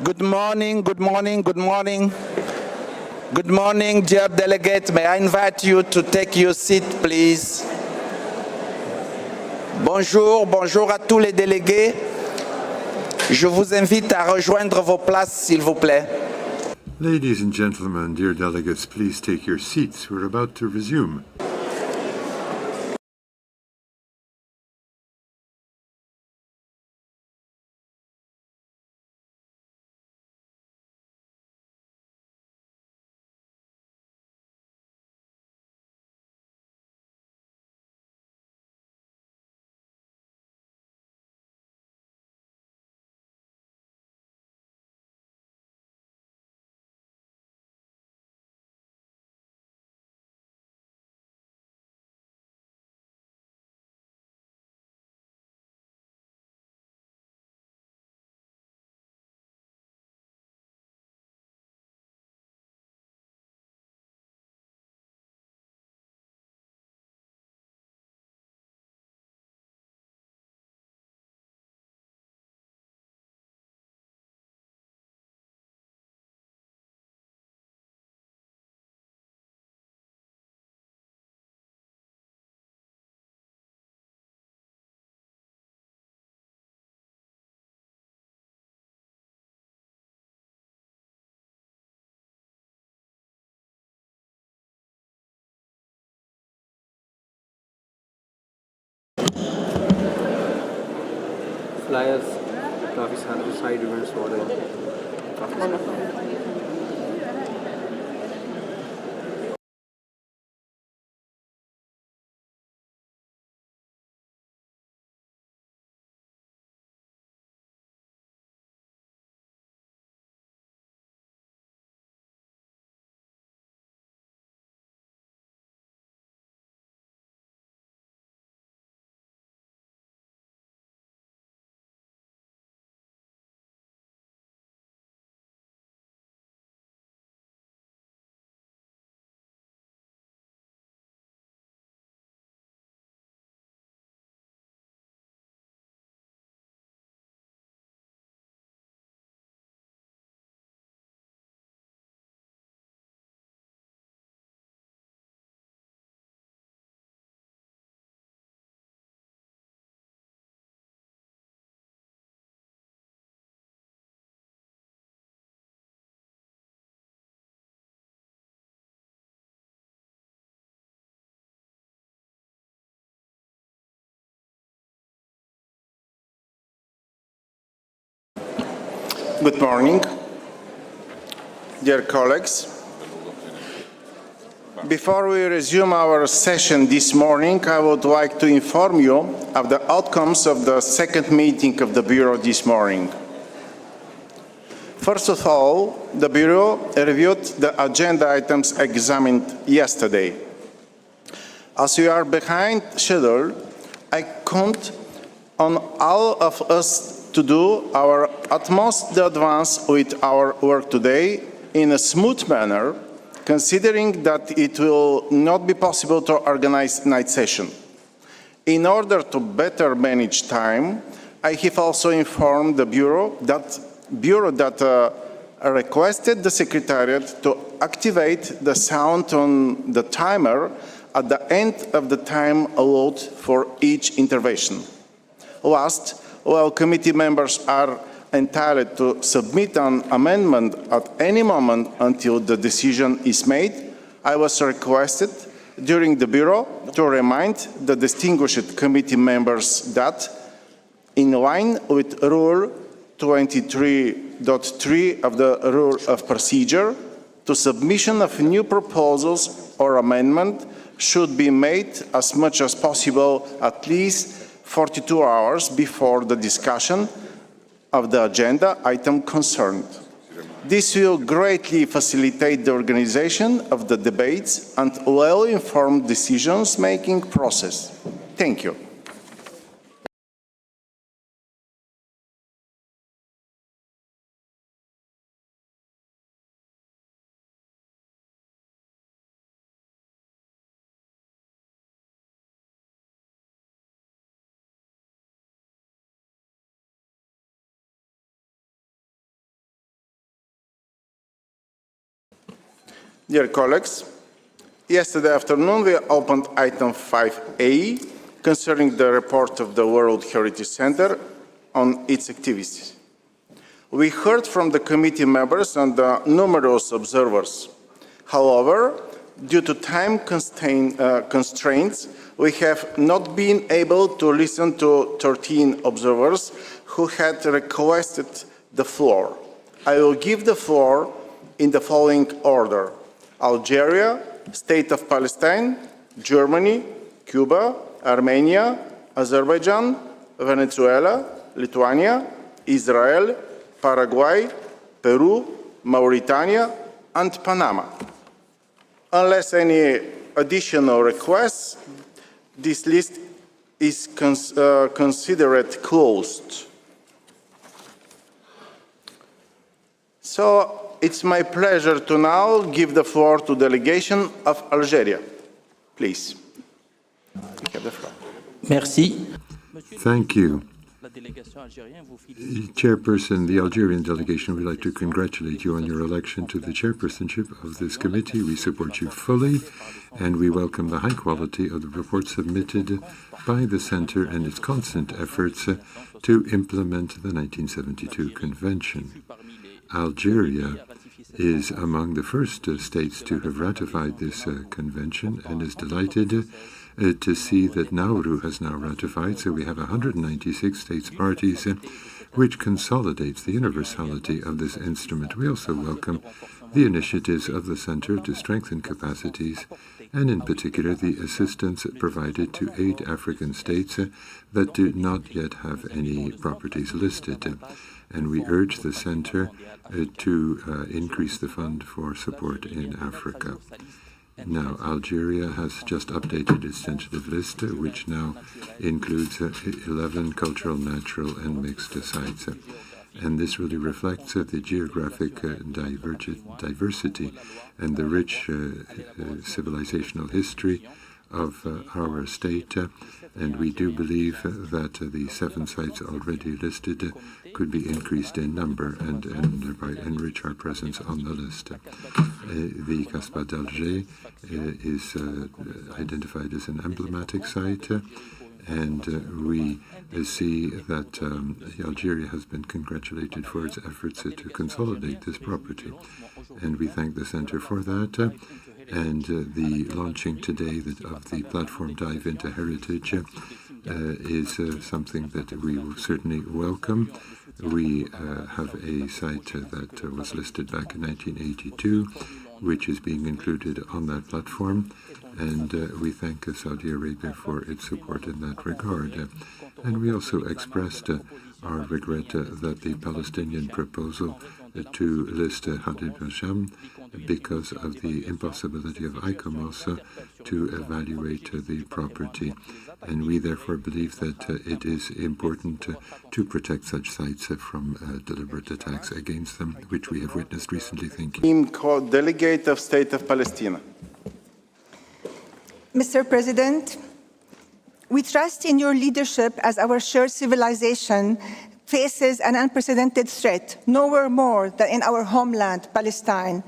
Good morning, good morning, good morning. Good morning, dear delegate. May I invite you to take your seat, please? Bonjour, bonjour à tous les délégués. Je vous invite à rejoindre vos places, s'il vous plaît. Ladies and gentlemen, dear delegates, please take your seats. We're about to resume. Flyers काफ़ी सारे side events हो रहे हैं Good morning, dear colleagues. Before we resume our session this morning, I would like to inform you of the outcomes of the second meeting of the Bureau this morning. First of all, the Bureau reviewed the agenda items examined yesterday. As we are behind schedule, I count on all of us to do our utmost to advance with our work today in a smooth manner, considering that it will not be possible to organize night session. In order to better manage time, I have also informed the Bureau that requested the Secretariat to activate the sound on the timer at the end of the time allowed for each intervention. Last, while committee members are entitled to submit an amendment at any moment until the decision is made, I was requested during the Bureau to remind the distinguished committee members that, in line with Rule 23.3 of the Rule of Procedure, the submission of new proposals or amendment should be made as much as possible at least 42 hours before the discussion of the agenda item concerned. This will greatly facilitate the organization of the debates and well-informed decision-making process. Thank you. Dear colleagues, yesterday afternoon we opened item 5A concerning the report of the World Heritage Center on its activities. We heard from the committee members and the numerous observers. However, due to time constraints, we have not been able to listen to 13 observers who had requested the floor. I will give the floor in the following order: Algeria, State of Palestine, Germany, Cuba, Armenia, Azerbaijan, Venezuela, Lithuania, Israel, Paraguay, Peru, Mauritania, and Panama. Unless any additional requests, this list is considered closed. So it's my pleasure to now give the floor to the delegation of Algeria. Please, you have the floor. Merci. Thank you. Chairperson, the Algerian delegation would like to congratulate you on your election to the chairpersonship of this committee. We support you fully, and we welcome the high quality of the report submitted by the Centre and its constant efforts to implement the 1972 Convention. Algeria is among the first states to have ratified this convention and is delighted to see that Nauru has now ratified, so we have 196 states parties, which consolidates the universality of this instrument. We also welcome the initiatives of the Centre to strengthen capacities, and in particular the assistance provided to 8 African states that do not yet have any properties listed. And we urge the Centre to increase the fund for support in Africa. Now, Algeria has just updated its tentative list, which now includes 11 cultural, natural, and mixed sites. And this really reflects the geographic diversity and the rich civilizational history of our state. And we do believe that the 7 sites already listed could be increased in number and thereby enrich our presence on the list. The Casbah d'Alger is identified as an emblematic site, and we see that Algeria has been congratulated for its efforts to consolidate this property. And we thank the Centre for that. And the launching today of the platform Dive into Heritage is something that we will certainly welcome. We have a site that was listed back in 1982, which is being included on that platform, and we thank Saudi Arabia for its support in that regard. And we also expressed our regret that the Palestinian proposal to list Hadid Basham, because of the impossibility of ICOMOS to evaluate the property. And we therefore believe that it is important to protect such sites from deliberate attacks against them, which we have witnessed recently. Thank you. Delegate of State of Palestine. Mr. President, we trust in your leadership as our shared civilization faces an unprecedented threat, nowhere more than in our homeland, Palestine.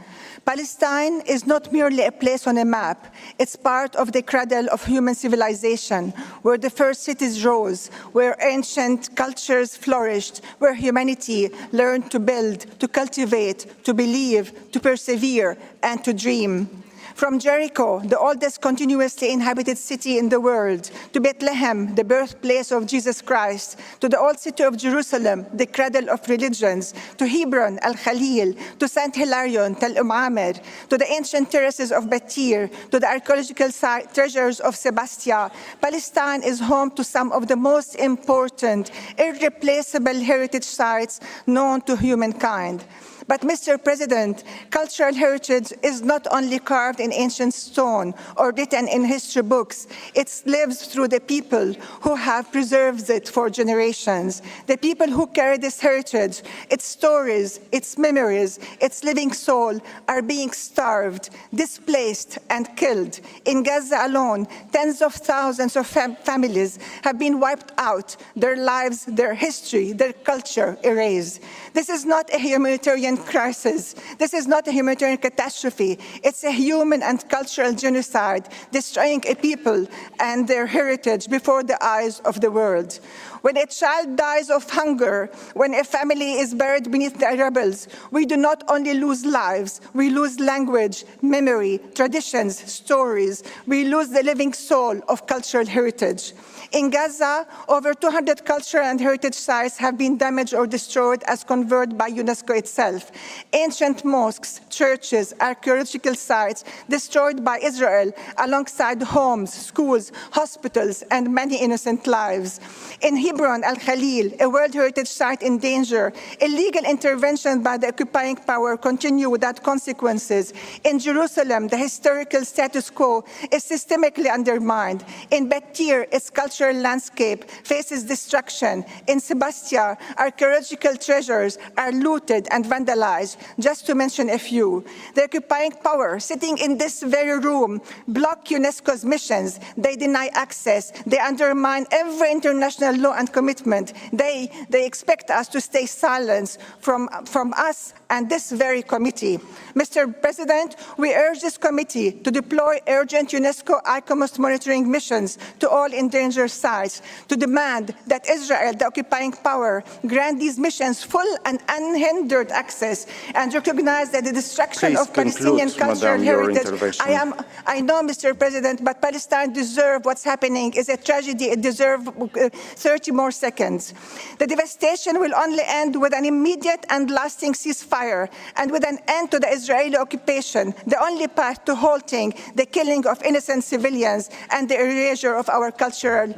Palestine is not merely a place on a map. It's part of the cradle of human civilization, where the first cities rose, where ancient cultures flourished, where humanity learned to build, to cultivate, to believe, to persevere, and to dream. From Jericho, the oldest continuously inhabited city in the world, to Bethlehem, the birthplace of Jesus Christ, to the old city of Jerusalem, the cradle of religions, to Hebron, Al-Khalil, to St. Hilarion, Tel Amer, to the ancient terraces of Batir, to the archaeological treasures of Sebastia, Palestine is home to some of the most important, irreplaceable heritage sites known to humankind. But, Mr. President, cultural heritage is not only carved in ancient stone or written in history books. It lives through the people who have preserved it for generations. The people who carry this heritage, its stories, its memories, its living soul are being starved, displaced, and killed. In Gaza alone, tens of thousands of families have been wiped out, their lives, their history, their culture erased. This is not a humanitarian crisis. This is not a humanitarian catastrophe. It's a human and cultural genocide, destroying a people and their heritage before the eyes of the world. When a child dies of hunger, when a family is buried beneath the rubbles, we do not only lose lives, we lose language, memory, traditions, stories. We lose the living soul of cultural heritage. In Gaza, over 200 cultural and heritage sites have been damaged or destroyed as confirmed by UNESCO itself. Ancient mosques, churches, archaeological sites destroyed by Israel alongside homes, schools, hospitals, and many innocent lives. In Hebron, Al-Khalil, a World Heritage Site in danger, illegal intervention by the occupying power continue without consequences. In Jerusalem, the historical status quo is systemically undermined. In Betir, its cultural landscape faces destruction. In Sebastia, archaeological treasures are looted and vandalized, just to mention a few. The occupying power, sitting in this very room, block UNESCO's missions. They deny access. They undermine every international law and commitment. They expect us to stay silent from us and this very committee. Mr. President, we urge this committee to deploy urgent UNESCO ICOMOS monitoring missions to all endangered sites, to demand that Israel, the occupying power, grant these missions full and unhindered access and recognize that the destruction of Palestinian cultural heritage. I know, Mr. President, but Palestine deserves what's happening is a tragedy. It deserves 30 more seconds. The devastation will only end with an immediate and lasting ceasefire and with an end to the Israeli occupation, the only path to halting the killing of innocent civilians and the erasure of our cultural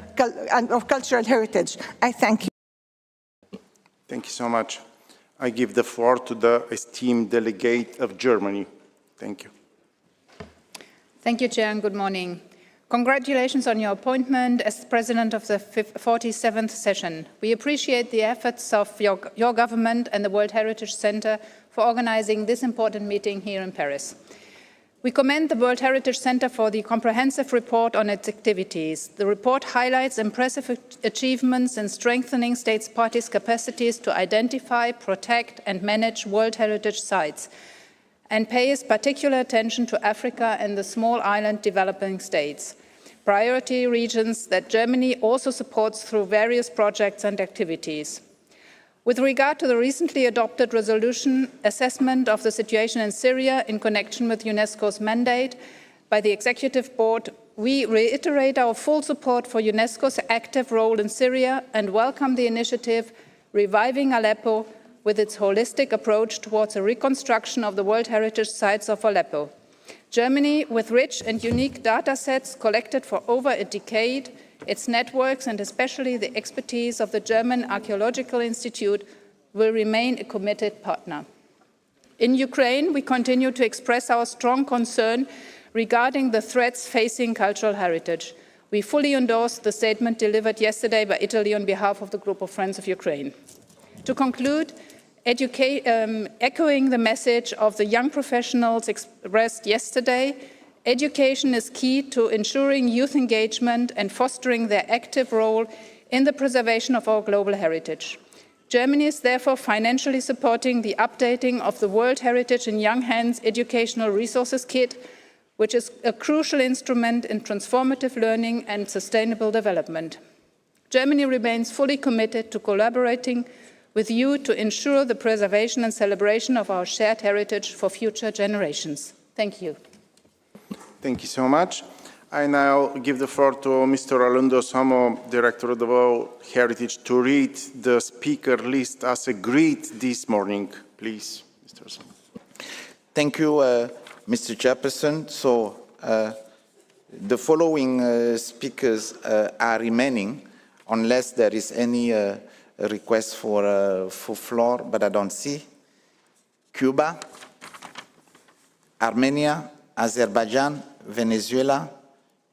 heritage. I thank you. Thank you so much. I give the floor to the esteemed delegate of Germany. Thank you. Thank you, Chair, and good morning. Congratulations on your appointment as President of the 47th session. We appreciate the efforts of your government and the World Heritage Center for organizing this important meeting here in Paris. We commend the World Heritage Center for the comprehensive report on its activities. The report highlights impressive achievements in strengthening states parties' capacities to identify, protect, and manage World Heritage sites, and pays particular attention to Africa and the small island developing states, priority regions that Germany also supports through various projects and activities. With regard to the recently adopted resolution assessment of the situation in Syria in connection with UNESCO's mandate by the Executive Board, we reiterate our full support for UNESCO's active role in Syria and welcome the initiative Reviving Aleppo with its holistic approach towards a reconstruction of the World Heritage Sites of Aleppo. Germany, with rich and unique data sets collected for over a decade, its networks and especially the expertise of the German Archaeological Institute will remain a committed partner. In Ukraine, we continue to express our strong concern regarding the threats facing cultural heritage. We fully endorse the statement delivered yesterday by Italy on behalf of the Group of Friends of Ukraine. To conclude, echoing the message of the young professionals expressed yesterday, education is key to ensuring youth engagement and fostering their active role in the preservation of our global heritage. Germany is therefore financially supporting the updating of the World Heritage in Young Hands Educational Resources Kit, which is a crucial instrument in transformative learning and sustainable development. Germany remains fully committed to collaborating with you to ensure the preservation and celebration of our shared heritage for future generations. Thank you. Thank you so much. I now give the floor to Mr. Alundo Somo, Director of the World Heritage, to read the speaker list as agreed this morning. Please, Mr. Somo. Thank you, Mr. Chairperson. So, the following speakers are remaining, unless there is any request for floor, but I don't see. Cuba, Armenia, Azerbaijan, Venezuela,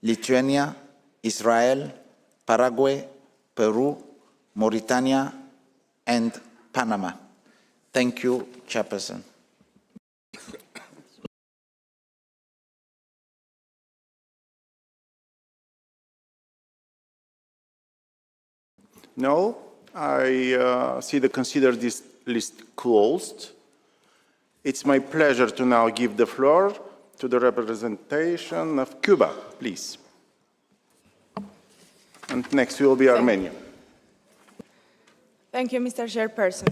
Lithuania, Israel, Paraguay, Peru, Mauritania, and Panama. Thank you, Chairperson. No, I consider this list closed. It's my pleasure to now give the floor to the representation of Cuba, please. And next will be Armenia. Thank you, Mr. Chairperson.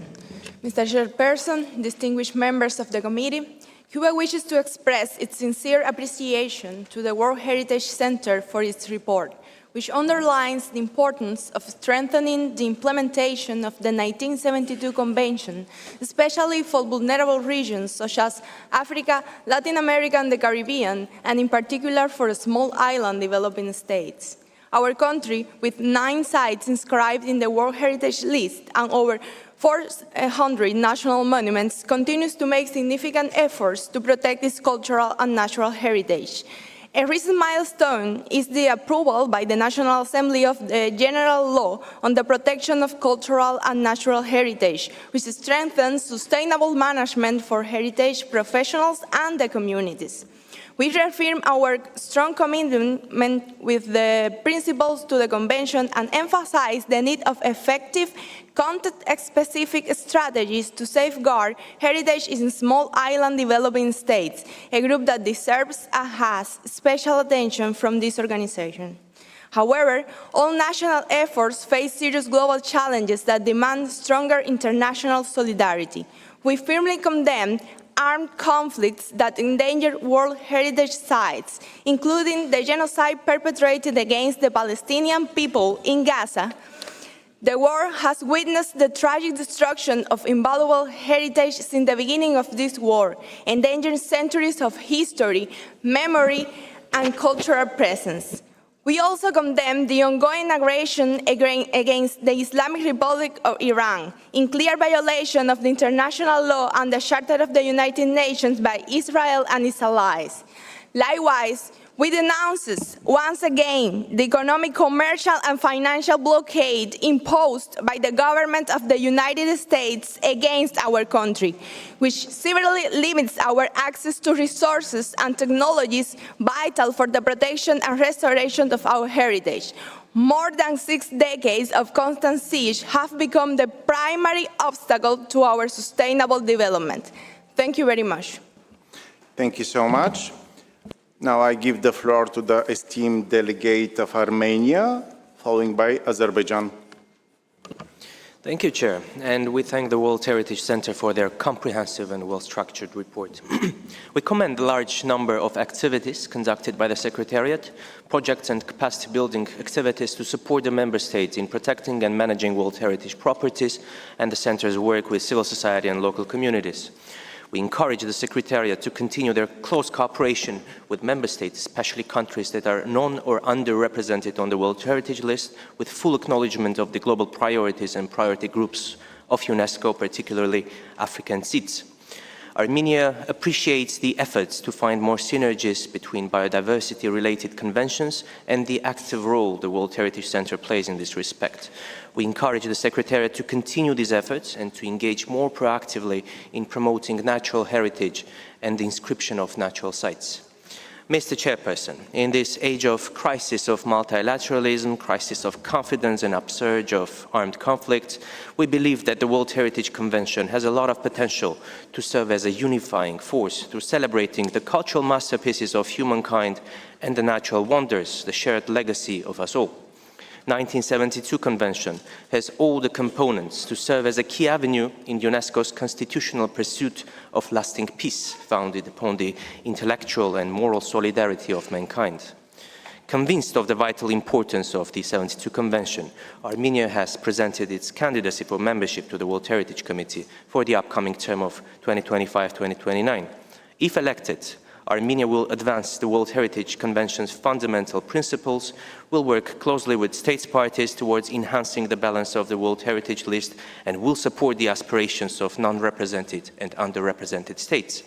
Mr. Chairperson, distinguished members of the committee, Cuba wishes to express its sincere appreciation to the World Heritage Center for its report, which underlines the importance of strengthening the implementation of the 1972 Convention, especially for vulnerable regions such as Africa, Latin America, and the Caribbean, and in particular for small island developing states. Our country, with 9 sites inscribed in the World Heritage List and over 400 national monuments, continues to make significant efforts to protect its cultural and natural heritage. A recent milestone is the approval by the National Assembly of the General Law on the protection of cultural and natural heritage, which strengthens sustainable management for heritage professionals and the communities. We reaffirm our strong commitment with the principles to the Convention and emphasize the need of effective, context-specific strategies to safeguard heritage in small island developing states, a group that deserves and has special attention from this organization. However, all national efforts face serious global challenges that demand stronger international solidarity. We firmly condemn armed conflicts that endanger World Heritage sites, including the genocide perpetrated against the Palestinian people in Gaza. The world has witnessed the tragic destruction of invaluable heritage since the beginning of this war, endangering centuries of history, memory, and cultural presence. We also condemn the ongoing aggression against the Islamic Republic of Iran, in clear violation of the international law and the Charter of the United Nations by Israel and its allies. Likewise, we denounce once again the economic, commercial, and financial blockade imposed by the government of the United States against our country, which severely limits our access to resources and technologies vital for the protection and restoration of our heritage. More than 6 decades of constant siege have become the primary obstacle to our sustainable development. Thank you very much. Thank you so much. Now I give the floor to the esteemed delegate of Armenia, following by Azerbaijan. Thank you, Chair, and we thank the World Heritage Center for their comprehensive and well-structured report. We commend the large number of activities conducted by the Secretariat, projects and capacity-building activities to support the Member States in protecting and managing World Heritage properties and the Center's work with civil society and local communities. We encourage the Secretariat to continue their close cooperation with Member States, especially countries that are non- or underrepresented on the World Heritage List, with full acknowledgement of the global priorities and priority groups of UNESCO, particularly African seats. Armenia appreciates the efforts to find more synergies between biodiversity-related conventions and the active role the World Heritage Center plays in this respect. We encourage the Secretariat to continue these efforts and to engage more proactively in promoting natural heritage and the inscription of natural sites. Mr. Chairperson, in this age of crisis of multilateralism, crisis of confidence and upsurge of armed conflict, we believe that the World Heritage Convention has a lot of potential to serve as a unifying force through celebrating the cultural masterpieces of humankind and the natural wonders, the shared legacy of us all. 1972 Convention has all the components to serve as a key avenue in UNESCO's constitutional pursuit of lasting peace, founded upon the intellectual and moral solidarity of mankind. Convinced of the vital importance of the 72 Convention, Armenia has presented its candidacy for membership to the World Heritage Committee for the upcoming term of 2025-2029. If elected, Armenia will advance the World Heritage Convention's fundamental principles, will work closely with states parties towards enhancing the balance of the World Heritage List, and will support the aspirations of non-represented and underrepresented states.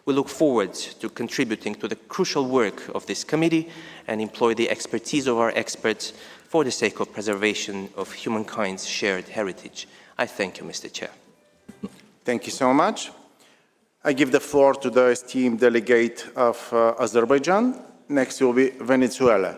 We look forward to contributing to the crucial work of this committee and employ the expertise of our experts for the sake of preservation of humankind's shared heritage. I thank you, Mr. Chair. Thank you so much. I give the floor to the esteemed delegate of Azerbaijan. Next will be Venezuela.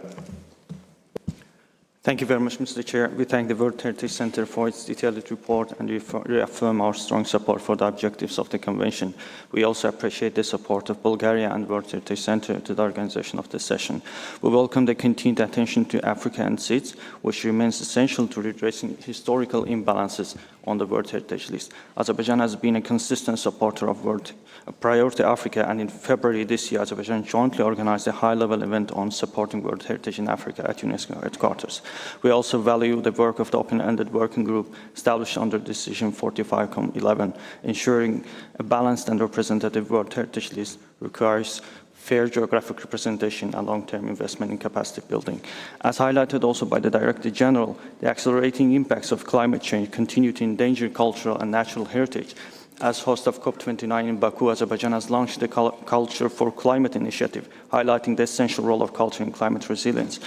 Thank you very much, Mr. Chair. We thank the World Heritage Center for its detailed report and reaffirm our strong support for the objectives of the Convention. We also appreciate the support of Bulgaria and World Heritage Center to the organization of this session. We welcome the continued attention to Africa and SIDS, which remains essential to redressing historical imbalances on the World Heritage List. Azerbaijan has been a consistent supporter of World Priority Africa, and in February this year, Azerbaijan jointly organized a high-level event on supporting World Heritage in Africa at UNESCO headquarters. We also value the work of the open-ended working group established under Decision 45/11. Ensuring a balanced and representative World Heritage List requires fair geographic representation and long-term investment in capacity building. As highlighted also by the Director General, the accelerating impacts of climate change continue to endanger cultural and natural heritage. As host of COP29 in Baku, Azerbaijan has launched the Culture for Climate initiative, highlighting the essential role of culture in climate resilience.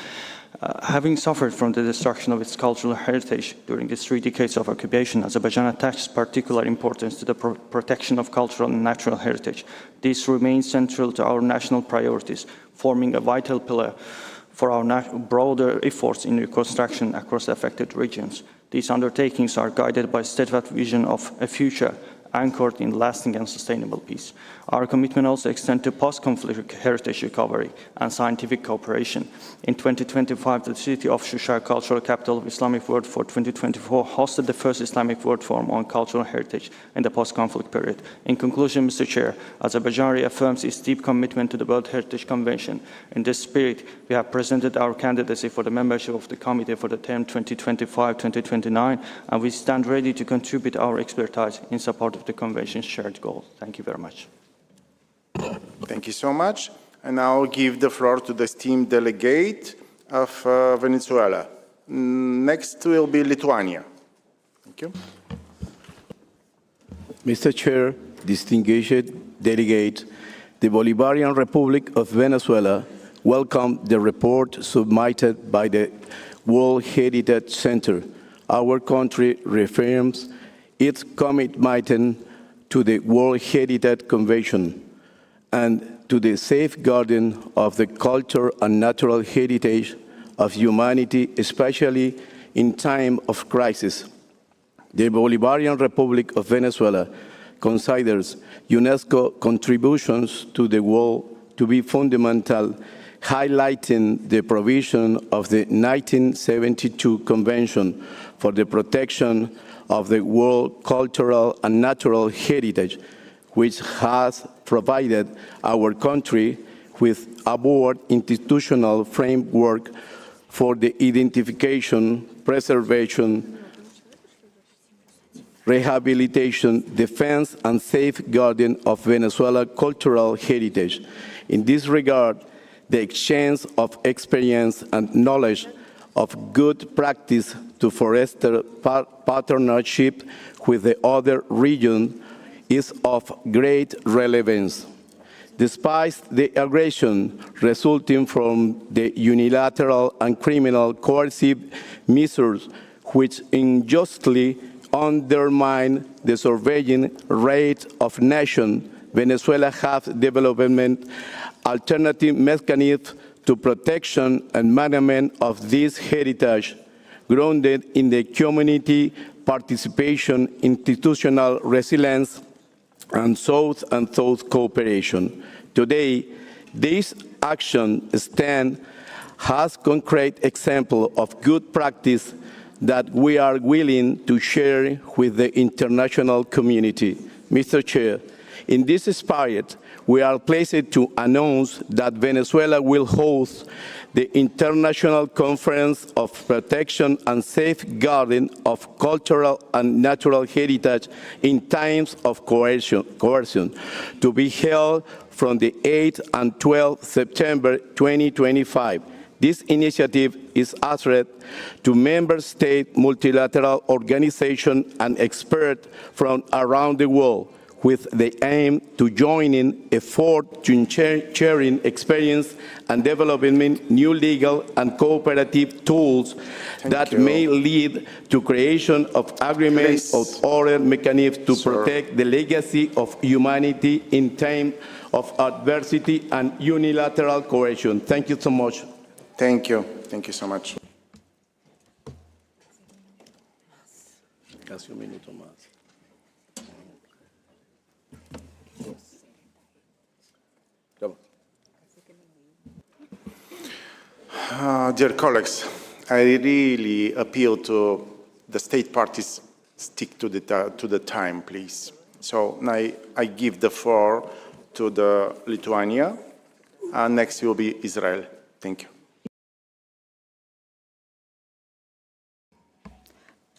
Having suffered from the destruction of its cultural heritage during these 3 decades of occupation, Azerbaijan attaches particular importance to the protection of cultural and natural heritage. This remains central to our national priorities, forming a vital pillar for our broader efforts in reconstruction across affected regions. These undertakings are guided by a steadfast vision of a future anchored in lasting and sustainable peace. Our commitment also extends to post-conflict heritage recovery and scientific cooperation. In 2025, the city of Shusha, cultural capital of Islamic world for 2024, hosted the first Islamic World Forum on cultural heritage in the post-conflict period. In conclusion, Mr. Chair, Azerbaijan reaffirms its deep commitment to the World Heritage Convention. In this spirit, we have presented our candidacy for the membership of the committee for the term 2025-2029, and we stand ready to contribute our expertise in support of the Convention's shared goals. Thank you very much. Thank you so much. And now I'll give the floor to the esteemed delegate of Venezuela. Next will be Lithuania. Thank you. Mr. Chair, distinguished delegate, the Bolivarian Republic of Venezuela welcomed the report submitted by the World Heritage Center. Our country reaffirms its commitment to the World Heritage Convention and to the safeguarding of the culture and natural heritage of humanity, especially in time of crisis. The Bolivarian Republic of Venezuela considers UNESCO contributions to the world to be fundamental, highlighting the provision of the 1972 Convention for the Protection of the World Cultural and Natural Heritage, which has provided our country with a broad institutional framework for the identification, preservation, rehabilitation, defense, and safeguarding of Venezuela's cultural heritage. In this regard, the exchange of experience and knowledge of good practice to foster partnership with the other regions is of great relevance. Despite the aggression resulting from the unilateral and criminal coercive measures which unjustly undermine the sovereign right of nations, Venezuela has developed alternative mechanisms to protection and management of this heritage, grounded in the community participation, institutional resilience, and South cooperation. Today, this action stands as a concrete example of good practice that we are willing to share with the international community. Mr. Chair, in this spirit, we are pleased to announce that Venezuela will host the International Conference of Protection and Safeguarding of Cultural and Natural Heritage in Times of Coercion, to be held from the 8th and 12th September 2025. This initiative is addressed to member state multilateral organizations and experts from around the world, with the aim to join in effort to sharing experience and developing new legal and cooperative tools that may lead to creation of agreements or other mechanisms to protect the legacy of humanity in time of adversity and unilateral coercion. Thank you so much. Thank you. Thank you so much. Casi un minuto más. Dear colleagues, I really appeal to the state parties stick to the time, please. So I give the floor to the Lithuania, and next will be Israel. Thank you.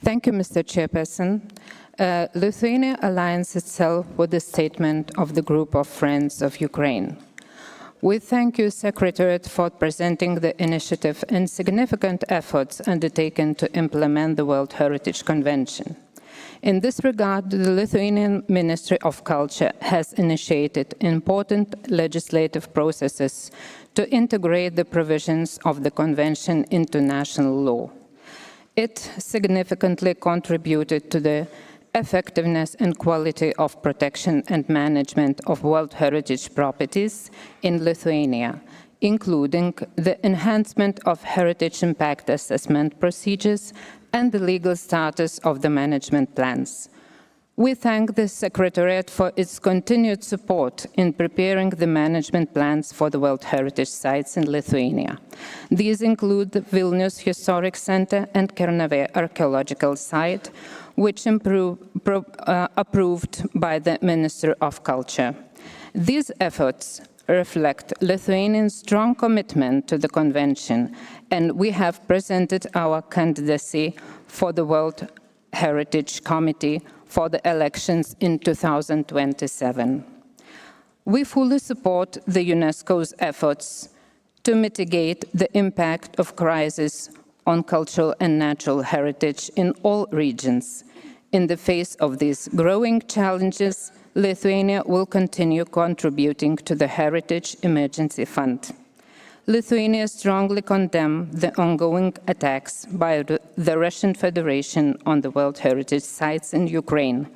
Thank you, Mr. Chairperson. Lithuania aligns itself with the statement of the Group of Friends of Ukraine. We thank you, Secretariat, for presenting the initiative and significant efforts undertaken to implement the World Heritage Convention. In this regard, the Lithuanian Ministry of Culture has initiated important legislative processes to integrate the provisions of the Convention into national law. It significantly contributed to the effectiveness and quality of protection and management of World Heritage properties in Lithuania, including the enhancement of heritage impact assessment procedures and the legal status of the management plans. We thank the Secretariat for its continued support in preparing the management plans for the World Heritage sites in Lithuania. These include the Vilnius Historic Center and Kernavė Archaeological Site, which approved by the Minister of Culture. These efforts reflect Lithuania's strong commitment to the Convention, and we have presented our candidacy for the World Heritage Committee for the elections in 2027. We fully support the UNESCO's efforts to mitigate the impact of crisis on cultural and natural heritage in all regions. In the face of these growing challenges, Lithuania will continue contributing to the Heritage Emergency Fund. Lithuania strongly condemns the ongoing attacks by the Russian Federation on the World Heritage sites in Ukraine.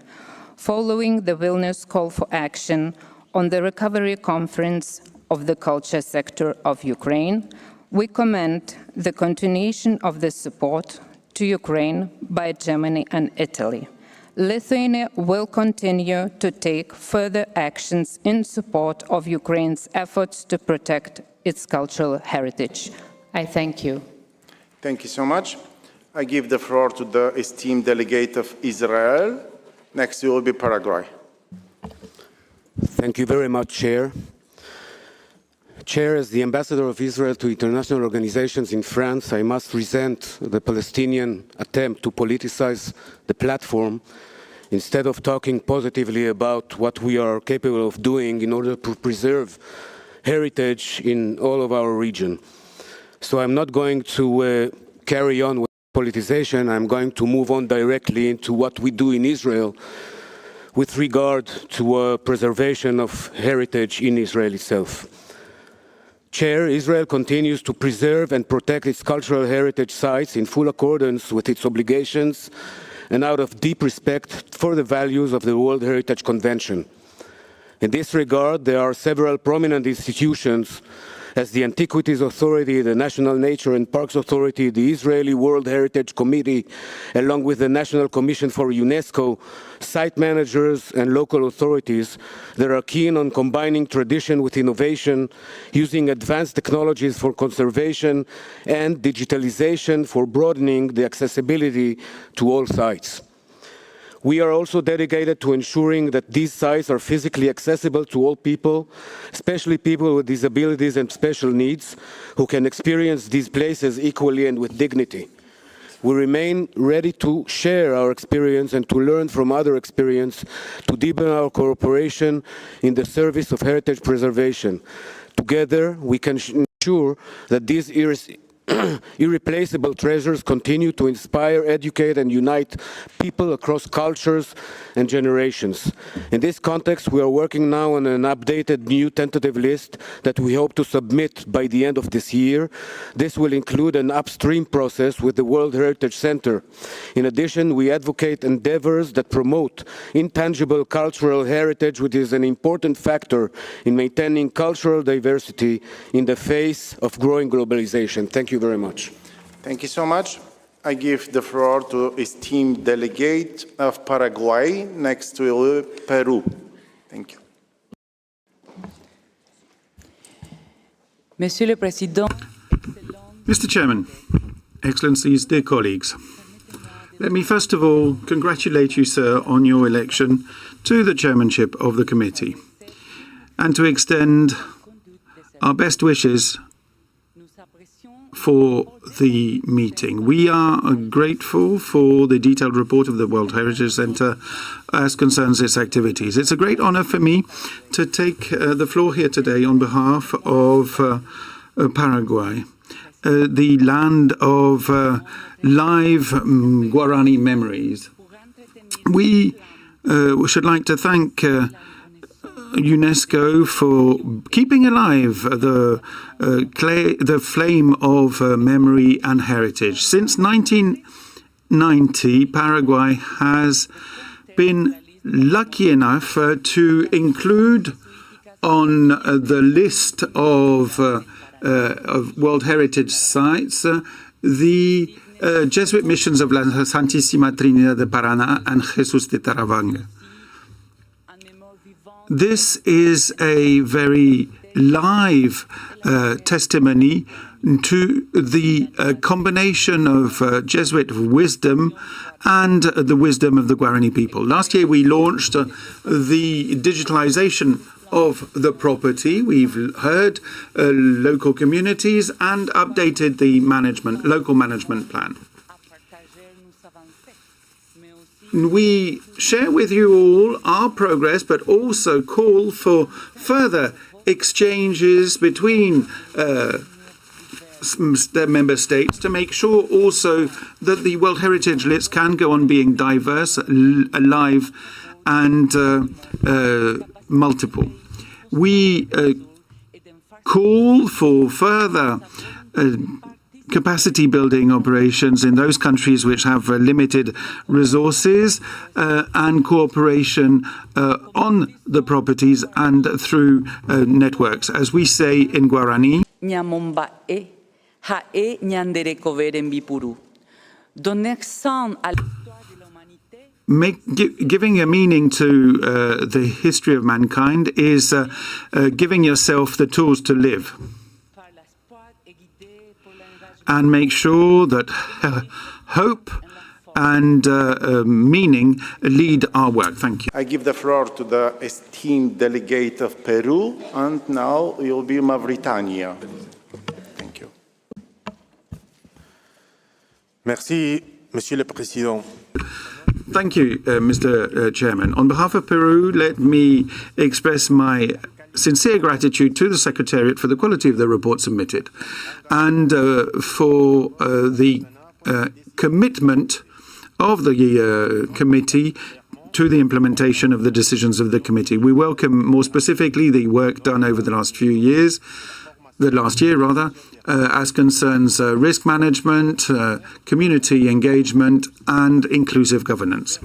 Following the Vilnius call for action on the Recovery Conference of the Culture Sector of Ukraine, we commend the continuation of the support to Ukraine by Germany and Italy. Lithuania will continue to take further actions in support of Ukraine's efforts to protect its cultural heritage. I thank you. Thank you so much. I give the floor to the esteemed delegate of Israel. Next will be Paraguay. Thank you very much, Chair. Chair, as the ambassador of Israel to international organizations in France, I must resent the Palestinian attempt to politicize the platform instead of talking positively about what we are capable of doing in order to preserve heritage in all of our region. So I'm not going to carry on with politicization. I'm going to move on directly into what we do in Israel with regard to preservation of heritage in Israel itself. Chair, Israel continues to preserve and protect its cultural heritage sites in full accordance with its obligations and out of deep respect for the values of the World Heritage Convention. In this regard, there are several prominent institutions as the Antiquities Authority, the National Nature and Parks Authority, the Israeli World Heritage Committee, along with the National Commission for UNESCO, site managers and local authorities that are keen on combining tradition with innovation, using advanced technologies for conservation and digitalization for broadening the accessibility to all sites. We are also dedicated to ensuring that these sites are physically accessible to all people, especially people with disabilities and special needs, who can experience these places equally and with dignity. We remain ready to share our experience and to learn from other experience to deepen our cooperation in the service of heritage preservation. Together, we can ensure that these irreplaceable treasures continue to inspire, educate, and unite people across cultures and generations. In this context, we are working now on an updated new tentative list that we hope to submit by the end of this year. This will include an upstream process with the World Heritage Center. In addition, we advocate endeavors that promote intangible cultural heritage, which is an important factor in maintaining cultural diversity in the face of growing globalization. Thank you very much. Thank you so much. I give the floor to esteemed delegate of Paraguay, next to Peru. Thank you. Monsieur le Président. Mr. Chairman, Excellencies, dear colleagues, let me first of all congratulate you, sir, on your election to the chairmanship of the committee and to extend our best wishes for the meeting. We are grateful for the detailed report of the World Heritage Center as concerns its activities. It's a great honor for me to take the floor here today on behalf of Paraguay, the land of live Guarani memories. We should like to thank UNESCO for keeping alive the flame of memory and heritage. Since 1990, Paraguay has been lucky enough to include on the list of World Heritage Sites the Jesuit missions of La Santísima Trinidad de Paraná and Jesús de Taravanga. This is a very live testimony to the combination of Jesuit wisdom and the wisdom of the Guarani people. Last year we launched the digitalization of the property. We've heard local communities and updated the local management plan. We share with you all our progress, but also call for further exchanges between the member states to make sure also that the World Heritage lists can go on being diverse, alive, and multiple. We call for further capacity building operations in those countries which have limited resources and cooperation on the properties and through networks. As we say in Guarani, giving a meaning to the history of mankind is giving yourself the tools to live and make sure that hope and meaning lead our work. Thank you. I give the floor to the esteemed delegate of Peru, and now it will be Mauritania. Thank you. Merci, Monsieur le Président. Thank you, Mr. Chairman. On behalf of Peru, let me express my sincere gratitude to the Secretariat for the quality of the report submitted and for the commitment of the committee to the implementation of the decisions of the committee. We welcome more specifically the work done over the last year, as concerns risk management, community engagement, and inclusive governance.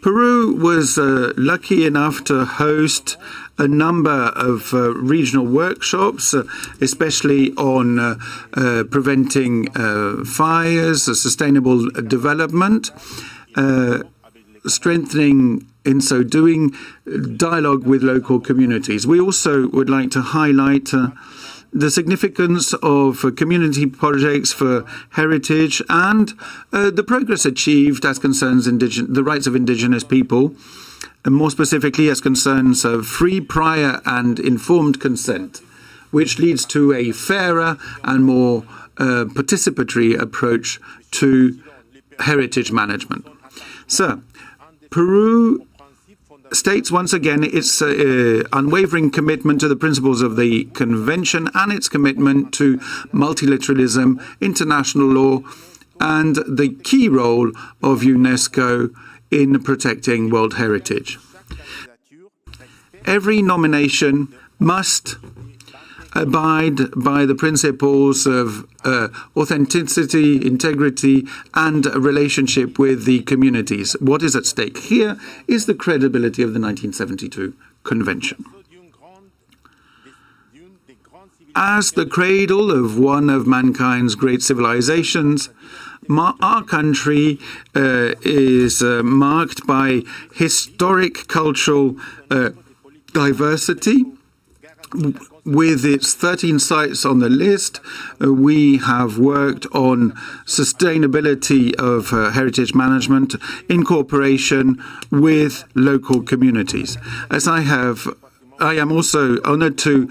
Peru was lucky enough to host a number of regional workshops, especially on preventing fires, sustainable development, strengthening, in so doing, dialogue with local communities. We also would like to highlight the significance of community projects for heritage and the progress achieved as concerns the rights of indigenous people, and more specifically as concerns free, prior and informed consent, which leads to a fairer and more participatory approach to heritage management. So, Peru states once again its unwavering commitment to the principles of the Convention and its commitment to multilateralism, international law, and the key role of UNESCO in protecting World Heritage. Every nomination must abide by the principles of authenticity, integrity, and relationship with the communities. What is at stake here is the credibility of the 1972 Convention. As the cradle of one of mankind's great civilizations, our country is marked by historic cultural diversity. With its 13 sites on the list, we have worked on sustainability of heritage management in cooperation with local communities. I am also honored to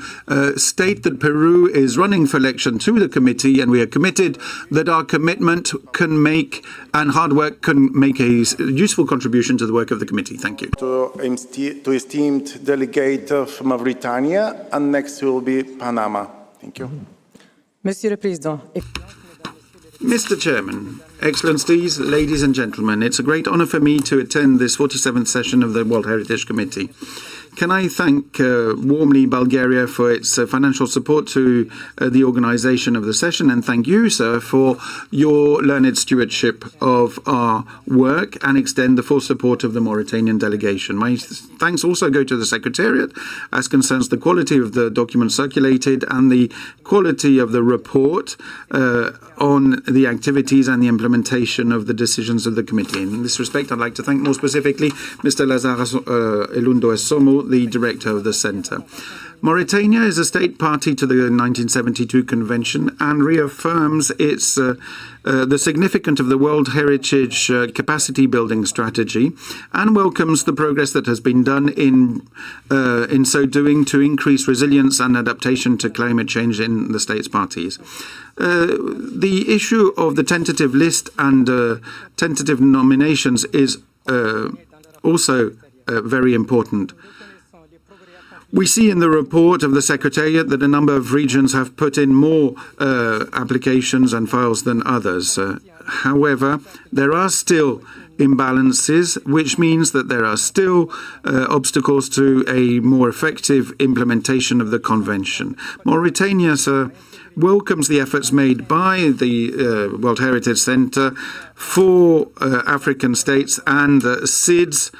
state that Peru is running for election to the committee, and we are committed that our commitment can make and hard work can make a useful contribution to the work of the committee. Thank you. To esteemed delegate of Mauritania, and next will be Panama. Thank you. Monsieur le Président. Mr. Chairman, Excellencies, ladies and gentlemen, it's a great honor for me to attend this 47th session of the World Heritage Committee. Can I thank warmly Bulgaria for its financial support to the organization of the session, and thank you, sir, for your learned stewardship of our work, and extend the full support of the Mauritanian delegation. My thanks also go to the Secretariat as concerns the quality of the documents circulated and the quality of the report on the activities and the implementation of the decisions of the committee. In this respect, I'd like to thank more specifically Mr. Lazarus Elundo Esomo, the director of the Centre. Mauritania is a state party to the 1972 Convention and reaffirms its the significance of the World Heritage capacity building strategy, and welcomes the progress that has been done in so doing to increase resilience and adaptation to climate change in the states parties. The issue of the tentative list and tentative nominations is also very important. We see in the report of the Secretariat that a number of regions have put in more applications and files than others. However, there are still imbalances, which means that there are still obstacles to a more effective implementation of the Convention. Mauritania, sir, welcomes the efforts made by the World Heritage Centre for African states and SIDS,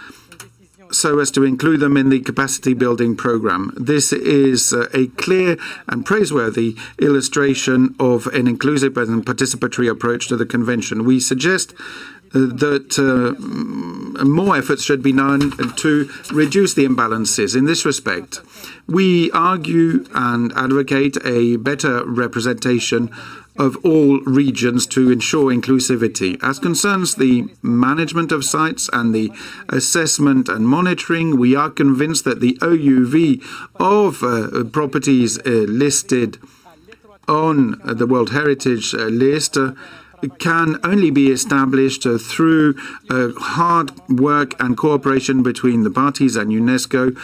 so as to include them in the capacity building program. This is a clear and praiseworthy illustration of an inclusive and participatory approach to the convention. We suggest that more efforts should be done to reduce the imbalances. In this respect, we argue and advocate a better representation of all regions to ensure inclusivity. As concerns the management of sites and the assessment and monitoring, we are convinced that the OUV of properties listed on the World Heritage list can only be established through hard work and cooperation between the parties and UNESCO,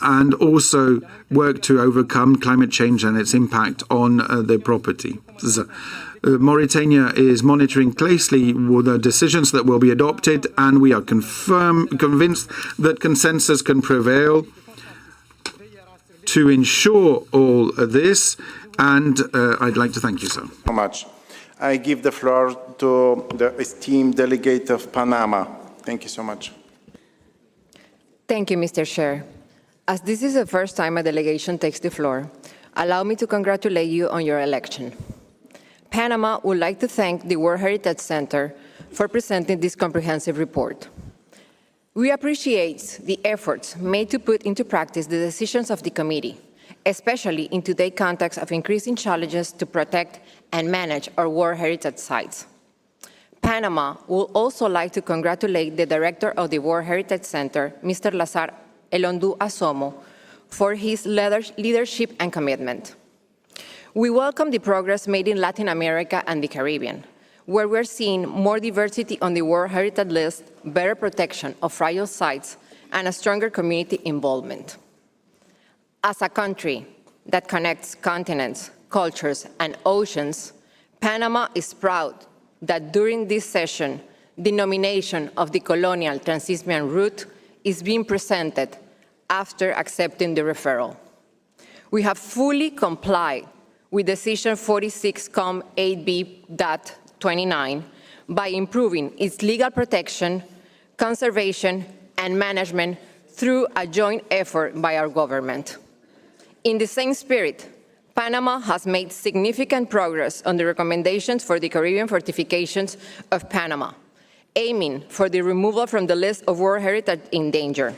and also work to overcome climate change and its impact on the property. Mauritania is monitoring closely the decisions that will be adopted, and we are convinced that consensus can prevail to ensure all this, and I'd like to thank you, sir. So much. I give the floor to the esteemed delegate of Panama. Thank you so much. Thank you, Mr. Chair. As this is the first time a delegation takes the floor, allow me to congratulate you on your election. Panama would like to thank the World Heritage Center for presenting this comprehensive report. We appreciate the efforts made to put into practice the decisions of the committee, especially in today's context of increasing challenges to protect and manage our World Heritage sites. Panama would also like to congratulate the director of the World Heritage Center, Mr. Lazar Elundo Esomo, for his leadership and commitment. We welcome the progress made in Latin America and the Caribbean, where we're seeing more diversity on the World Heritage list, better protection of fragile sites, and a stronger community involvement. As a country that connects continents, cultures, and oceans, Panama is proud that during this session, the nomination of the colonial Trans-Isthmian route is being presented after accepting the referral. We have fully complied with Decision 46-8B.29 by improving its legal protection, conservation, and management through a joint effort by our government. In the same spirit, Panama has made significant progress on the recommendations for the Caribbean fortifications of Panama, aiming for the removal from the list of World Heritage in danger.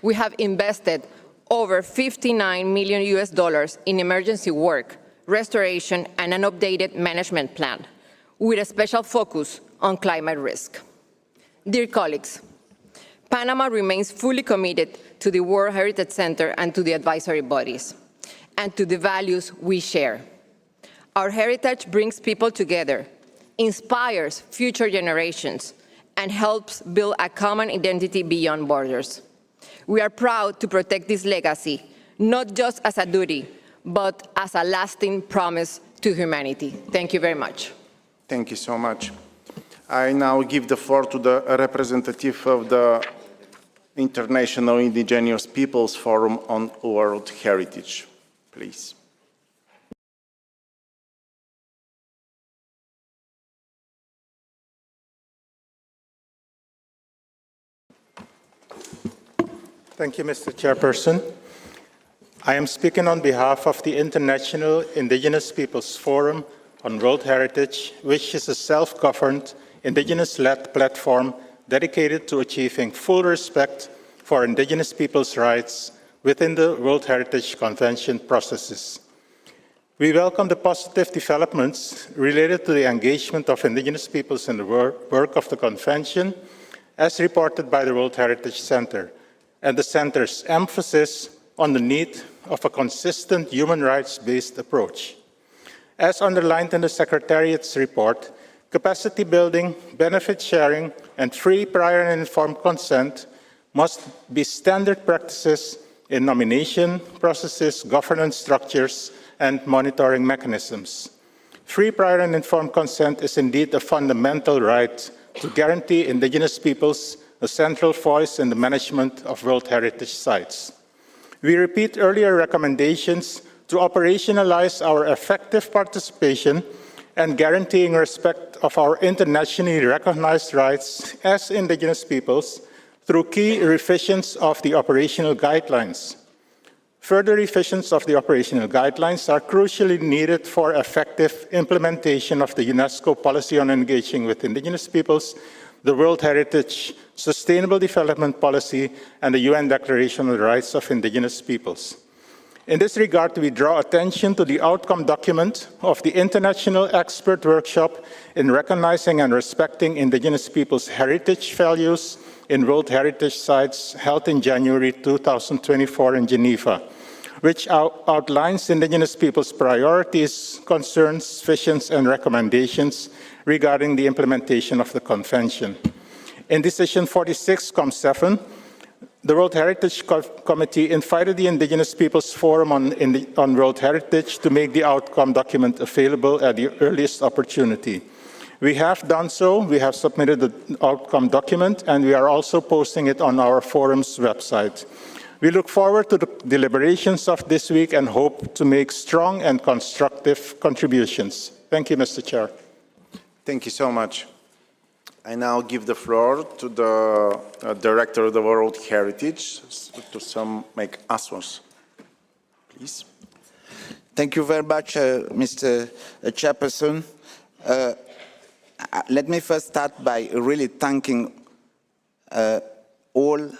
We have invested over $59 million in emergency work, restoration, and an updated management plan, with a special focus on climate risk. Dear colleagues, Panama remains fully committed to the World Heritage Center and to the advisory bodies, and to the values we share. Our heritage brings people together, inspires future generations, and helps build a common identity beyond borders. We are proud to protect this legacy, not just as a duty, but as a lasting promise to humanity. Thank you very much. Thank you so much. I now give the floor to the representative of the International Indigenous Peoples Forum on World Heritage, please. Thank you, Mr. Chairperson. I am speaking on behalf of the International Indigenous Peoples Forum on World Heritage, which is a self-governed, Indigenous-led platform dedicated to achieving full respect for Indigenous peoples' rights within the World Heritage Convention processes. We welcome the positive developments related to the engagement of Indigenous peoples in the work of the Convention, as reported by the World Heritage Center, and the Center's emphasis on the need of a consistent human rights-based approach. As underlined in the Secretariat's report, capacity building, benefit sharing, and free, prior, and informed consent must be standard practices in nomination processes, governance structures, and monitoring mechanisms. Free, prior, and informed consent is indeed a fundamental right to guarantee Indigenous peoples a central voice in the management of World Heritage sites. We repeat earlier recommendations to operationalize our effective participation and guaranteeing respect of our internationally recognized rights as Indigenous peoples through key revisions of the operational guidelines. Further revisions of the operational guidelines are crucially needed for effective implementation of the UNESCO policy on engaging with Indigenous peoples, the World Heritage Sustainable Development Policy, and the UN Declaration on the Rights of Indigenous Peoples. In this regard, we draw attention to the outcome document of the International Expert Workshop in Recognizing and Respecting Indigenous Peoples' Heritage Values in World Heritage Sites, held in January 2024 in Geneva, which outlines Indigenous peoples' priorities, concerns, visions, and recommendations regarding the implementation of the Convention. In Decision 46-7, the World Heritage Committee invited the Indigenous Peoples Forum on World Heritage to make the outcome document available at the earliest opportunity. We have done so. We have submitted the outcome document, and we are also posting it on our forum's website. We look forward to the deliberations of this week and hope to make strong and constructive contributions. Thank you, Mr. Chair. Thank you so much. I now give the floor to the Director of the World Heritage to make answers. Please. Thank you very much, Mr. Chairperson. Let me first start by really thanking all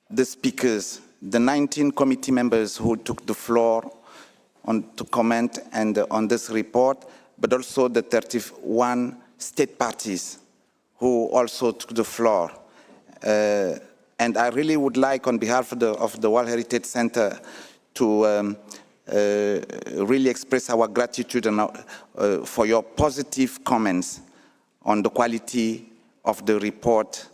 the speakers, the 19 committee members who took the floor to comment on this report, but also the 31 state parties who also took the floor. And I really would like, on behalf of the World Heritage Center, to really express our gratitude for your positive comments on the quality of the report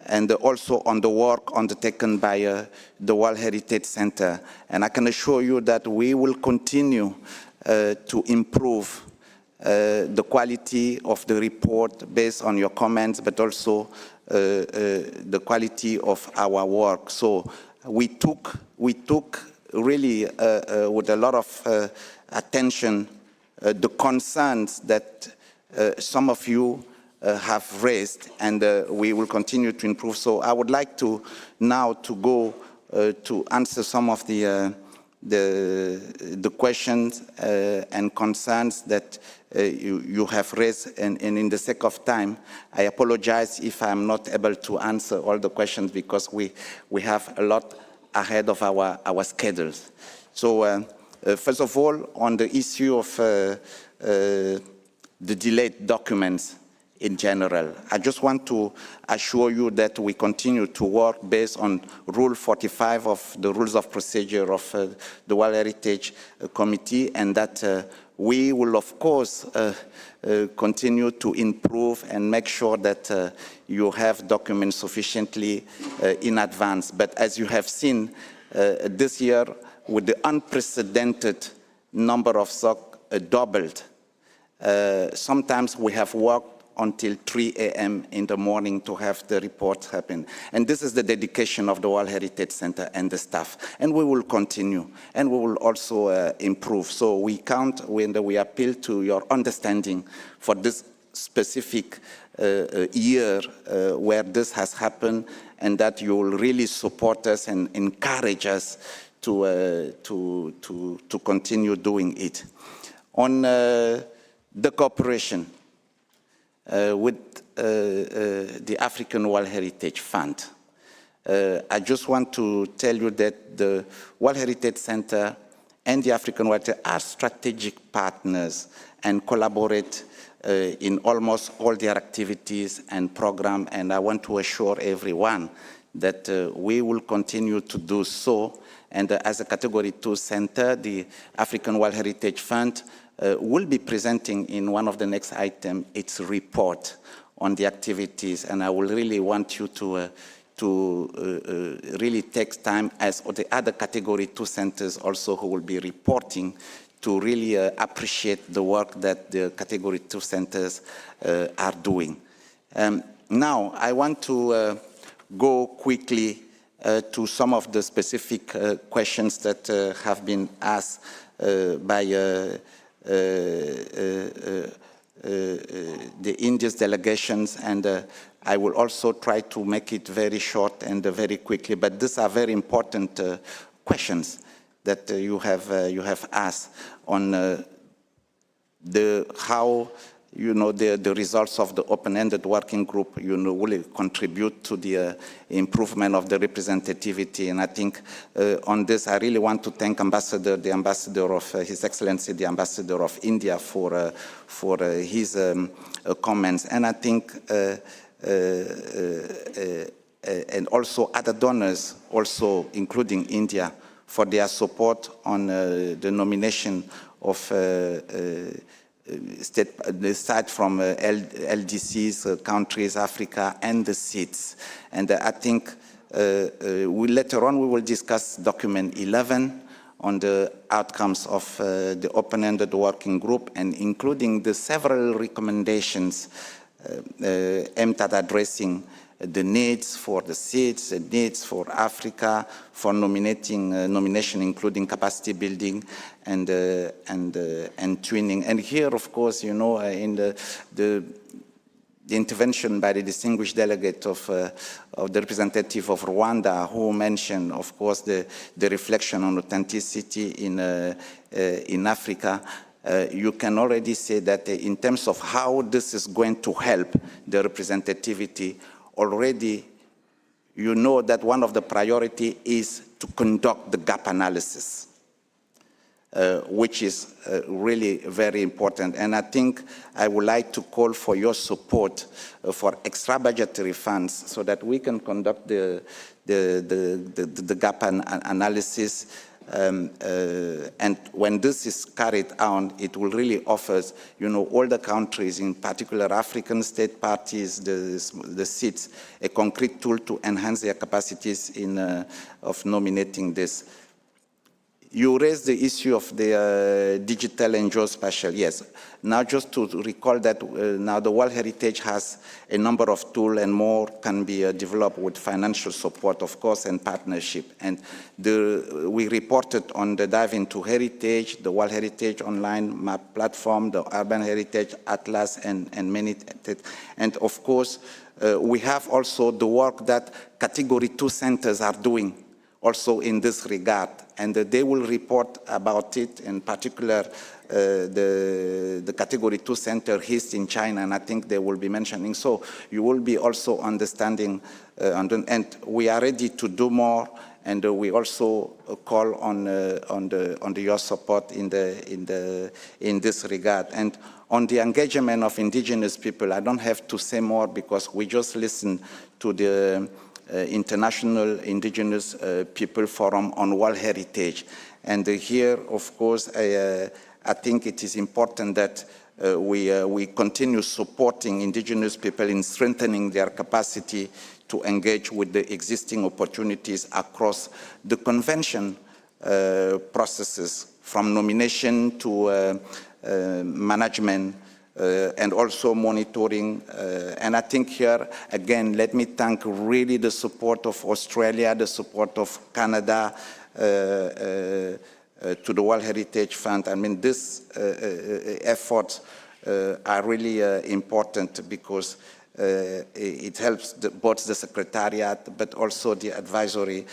and also on the work undertaken by the World Heritage Center. And I can assure you that we will continue to improve the quality of the report based on your comments, but also the quality of our work. So we took really with a lot of attention the concerns that some of you have raised, and we will continue to improve. So I would like to now go to answer some of the the questions and concerns that you have raised, and in the sake of time, I apologize if I'm not able to answer all the questions because we have a lot ahead of our schedules. So first of all, on the issue of the delayed documents in general, I just want to assure you that we continue to work based on Rule 45 of the Rules of Procedure of the World Heritage Committee, and that we will, of course, continue to improve and make sure that you have documents sufficiently in advance. But as you have seen this year, with the unprecedented number of SOC doubled, sometimes we have worked until 3 a.m. in the morning to have the report happen. And this is the dedication of the World Heritage Center and the staff. And we will continue, and we will also improve. So we count, we appeal to your understanding for this specific year where this has happened, and that you will really support us and encourage us to continue doing it. On the cooperation, with the African World Heritage Fund. I just want to tell you that the World Heritage Center and the African World Heritage are strategic partners and collaborate in almost all their activities and programs, and I want to assure everyone that we will continue to do so. And as a Category 2 center, the African World Heritage Fund will be presenting in one of the next items its report on the activities, and I will really want you to really take time, as the other Category 2 centers also who will be reporting, to really appreciate the work that the Category 2 centers are doing. Now, I want to go quickly to some of the specific questions that have been asked by the India's delegations, and I will also try to make it very short and very quickly, but these are very important questions that you have asked on how the results of the open-ended working group will contribute to the improvement of the representativity. And I think on this, I really want to thank the ambassador of His Excellency, the ambassador of India, for his comments. And I think, and also other donors, also including India, for their support on the nomination of the side from LDCs, countries, Africa, and the seats. And I think later on we will discuss document 11 on the outcomes of the open-ended working group, and including the several recommendations aimed at addressing the needs for the seats, the needs for Africa, for nomination, including capacity building and twinning. And here, of course, in the intervention by the distinguished delegate of the representative of Rwanda, who mentioned, of course, the reflection on authenticity in Africa. You can already say that in terms of how this is going to help the representativity, already you know that one of the priority is to conduct the gap analysis, which is really very important. And I think I would like to call for your support for extra budgetary funds so that we can conduct the gap analysis. And when this is carried out, it will really offer, all the countries, in particular African state parties, the seats, a concrete tool to enhance their capacities of nominating this. You raised the issue of the digital and geospatial. Yes. Now, just to recall that now the World Heritage has a number of tools, and more can be developed with financial support, of course, and partnership. And we reported on the Dive into Heritage, the World Heritage Online Map Platform, the Urban Heritage Atlas, and many. And of course, we have also the work that Category 2 centers are doing also in this regard, and they will report about it, in particular the Category 2 Center East in China, and I think they will be mentioning. So you will be also understanding, and we are ready to do more, and we also call on your support in this regard. And on the engagement of indigenous people, I don't have to say more because we just listened to the International Indigenous People Forum on World Heritage. And here, of course, I think it is important that we continue supporting indigenous people in strengthening their capacity to engage with the existing opportunities across the convention processes, from nomination to management, and also monitoring. And I think here, again, let me thank really the support of Australia, the support of Canada, to the World Heritage Fund. I mean, these efforts are really important because it helps both the Secretariat but also the advisory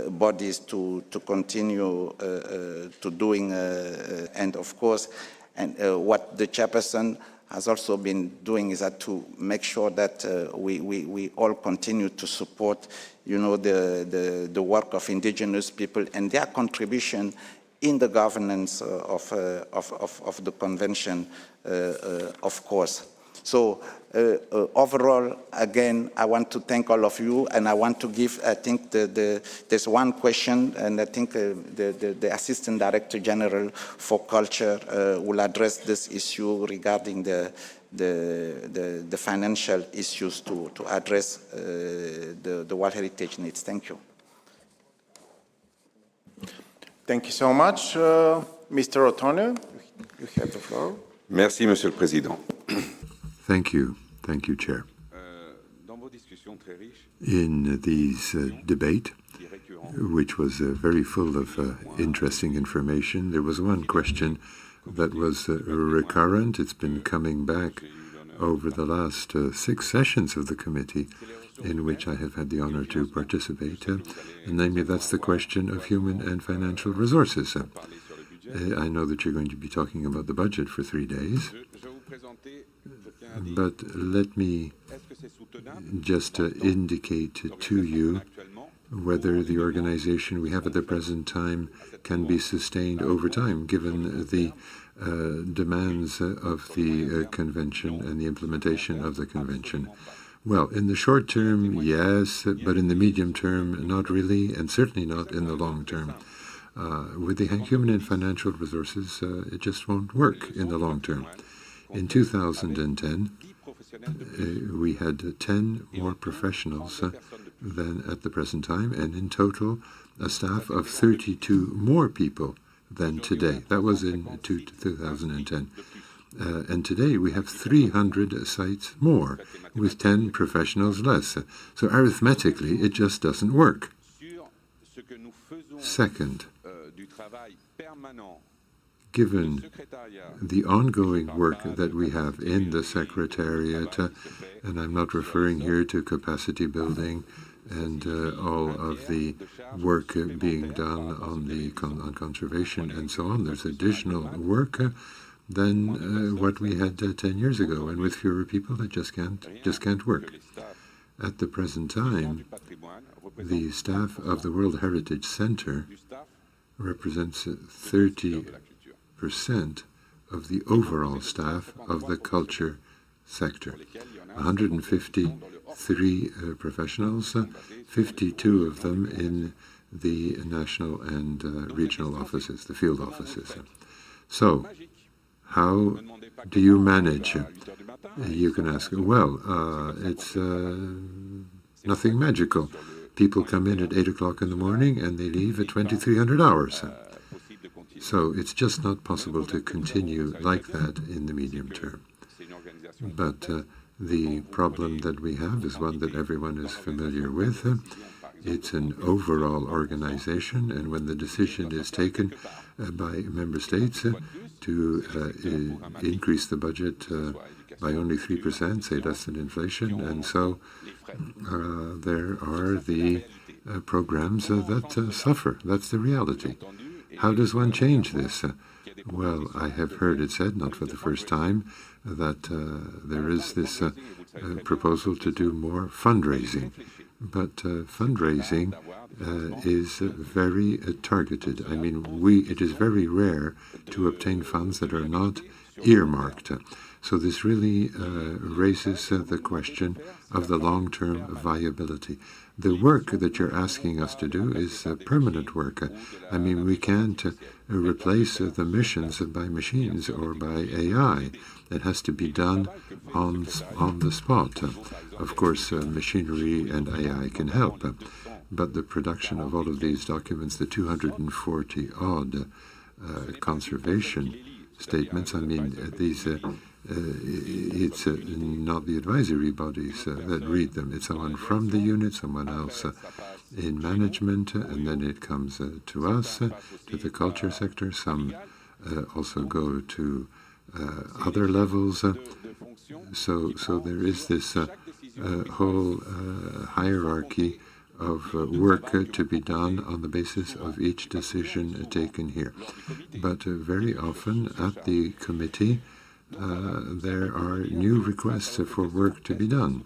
bodies to continue to doing, and of course, and what the chairperson has also been doing is that to make sure that we all continue to support, the work of indigenous people and their contribution in the governance of the convention, of course. So overall, again, I want to thank all of you, and I want to give, I think, there's one question, and I think the Assistant Director General for Culture will address this issue regarding the financial issues to address the World Heritage needs. Thank you. Thank you so much. Mr. O'Connor, you have the floor. Merci, Monsieur le Président. Thank you. Thank you, Chair. In these debate, which was very full of interesting information, there was one question that was recurrent. It's been coming back over the last 6 sessions of the committee in which I have had the honor to participate, and namely that's the question of human and financial resources. I know that you're going to be talking about the budget for 3 days, but let me just indicate to you whether the organization we have at the present time can be sustained over time, given the demands of the convention and the implementation of the convention. Well, in the short term, yes, but in the medium term, not really, and certainly not in the long term. With the human and financial resources, it just won't work in the long term. In 2010, we had 10 more professionals than at the present time, and in total, a staff of 32 more people than today. That was in 2010. And today we have 300 sites more, with 10 professionals less. So arithmetically, it just doesn't work. Second, given the ongoing work that we have in the Secretariat, and I'm not referring here to capacity building and all of the work being done on conservation and so on, there's additional work than what we had 10 years ago, and with fewer people, it just can't work. At the present time, the staff of the World Heritage Center represents 30% of the overall staff of the culture sector. 153 professionals, 52 of them in the national and regional offices, the field offices. So, how do you manage? You can ask, well, it's nothing magical. People come in at 8 o'clock in the morning and they leave at 2300 hours. So it's just not possible to continue like that in the medium term. But the problem that we have is one that everyone is familiar with. It's an overall organization, and when the decision is taken by member states to increase the budget by only 3%, say less than inflation, and so there are the programs that suffer. That's the reality. How does one change this? Well, I have heard it said, not for the first time, that there is this proposal to do more fundraising. But fundraising is very targeted. I mean, it is very rare to obtain funds that are not earmarked. So this really raises the question of the long-term viability. The work that you're asking us to do is permanent work. I mean, we can't replace the missions by machines or by AI. It has to be done on the spot. Of course, machinery and AI can help, but the production of all of these documents, the 240-odd conservation statements, I mean, these it's not the advisory bodies that read them. It's someone from the unit, someone else in management, and then it comes to us, to the culture sector. Some also go to other levels. So there is this whole hierarchy of work to be done on the basis of each decision taken here. But very often at the committee, there are new requests for work to be done.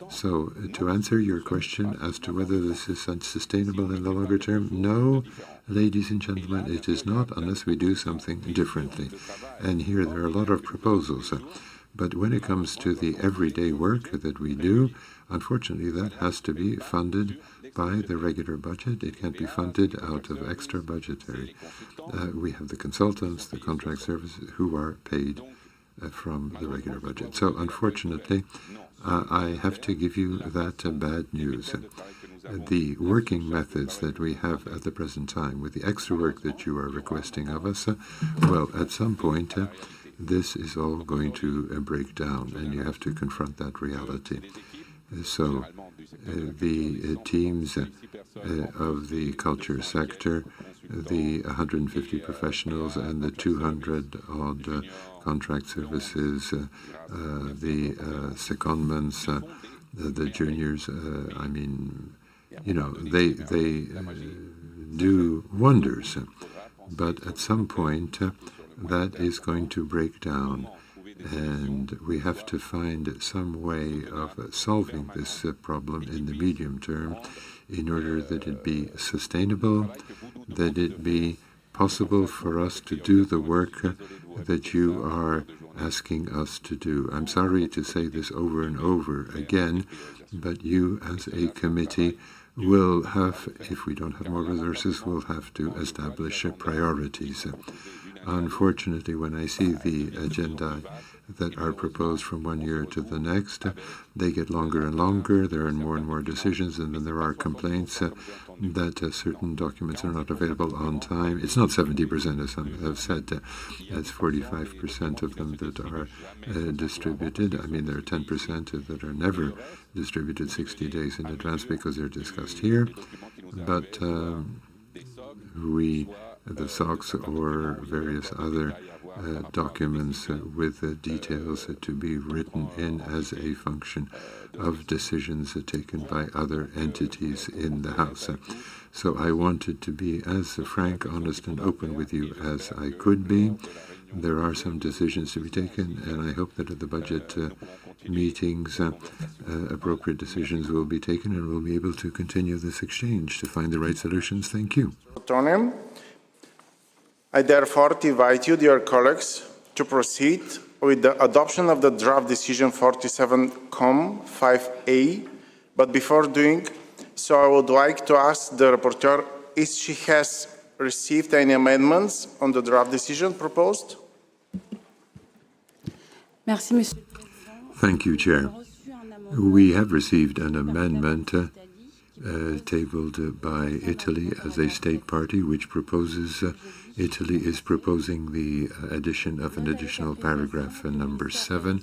So to answer your question as to whether this is sustainable in the longer term, no, ladies and gentlemen, it is not unless we do something differently. And here there are a lot of proposals. But when it comes to the everyday work that we do, unfortunately that has to be funded by the regular budget. It can't be funded out of extra budgetary. We have the consultants, the contract services, who are paid from the regular budget. So unfortunately, I have to give you that bad news. The working methods that we have at the present time, with the extra work that you are requesting of us, well, at some point, this is all going to break down, and you have to confront that reality. So the teams of the culture sector, the 150 professionals and the 200-odd contract services, the secondments, the juniors, I mean, you know, they do wonders. But at some point, that is going to break down, and we have to find some way of solving this problem in the medium term in order that it be sustainable, that it be possible for us to do the work that you are asking us to do. I'm sorry to say this over and over again, but you as a committee will have, if we don't have more resources, we'll have to establish priorities. Unfortunately, when I see the agenda that are proposed from one year to the next, they get longer and longer, there are more and more decisions, and then there are complaints that certain documents are not available on time. It's not 70%, as some have said, it's 45% of them that are distributed. I mean, there are 10% that are never distributed 60 days in advance because they're discussed here. But the SOX or various other documents with details to be written in as a function of decisions taken by other entities in the House. So I wanted to be as frank, honest, and open with you as I could be. There are some decisions to be taken, and I hope that at the budget meetings, appropriate decisions will be taken, and we'll be able to continue this exchange to find the right solutions. Thank you. I therefore invite you, dear colleagues, to proceed with the adoption of the draft decision 47-5A. But before doing so, I would like to ask the rapporteur if she has received any amendments on the draft decision proposed. Thank you, Chair. We have received an amendment tabled by Italy as a state party, which proposes Italy is proposing the addition of an additional paragraph number 7,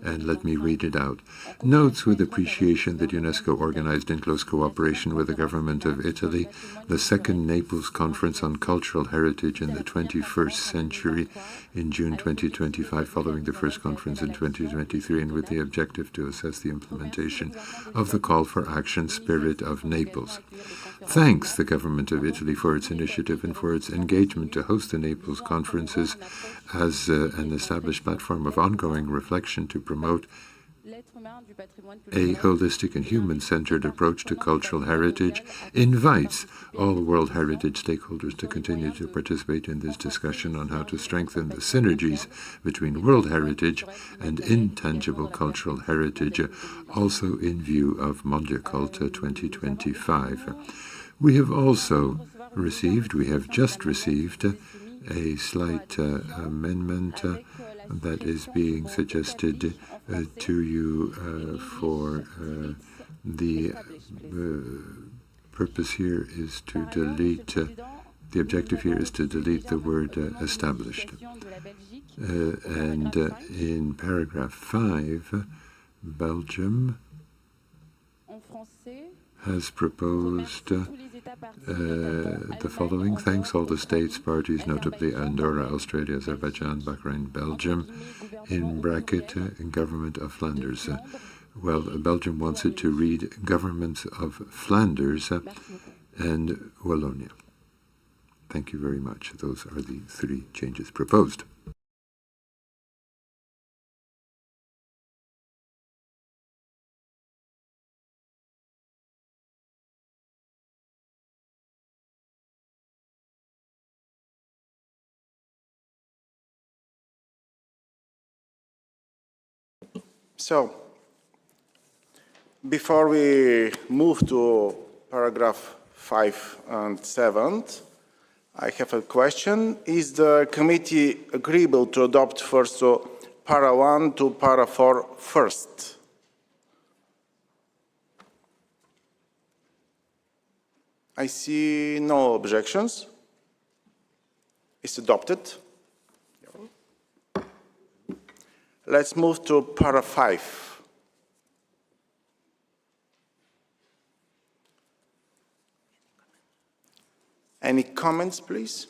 and let me read it out. Notes with appreciation that UNESCO organized in close cooperation with the government of Italy the second Naples Conference on Cultural Heritage in the 21st Century in June 2025, following the first conference in 2023, and with the objective to assess the implementation of the call for action spirit of Naples. Thanks the government of Italy for its initiative and for its engagement to host the Naples conferences as an established platform of ongoing reflection to promote a holistic and human-centered approach to cultural heritage, invites all World Heritage stakeholders to continue to participate in this discussion on how to strengthen the synergies between World Heritage and intangible cultural heritage, also in view of Mondiaculta 2025. We have just received a slight amendment that is being suggested to you for the purpose here is to delete, the objective here is to delete the word established. And in paragraph 5, Belgium has proposed the following: thanks all the states, parties, notably Andorra, Australia, Azerbaijan, Bahrain, Belgium, in bracket, Government of Flanders. Well, Belgium wants it to read Governments of Flanders and Wallonia. Thank you very much. Those are the 3 changes proposed. So, before we move to paragraph 5 and 7, I have a question. Is the committee agreeable to adopt first para 1 to para 4 first? I see no objections. It's adopted. Let's move to para 5. Any comments, please?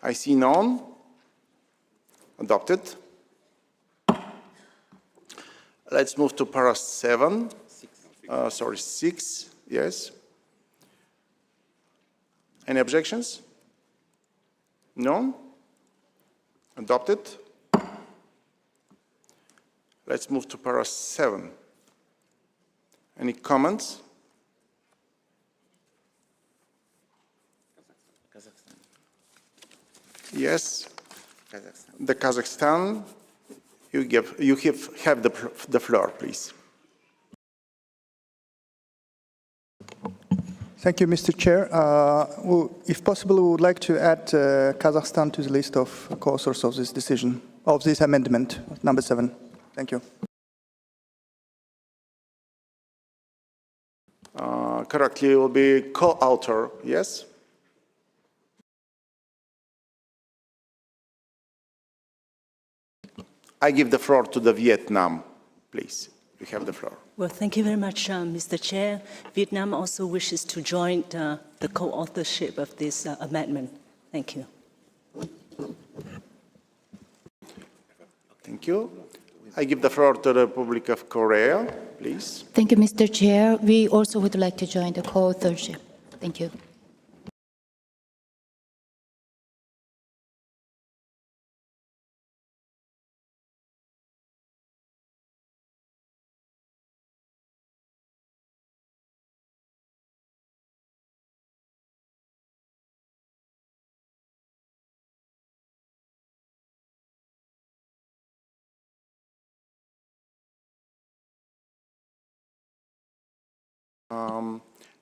I see none. Adopted. Let's move to para 7. 6. Yes. Any objections? None. Adopted. Let's move to para 7. Any comments? Yes. The Kazakhstan. You have the floor, please. Thank you, Mr. Chair. If possible, we would like to add Kazakhstan to the list of co-authors of this decision, of this amendment, number 7. Thank you. Correctly, it will be co-author, yes? I give the floor to the Vietnam, please. You have the floor. Well, thank you very much, Mr. Chair. Vietnam also wishes to join the co-authorship of this amendment. Thank you. Thank you. I give the floor to the Republic of Korea, please. Thank you, Mr. Chair. We also would like to join the co-authorship. Thank you.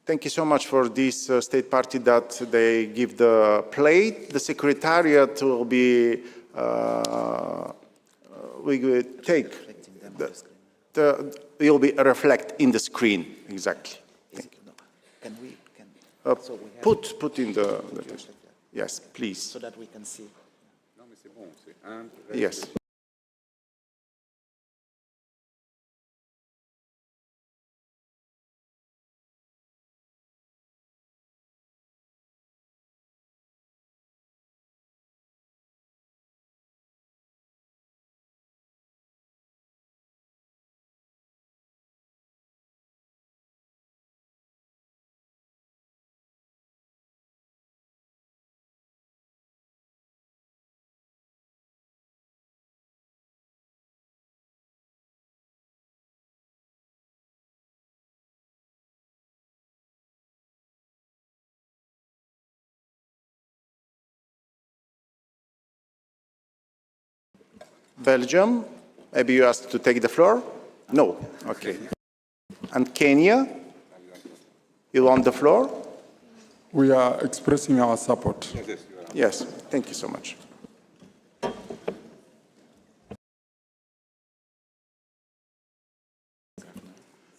Thank you so much for this state party that they give the plate. The Secretariat will be, we will take, it will be reflect in the screen, exactly. put in the list. Yes, please. So that we can see. Yes. Belgium, maybe you asked to take the floor? No, okay. And Kenya, you want the floor? We are expressing our support. Yes, thank you so much.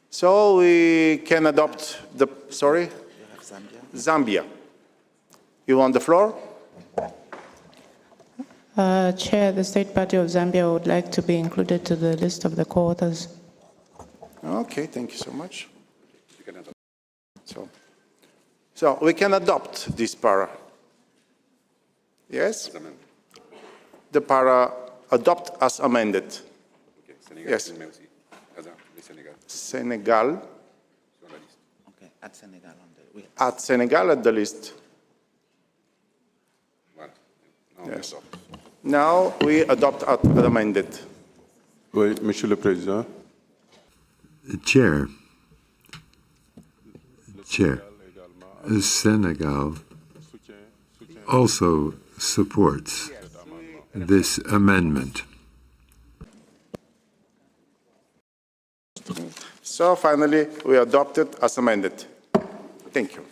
So we can adopt the, sorry? Zambia. You want the floor? Chair, the State Party of Zambia would like to be included to the list of the co-authors. Okay, thank you so much. So we can adopt this para. Yes? The para adopt as amended. Yes. Senegal. Okay, add Senegal on the list. Add Senegal at the list. Yes. Now we adopt as amended. Oui, Monsieur le Président. Chair, Senegal also supports this amendment. So finally, we adopt it as amended. Thank you.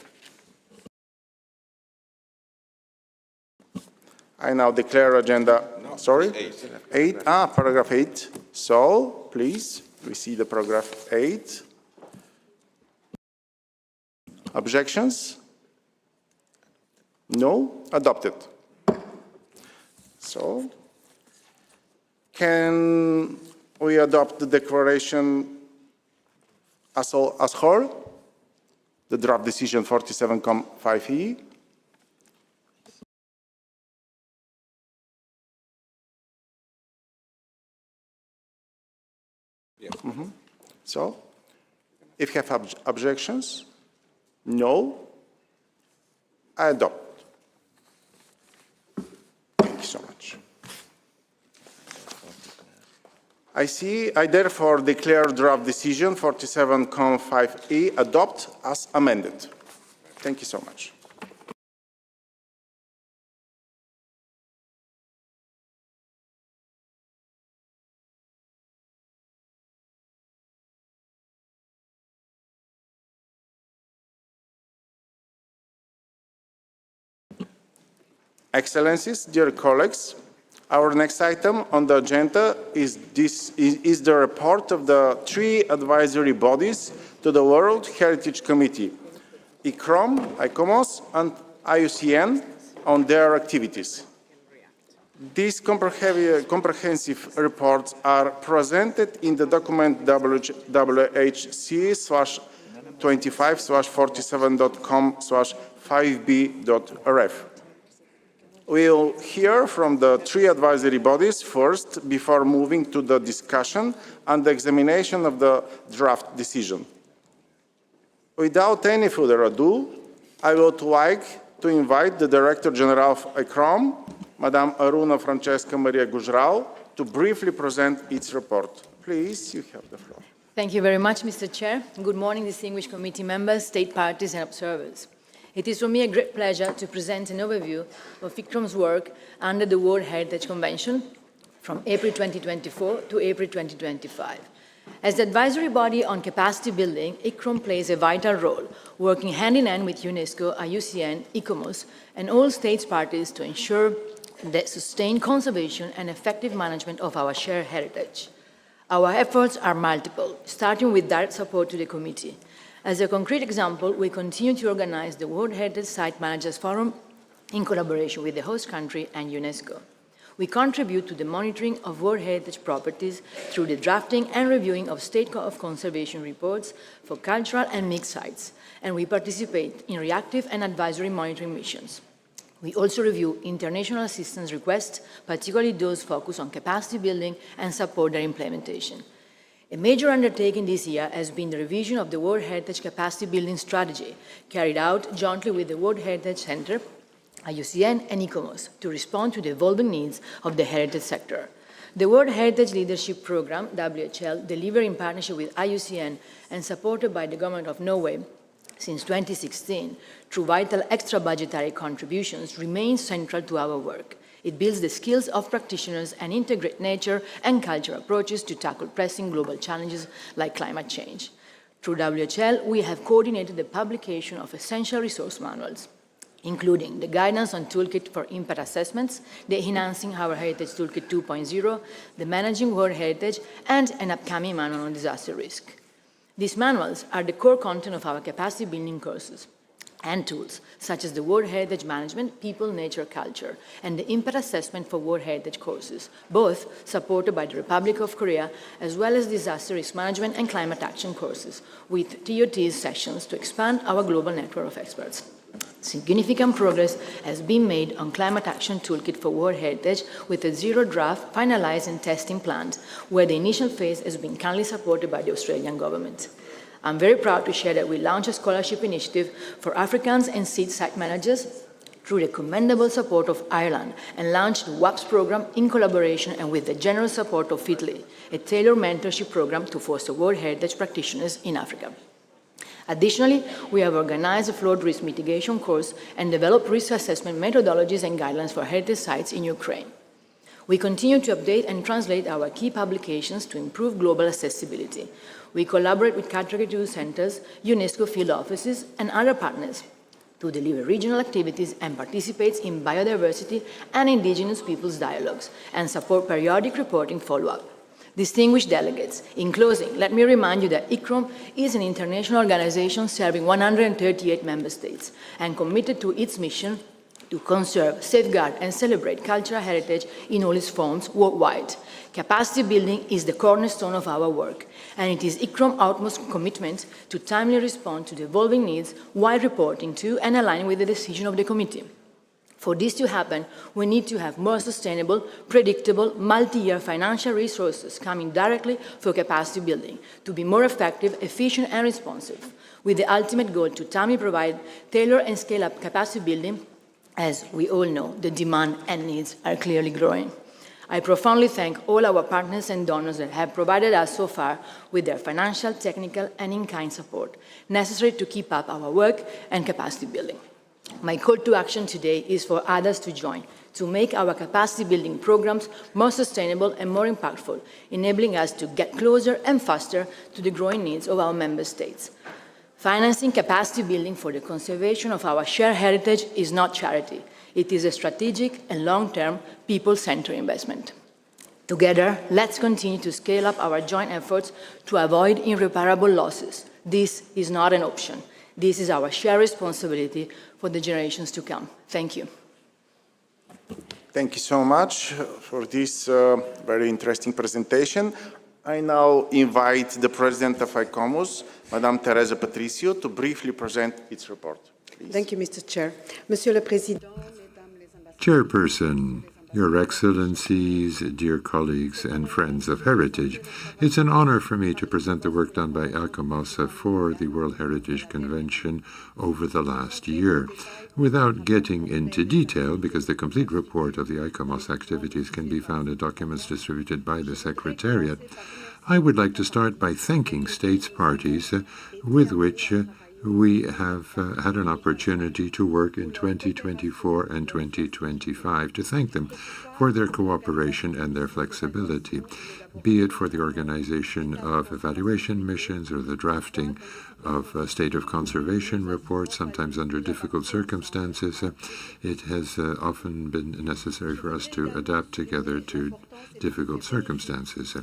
I now declare agenda, sorry? 8, paragraph 8. So, please, we see the paragraph 8. Objections? No? Adopted. So, can we adopt the declaration as whole? The draft decision 47.5e? So, if you have objections, no, I adopt. Thank you so much. I therefore declare draft decision 47.5e adopt as amended. Thank you so much. Excellencies, dear colleagues, our next item on the agenda is the report of the 3 advisory bodies to the World Heritage Committee, ICROM, ICOMOS, and IUCN, on their activities. These comprehensive reports are presented in the document WHC/25/47.com/5b.ref. We'll hear from the 3 advisory bodies first before moving to the discussion and the examination of the draft decision. Without any further ado, I would like to invite the Director General of ICROM, Madame Aruna Francesca Maria Gujrao, to briefly present its report. Please, you have the floor. Thank you very much, Mr. Chair. Good morning, distinguished committee members, state parties, and observers. It is for me a great pleasure to present an overview of ICROM's work under the World Heritage Convention from April 2024 to April 2025. As the advisory body on capacity building, ICROM plays a vital role, working hand-in-hand with UNESCO, IUCN, ICOMOS, and all states parties to ensure the sustained conservation and effective management of our shared heritage. Our efforts are multiple, starting with direct support to the committee. As a concrete example, we continue to organize the World Heritage Site Managers Forum in collaboration with the host country and UNESCO. We contribute to the monitoring of World Heritage properties through the drafting and reviewing of state of conservation reports for cultural and mixed sites, and we participate in reactive and advisory monitoring missions. We also review international assistance requests, particularly those focused on capacity building and support their implementation. A major undertaking this year has been the revision of the World Heritage Capacity Building Strategy, carried out jointly with the World Heritage Center, IUCN and ICOMOS, to respond to the evolving needs of the heritage sector. The World Heritage Leadership Programme, WHL, delivered in partnership with IUCN and supported by the Government of Norway since 2016, through vital extra budgetary contributions, remains central to our work. It builds the skills of practitioners and integrates nature and cultural approaches to tackle pressing global challenges like climate change. Through WHL, we have coordinated the publication of essential resource manuals, including the Guidance on Toolkit for Impact Assessments, the Enhancing Our Heritage Toolkit 2.0, the Managing World Heritage, and an upcoming manual on disaster risk. These manuals are the core content of our capacity building courses and tools, such as the World Heritage Management, People, Nature, Culture, and the Impact Assessment for World Heritage courses, both supported by the Republic of Korea, as well as Disaster Risk Management and Climate Action courses, with TOT's sessions to expand our global network of experts. Significant progress has been made on Climate Action Toolkit for World Heritage with a zero draft finalized and testing planned, where the initial phase has been kindly supported by the Australian government. I'm very proud to share that we launched a scholarship initiative for Africans and seed site managers through the commendable support of Ireland, and launched the WAPS program in collaboration and with the generous support of Italy, a tailored mentorship program to foster World Heritage practitioners in Africa. Additionally, we have organized a flood risk mitigation course and developed risk assessment methodologies and guidelines for heritage sites in Ukraine. We continue to update and translate our key publications to improve global accessibility. We collaborate with Category centers, UNESCO field offices, and other partners to deliver regional activities and participate in biodiversity and indigenous peoples dialogues, and support periodic reporting follow-up. Distinguished delegates, in closing, let me remind you that ICCROM is an international organization serving 138 member states and committed to its mission to conserve, safeguard, and celebrate cultural heritage in all its forms worldwide. Capacity building is the cornerstone of our work, and it is ICCROM's utmost commitment to timely respond to the evolving needs while reporting to and aligning with the decision of the committee. For this to happen, we need to have more sustainable, predictable, multi-year financial resources coming directly for capacity building to be more effective, efficient, and responsive, with the ultimate goal to timely provide tailored and scale-up capacity building. As we all know, the demand and needs are clearly growing. I profoundly thank all our partners and donors that have provided us so far with their financial, technical, and in-kind support necessary to keep up our work and capacity building. My call to action today is for others to join, to make our capacity building programs more sustainable and more impactful, enabling us to get closer and faster to the growing needs of our member states. Financing capacity building for the conservation of our shared heritage is not charity. It is a strategic and long-term, people-centered investment. Together, let's continue to scale up our joint efforts to avoid irreparable losses. This is not an option. This is our shared responsibility for the generations to come. Thank you. Thank you so much for this very interesting presentation. I now invite the President of ICOMOS, Madame Teresa Patricio, to briefly present its report. Please. Thank you, Mr. Chair. Monsieur le Président, Chairperson, Your Excellencies, dear colleagues and friends of heritage, it's an honor for me to present the work done by ICOMOS for the World Heritage Convention over the last year. Without getting into detail, because the complete report of the ICOMOS activities can be found in documents distributed by the Secretariat, I would like to start by thanking states parties with which we have had an opportunity to work in 2024 and 2025, to thank them for their cooperation and their flexibility, be it for the organization of evaluation missions or the drafting of state of conservation reports, sometimes under difficult circumstances. It has often been necessary for us to adapt together to difficult circumstances.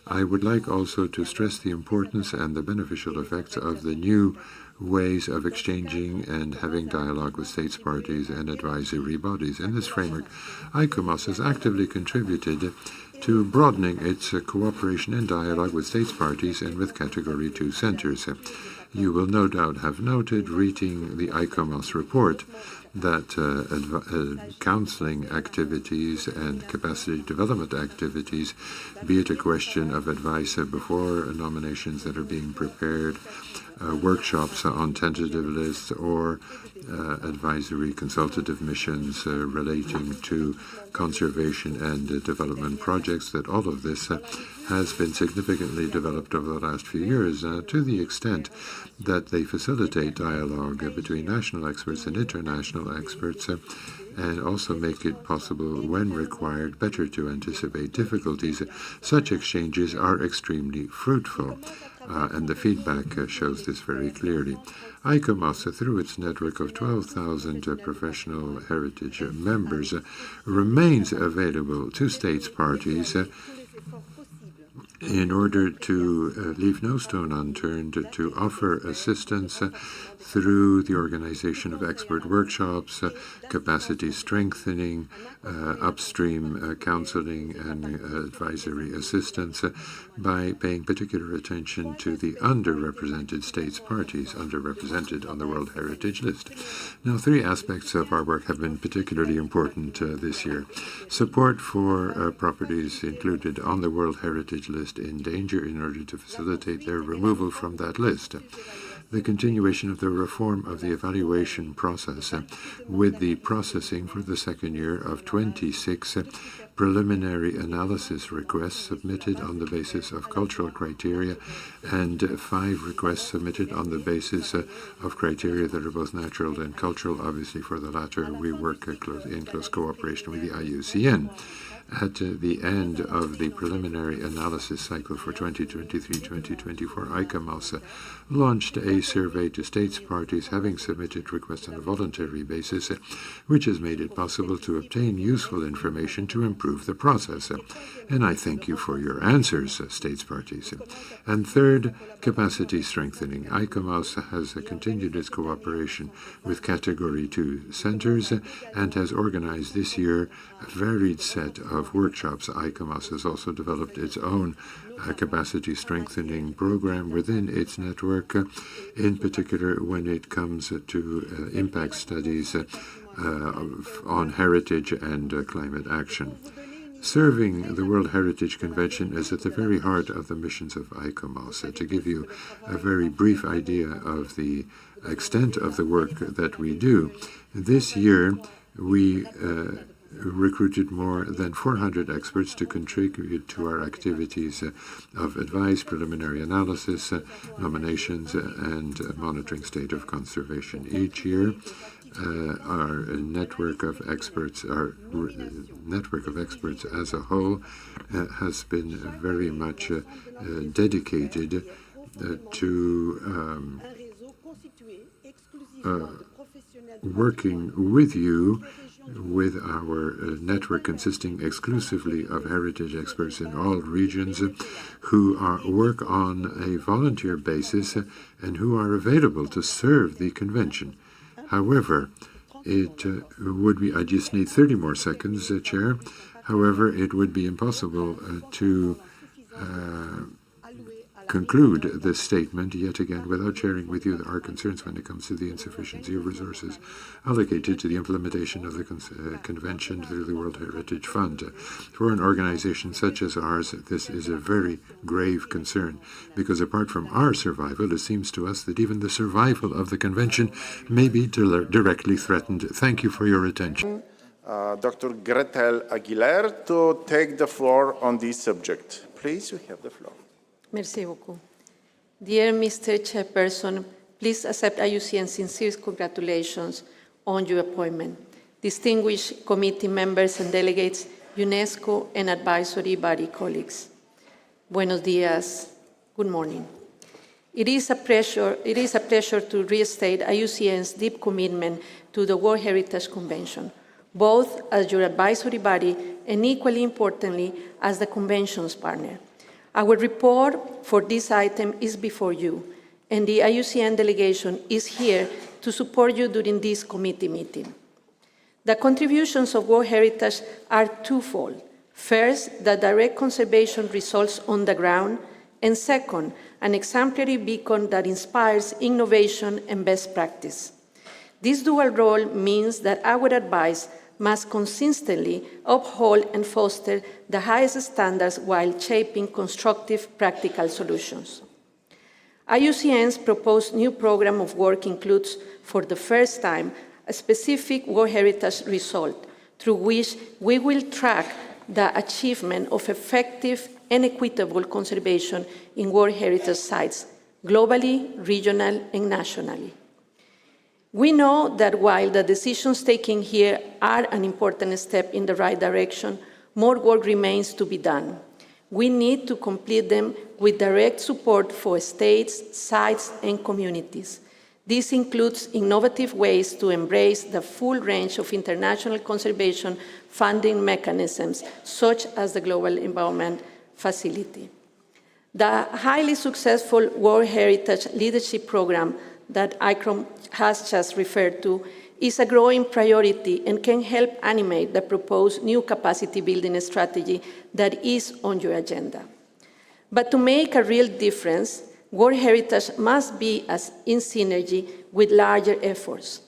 I would like also to stress the importance and the beneficial effects of the new ways of exchanging and having dialogue with states parties and advisory bodies. In this framework, ICOMOS has actively contributed to broadening its cooperation and dialogue with states parties and with Category 2 centers. You will no doubt have noted, reading the ICOMOS report, that counseling activities and capacity development activities, be it a question of advice before nominations that are being prepared, workshops on tentative lists, or advisory consultative missions relating to conservation and development projects, that all of this has been significantly developed over the last few years to the extent that they facilitate dialogue between national experts and international experts and also make it possible, when required, better to anticipate difficulties. Such exchanges are extremely fruitful, and the feedback shows this very clearly. ICOMOS, through its network of 12,000 professional heritage members, remains available to states parties in order to leave no stone unturned to offer assistance through the organization of expert workshops, capacity strengthening, upstream counseling and advisory assistance, by paying particular attention to the underrepresented states parties, underrepresented on the World Heritage List. Now, three aspects of our work have been particularly important this year. Support for properties included on the World Heritage List in danger in order to facilitate their removal from that list. The continuation of the reform of the evaluation process with the processing for the second year of 26 preliminary analysis requests submitted on the basis of cultural criteria and 5 requests submitted on the basis of criteria that are both natural and cultural. Obviously, for the latter, we work in close cooperation with the IUCN. At the end of the preliminary analysis cycle for 2023-2024, ICOMOS launched a survey to states parties having submitted requests on a voluntary basis, which has made it possible to obtain useful information to improve the process. And I thank you for your answers, states parties. And third, capacity strengthening. ICOMOS has continued its cooperation with Category 2 centers and has organized this year a varied set of workshops. ICOMOS has also developed its own capacity strengthening program within its network, in particular when it comes to impact studies on heritage and climate action. Serving the World Heritage Convention is at the very heart of the missions of ICOMOS. To give you a very brief idea of the extent of the work that we do, this year we recruited more than 400 experts to contribute to our activities of advice, preliminary analysis, nominations, and monitoring state of conservation. Each year, our network of experts as a whole has been very much dedicated to working with you, with our network consisting exclusively of heritage experts in all regions who work on a volunteer basis and who are available to serve the convention. However, it would be, I just need 30 more seconds, Chair. However, it would be impossible to conclude this statement yet again without sharing with you our concerns when it comes to the insufficiency of resources allocated to the implementation of the convention through the World Heritage Fund. For an organization such as ours, this is a very grave concern, because apart from our survival, it seems to us that even the survival of the convention may be directly threatened. Thank you for your attention. Dr. Gretel Aguilar to take the floor on this subject. Please, you have the floor. Merci beaucoup. Dear Mr. Chairperson, please accept IUCN's sincere congratulations on your appointment. Distinguished committee members and delegates, UNESCO and advisory body colleagues. Buenos dias. Good morning. It is a pleasure to restate IUCN's deep commitment to the World Heritage Convention, both as your advisory body and equally importantly as the Convention's partner. Our report for this item is before you, and the IUCN delegation is here to support you during this committee meeting. The contributions of World Heritage are twofold. First, the direct conservation results on the ground, and second, an exemplary beacon that inspires innovation and best practice. This dual role means that our advice must consistently uphold and foster the highest standards while shaping constructive, practical solutions. IUCN's proposed new program of work includes, for the first time, a specific World Heritage result through which we will track the achievement of effective and equitable conservation in World Heritage sites, globally, regional, and nationally. We know that while the decisions taken here are an important step in the right direction, more work remains to be done. We need to complete them with direct support for states, sites, and communities. This includes innovative ways to embrace the full range of international conservation funding mechanisms, such as the Global Environment Facility. The highly successful World Heritage Leadership Program that ICROM has just referred to is a growing priority and can help animate the proposed new capacity building strategy that is on your agenda. But to make a real difference, World Heritage must be in synergy with larger efforts.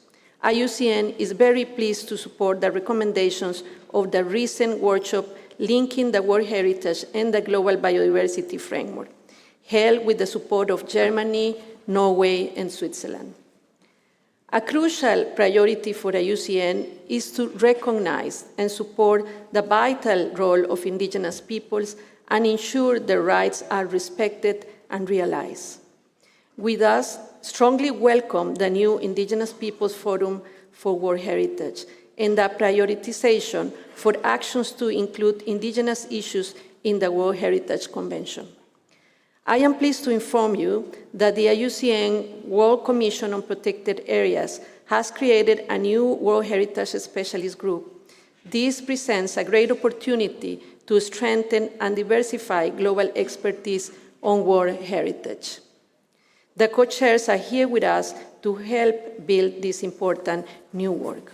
IUCN is very pleased to support the recommendations of the recent workshop linking the World Heritage and the Global Biodiversity Framework, held with the support of Germany, Norway, and Switzerland. A crucial priority for IUCN is to recognize and support the vital role of Indigenous peoples and ensure their rights are respected and realized. We thus strongly welcome the new Indigenous Peoples Forum for World Heritage and the prioritization for actions to include Indigenous issues in the World Heritage Convention. I am pleased to inform you that the IUCN World Commission on Protected Areas has created a new World Heritage Specialist Group. This presents a great opportunity to strengthen and diversify global expertise on World Heritage. The co-chairs are here with us to help build this important new work.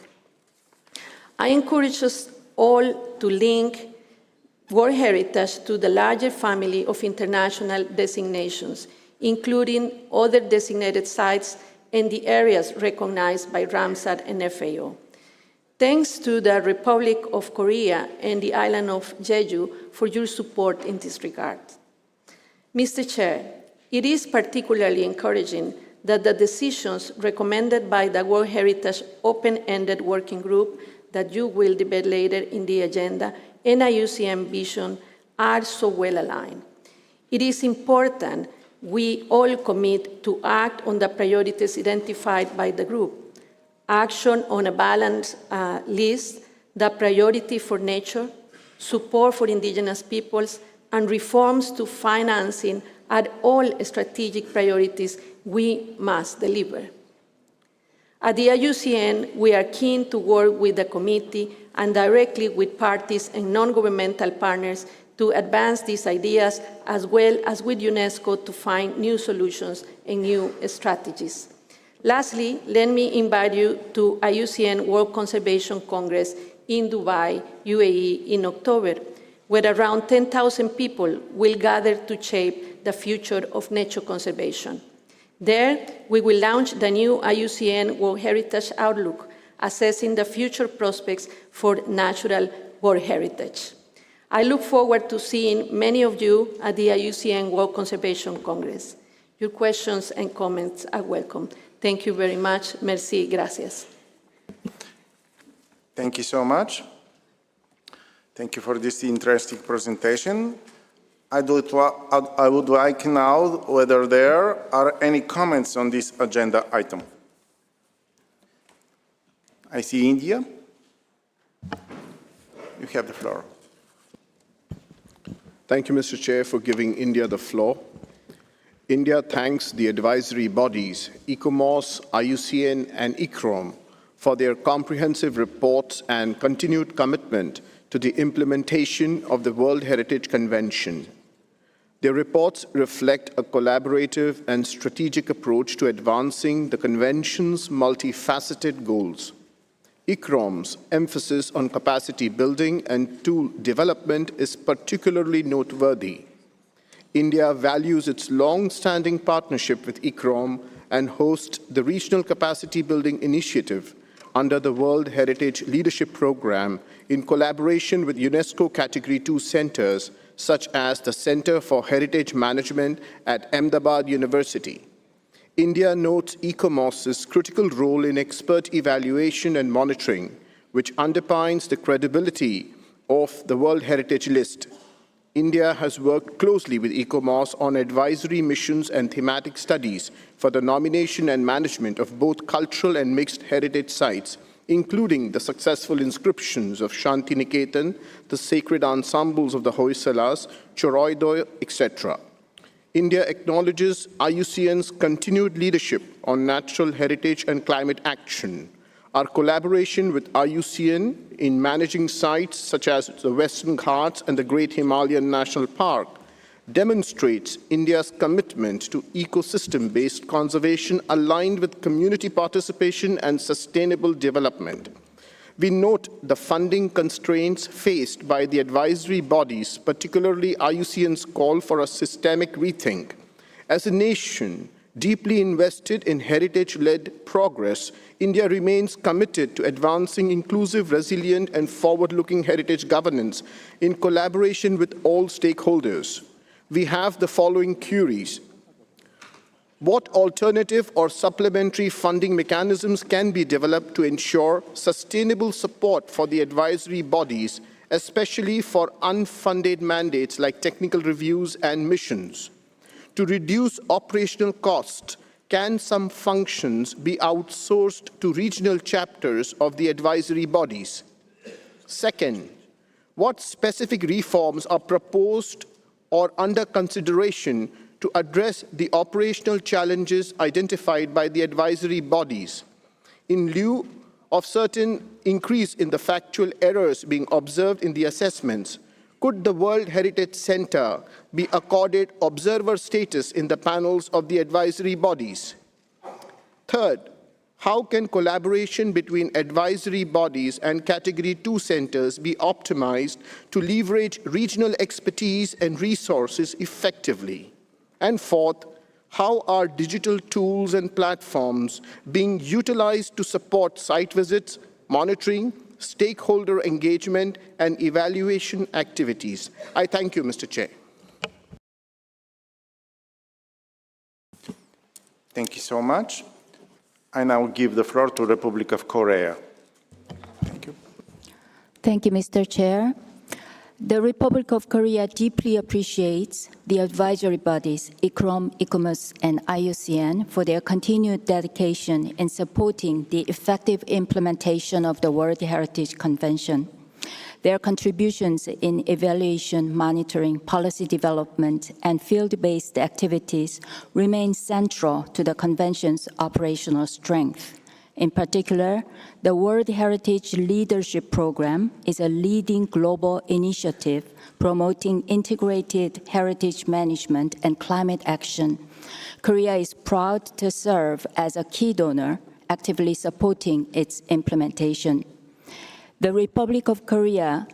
I encourage us all to link World Heritage to the larger family of international designations, including other designated sites and the areas recognized by Ramsar and FAO. Thanks to the Republic of Korea and the island of Jeju for your support in this regard. Mr. Chair, it is particularly encouraging that the decisions recommended by the World Heritage Open-Ended Working Group that you will debate later in the agenda and IUCN vision are so well aligned. It is important we all commit to act on the priorities identified by the group. Action on a balanced list, the priority for nature, support for Indigenous peoples, and reforms to financing are all strategic priorities we must deliver. At the IUCN, we are keen to work with the committee and directly with parties and non-governmental partners to advance these ideas, as well as with UNESCO to find new solutions and new strategies. Lastly, let me invite you to IUCN World Conservation Congress in Dubai, UAE, in October, where around 10,000 people will gather to shape the future of nature conservation. There, we will launch the new IUCN World Heritage Outlook, assessing the future prospects for natural World Heritage. I look forward to seeing many of you at the IUCN World Conservation Congress. Your questions and comments are welcome. Thank you very much. Merci, gracias. Thank you so much. Thank you for this interesting presentation. I would like now whether there are any comments on this agenda item. I see India. You have the floor. Thank you, Mr. Chair, for giving India the floor. India thanks the advisory bodies, ECOMOS, IUCN, and ICROM for their comprehensive reports and continued commitment to the implementation of the World Heritage Convention. Their reports reflect a collaborative and strategic approach to advancing the Convention's multifaceted goals. ICCROM's emphasis on capacity building and tool development is particularly noteworthy. India values its long-standing partnership with ICCROM and hosts the Regional Capacity Building Initiative under the World Heritage Leadership Program in collaboration with UNESCO Category 2 centers such as the Center for Heritage Management at Ahmedabad University. India notes ICOMOS's critical role in expert evaluation and monitoring, which underpins the credibility of the World Heritage List. India has worked closely with ICOMOS on advisory missions and thematic studies for the nomination and management of both cultural and mixed heritage sites, including the successful inscriptions of Shantiniketan, the sacred ensembles of the Hoysalas, Choroido, etc. India acknowledges IUCN's continued leadership on natural heritage and climate action. Our collaboration with IUCN in managing sites such as the Western Ghats and the Great Himalayan National Park demonstrates India's commitment to ecosystem-based conservation aligned with community participation and sustainable development. We note the funding constraints faced by the advisory bodies, particularly IUCN's call for a systemic rethink. As a nation deeply invested in heritage-led progress, India remains committed to advancing inclusive, resilient, and forward-looking heritage governance in collaboration with all stakeholders. We have the following queries. What alternative or supplementary funding mechanisms can be developed to ensure sustainable support for the advisory bodies, especially for unfunded mandates like technical reviews and missions? To reduce operational costs, can some functions be outsourced to regional chapters of the advisory bodies? Second, what specific reforms are proposed or under consideration to address the operational challenges identified by the advisory bodies? In lieu of certain increase in the factual errors being observed in the assessments, could the World Heritage Center be accorded observer status in the panels of the advisory bodies? Third, how can collaboration between advisory bodies and Category 2 centers be optimized to leverage regional expertise and resources effectively? And fourth, how are digital tools and platforms being utilized to support site visits, monitoring, stakeholder engagement, and evaluation activities? I thank you, Mr. Chair. Thank you so much. I now give the floor to the Republic of Korea. Thank you. Thank you, Mr. Chair. The Republic of Korea deeply appreciates the advisory bodies, ICCROM, ICOMOS, and IUCN for their continued dedication in supporting the effective implementation of the World Heritage Convention. Their contributions in evaluation, monitoring, policy development, and field-based activities remain central to the Convention's operational strength. In particular, the World Heritage Leadership Program is a leading global initiative promoting integrated heritage management and climate action. Korea is proud to serve as a key donor, actively supporting its implementation. The Republic of Korea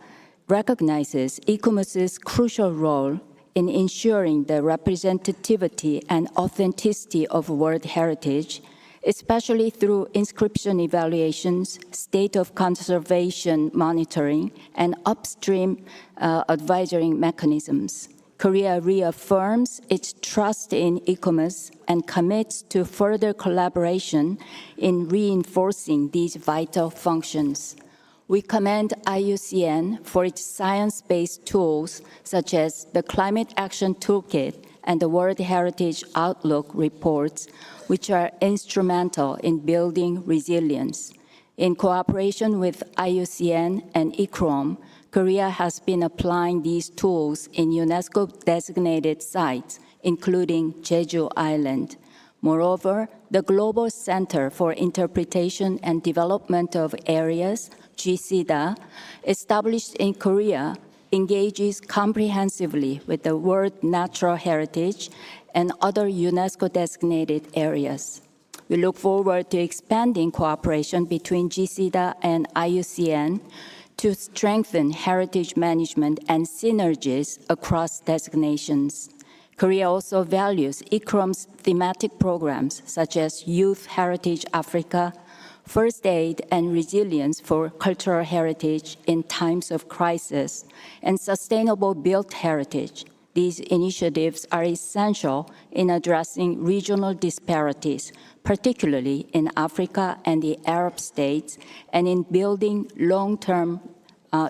recognizes ICOMOS's crucial role in ensuring the representativity and authenticity of World Heritage, especially through inscription evaluations, state of conservation monitoring, and upstream advisory mechanisms. Korea reaffirms its trust in ICOMOS and commits to further collaboration in reinforcing these vital functions. We commend IUCN for its science-based tools, such as the Climate Action Toolkit and the World Heritage Outlook reports, which are instrumental in building resilience. In cooperation with IUCN and ICCROM, Korea has been applying these tools in UNESCO-designated sites, including Jeju Island. Moreover, the Global Center for Interpretation and Development of Areas, GCIDA, established in Korea, engages comprehensively with the World Natural Heritage and other UNESCO-designated areas. We look forward to expanding cooperation between GCIDA and IUCN to strengthen heritage management and synergies across designations. Korea also values ICROM's thematic programs such as Youth Heritage Africa, First Aid and Resilience for Cultural Heritage in Times of Crisis, and Sustainable Built Heritage. These initiatives are essential in addressing regional disparities, particularly in Africa and the Arab states, and in building long-term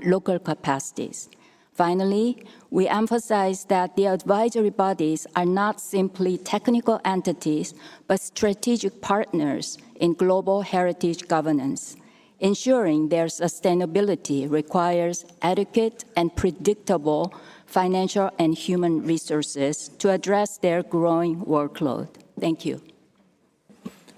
local capacities. Finally, we emphasize that the advisory bodies are not simply technical entities, but strategic partners in global heritage governance. Ensuring their sustainability requires adequate and predictable financial and human resources to address their growing workload. Thank you.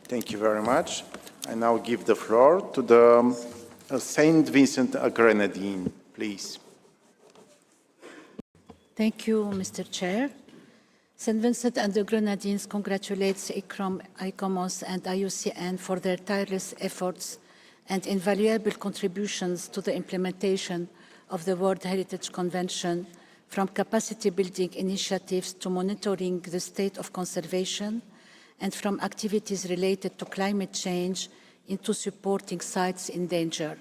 Thank you very much. I now give the floor to the St. Vincent Grenadines, please. Thank you, Mr. Chair. St. Vincent and the Grenadines congratulates ICROM, ICOMOS, and IUCN for their tireless efforts and invaluable contributions to the implementation of the World Heritage Convention, from capacity building initiatives to monitoring the state of conservation, and from activities related to climate change into supporting sites in danger.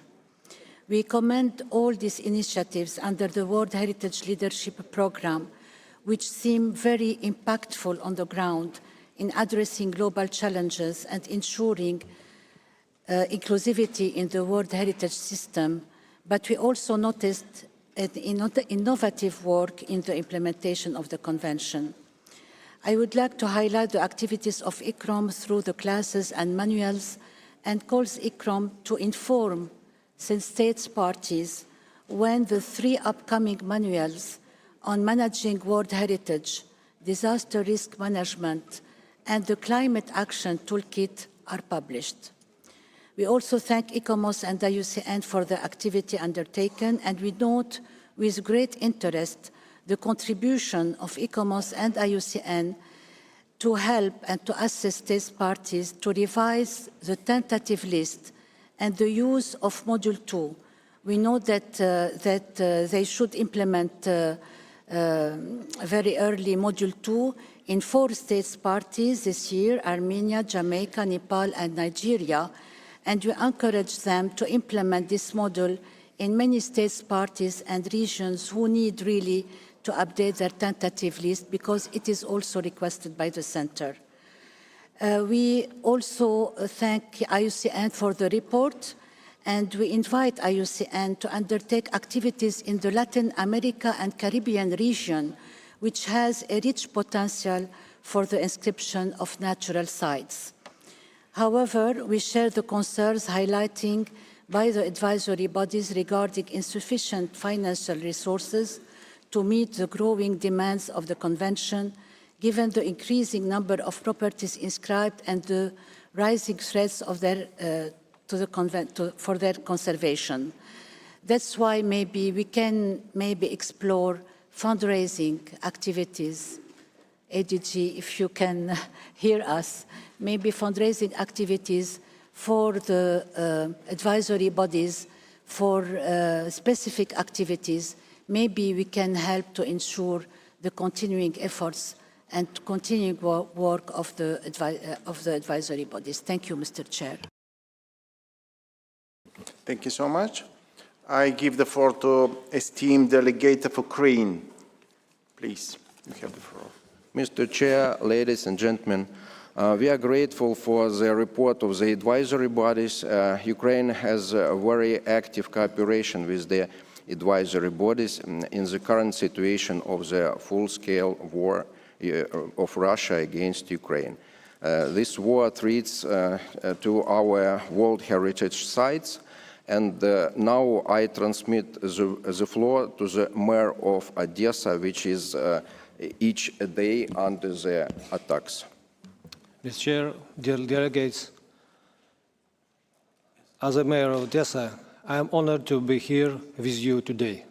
We commend all these initiatives under the World Heritage Leadership Program, which seem very impactful on the ground in addressing global challenges and ensuring inclusivity in the World Heritage system, but we also noticed innovative work in the implementation of the Convention. I would like to highlight the activities of ICROM through the classes and manuals, and calls ICROM to inform states parties when the 3 upcoming manuals on managing World Heritage, disaster risk management, and the Climate Action Toolkit are published. We also thank ICOMOS and IUCN for the activity undertaken, and we note with great interest the contribution of ICOMOS and IUCN to help and to assist these parties to revise the tentative list and the use of Module 2. We know that, they should implement very early Module 2 in 4 states parties this year: Armenia, Jamaica, Nepal, and Nigeria. And we encourage them to implement this module in many states parties and regions who need really to update their tentative list, because it is also requested by the Center. We also thank IUCN for the report, and we invite IUCN to undertake activities in the Latin America and Caribbean region, which has a rich potential for the inscription of natural sites. However, we share the concerns highlighting by the advisory bodies regarding insufficient financial resources to meet the growing demands of the Convention, given the increasing number of properties inscribed and the rising threats of their, for their conservation. That's why maybe we can explore fundraising activities. ADG, if you can hear us, maybe fundraising activities for the advisory bodies for specific activities. Maybe we can help to ensure the continuing efforts and continuing work of the advisory bodies. Thank you, Mr. Chair. Thank you so much. I give the floor to esteemed delegate of Ukraine. Please, you have the floor. Mr. Chair, ladies and gentlemen, we are grateful for the report of the advisory bodies. Ukraine has a very active cooperation with the advisory bodies in the current situation of the full-scale war of Russia against Ukraine. This war threats to our World Heritage sites, and now I transmit the floor to the mayor of Odessa, which is each day under the attacks. Mr. Chair, dear delegates, as a mayor of Odessa, I am honored to be here with you today.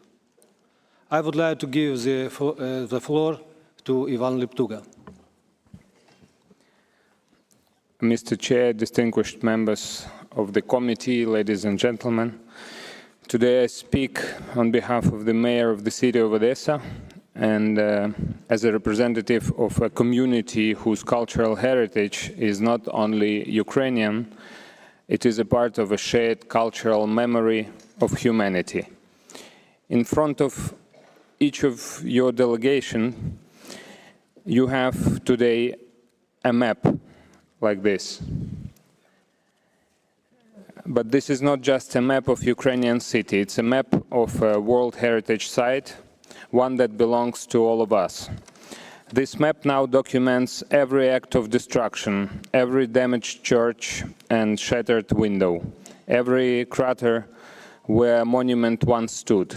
I would like to give the floor to Ivan Liptuga. Mr. Chair, distinguished members of the committee, ladies and gentlemen, today I speak on behalf of the mayor of the city of Odessa and as a representative of a community whose cultural heritage is not only Ukrainian, it is a part of a shared cultural memory of humanity. In front of each of your delegation, you have today a map like this. But this is not just a map of Ukrainian city, it's a map of a World Heritage Site, one that belongs to all of us. This map now documents every act of destruction, every damaged church and shattered window, every crater where a monument once stood,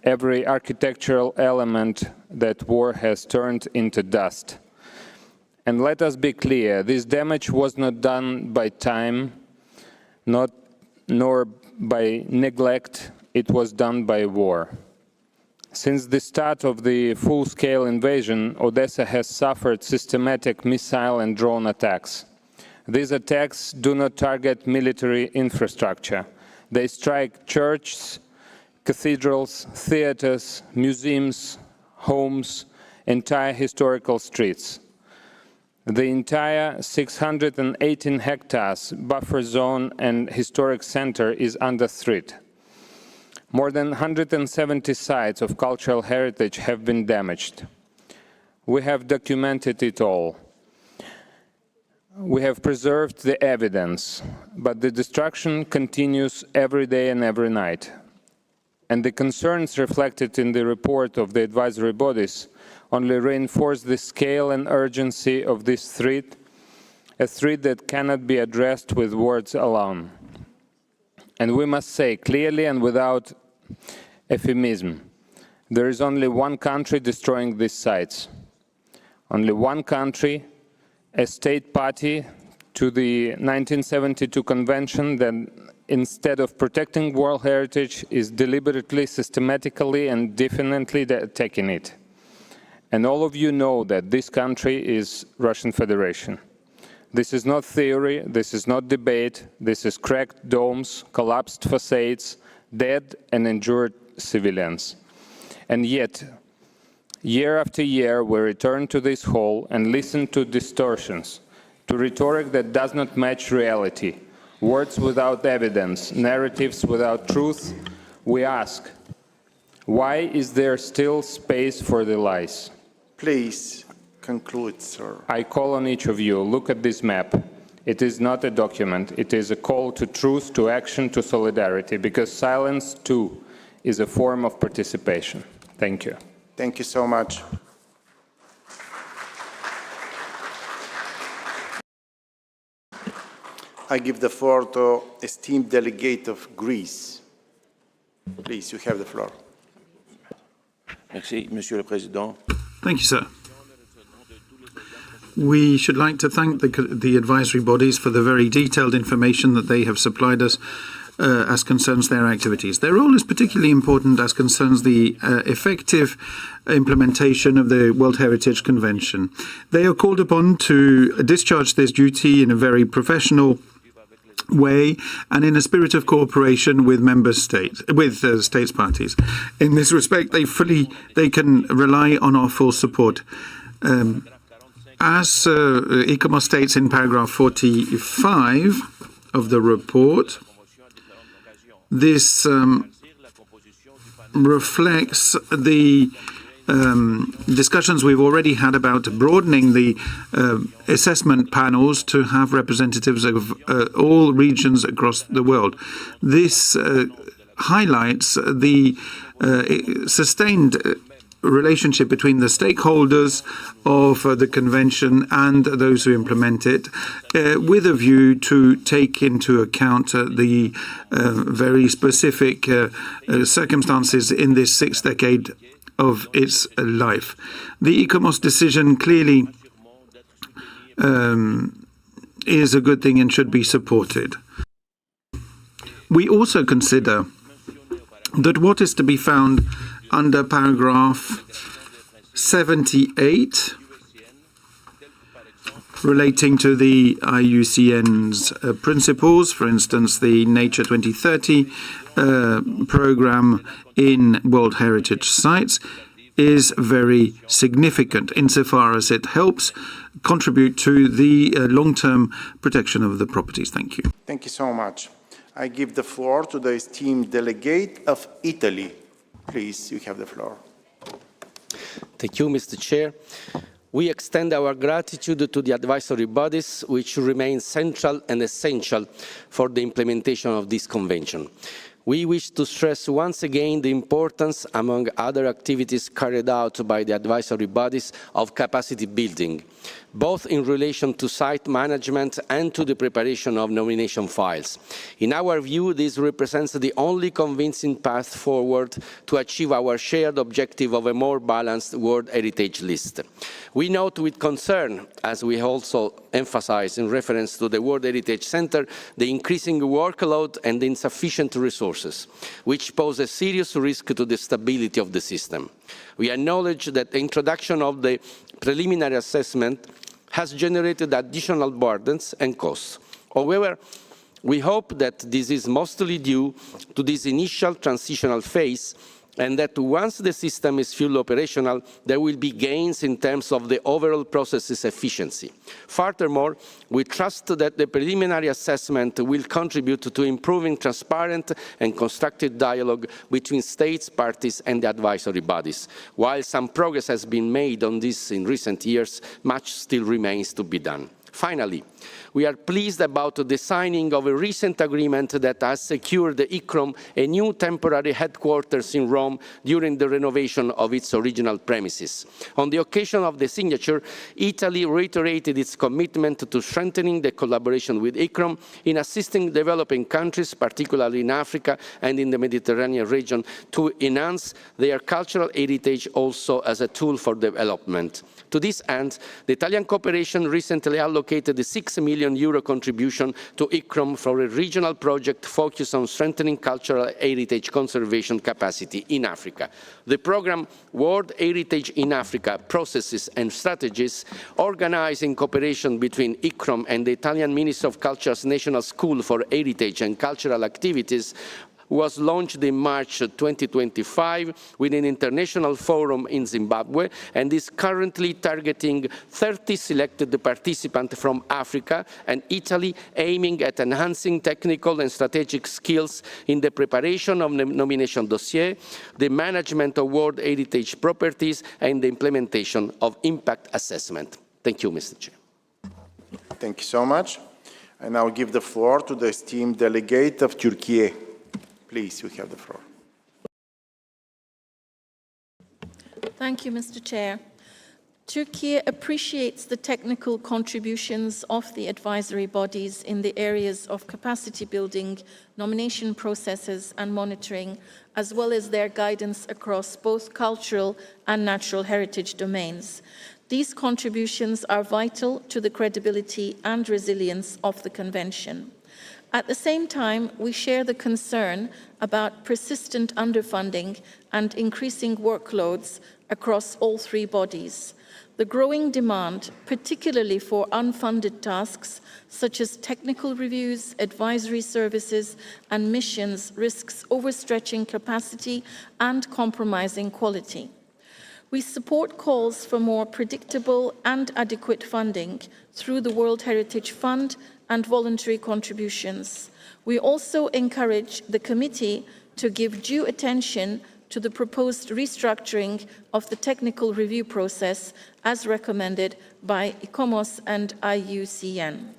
every architectural element that war has turned into dust. And let us be clear, this damage was not done by time, nor by neglect, it was done by war. Since the start of the full-scale invasion, Odessa has suffered systematic missile and drone attacks. These attacks do not target military infrastructure. They strike churches, cathedrals, theaters, museums, homes, entire historical streets. The entire 618 hectares buffer zone and historic center is under threat. More than 170 sites of cultural heritage have been damaged. We have documented it all. We have preserved the evidence, but the destruction continues every day and every night. And the concerns reflected in the report of the advisory bodies only reinforce the scale and urgency of this threat, a threat that cannot be addressed with words alone. And we must say clearly and without euphemism, there is only one country destroying these sites. Only one country, a state party to the 1972 convention that instead of protecting world heritage is deliberately, systematically and definitely attacking it. And all of you know that this country is Russian Federation. This is not theory, this is not debate, this is cracked domes, collapsed facades, dead and injured civilians. And yet, year after year, we return to this hall and listen to distortions, to rhetoric that does not match reality, words without evidence, narratives without truth. We ask, why is there still space for the lies? Please conclude, sir. I call on each of you, look at this map. It is not a document, it is a call to truth, to action, to solidarity, because silence, too, is a form of participation. Thank you. Thank you so much. I give the floor to esteemed delegate of Greece. Please, you have the floor. Merci, Monsieur le Président. Thank you, sir. We should like to thank the advisory bodies for the very detailed information that they have supplied us as concerns their activities. Their role is particularly important as concerns the effective implementation of the World Heritage Convention. They are called upon to discharge this duty in a very professional way and in a spirit of cooperation with states parties. In this respect, they can rely on our full support. As ICOMOS states in paragraph 45 of the report, this reflects the discussions we've already had about broadening the assessment panels to have representatives of all regions across the world. This highlights the sustained relationship between the stakeholders of the convention and those who implement it, with a view to take into account the very specific circumstances in this sixth decade of its life. The ICOMOS decision clearly is a good thing and should be supported. We also consider that what is to be found under paragraph 78, relating to the IUCN's principles, for instance, the Nature 2030 program in World Heritage Sites, is very significant insofar as it helps contribute to the long-term protection of the properties. Thank you. Thank you so much. I give the floor to the esteemed delegate of Italy. Please, you have the floor. Thank you, Mr. Chair. We extend our gratitude to the advisory bodies, which remain central and essential for the implementation of this convention. We wish to stress once again the importance, among other activities carried out by the advisory bodies, of capacity building, both in relation to site management and to the preparation of nomination files. In our view, this represents the only convincing path forward to achieve our shared objective of a more balanced World Heritage List. We note with concern, as we also emphasize in reference to the World Heritage Center, the increasing workload and the insufficient resources, which pose a serious risk to the stability of the system. We acknowledge that the introduction of the preliminary assessment has generated additional burdens and costs. However, we hope that this is mostly due to this initial transitional phase, and that once the system is fully operational, there will be gains in terms of the overall process's efficiency. Furthermore, we trust that the preliminary assessment will contribute to improving transparent and constructive dialogue between states, parties, and the advisory bodies. While some progress has been made on this in recent years, much still remains to be done. Finally, we are pleased about the signing of a recent agreement that has secured the ICROM a new temporary headquarters in Rome during the renovation of its original premises. On the occasion of the signature, Italy reiterated its commitment to strengthening the collaboration with ICROM in assisting developing countries, particularly in Africa and in the Mediterranean region, to enhance their cultural heritage also as a tool for development. To this end, the Italian cooperation recently allocated a €6 million contribution to ICROM for a regional project focused on strengthening cultural heritage conservation capacity in Africa. The program World Heritage in Africa Processes and Strategies, organized in cooperation between ICROM and the Italian Ministry of Culture's National School for Heritage and Cultural Activities, was launched in March 2025 with an international forum in Zimbabwe and is currently targeting 30 selected participants from Africa and Italy, aiming at enhancing technical and strategic skills in the preparation of nomination dossier, the management of World Heritage properties, and the implementation of impact assessment. Thank you, Mr. Chair. Thank you so much. I now give the floor to the esteemed delegate of Turkey. Please, you have the floor. Thank you, Mr. Chair. Turkey appreciates the technical contributions of the advisory bodies in the areas of capacity building, nomination processes, and monitoring, as well as their guidance across both cultural and natural heritage domains. These contributions are vital to the credibility and resilience of the Convention. At the same time, we share the concern about persistent underfunding and increasing workloads across all three bodies. The growing demand, particularly for unfunded tasks, such as technical reviews, advisory services, and missions, risks overstretching capacity and compromising quality. We support calls for more predictable and adequate funding through the World Heritage Fund and voluntary contributions. We also encourage the committee to give due attention to the proposed restructuring of the technical review process as recommended by ICOMOS and IUCN.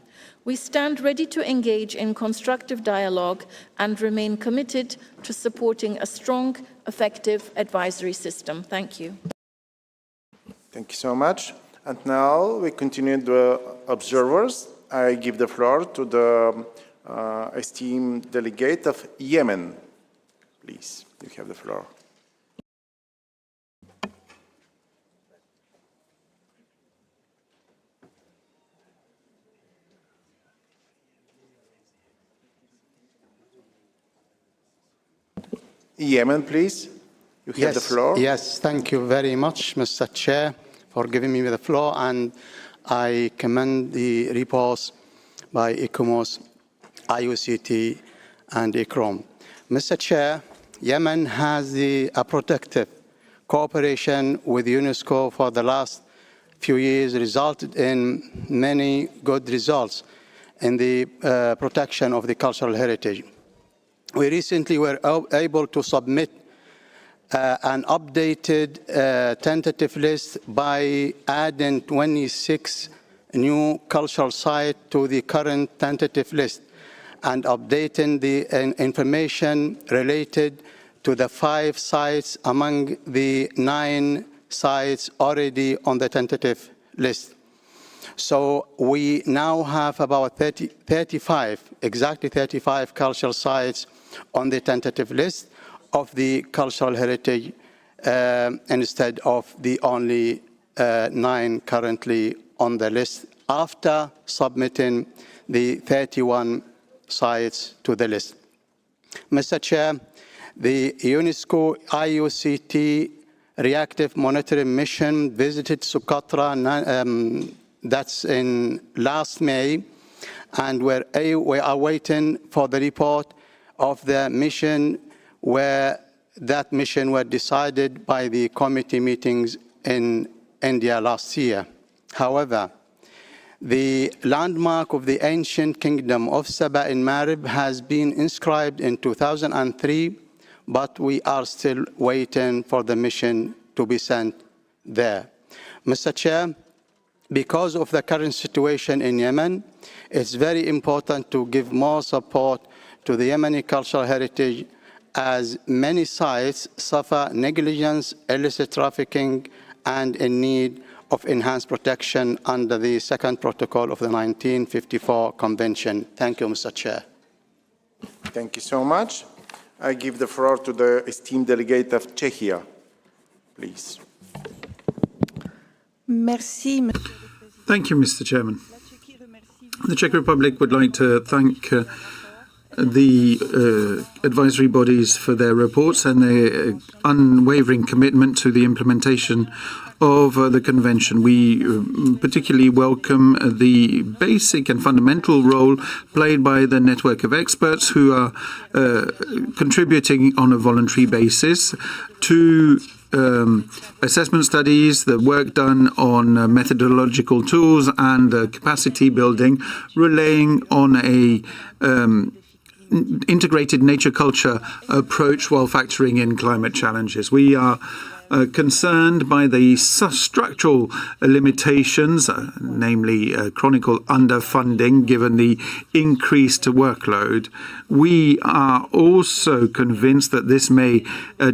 We stand ready to engage in constructive dialogue and remain committed to supporting a strong, effective advisory system. Thank you. Thank you so much. And now we continue the observers. I give the floor to the esteemed delegate of Yemen. Please, you have the floor. Yemen, please. You have the floor. Yes, thank you very much, Mr. Chair, for giving me the floor, and I commend the reports by ICOMOS, IUCT, and ICROM. Mr. Chair, Yemen has a protective cooperation with UNESCO for the last few years resulted in many good results in the protection of the cultural heritage. We recently were able to submit an updated tentative list by adding 26 new cultural sites to the current tentative list and updating the information related to the 5 sites among the 9 sites already on the tentative list. So we now have about 35, exactly 35 cultural sites on the tentative list of the cultural heritage instead of the only 9 currently on the list after submitting the 31 sites to the list. Mr. Chair, the UNESCO IUCT reactive monitoring mission visited Socotra, that's in last May, and we are waiting for the report of the mission where that mission was decided by the committee meetings in India last year. However, the landmark of the ancient kingdom of Saba in Marib has been inscribed in 2003, but we are still waiting for the mission to be sent there. Mr. Chair, because of the current situation in Yemen, it's very important to give more support to the Yemeni cultural heritage as many sites suffer negligence, illicit trafficking, and in need of enhanced protection under the second protocol of the 1954 Convention. Thank you, Mr. Chair. Thank you so much. I give the floor to the esteemed delegate of Czechia, please. Merci. Thank you, Mr. Chairman. The Czech Republic would like to thank the advisory bodies for their reports and their unwavering commitment to the implementation of the convention. We particularly welcome the basic and fundamental role played by the network of experts who are contributing on a voluntary basis to assessment studies, the work done on methodological tools and capacity building, relying on a integrated nature-culture approach while factoring in climate challenges. We are concerned by the structural limitations, namely chronic underfunding, given the increased workload. We are also convinced that this may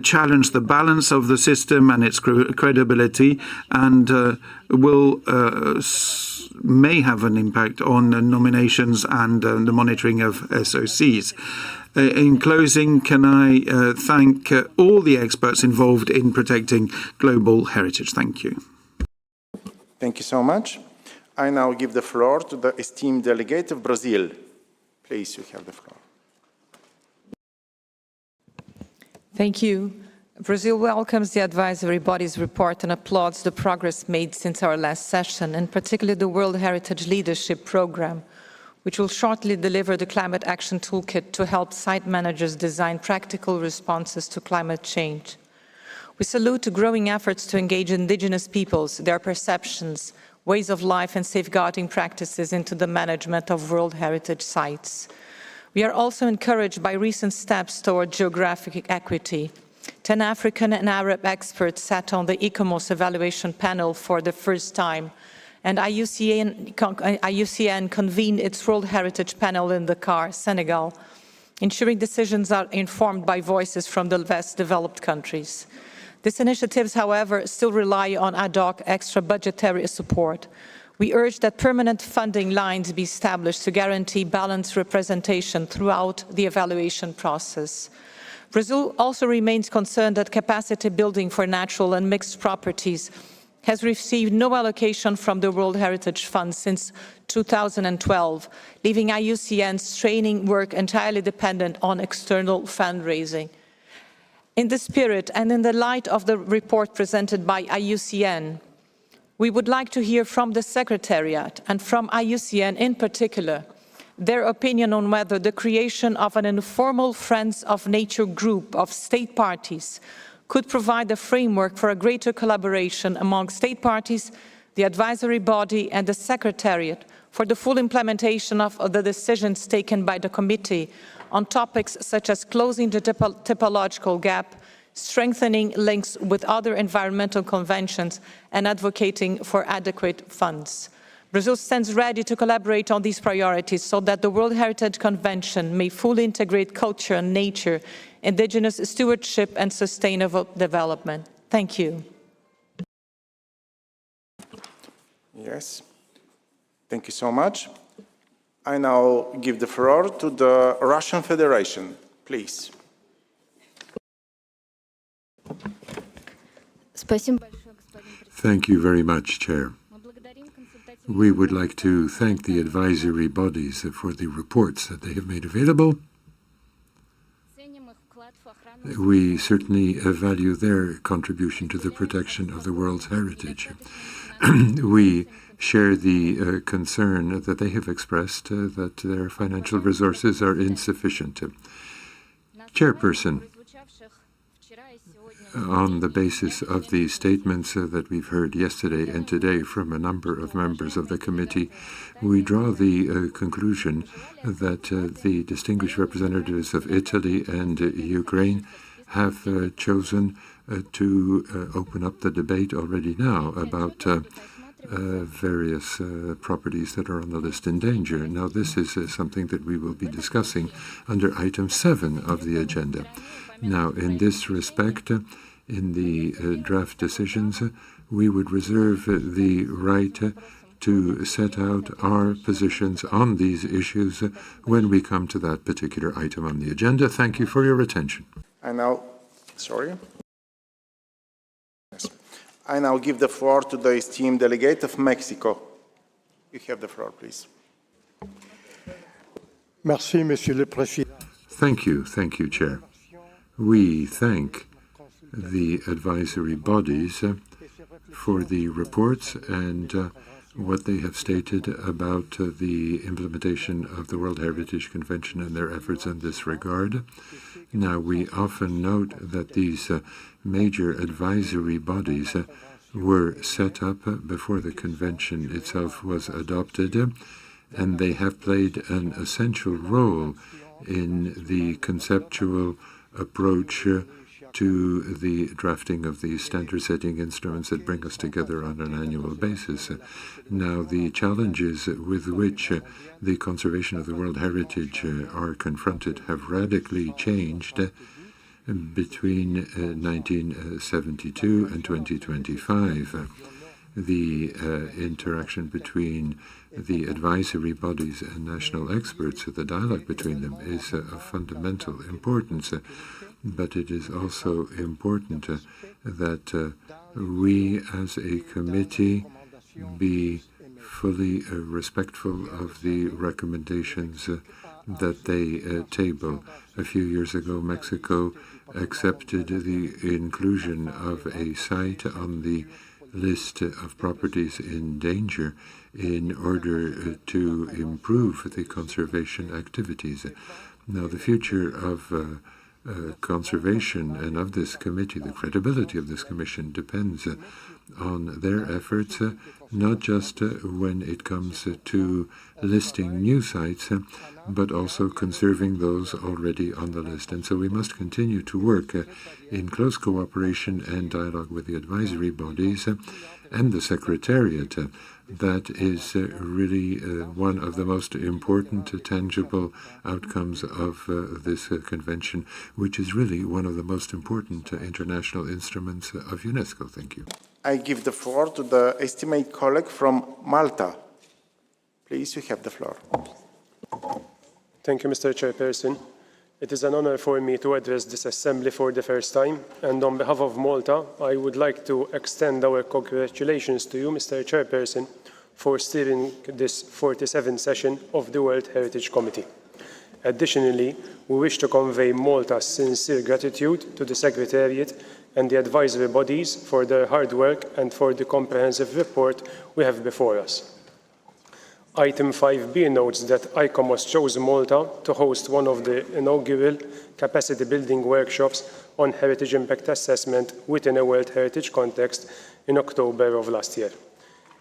challenge the balance of the system and its credibility, and may have an impact on nominations and the monitoring of SOCs. In closing, can I thank all the experts involved in protecting global heritage. Thank you. Thank you so much. I now give the floor to the esteemed delegate of Brazil. Please, you have the floor. Thank you. Brazil welcomes the advisory body's report and applauds the progress made since our last session, and particularly the World Heritage Leadership Program, which will shortly deliver the Climate Action Toolkit to help site managers design practical responses to climate change. We salute the growing efforts to engage indigenous peoples, their perceptions, ways of life and safeguarding practices into the management of World Heritage sites. We are also encouraged by recent steps toward geographic equity. 10 African and Arab experts sat on the ICOMOS evaluation panel for the first time, and IUCN convened its World Heritage Panel in Dakar, Senegal, ensuring decisions are informed by voices from the less developed countries. These initiatives, however, still rely on ad hoc extra budgetary support. We urge that permanent funding lines be established to guarantee balanced representation throughout the evaluation process. Brazil also remains concerned that capacity building for natural and mixed properties has received no allocation from the World Heritage Fund since 2012, leaving IUCN's training work entirely dependent on external fundraising. In the spirit and in the light of the report presented by IUCN, we would like to hear from the Secretariat and from IUCN in particular their opinion on whether the creation of an informal Friends of Nature group of state parties could provide a framework for a greater collaboration among state parties, the advisory body and the Secretariat for the full implementation of the decisions taken by the committee on topics such as closing the typological gap, strengthening links with other environmental conventions, and advocating for adequate funds. Brazil stands ready to collaborate on these priorities so that the World Heritage Convention may fully integrate culture and nature, indigenous stewardship and sustainable development. Thank you. Yes, thank you so much. I now give the floor to the Russian Federation, please. Thank you very much, Chair. We would like to thank the advisory bodies for the reports that they have made available. We certainly value their contribution to the protection of the world's heritage. We share the concern that they have expressed that their financial resources are insufficient. Chairperson, on the basis of the statements that we've heard yesterday and today from a number of members of the committee, we draw the conclusion that the distinguished representatives of Italy and Ukraine have chosen to open up the debate already now about various properties that are on the list in danger. Now, this is something that we will be discussing under item 7 of the agenda. Now, in this respect, in the draft decisions, we would reserve the right to set out our positions on these issues when we come to that particular item on the agenda. Thank you for your attention. I now give the floor to the esteemed delegate of Mexico. You have the floor, please. Merci, Monsieur le Président. Thank you, Chair. We thank the advisory bodies for the reports and what they have stated about the implementation of the World Heritage Convention and their efforts in this regard. Now, we often note that these major advisory bodies were set up before the convention itself was adopted, and they have played an essential role in the conceptual approach to the drafting of these standard-setting instruments that bring us together on an annual basis. Now, the challenges with which the conservation of the world heritage are confronted have radically changed between 1972 and 2025. The interaction between the advisory bodies and national experts, the dialogue between them, is of fundamental importance. But it is also important that we as a committee be fully respectful of the recommendations that they table. A few years ago, Mexico accepted the inclusion of a site on the list of properties in danger in order to improve the conservation activities. Now, the future of conservation and of this committee, the credibility of this commission, depends on their efforts, not just when it comes to listing new sites, but also conserving those already on the list. And so we must continue to work in close cooperation and dialogue with the advisory bodies and the Secretariat. That is really one of the most important tangible outcomes of this convention, which is really one of the most important international instruments of UNESCO. Thank you. I give the floor to the esteemed colleague from Malta. Please, you have the floor. Thank you, Mr. Chairperson. It is an honor for me to address this assembly for the first time, and on behalf of Malta, I would like to extend our congratulations to you, Mr. Chairperson, for steering this 47th session of the World Heritage Committee. Additionally, we wish to convey Malta's sincere gratitude to the Secretariat and the advisory bodies for their hard work and for the comprehensive report we have before us. Item 5b notes that ICOMOS chose Malta to host one of the inaugural capacity building workshops on heritage impact assessment within a World Heritage context in October of last year.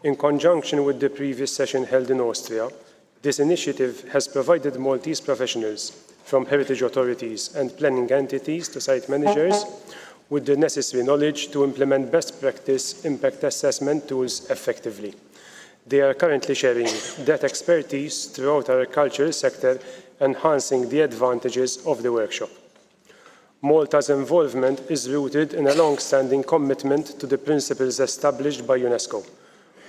In conjunction with the previous session held in Austria, this initiative has provided Maltese professionals from heritage authorities and planning entities to site managers with the necessary knowledge to implement best practice impact assessment tools effectively. They are currently sharing that expertise throughout our cultural sector, enhancing the advantages of the workshop. Malta's involvement is rooted in a long-standing commitment to the principles established by UNESCO.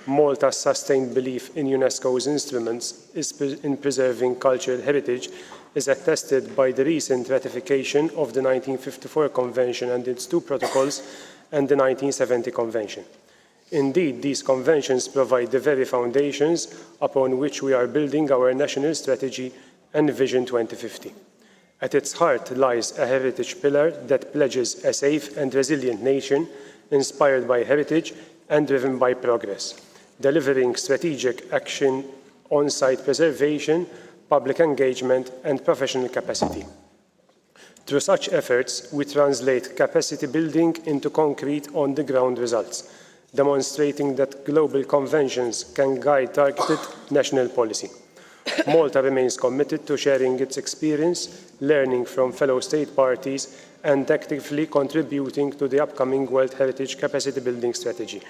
Malta's sustained belief in UNESCO's instruments in preserving cultural heritage is attested by the recent ratification of the 1954 Convention and its two protocols and the 1970 Convention. Indeed, these conventions provide the very foundations upon which we are building our national strategy and Vision 2050. At its heart lies a heritage pillar that pledges a safe and resilient nation inspired by heritage and driven by progress, delivering strategic action on site preservation, public engagement, and professional capacity. Through such efforts, we translate capacity building into concrete on-the-ground results, demonstrating that global conventions can guide targeted national policy. Malta remains committed to sharing its experience, learning from fellow state parties, and actively contributing to the upcoming World Heritage Capacity Building Strategy.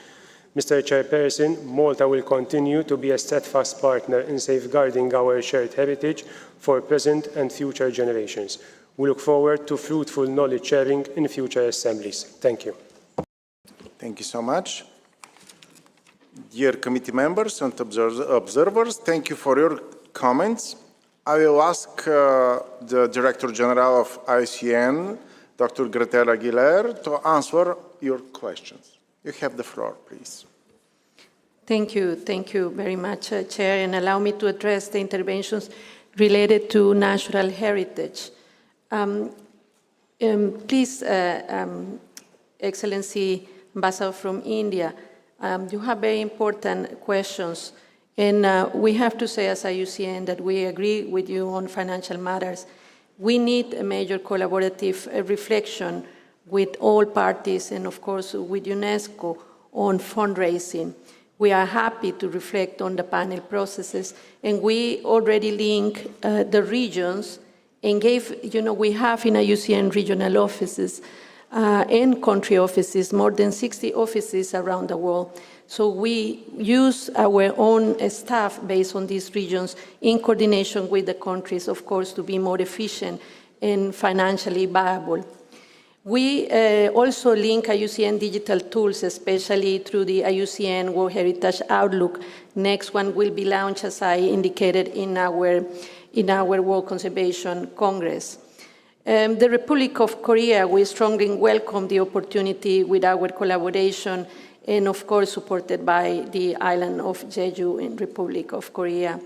Mr. Chairperson, Malta will continue to be a steadfast partner in safeguarding our shared heritage for present and future generations. We look forward to fruitful knowledge sharing in future assemblies. Thank you. Thank you so much. Dear committee members and observers, thank you for your comments. I will ask the Director General of IUCN, Dr. Gretel Aguilar, to answer your questions. You have the floor, please. Thank you very much, Chair, and allow me to address the interventions related to natural heritage. Please, Excellency Ambassador from India, you have very important questions, and we have to say as IUCN that we agree with you on financial matters. We need a major collaborative reflection with all parties and, of course, with UNESCO on fundraising. We are happy to reflect on the panel processes, and we already link the regions and gave, we have in IUCN regional offices and country offices, more than 60 offices around the world. So we use our own staff based on these regions in coordination with the countries, of course, to be more efficient and financially viable. We also link IUCN digital tools, especially through the IUCN World Heritage Outlook. Next one will be launched, as I indicated, in our World Conservation Congress. The Republic of Korea, we strongly welcome the opportunity with our collaboration and, of course, supported by the island of Jeju in Republic of Korea.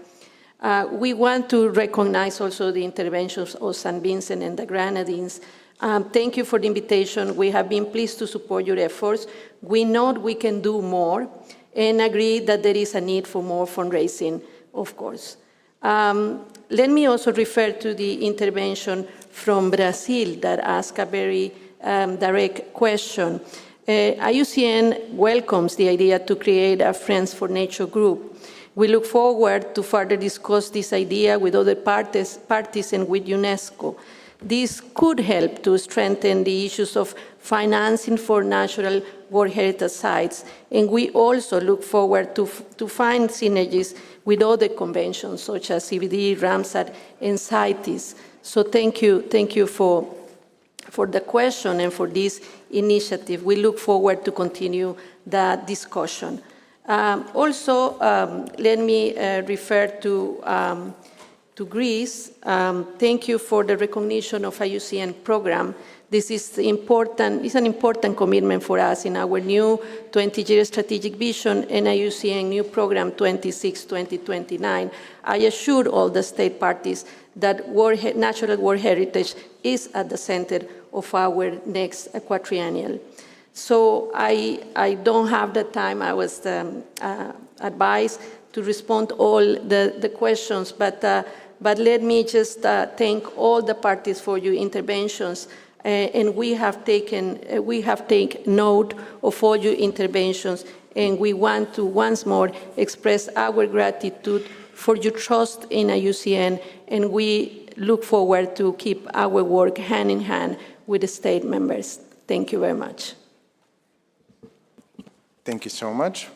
We want to recognize also the interventions of St. Vincent and the Grenadines. Thank you for the invitation. We have been pleased to support your efforts. We know we can do more and agree that there is a need for more fundraising, of course. Let me also refer to the intervention from Brazil that asked a very direct question. IUCN welcomes the idea to create a Friends for Nature group. We look forward to further discuss this idea with other parties and with UNESCO. This could help to strengthen the issues of financing for natural World Heritage sites, and we also look forward to find synergies with other conventions such as CBD, Ramsar, and CITES. So thank you for the question and for this initiative. We look forward to continue the discussion. Also, let me refer to Greece. Thank you for the recognition of IUCN program This is important. It's an important commitment for us in our new 20-year strategic vision and IUCN new program 26-2029. I assure all the state parties that natural world heritage is at the center of our next quadrennial. So I don't have the time. I was advised to respond all the questions, but let me just thank all the parties for your interventions. And we have taken note of all your interventions, and we want to once more express our gratitude for your trust in IUCN, and we look forward to keep our work hand in hand with the state members. Thank you very much. Thank you so much.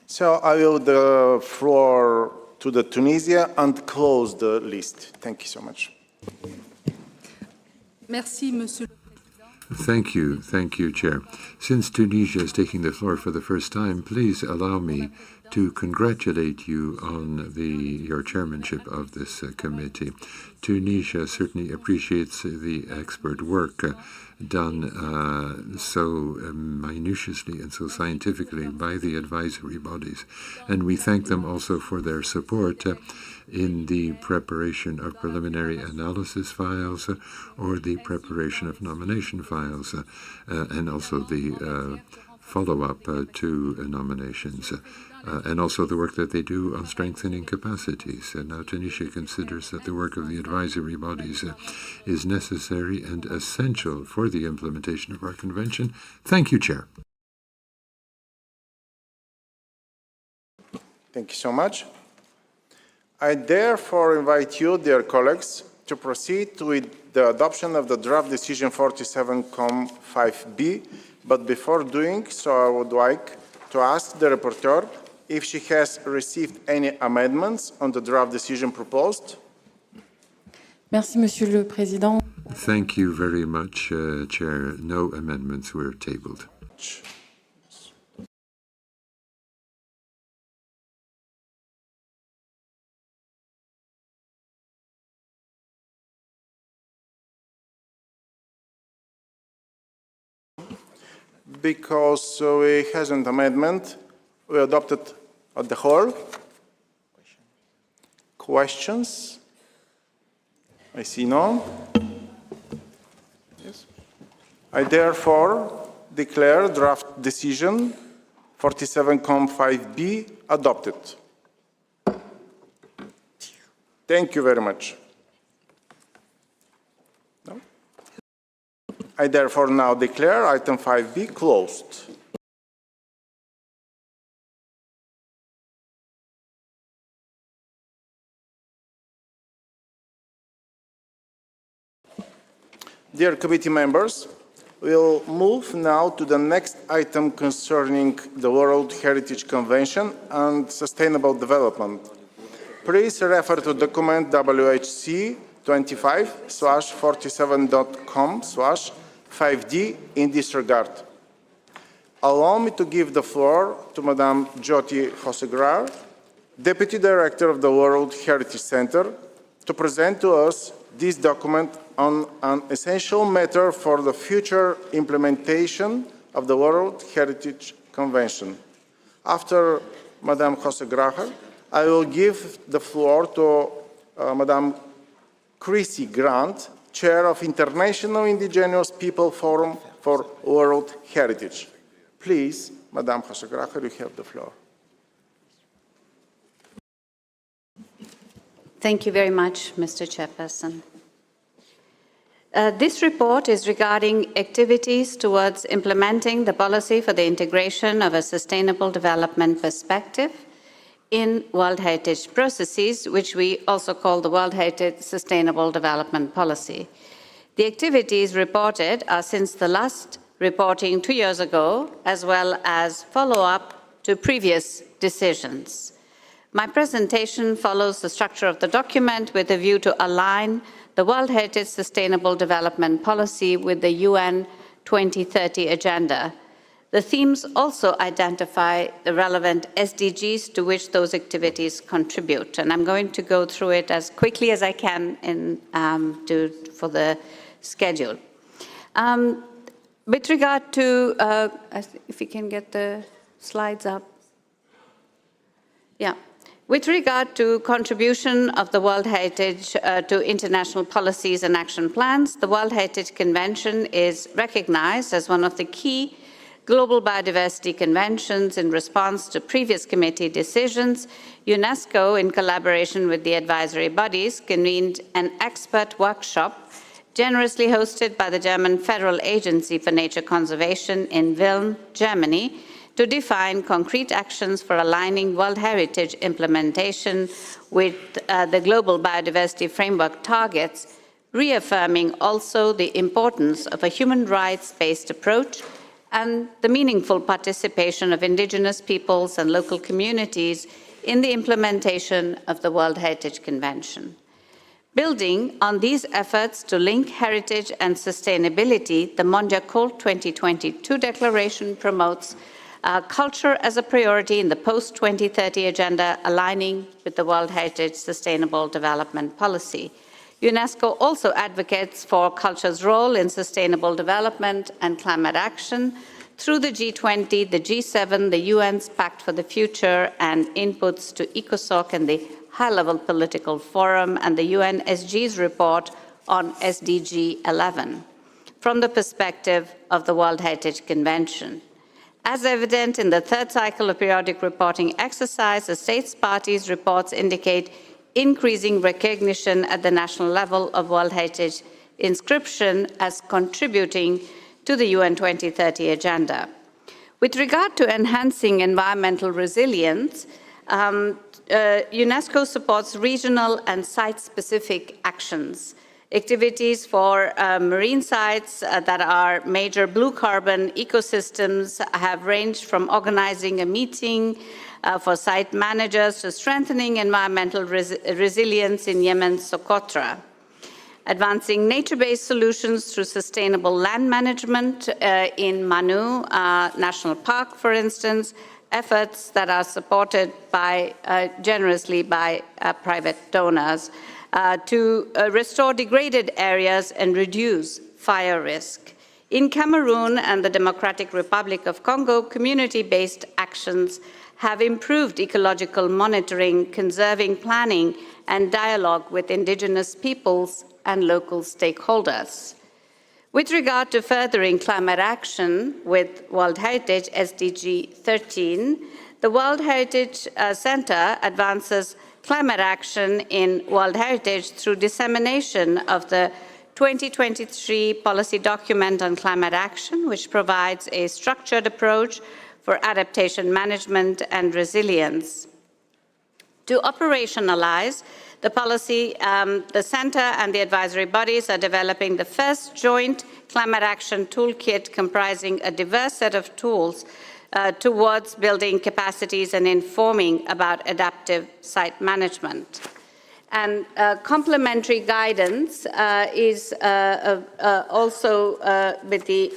So I will give the floor to the Tunisia and close the list. Thank you so much. Merci, Monsieur. Thank you, Chair. Since Tunisia is taking the floor for the first time, please allow me to congratulate you on your chairmanship of this committee. Tunisia certainly appreciates the expert work done so minutiously and so scientifically by the advisory bodies, and we thank them also for their support in the preparation of preliminary analysis files or the preparation of nomination files and also the follow-up to nominations. And also the work that they do on strengthening capacities. Now, Tunisia considers that the work of the advisory bodies is necessary and essential for the implementation of our convention. Thank you, Chair. Thank you so much. I therefore invite you, dear colleagues, to proceed with the adoption of the draft decision 47-5B. But before doing so, I would like to ask the rapporteur if she has received any amendments on the draft decision proposed. Merci, Monsieur le Président. Thank you very much, Chair. No amendments were tabled. Because we hasn't amendment, we adopted at the whole. Questions? I see none. Yes. I therefore declare draft decision 47-5B adopted. Thank you very much. No? I therefore now declare item 5B closed. Dear committee members, we'll move now to the next item concerning the World Heritage Convention and Sustainable Development. Please refer to document WHC 25/47.com/5D in this regard. Allow me to give the floor to Madame Jyoti Hosegrar, Deputy Director of the World Heritage Center, to present to us this document on an essential matter for the future implementation of the World Heritage Convention. After Madame Hosegrar, I will give the floor to Madame Chrissy Grant, Chair of International Indigenous People Forum for World Heritage. Please, Madame Hosegrar, you have the floor. Thank you very much, Mr. Chairperson. This report is regarding activities towards implementing the policy for the integration of a sustainable development perspective in World Heritage processes, which we also call the World Heritage Sustainable Development Policy. The activities reported are since the last reporting 2 years ago, as well as follow-up to previous decisions. My presentation follows the structure of the document with a view to align the World Heritage Sustainable Development Policy with the UN 2030 Agenda. The themes also identify the relevant SDGs to which those activities contribute. And I'm going to go through it as quickly as I can for the schedule. With regard to, if you can get the slides up. Yeah. With regard to contribution of the World Heritage to international policies and action plans, the World Heritage Convention is recognized as one of the key global biodiversity conventions in response to previous committee decisions. UNESCO, in collaboration with the advisory bodies, convened an expert workshop generously hosted by the German Federal Agency for Nature Conservation in Wilm, Germany, to define concrete actions for aligning World Heritage implementation with the Global Biodiversity Framework targets, reaffirming also the importance of a human rights-based approach and the meaningful participation of indigenous peoples and local communities in the implementation of the World Heritage Convention. Building on these efforts to link heritage and sustainability, the Mondiacol 2022 declaration promotes culture as a priority in the post-2030 agenda, aligning with the World Heritage Sustainable Development Policy. UNESCO also advocates for culture's role in sustainable development and climate action through the G20, the G7, the UN's Pact for the Future, and inputs to ECOSOC and the High-Level Political Forum and the UN SG's report on SDG 11 from the perspective of the World Heritage Convention. As evident in the third cycle of periodic reporting exercise, the states parties' reports indicate increasing recognition at the national level of World Heritage inscription as contributing to the UN 2030 agenda. With regard to enhancing environmental resilience, UNESCO supports regional and site-specific actions. Activities for marine sites that are major blue carbon ecosystems have ranged from organizing a meeting for site managers to strengthening environmental resilience in Yemen's Socotra. Advancing nature-based solutions through sustainable land management in Manu National Park, for instance, efforts that are supported by, generously by private donors. To restore degraded areas and reduce fire risk. In Cameroon and the Democratic Republic of Congo, community-based actions have improved ecological monitoring, conserving planning, and dialogue with indigenous peoples and local stakeholders. With regard to furthering climate action with World Heritage SDG 13, the World Heritage Center advances climate action in World Heritage through dissemination of the 2023 policy document on climate action, which provides a structured approach for adaptation management and resilience. To operationalize the policy, the Center and the advisory bodies are developing the first joint climate action toolkit comprising a diverse set of tools towards building capacities and informing about adaptive site management. And complementary guidance is also with the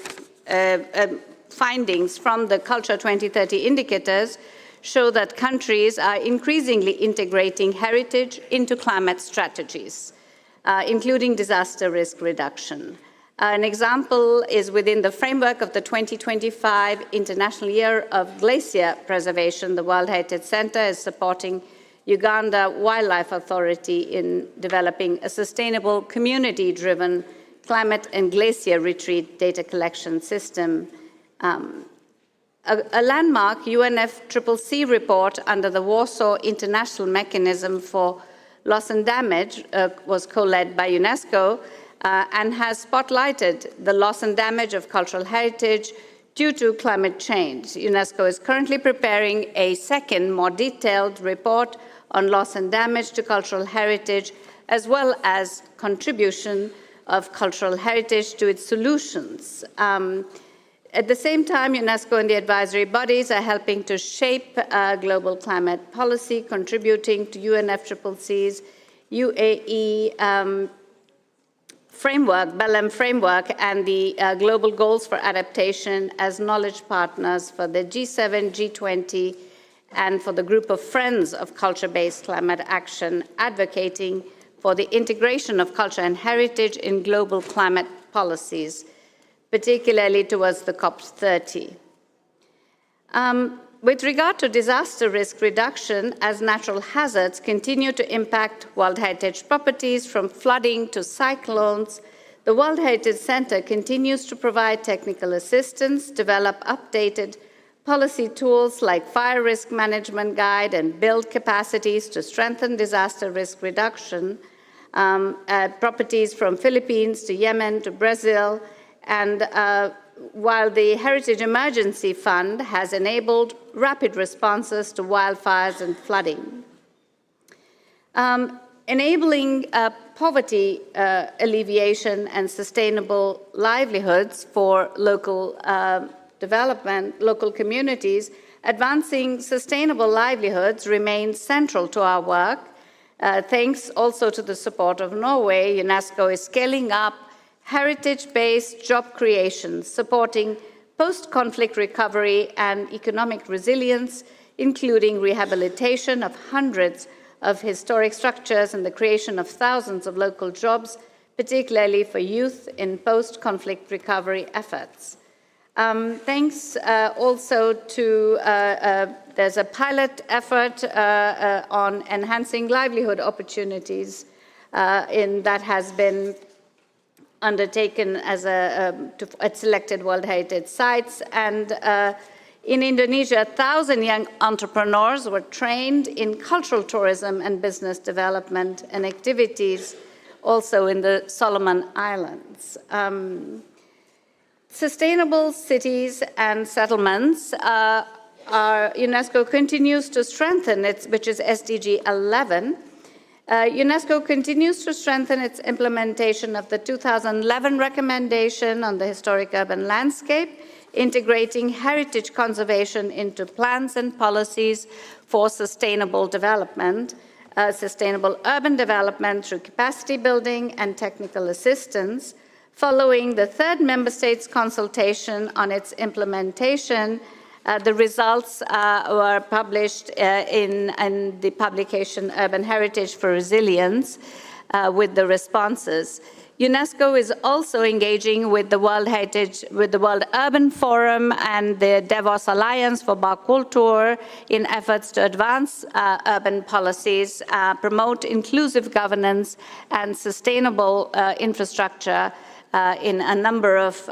findings from the Culture 2030 indicators show that countries are increasingly integrating heritage into climate strategies, including disaster risk reduction. An example is within the framework of the 2025 International Year of Glacier Preservation. The World Heritage Center is supporting Uganda Wildlife Authority in developing a sustainable, community-driven climate and glacier retreat data collection system. A landmark UNFCCC report under the Warsaw International Mechanism for Loss and Damage was co-led by UNESCO and has spotlighted the loss and damage of cultural heritage due to climate change. UNESCO is currently preparing a second, more detailed report on loss and damage to cultural heritage, as well as contribution of cultural heritage to its solutions. At the same time, UNESCO and the advisory bodies are helping to shape global climate policy, contributing to UNFCCC's UAE framework, Belém framework, and the global goals for adaptation as knowledge partners for the G7, G20, and for the group of friends of culture-based climate action, advocating for the integration of culture and heritage in global climate policies, particularly towards the COP30. With regard to disaster risk reduction, as natural hazards continue to impact World Heritage properties from flooding to cyclones, the World Heritage Center continues to provide technical assistance, develop updated policy tools like fire risk management guide, and build capacities to strengthen disaster risk reduction, properties from Philippines to Yemen to Brazil, and while the Heritage Emergency Fund has enabled rapid responses to wildfires and flooding. Enabling poverty alleviation and sustainable livelihoods for local development, local communities, advancing sustainable livelihoods remains central to our work. Thanks also to the support of Norway, UNESCO is scaling up heritage-based job creation, supporting post-conflict recovery and economic resilience, including rehabilitation of hundreds of historic structures and the creation of thousands of local jobs, particularly for youth in post-conflict recovery efforts. Thanks also to, there's a pilot effort on enhancing livelihood opportunities that has been undertaken as at selected World Heritage sites. And in Indonesia, 1,000 young entrepreneurs were trained in cultural tourism and business development and activities also in the Solomon Islands. Sustainable cities and settlements UNESCO continues to strengthen, which is SDG 11. UNESCO continues to strengthen its implementation of the 2011 recommendation on the historic urban landscape, integrating heritage conservation into plans and policies for sustainable development, sustainable urban development through capacity building and technical assistance. Following the third member states consultation on its implementation, the results were published in the publication Urban Heritage for Resilience with the responses. UNESCO is also engaging with the World Urban Forum and the Davos Alliance for Baukultur in efforts to advance urban policies, promote inclusive governance and sustainable infrastructure in a number of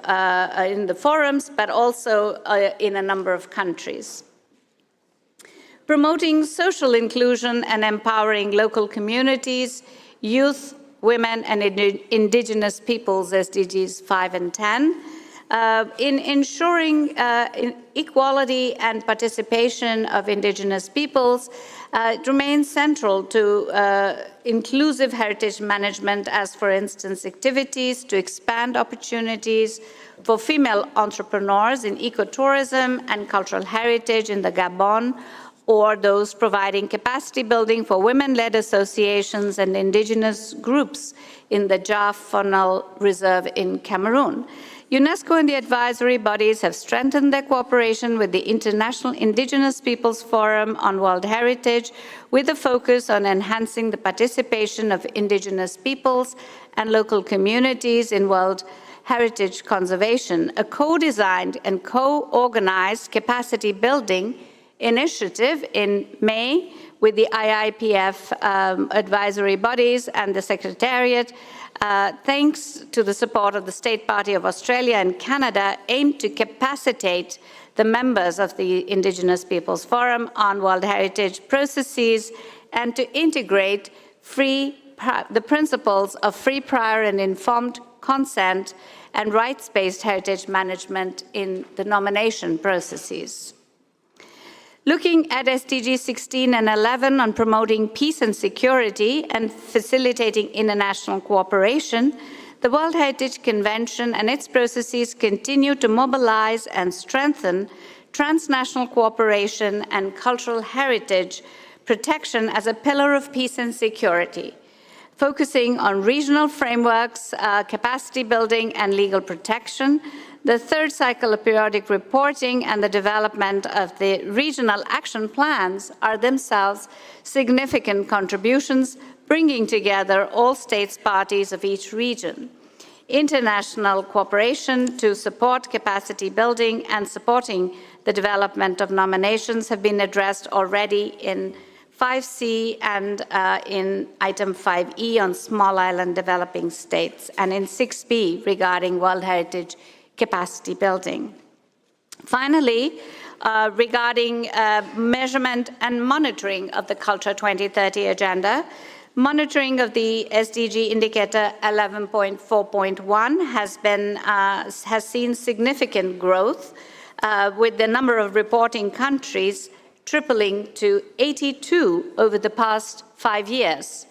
in the forums, but also in a number of countries. Promoting social inclusion and empowering local communities, youth, women, and indigenous peoples, SDGs 5 and 10, in ensuring equality and participation of indigenous peoples. It remains central to inclusive heritage management, as for instance, activities to expand opportunities for female entrepreneurs in ecotourism and cultural heritage in the Gabon, or those providing capacity building for women-led associations and indigenous groups in the Jah Faunal Reserve in Cameroon. UNESCO and the advisory bodies have strengthened their cooperation with the International Indigenous Peoples Forum on World Heritage, with a focus on enhancing the participation of indigenous peoples and local communities in World Heritage conservation. A co-designed and co-organized capacity building initiative in May with the IIPF advisory bodies and the Secretariat, thanks to the support of the State Party of Australia and Canada, aimed to capacitate the members of the Indigenous Peoples Forum on World Heritage processes and to integrate the principles of free, prior, and informed consent and rights-based heritage management in the nomination processes. Looking at SDGs 16 and 11 on promoting peace and security and facilitating international cooperation, the World Heritage Convention and its processes continue to mobilize and strengthen transnational cooperation and cultural heritage protection as a pillar of peace and security. focusing on regional frameworks, capacity building, and legal protection. The third cycle of periodic reporting and the development of the regional action plans are themselves significant contributions, bringing together all states parties of each region. International cooperation to support capacity building and supporting the development of nominations have been addressed already in 5C and in item 5E on small island developing states, and in 6B regarding World Heritage capacity building. Finally, regarding measurement and monitoring of the Culture 2030 agenda, monitoring of the SDG indicator 11.4.1 has seen significant growth, with the number of reporting countries tripling to 82 over the past 5 years.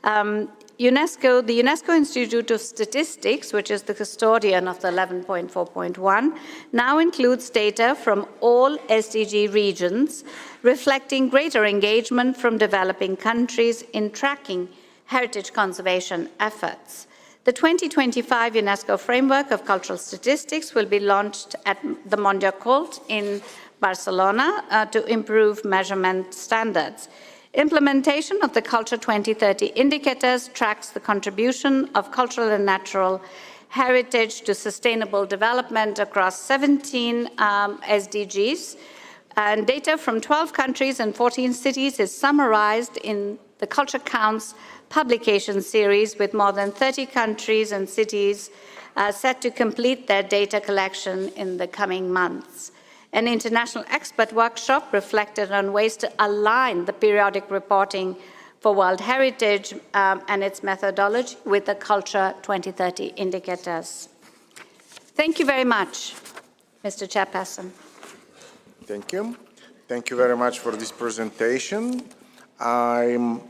The UNESCO Institute of Statistics, which is the custodian of the 11.4.1, now includes data from all SDG regions, reflecting greater engagement from developing countries in tracking heritage conservation efforts. The 2025 UNESCO Framework of Cultural Statistics will be launched at the Mondiacult in Barcelona to improve measurement standards. Implementation of the Culture 2030 indicators tracks the contribution of cultural and natural heritage to sustainable development across 17 SDGs. And data from 12 countries and 14 cities is summarized in the Culture Counts publication series, with more than 30 countries and cities set to complete their data collection in the coming months. An international expert workshop reflected on ways to align the periodic reporting for World Heritage and its methodology with the Culture 2030 indicators. Thank you very much, Mr. Chairperson. Thank you. Thank you very much for this presentation. I'm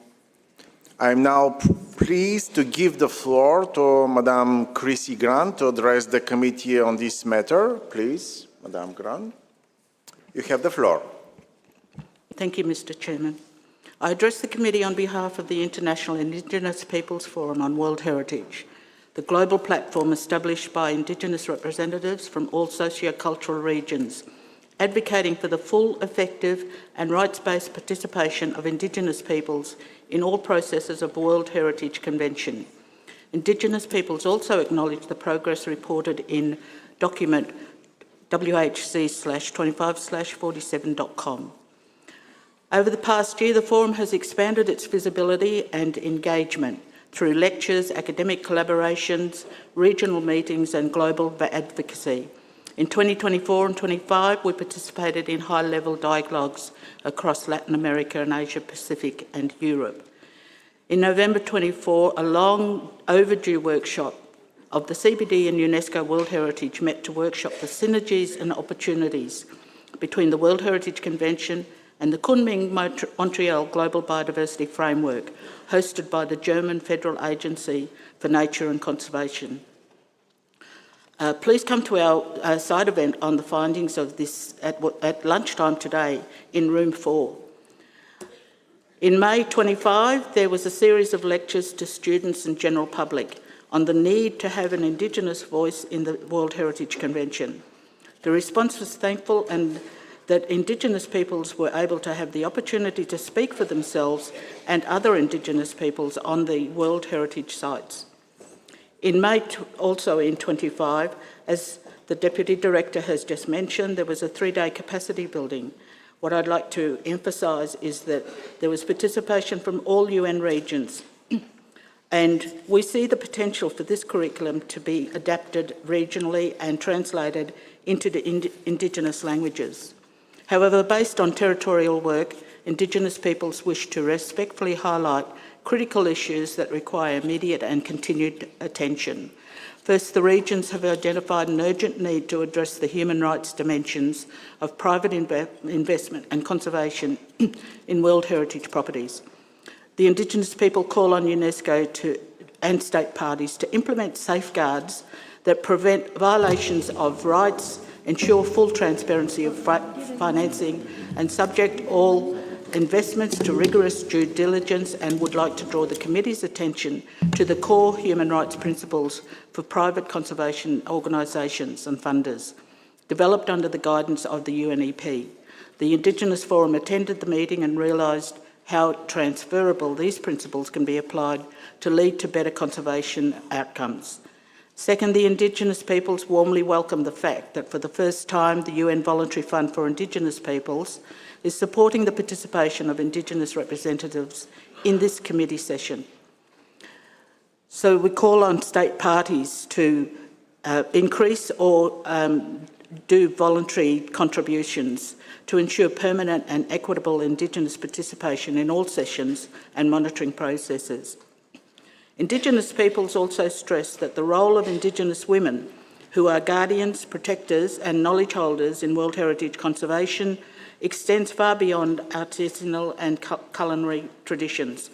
now pleased to give the floor to Madame Chrissy Grant to address the committee on this matter. Please, Madame Grant. You have the floor. Thank you, Mr. Chairman. I address the committee on behalf of the International Indigenous Peoples Forum on World Heritage, the global platform established by Indigenous representatives from all socio-cultural regions, advocating for the full, effective and rights-based participation of Indigenous peoples in all processes of the World Heritage Convention. Indigenous peoples also acknowledge the progress reported in document WHC/25/47.com. Over the past year, the Forum has expanded its visibility and engagement through lectures, academic collaborations, regional meetings and global advocacy. In 2024 and 25, we participated in high-level dialogues across Latin America and Asia Pacific and Europe. In November 24, a long overdue workshop of the CBD and UNESCO World Heritage met to workshop the synergies and opportunities between the World Heritage Convention and the Kunming-Montreal Global Biodiversity Framework, hosted by the German Federal Agency for Nature and Conservation. Please come to our side event on the findings of this at lunchtime today in room 4. In May 25, there was a series of lectures to students and general public on the need to have an Indigenous voice in the World Heritage Convention. The response was thankful and that Indigenous peoples were able to have the opportunity to speak for themselves and other Indigenous peoples on the World Heritage sites. In May also in 25, as the Deputy Director has just mentioned, there was a 3-day capacity building. What I'd like to emphasise is that there was participation from all UN regions, and we see the potential for this curriculum to be adapted regionally and translated into the Indigenous languages. However, based on territorial work, Indigenous peoples wish to respectfully highlight critical issues that require immediate and continued attention. First, the regions have identified an urgent need to address the human rights dimensions of private investment and conservation in World Heritage properties. The Indigenous people call on UNESCO and state parties to implement safeguards that prevent violations of rights, ensure full transparency of financing and subject all investments to rigorous due diligence, and would like to draw the committee's attention to the core human rights principles for private conservation organisations and funders, developed under the guidance of the UNEP. The Indigenous Forum attended the meeting and realised how transferable these principles can be applied to lead to better conservation outcomes. Second, the Indigenous peoples warmly welcome the fact that for the first time the UN Voluntary Fund for Indigenous Peoples is supporting the participation of Indigenous representatives in this committee session. So we call on state parties to increase or do voluntary contributions to ensure permanent and equitable Indigenous participation in all sessions and monitoring processes. Indigenous peoples also stress that the role of Indigenous women, who are guardians, protectors and knowledge holders in World Heritage conservation, extends far beyond artisanal and culinary traditions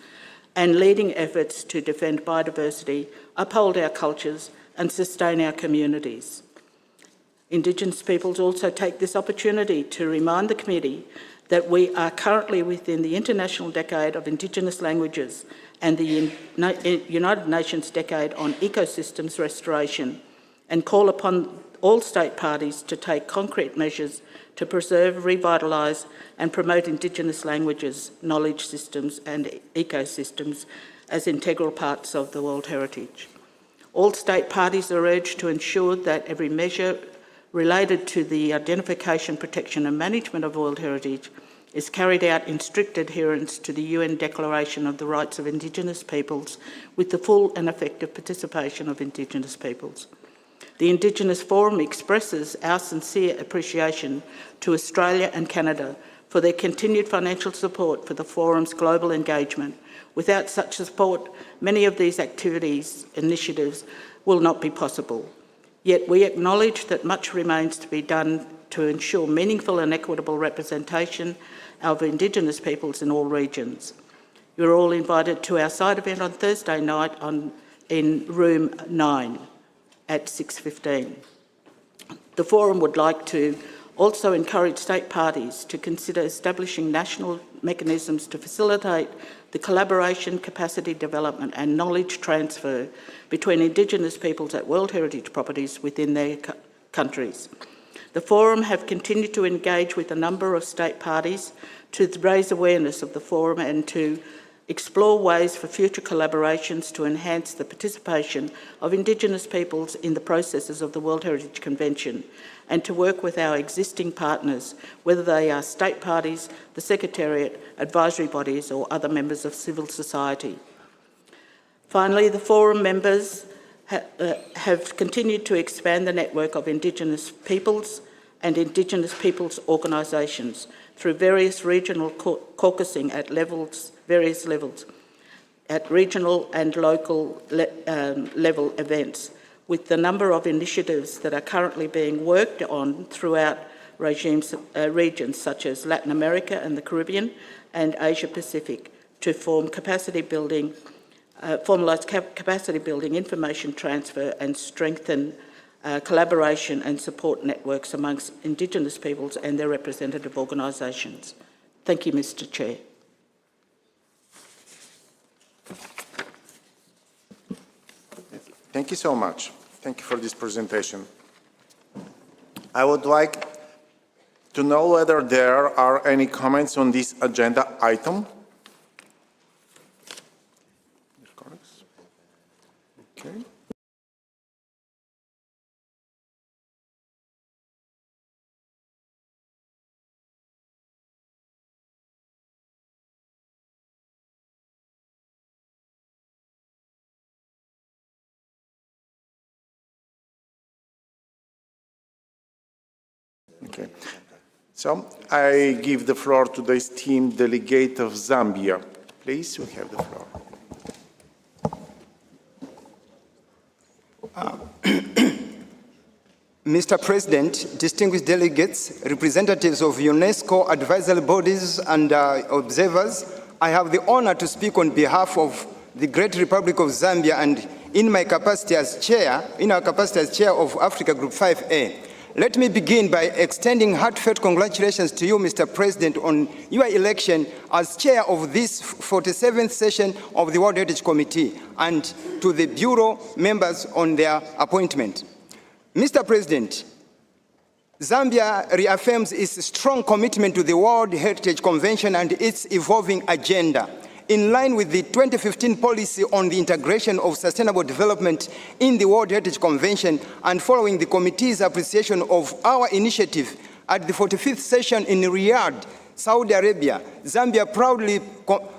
and leading efforts to defend biodiversity, uphold our cultures and sustain our communities. Indigenous peoples also take this opportunity to remind the committee that we are currently within the International Decade of Indigenous Languages and the United Nations Decade on Ecosystems Restoration, and call upon all state parties to take concrete measures to preserve, revitalise and promote Indigenous languages, knowledge systems and ecosystems as integral parts of the World Heritage. All state parties are urged to ensure that every measure related to the identification, protection and management of World Heritage is carried out in strict adherence to the UN Declaration of the Rights of Indigenous Peoples with the full and effective participation of Indigenous peoples. The Indigenous Forum expresses our sincere appreciation to Australia and Canada for their continued financial support for the Forum's global engagement. Without such support, many of these initiatives will not be possible. Yet we acknowledge that much remains to be done to ensure meaningful and equitable representation of Indigenous peoples in all regions. You're all invited to our side event on Thursday night in room 9 at 6:15. The Forum would like to also encourage state parties to consider establishing national mechanisms to facilitate the collaboration, capacity development and knowledge transfer between Indigenous peoples at World Heritage properties within their countries. The Forum have continued to engage with a number of state parties to raise awareness of the Forum and to explore ways for future collaborations to enhance the participation of Indigenous peoples in the processes of the World Heritage Convention, and to work with our existing partners, whether they are state parties, the Secretariat, advisory bodies or other members of civil society. Finally, the Forum members have continued to expand the network of Indigenous peoples and Indigenous peoples organisations through various regional caucusing at various levels, at regional and local level events, with the number of initiatives that are currently being worked on throughout regions such as Latin America and the Caribbean and Asia Pacific to form capacity building, formalise capacity building, information transfer and strengthen collaboration and support networks amongst Indigenous peoples and their representative organisations. Thank you, Mr. Chair. Thank you so much. Thank you for this presentation. I would like to know whether there are any comments on this agenda item. Okay. Okay. So I give the floor to the esteemed delegate of Zambia. Please, you have the floor. Mr. President, distinguished delegates, representatives of UNESCO advisory bodies and observers, I have the honor to speak on behalf of the Great Republic of Zambia and in my capacity as chair, of Africa Group 5A. let me begin by extending heartfelt congratulations to you, Mr. President, on your election as chair of this 47th session of the World Heritage Committee, and to the Bureau members on their appointment. Mr. President, Zambia reaffirms its strong commitment to the World Heritage Convention and its evolving agenda. In line with the 2015 policy on the integration of sustainable development in the World Heritage Convention, and following the committee's appreciation of our initiative at the 45th session in Riyadh, Saudi Arabia, Zambia proudly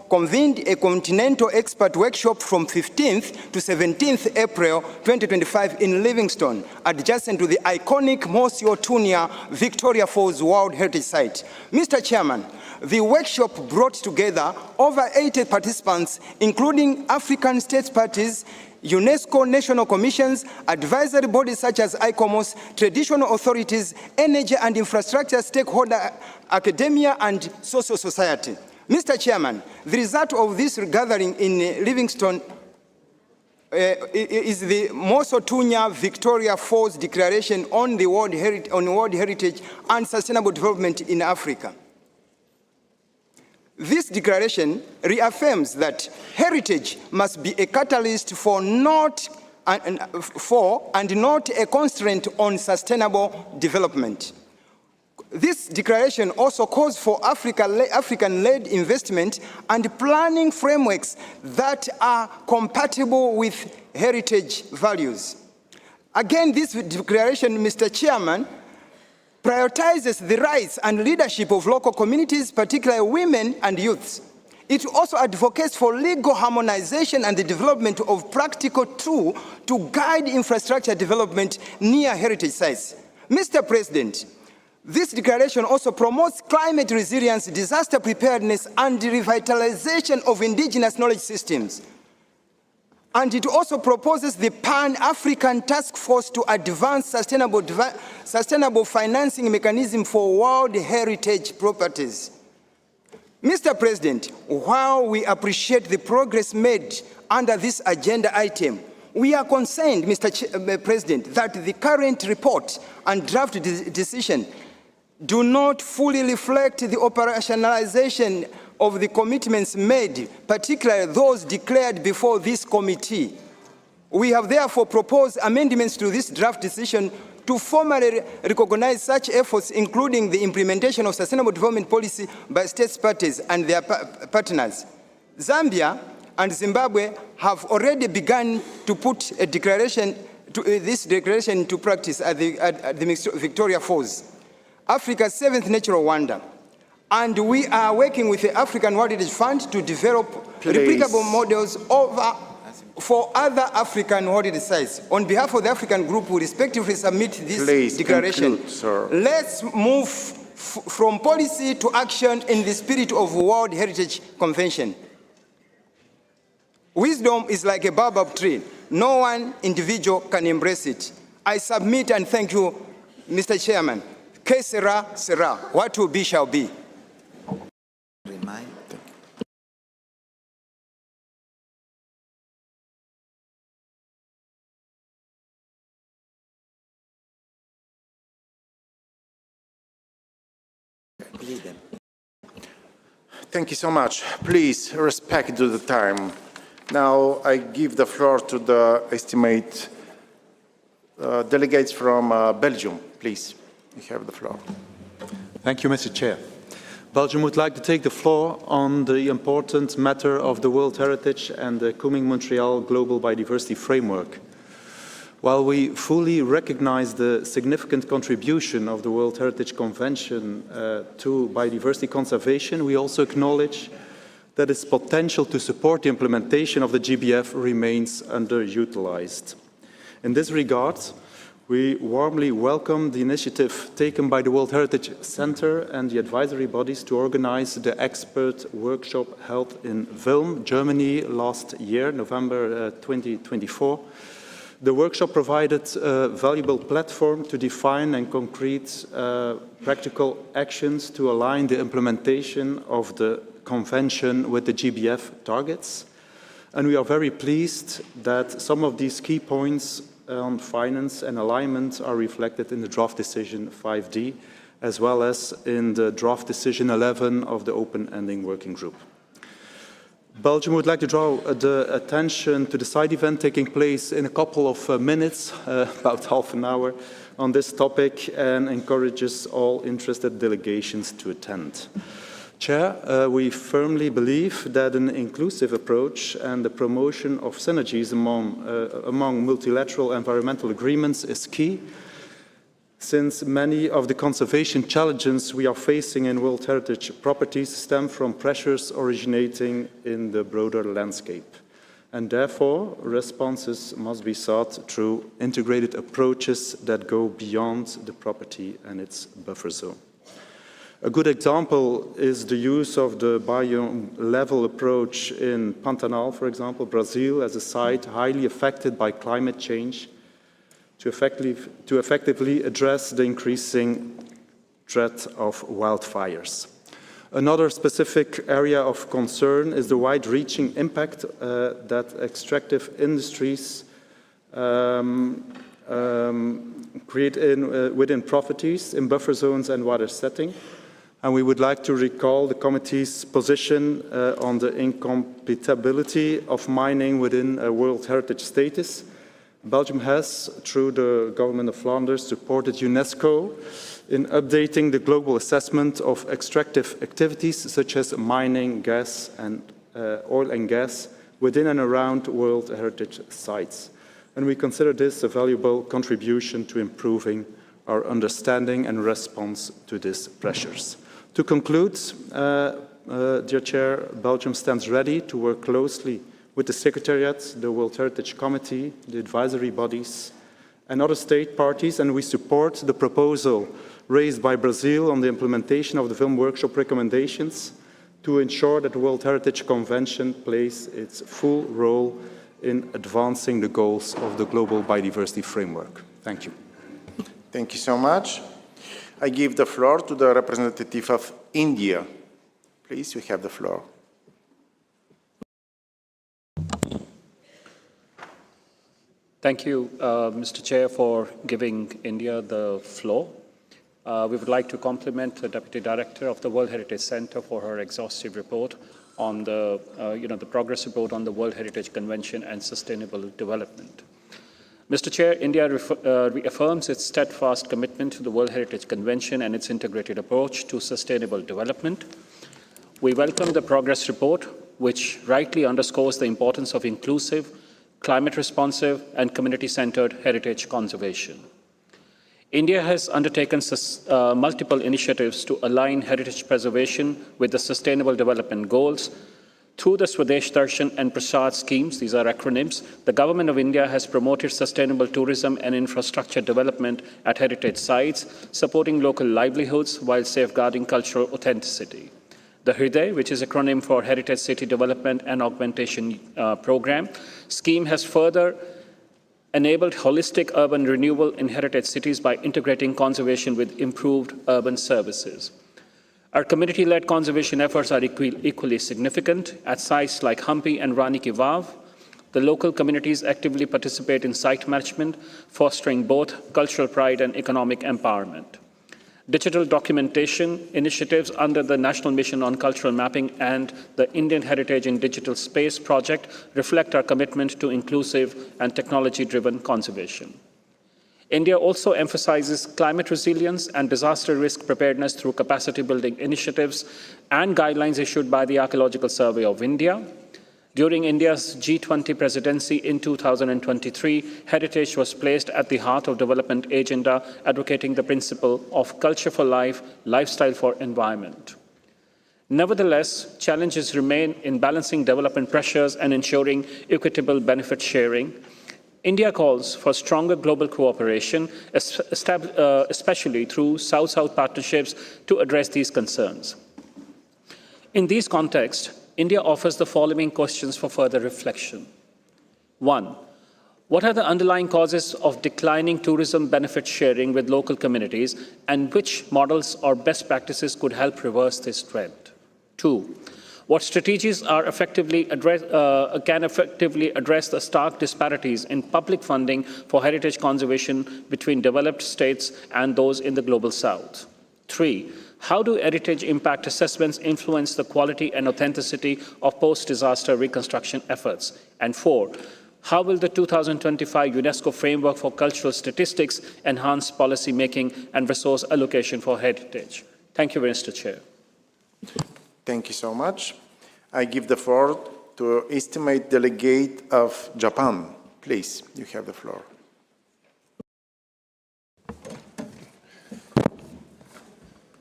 convened a continental expert workshop from 15th to 17th April 2025 in Livingstone, adjacent to the iconic Otunya Victoria Falls World Heritage Site. Mr. Chairman, the workshop brought together over 80 participants, including African states parties, UNESCO national commissions, advisory bodies such as ICOMOS, traditional authorities, energy and infrastructure stakeholder, academia, and social society. Mr. Chairman, the result of this gathering in Livingstone is the Otunya Victoria Falls Declaration on the World Heritage and Sustainable Development in Africa. This declaration reaffirms that heritage must be a catalyst for and not a constraint on sustainable development. This declaration also calls for African-led investment and planning frameworks that are compatible with heritage values. Again, this declaration, Mr. Chairman, prioritizes the rights and leadership of local communities, particularly women and youths. It also advocates for legal harmonization and the development of practical tools to guide infrastructure development near heritage sites. Mr. President, this declaration also promotes climate resilience, disaster preparedness, and the revitalization of indigenous knowledge systems. And it also proposes the Pan-African Task Force to advance sustainable financing mechanism for World Heritage properties. Mr. President, while we appreciate the progress made under this agenda item, we are concerned, Mr. President, that the current report and draft decision do not fully reflect the operationalization of the commitments made, particularly those declared before this committee. We have therefore proposed amendments to this draft decision to formally recognize such efforts, including the implementation of sustainable development policy by states parties and their partners. Zambia and Zimbabwe have already begun to put this declaration into practice at the Victoria Falls, Africa's 7th natural wonder. And we are working with the African World Heritage Fund to develop replicable models for other African World Heritage sites. On behalf of the African group, we respectively submit this declaration. Conclude, let's move from policy to action in the spirit of World Heritage Convention. Wisdom is like a baobab tree. No one individual can embrace it. I submit and thank you, Mr. Chairman. Que sera, sera. What will be, shall be. Thank you so much. Please respect the time. Now I give the floor to the estimate delegates from Belgium. Please, you have the floor. Thank you, Mr. Chair. Belgium would like to take the floor on the important matter of the World Heritage and the Kunming-Montreal Global Biodiversity Framework. While we fully recognize the significant contribution of the World Heritage Convention to biodiversity conservation, we also acknowledge that its potential to support the implementation of the GBF remains underutilized. In this regard, we warmly welcome the initiative taken by the World Heritage Center and the advisory bodies to organize the expert workshop held in Wilm, Germany last year, November 2024. The workshop provided a valuable platform to define and concrete practical actions to align the implementation of the Convention with the GBF targets. And we are very pleased that some of these key points on finance and alignment are reflected in the draft decision 5D, as well as in the draft decision 11 of the open-ending working group. Belgium would like to draw the attention to the side event taking place in a couple of minutes, about half an hour, on this topic, and encourages all interested delegations to attend. Chair, we firmly believe that an inclusive approach and the promotion of synergies among multilateral environmental agreements is key, since many of the conservation challenges we are facing in World Heritage properties stem from pressures originating in the broader landscape. And therefore, responses must be sought through integrated approaches that go beyond the property and its buffer zone. A good example is the use of the biome-level approach in Pantanal, for example, Brazil, as a site highly affected by climate change, to effectively address the increasing threat of wildfires. Another specific area of concern is the wide-reaching impact that extractive industries create within properties, in buffer zones and water setting. And we would like to recall the committee's position on the incompatibility of mining within a World Heritage status. Belgium has, through the government of Flanders, supported UNESCO in updating the global assessment of extractive activities such as mining, gas, and oil and gas within and around World Heritage sites. And we consider this a valuable contribution to improving our understanding and response to these pressures. To conclude, dear Chair, Belgium stands ready to work closely with the Secretariat, the World Heritage Committee, the advisory bodies, and other state parties, and we support the proposal raised by Brazil on the implementation of the film workshop recommendations to ensure that the World Heritage Convention plays its full role in advancing the goals of the Global Biodiversity Framework. Thank you. Thank you so much. I give the floor to the representative of India. Please, you have the floor. Thank you, Mr. Chair, for giving India the floor. We would like to compliment the Deputy Director of the World Heritage Center for her exhaustive report on the, the progress report on the World Heritage Convention and Sustainable Development. Mr. Chair, India reaffirms its steadfast commitment to the World Heritage Convention and its integrated approach to sustainable development. We welcome the progress report, which rightly underscores the importance of inclusive, climate-responsive, and community-centered heritage conservation. India has undertaken multiple initiatives to align heritage preservation with the Sustainable Development Goals. Through the Swadesh Darshan and Prasad schemes, these are acronyms, the Government of India has promoted sustainable tourism and infrastructure development at heritage sites, supporting local livelihoods while safeguarding cultural authenticity. The Hriday, which is an acronym for Heritage City Development and Augmentation Program, scheme has further enabled holistic urban renewal in heritage cities by integrating conservation with improved urban services. Our community-led conservation efforts are equally significant. At sites like Hampi and Rani Ki Vav, the local communities actively participate in site management, fostering both cultural pride and economic empowerment. Digital documentation initiatives under the National Mission on Cultural Mapping and the Indian Heritage in Digital Space project reflect our commitment to inclusive and technology-driven conservation. India also emphasizes climate resilience and disaster risk preparedness through capacity-building initiatives and guidelines issued by the Archaeological Survey of India. During India's G20 presidency in 2023, heritage was placed at the heart of development agenda, advocating the principle of culture for life, lifestyle for environment. Nevertheless, challenges remain in balancing development pressures and ensuring equitable benefit sharing. India calls for stronger global cooperation, especially through South-South partnerships to address these concerns. In these contexts, India offers the following questions for further reflection. 1. What are the underlying causes of declining tourism benefit sharing with local communities, and which models or best practices could help reverse this trend? 2. What strategies can effectively address the stark disparities in public funding for heritage conservation between developed states and those in the global south? 3, how do heritage impact assessments influence the quality and authenticity of post-disaster reconstruction efforts? And 4, how will the 2025 UNESCO Framework for Cultural Statistics enhance policy making and resource allocation for heritage? Thank you, Mr. Chair. Thank you so much. I give the floor to Estimate Delegate of Japan. Please, you have the floor.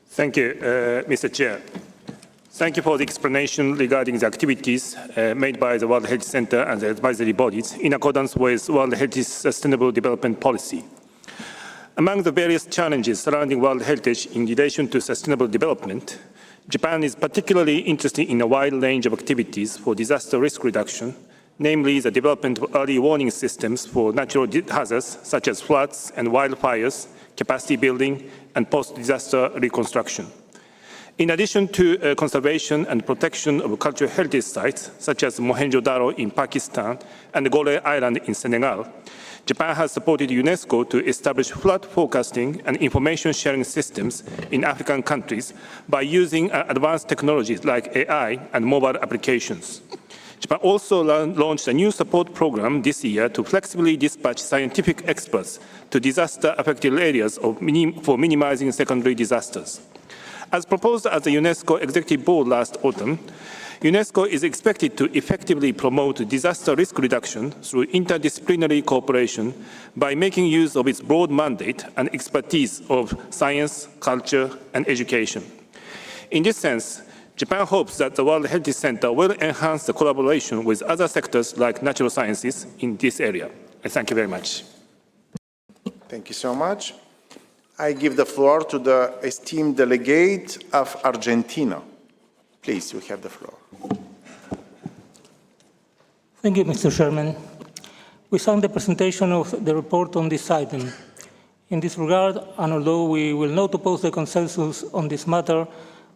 Thank you, Mr. Chair. Thank you for the explanation regarding the activities made by the World Heritage Center and the advisory bodies in accordance with World Heritage Sustainable Development Policy. Among the various challenges surrounding World Heritage in relation to sustainable development, Japan is particularly interested in a wide range of activities for disaster risk reduction, namely the development of early warning systems for natural hazards such as floods and wildfires, capacity building, and post-disaster reconstruction. In addition to conservation and protection of cultural heritage sites, such as Mohenjo-Daro in Pakistan and Gore Island in Senegal, Japan has supported UNESCO to establish flood forecasting and information sharing systems in African countries by using advanced technologies like AI and mobile applications. Japan also launched a new support program this year to flexibly dispatch scientific experts to disaster-affected areas for minimizing secondary disasters. As proposed at the UNESCO Executive Board last autumn, UNESCO is expected to effectively promote disaster risk reduction through interdisciplinary cooperation by making use of its broad mandate and expertise of science, culture, and education. In this sense, Japan hopes that the World Heritage Center will enhance the collaboration with other sectors like natural sciences in this area. Thank you very much. Thank you so much. I give the floor to the esteemed delegate of Argentina. Please, you have the floor. Thank you, Mr. Chairman. We saw the presentation of the report on this item. In this regard, and although we will not oppose the consensus on this matter,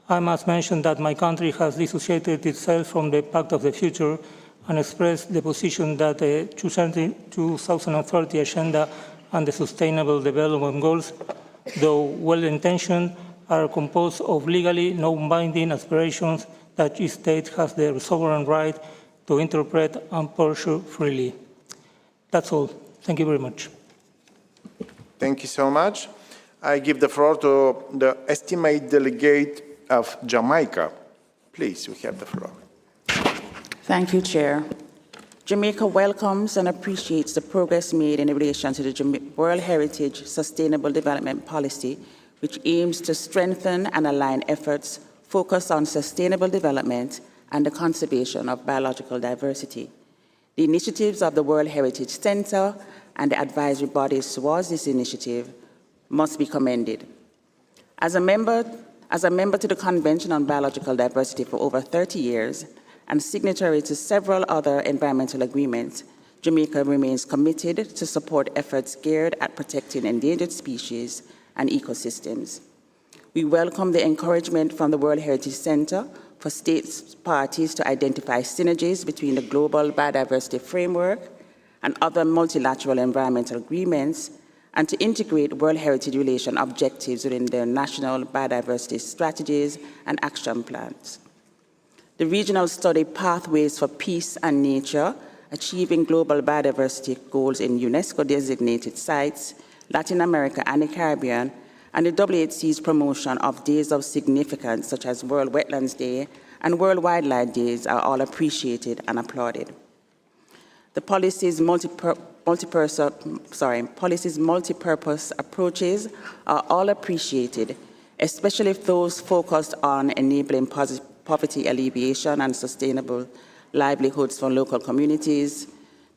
I must mention that my country has dissociated itself from the Pact of the Future and expressed the position that the 2030 Agenda and the Sustainable Development Goals, though well-intentioned, are composed of legally non-binding aspirations that each state has the sovereign right to interpret and pursue freely. That's all. Thank you very much. Thank you so much. I give the floor to the estimate delegate of Jamaica. Please, you have the floor. Thank you, Chair. Jamaica welcomes and appreciates the progress made in relation to the World Heritage Sustainable Development Policy, which aims to strengthen and align efforts focused on sustainable development and the conservation of biological diversity. The initiatives of the World Heritage Center and the advisory bodies towards this initiative must be commended. As a member to the Convention on Biological Diversity for over 30 years and signatory to several other environmental agreements, Jamaica remains committed to support efforts geared at protecting endangered species and ecosystems. We welcome the encouragement from the World Heritage Center for state parties to identify synergies between the Global Biodiversity Framework and other multilateral environmental agreements, and to integrate World Heritage Relation objectives within their national biodiversity strategies and action plans. The regional study Pathways for Peace and Nature, Achieving Global Biodiversity Goals in UNESCO-designated sites, Latin America and the Caribbean, and the WHC's promotion of days of significance such as World Wetlands Day and World Wildlife Days are all appreciated and applauded. The policy's multi-purpose approaches are all appreciated, especially those focused on enabling poverty alleviation and sustainable livelihoods for local communities,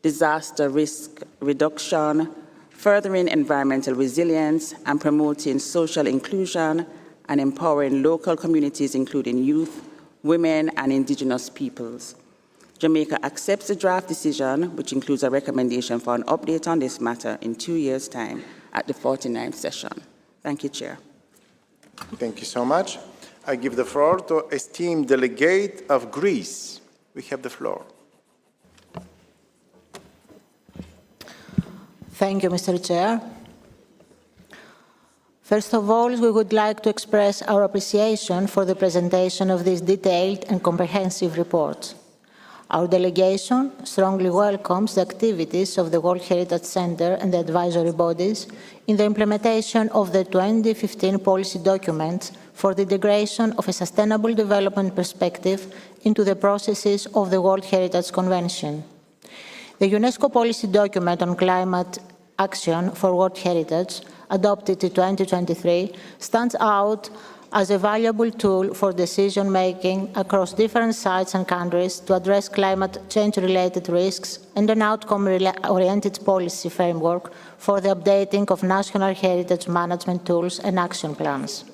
disaster risk reduction, furthering environmental resilience, and promoting social inclusion and empowering local communities, including youth, women, and indigenous peoples. Jamaica accepts the draft decision, which includes a recommendation for an update on this matter in 2 years' time at the 49th session. Thank you, Chair. Thank you so much. I give the floor to esteemed delegate of Greece. We have the floor. Thank you, Mr. Chair. First of all, we would like to express our appreciation for the presentation of this detailed and comprehensive report. Our delegation strongly welcomes the activities of the World Heritage Center and the advisory bodies in the implementation of the 2015 policy document for the integration of a sustainable development perspective into the processes of the World Heritage Convention. The UNESCO policy document on climate action for World Heritage, adopted in 2023, stands out as a valuable tool for decision-making across different sites and countries to address climate change-related risks and an outcome-oriented policy framework for the updating of national heritage management tools and action plans.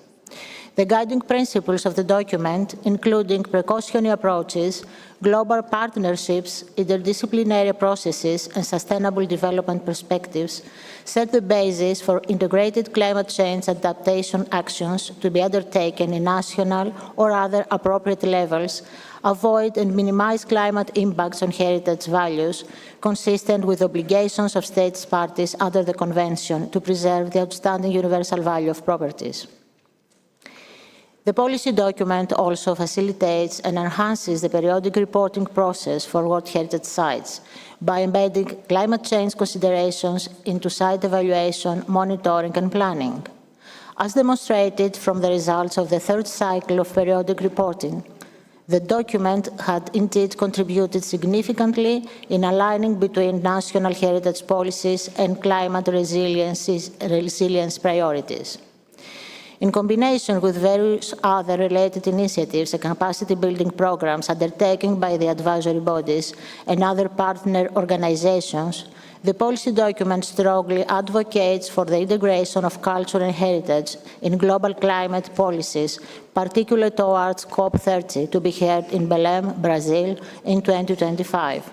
The guiding principles of the document, including precautionary approaches, global partnerships, interdisciplinary processes, and sustainable development perspectives, set the basis for integrated climate change adaptation actions to be undertaken in national or other appropriate levels, avoid and minimize climate impacts on heritage values, consistent with obligations of states parties under the Convention to preserve the outstanding universal value of properties. The policy document also facilitates and enhances the periodic reporting process for World Heritage sites by embedding climate change considerations into site evaluation, monitoring, and planning. As demonstrated from the results of the third cycle of periodic reporting, the document had indeed contributed significantly in aligning between national heritage policies and climate resilience priorities. In combination with various other related initiatives and capacity-building programs undertaken by the advisory bodies and other partner organizations, the policy document strongly advocates for the integration of culture and heritage in global climate policies, particularly towards COP30 to be held in Belém, Brazil in 2025.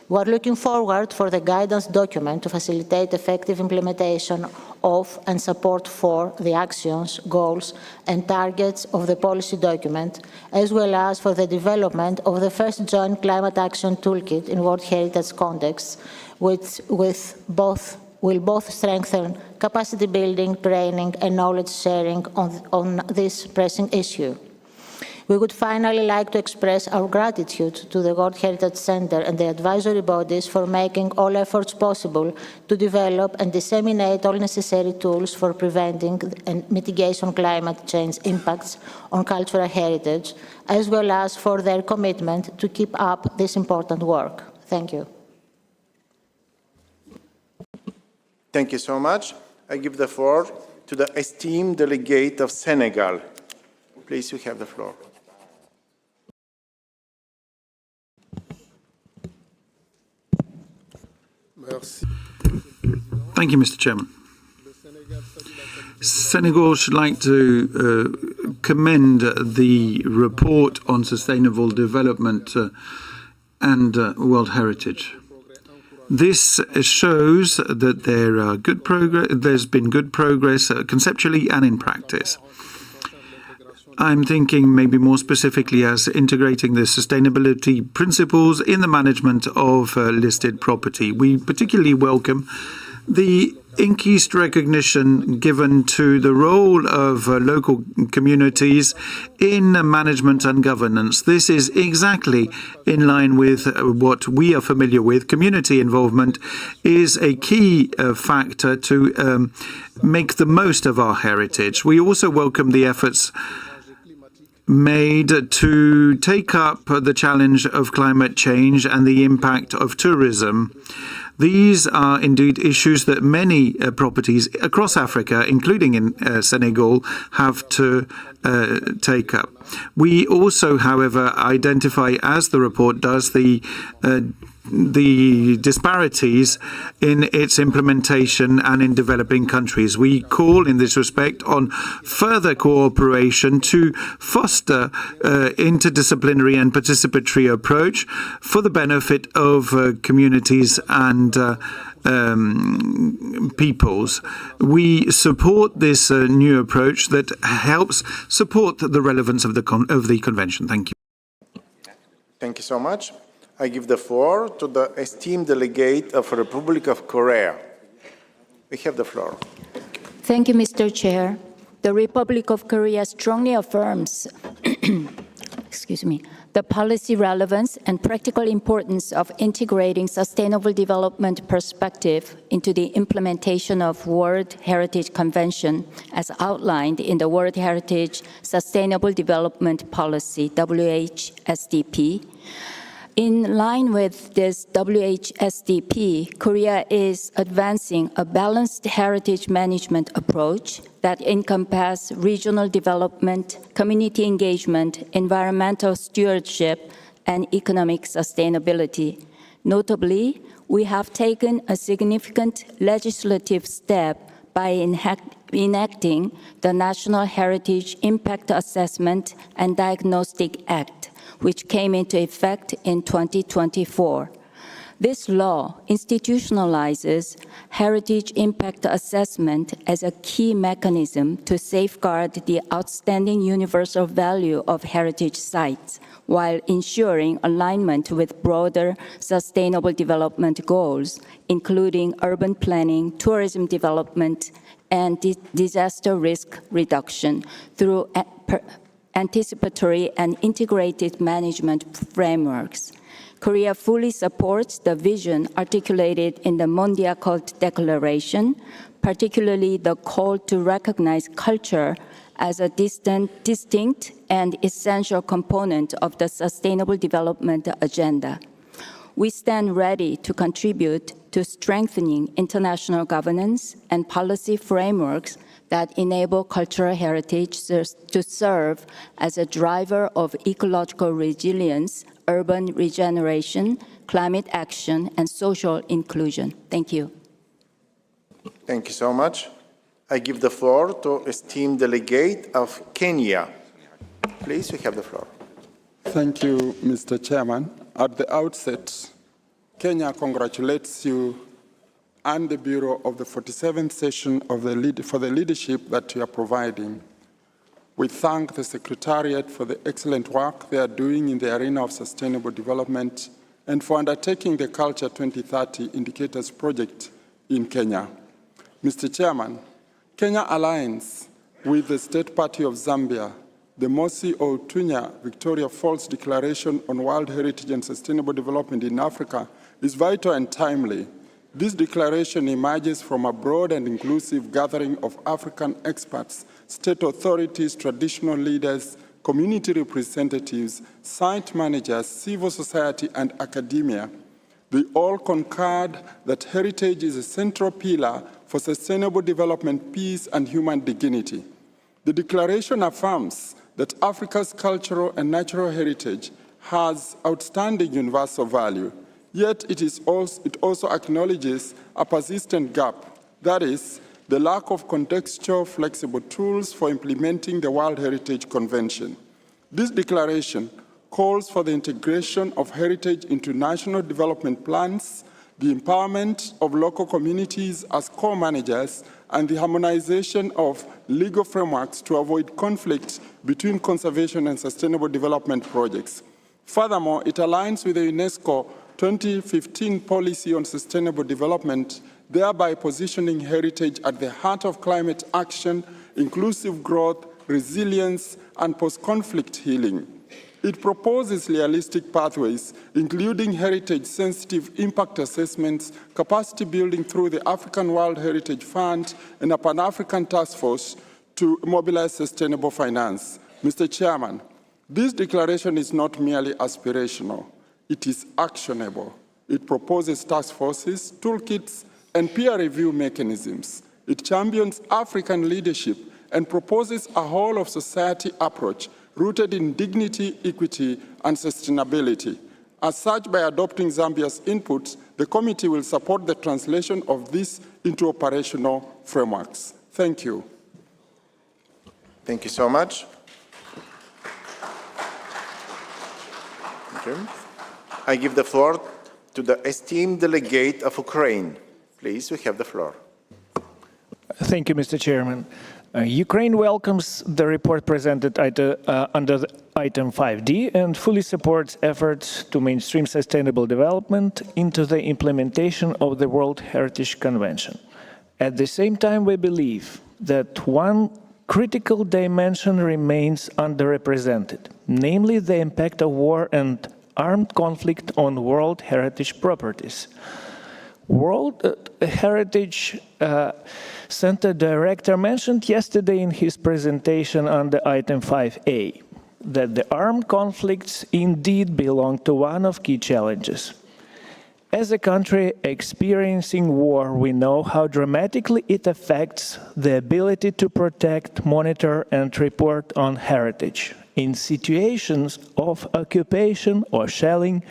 We are looking forward for the guidance document to facilitate effective implementation of and support for the actions, goals, and targets of the policy document, as well as for the development of the first joint climate action toolkit in World Heritage contexts, which will both strengthen capacity building, training, and knowledge sharing on this pressing issue. We would finally like to express our gratitude to the World Heritage Center and the advisory bodies for making all efforts possible to develop and disseminate all necessary tools for preventing and mitigation climate change impacts on cultural heritage, as well as for their commitment to keep up this important work. Thank you. Thank you so much. I give the floor to the esteemed delegate of Senegal. Please, you have the floor. Thank you, Mr. Chairman. Senegal should like to commend the report on sustainable development and World Heritage. This shows that there's been good progress conceptually and in practice. I'm thinking maybe more specifically as integrating the sustainability principles in the management of listed property. We particularly welcome the increased recognition given to the role of local communities in management and governance. This is exactly in line with what we are familiar with. Community involvement is a key factor to make the most of our heritage. We also welcome the efforts made to take up the challenge of climate change and the impact of tourism. These are indeed issues that many properties across Africa, including in Senegal, have to take up. We also, however, identify, as the report does, the the disparities in its implementation and in developing countries. We call in this respect on further cooperation to foster interdisciplinary and participatory approach for the benefit of communities and peoples. We support this new approach that helps support the relevance of the convention. Thank you. Thank you so much. I give the floor to the esteemed delegate of the Republic of Korea. We have the floor. Thank you, Mr. Chair. The Republic of Korea strongly affirms the policy relevance and practical importance of integrating sustainable development perspective into the implementation of World Heritage Convention as outlined in the World Heritage Sustainable Development Policy, WHSDP. In line with this WHSDP, Korea is advancing a balanced heritage management approach that encompasses regional development, community engagement, environmental stewardship, and economic sustainability. Notably, we have taken a significant legislative step by enacting the National Heritage Impact Assessment and Diagnostic Act, which came into effect in 2024. This law institutionalizes heritage impact assessment as a key mechanism to safeguard the outstanding universal value of heritage sites while ensuring alignment with broader sustainable development goals, including urban planning, tourism development, and disaster risk reduction through anticipatory and integrated management frameworks. Korea fully supports the vision articulated in the Mondia Cult Declaration, particularly the call to recognize culture as a distinct and essential component of the Sustainable Development Agenda. We stand ready to contribute to strengthening international governance and policy frameworks that enable cultural heritage to serve as a driver of ecological resilience, urban regeneration, climate action, and social inclusion. Thank you. Thank you so much. I give the floor to esteemed delegate of Kenya. Please, you have the floor. Thank you, Mr. Chairman. At the outset, Kenya congratulates you and the Bureau of the 47th session of for the leadership that you are providing. We thank the Secretariat for the excellent work they are doing in the arena of sustainable development and for undertaking the Culture 2030 Indicators Project in Kenya. Mr. Chairman, Kenya aligns with the State Party of Zambia, the Mosi Otunya Victoria Falls Declaration on World Heritage and Sustainable Development in Africa is vital and timely. This declaration emerges from a broad and inclusive gathering of African experts, state authorities, traditional leaders, community representatives, site managers, civil society, and academia. They all concurred that heritage is a central pillar for sustainable development, peace, and human dignity. The declaration affirms that Africa's cultural and natural heritage has outstanding universal value. Yet it also acknowledges a persistent gap, that is, the lack of contextual flexible tools for implementing the World Heritage Convention. This declaration calls for the integration of heritage into national development plans, the empowerment of local communities as co-managers, and the harmonization of legal frameworks to avoid conflict between conservation and sustainable development projects. Furthermore, it aligns with the UNESCO 2015 policy on sustainable development, thereby positioning heritage at the heart of climate action, inclusive growth, resilience, and post-conflict healing. It proposes realistic pathways, including heritage-sensitive impact assessments, capacity building through the African World Heritage Fund, and a Pan-African task force to mobilize sustainable finance. Mr. Chairman, this declaration is not merely aspirational. It is actionable. It proposes task forces, toolkits, and peer review mechanisms. It champions African leadership and proposes a whole-of-society approach rooted in dignity, equity, and sustainability. As such, by adopting Zambia's inputs, the committee will support the translation of this into operational frameworks. Thank you. Thank you so much. Thank you. I give the floor to the esteemed delegate of Ukraine. Please, we have the floor. Thank you, Mr. Chairman. Ukraine welcomes the report presented under item 5D and fully supports efforts to mainstream sustainable development into the implementation of the World Heritage Convention. At the same time, we believe that one critical dimension remains underrepresented, namely the impact of war and armed conflict on World Heritage properties. World Heritage Center Director mentioned yesterday in his presentation under item 5A that the armed conflicts indeed belong to one of key challenges. As a country experiencing war, we know how dramatically it affects the ability to protect, monitor, and report on heritage. In situations of occupation or shelling,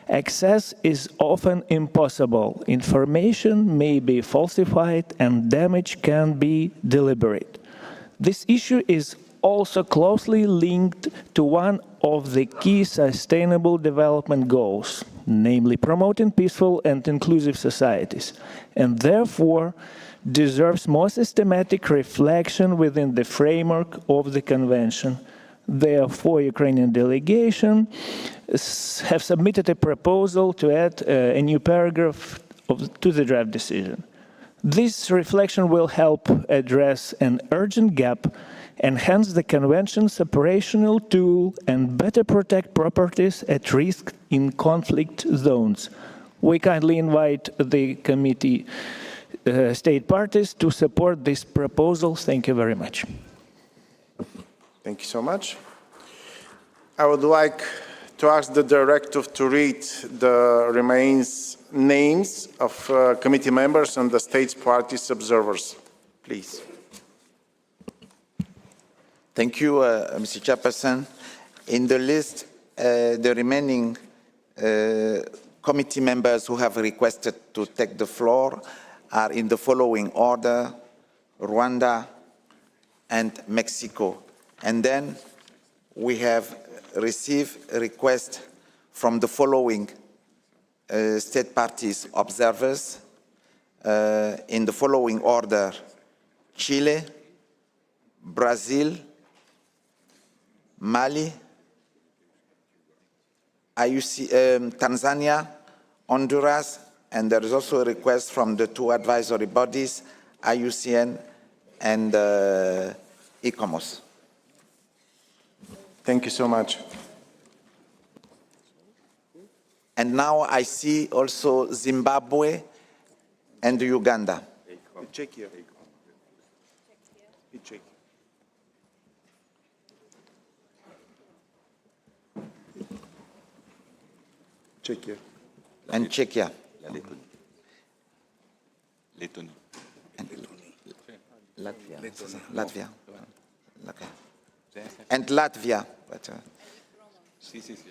access is often impossible. Information may be falsified and damage can be deliberate. This issue is also closely linked to one of the key sustainable development goals, namely promoting peaceful and inclusive societies, and therefore deserves more systematic reflection within the framework of the Convention. Therefore, Ukrainian delegation have submitted a proposal to add a new paragraph to the draft decision. This reflection will help address an urgent gap, enhance the Convention's operational tool, and better protect properties at risk in conflict zones. We kindly invite the committee state parties to support this proposal. Thank you very much. Thank you so much. I would like to ask the directive to read the remaining names of committee members and the states parties observers, please. Thank you, Mr. Chairperson. In the list, the remaining committee members who have requested to take the floor are in the following order: Rwanda and Mexico. And then we have received a request from the following state parties observers in the following order: Chile, Brazil, Mali, Tanzania, Honduras, and there is also a request from the two advisory bodies, IUCN and ICOMOS. Thank you so much. And now I see also Zimbabwe and Uganda. Czechia. Czechia. And Czechia. Lettonie. Latvia. And Latvia. But, Sì, sì, sì.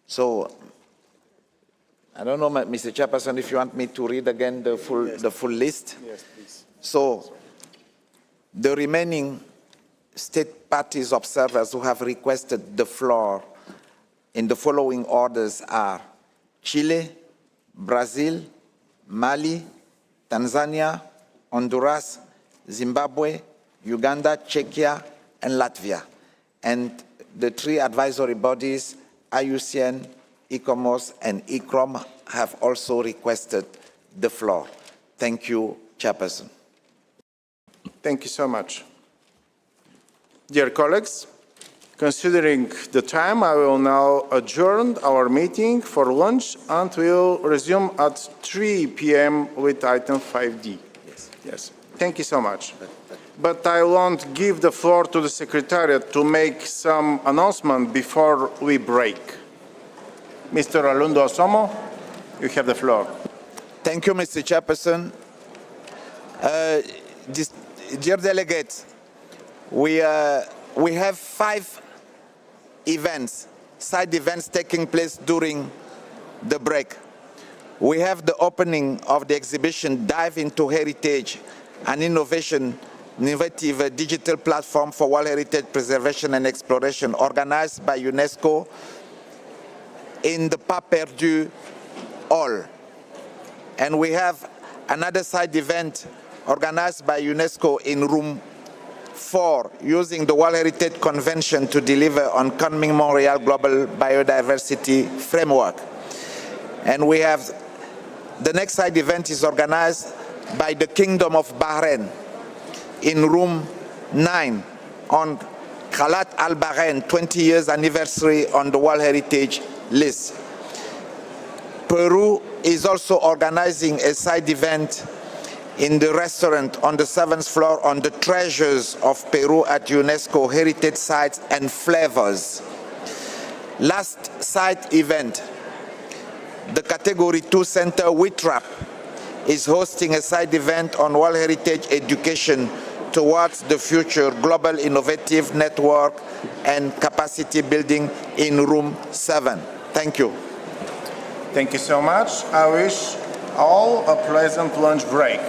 So, I don't know, Mr. Chairperson, if you want me to read again the full list. Yes, please. So, the remaining state parties observers who have requested the floor in the following orders are Chile, Brazil, Mali, Tanzania, Honduras, Zimbabwe, Uganda, Czechia, and Latvia. And the three advisory bodies, IUCN, ICOMOS, and ICROM, have also requested the floor. Thank you, Chairperson. Thank you so much. Dear colleagues, considering the time, I will now adjourn our meeting for lunch and we'll resume at 3 p.m. with item 5D. Yes. Thank you so much. But I won't give the floor to the Secretariat to make some announcement before we break. Mr. Alundo Asomo, you have the floor. Thank you, Mr. Chairperson. dear delegates, we have 5 events, side events taking place during the break. We have the opening of the exhibition Dive into Heritage, an innovative digital platform for World Heritage preservation and exploration organized by UNESCO in the Pas Perdu Hall. And we have another side event organized by UNESCO in room 4, using the World Heritage Convention to deliver on Kunming Montreal Global Biodiversity Framework. And we have the next side event is organized by the Kingdom of Bahrain in room 9 on Khalat Al Bahrain 20 years anniversary on the World Heritage list. Peru is also organizing a side event in the restaurant on the 7th floor on the treasures of Peru at UNESCO Heritage Sites and Flavors. Last site event, the Category 2 Center WITRAP is hosting a side event on World Heritage Education towards the future global innovative network and capacity building in room 7. Thank you. Thank you so much. I wish all a pleasant lunch break.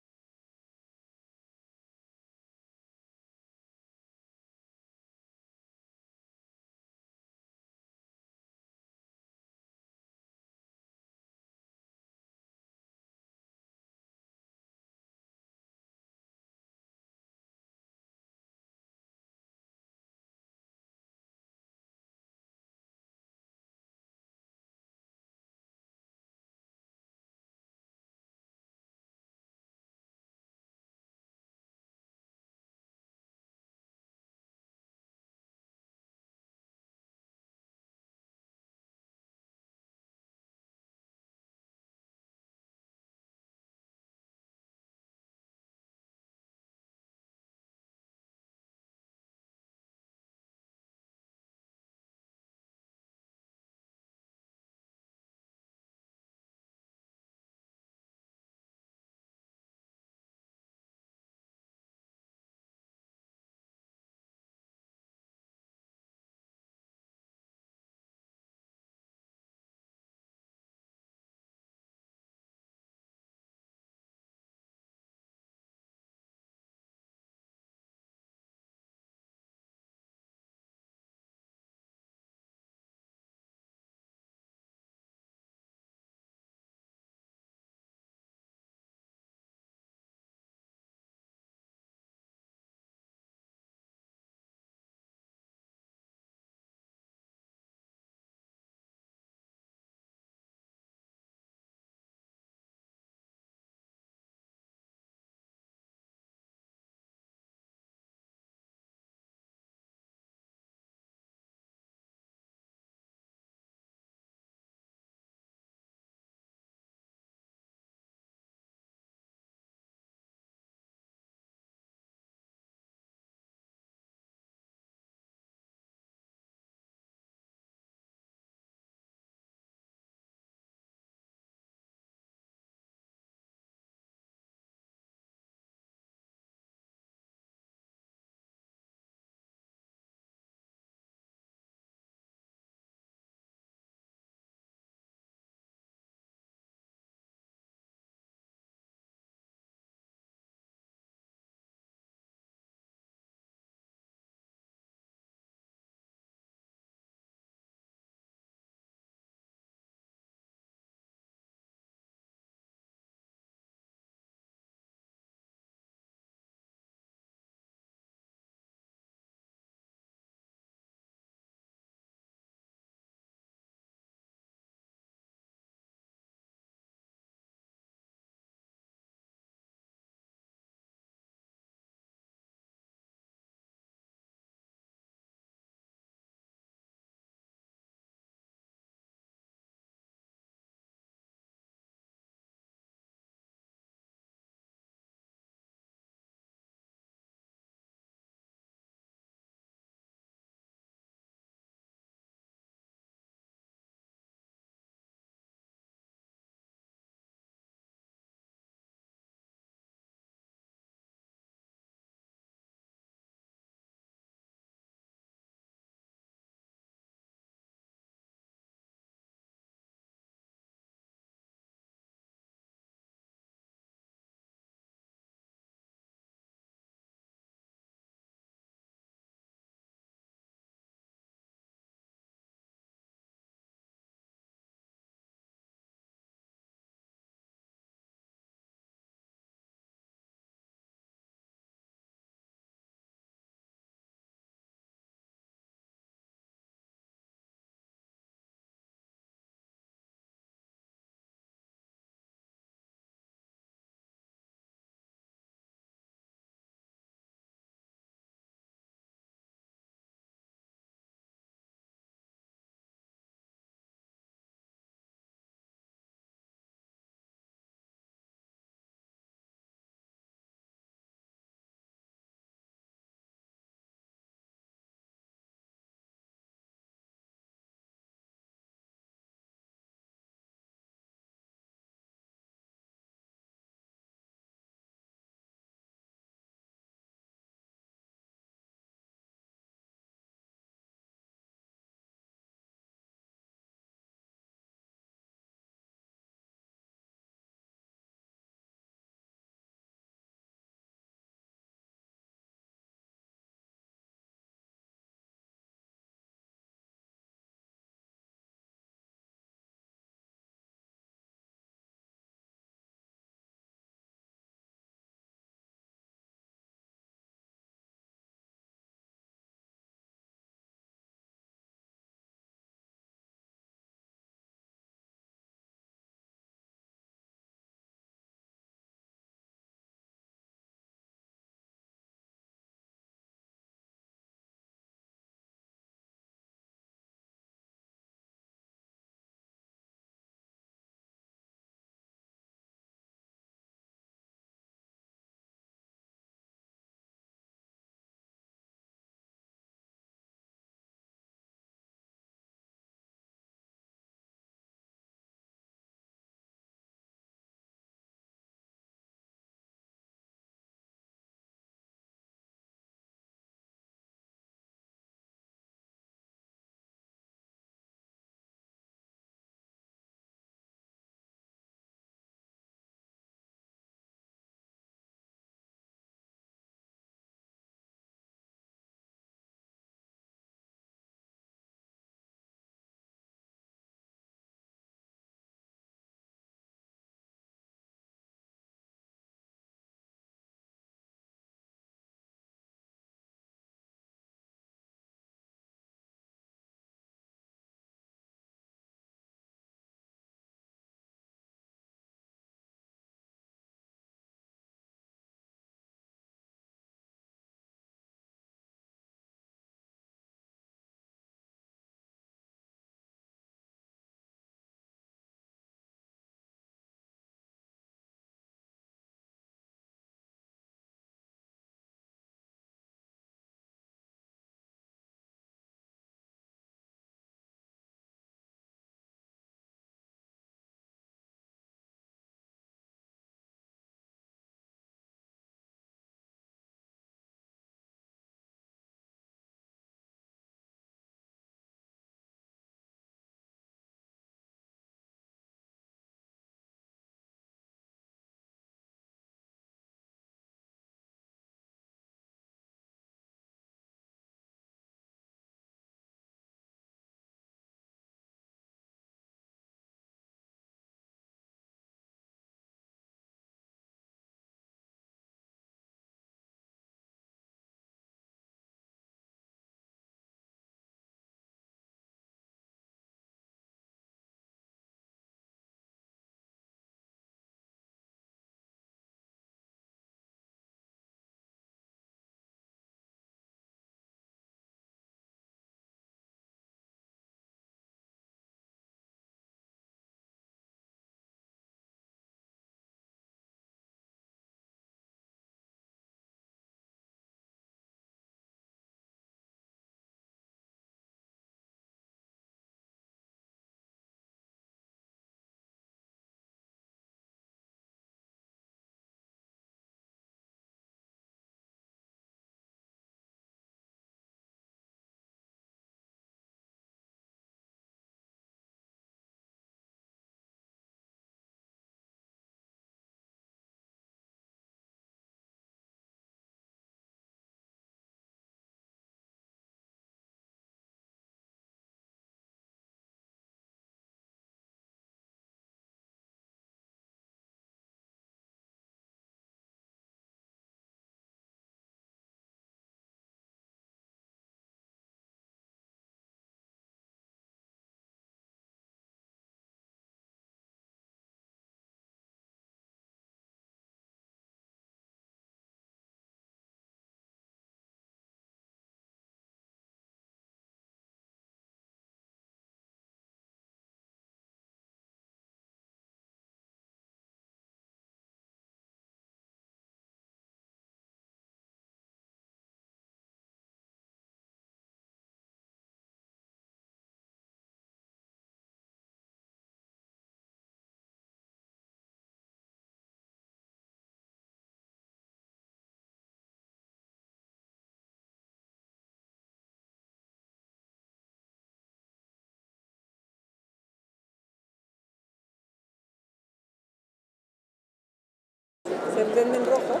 ¿Se prende en rojo?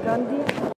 Gandhi.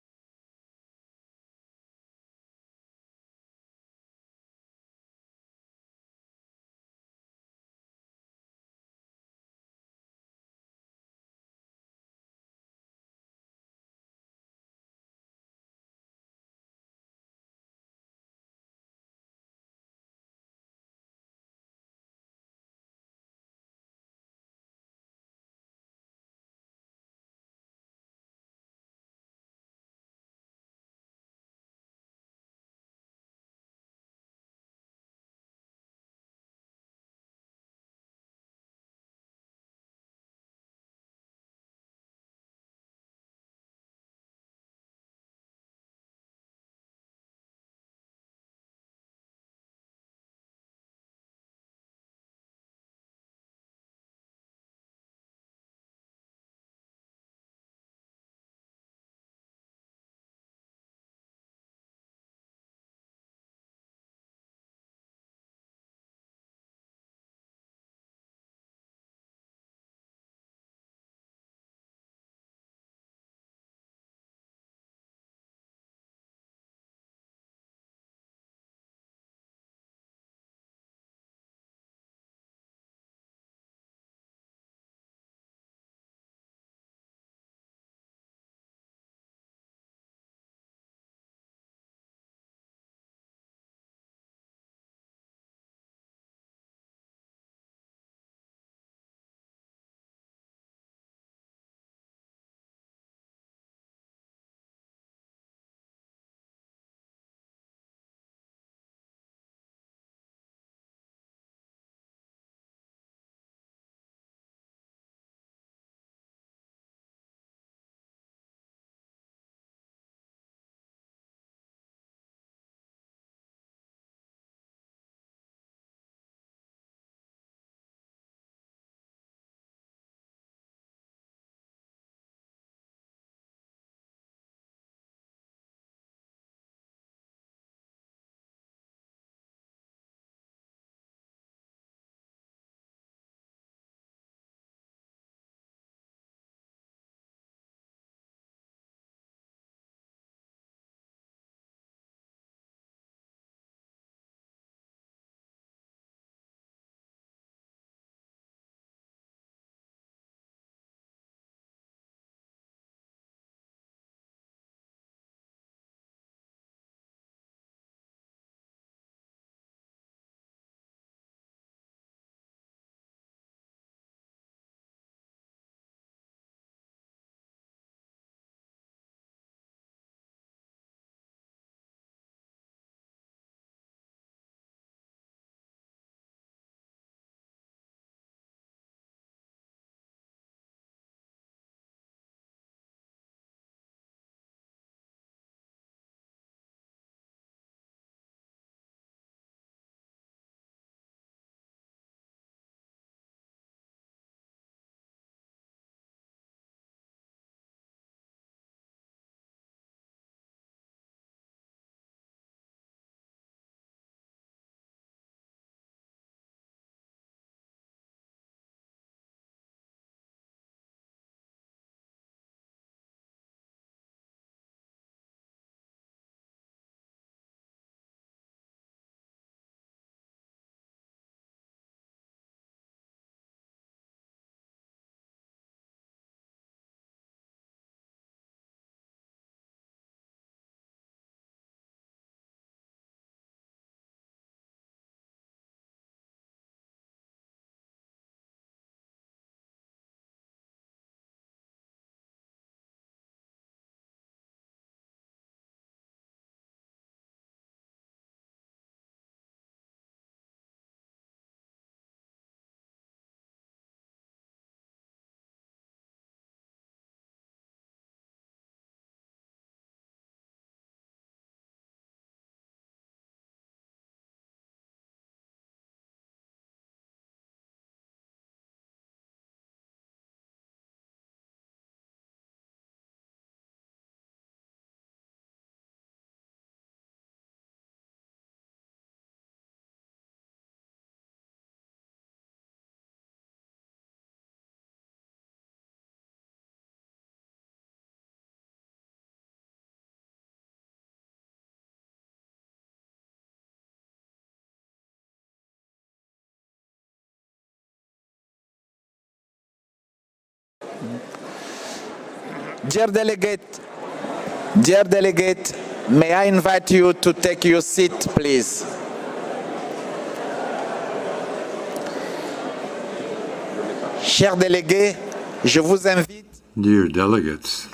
Dear delegate, may I invite you to take your seat, please? Chers délégués, je vous invite. Dear delegates,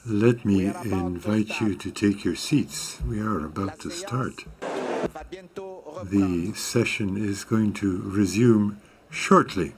let me invite you to take your seats. We are about to start. The session is going to resume shortly.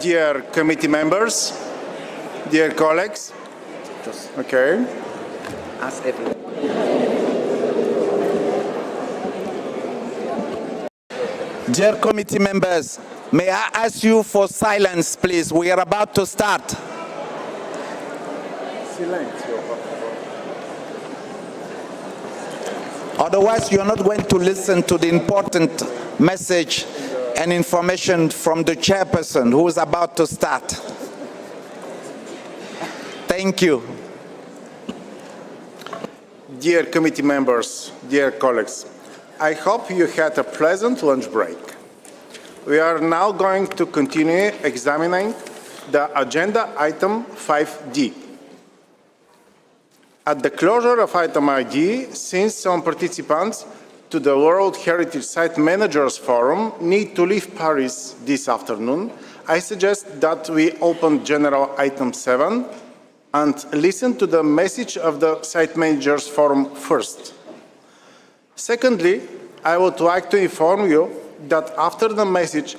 Dear committee members, dear colleagues, okay. Ask everyone. Dear committee members, may I ask you for silence, please? We are about to start. Otherwise, you're not going to listen to the important message and information from the chairperson who is about to start. Thank you. Dear committee members, dear colleagues, I hope you had a pleasant lunch break. We are now going to continue examining the agenda item 5D. At the closure of item ID, since some participants to the World Heritage Site Managers Forum need to leave Paris this afternoon, I suggest that we open general item 7 and listen to the message of the Site Managers Forum first. Secondly, I would like to inform you that after the message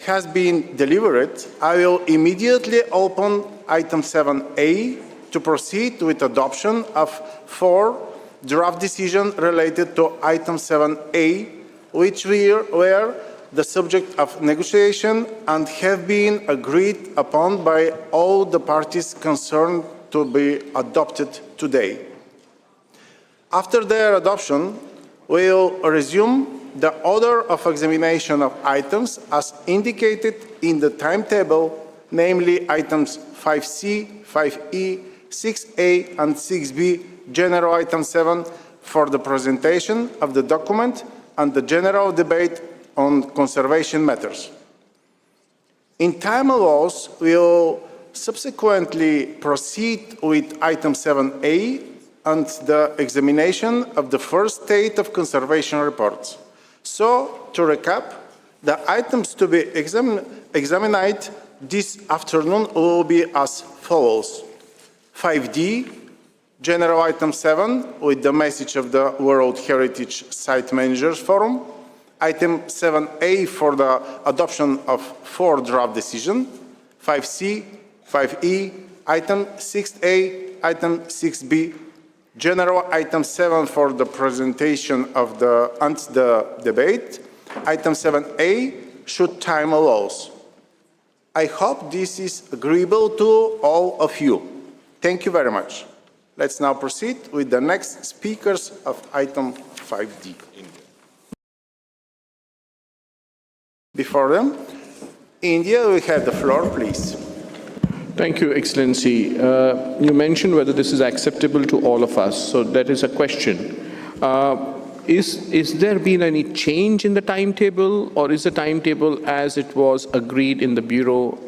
has been delivered, I will immediately open item 7A to proceed with adoption of 4 draft decisions related to item 7A, which were the subject of negotiation and have been agreed upon by all the parties concerned to be adopted today. After their adoption, we will resume the order of examination of items as indicated in the timetable, namely items 5C, 5E, 6A and 6B, general item 7 for the presentation of the document and the general debate on conservation matters. In time allows, we will subsequently proceed with item 7A and the examination of the first state of conservation reports. So, to recap, the items to be examined this afternoon will be as follows. 5D, general item 7 with the message of the World Heritage Site Managers Forum. Item 7A for the adoption of 4 draft decisions. 5C, 5E, item 6A item 6B, general item 7 for the presentation of the debate, item 7A, should time allows. I hope this is agreeable to all of you. Thank you very much. Let's now proceed with the next speakers of item 5D. Before them, India, we have the floor, please. Thank you, Excellency. You mentioned whether this is acceptable to all of us, so that is a question. Is there been any change in the timetable, or is the timetable as it was agreed in the Bureau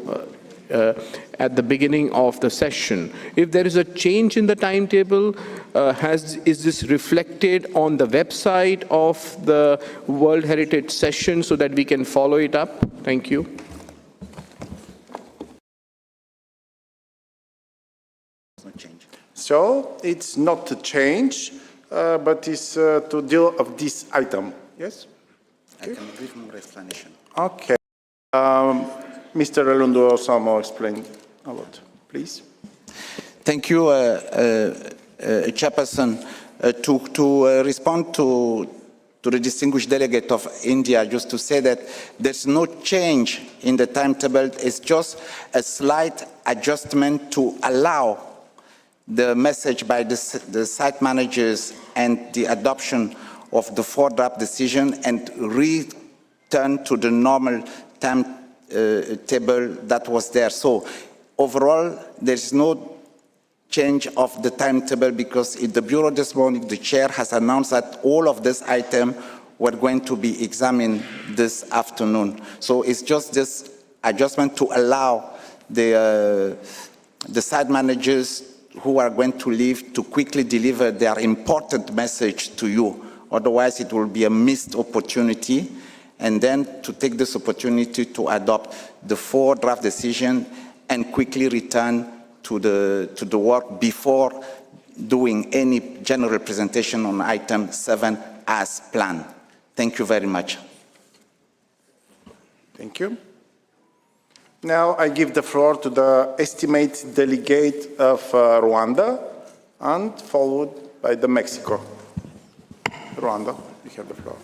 at the beginning of the session? If there is a change in the timetable, is this reflected on the website of the World Heritage session so that we can follow it up? Thank you. So it's not a change, but it's to deal of this item. Yes? Okay. I can give more explanation. Okay. Mr. Relundu Osamo explained a lot. Please. Thank you, Chairperson. To respond to the distinguished delegate of India, just to say that there's no change in the timetable. It's just a slight adjustment to allow the message by the site managers and the adoption of the 4 draft decision and return to the normal timetable that was there. So overall, there's no change of the timetable because in the Bureau this morning, the chair has announced that all of this item were going to be examined this afternoon. So it's just this adjustment to allow the site managers who are going to leave to quickly deliver their important message to you. Otherwise, it will be a missed opportunity. And then to take this opportunity to adopt the 4 draft decision and quickly return to the work before doing any general presentation on item 7 as planned. Thank you very much. Thank you. Now I give the floor to the estimate delegate of Rwanda and followed by the Mexico. Rwanda, you have the floor.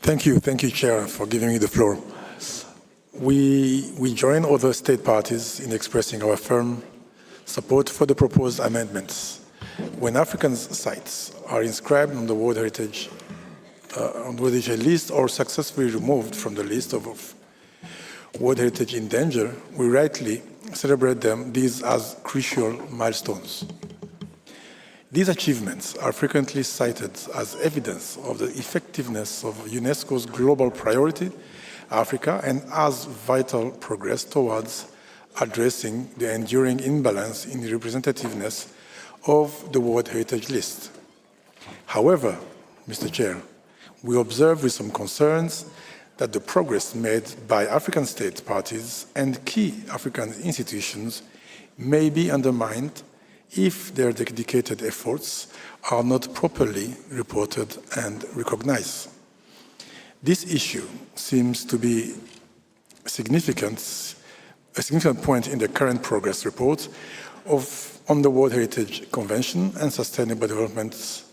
Thank you, Chair, for giving me the floor. We join other state parties in expressing our firm support for the proposed amendments. When African sites are inscribed on the World Heritage list or successfully removed from the list of World Heritage in danger, we rightly celebrate these as crucial milestones. These achievements are frequently cited as evidence of the effectiveness of UNESCO's global priority, Africa, and as vital progress towards addressing the enduring imbalance in the representativeness of the World Heritage List. However, Mr. Chair, we observe with some concerns that the progress made by African state parties and key African institutions may be undermined if their dedicated efforts are not properly reported and recognized. This issue seems to be a significant point in the current progress report on the World Heritage Convention and Sustainable Development,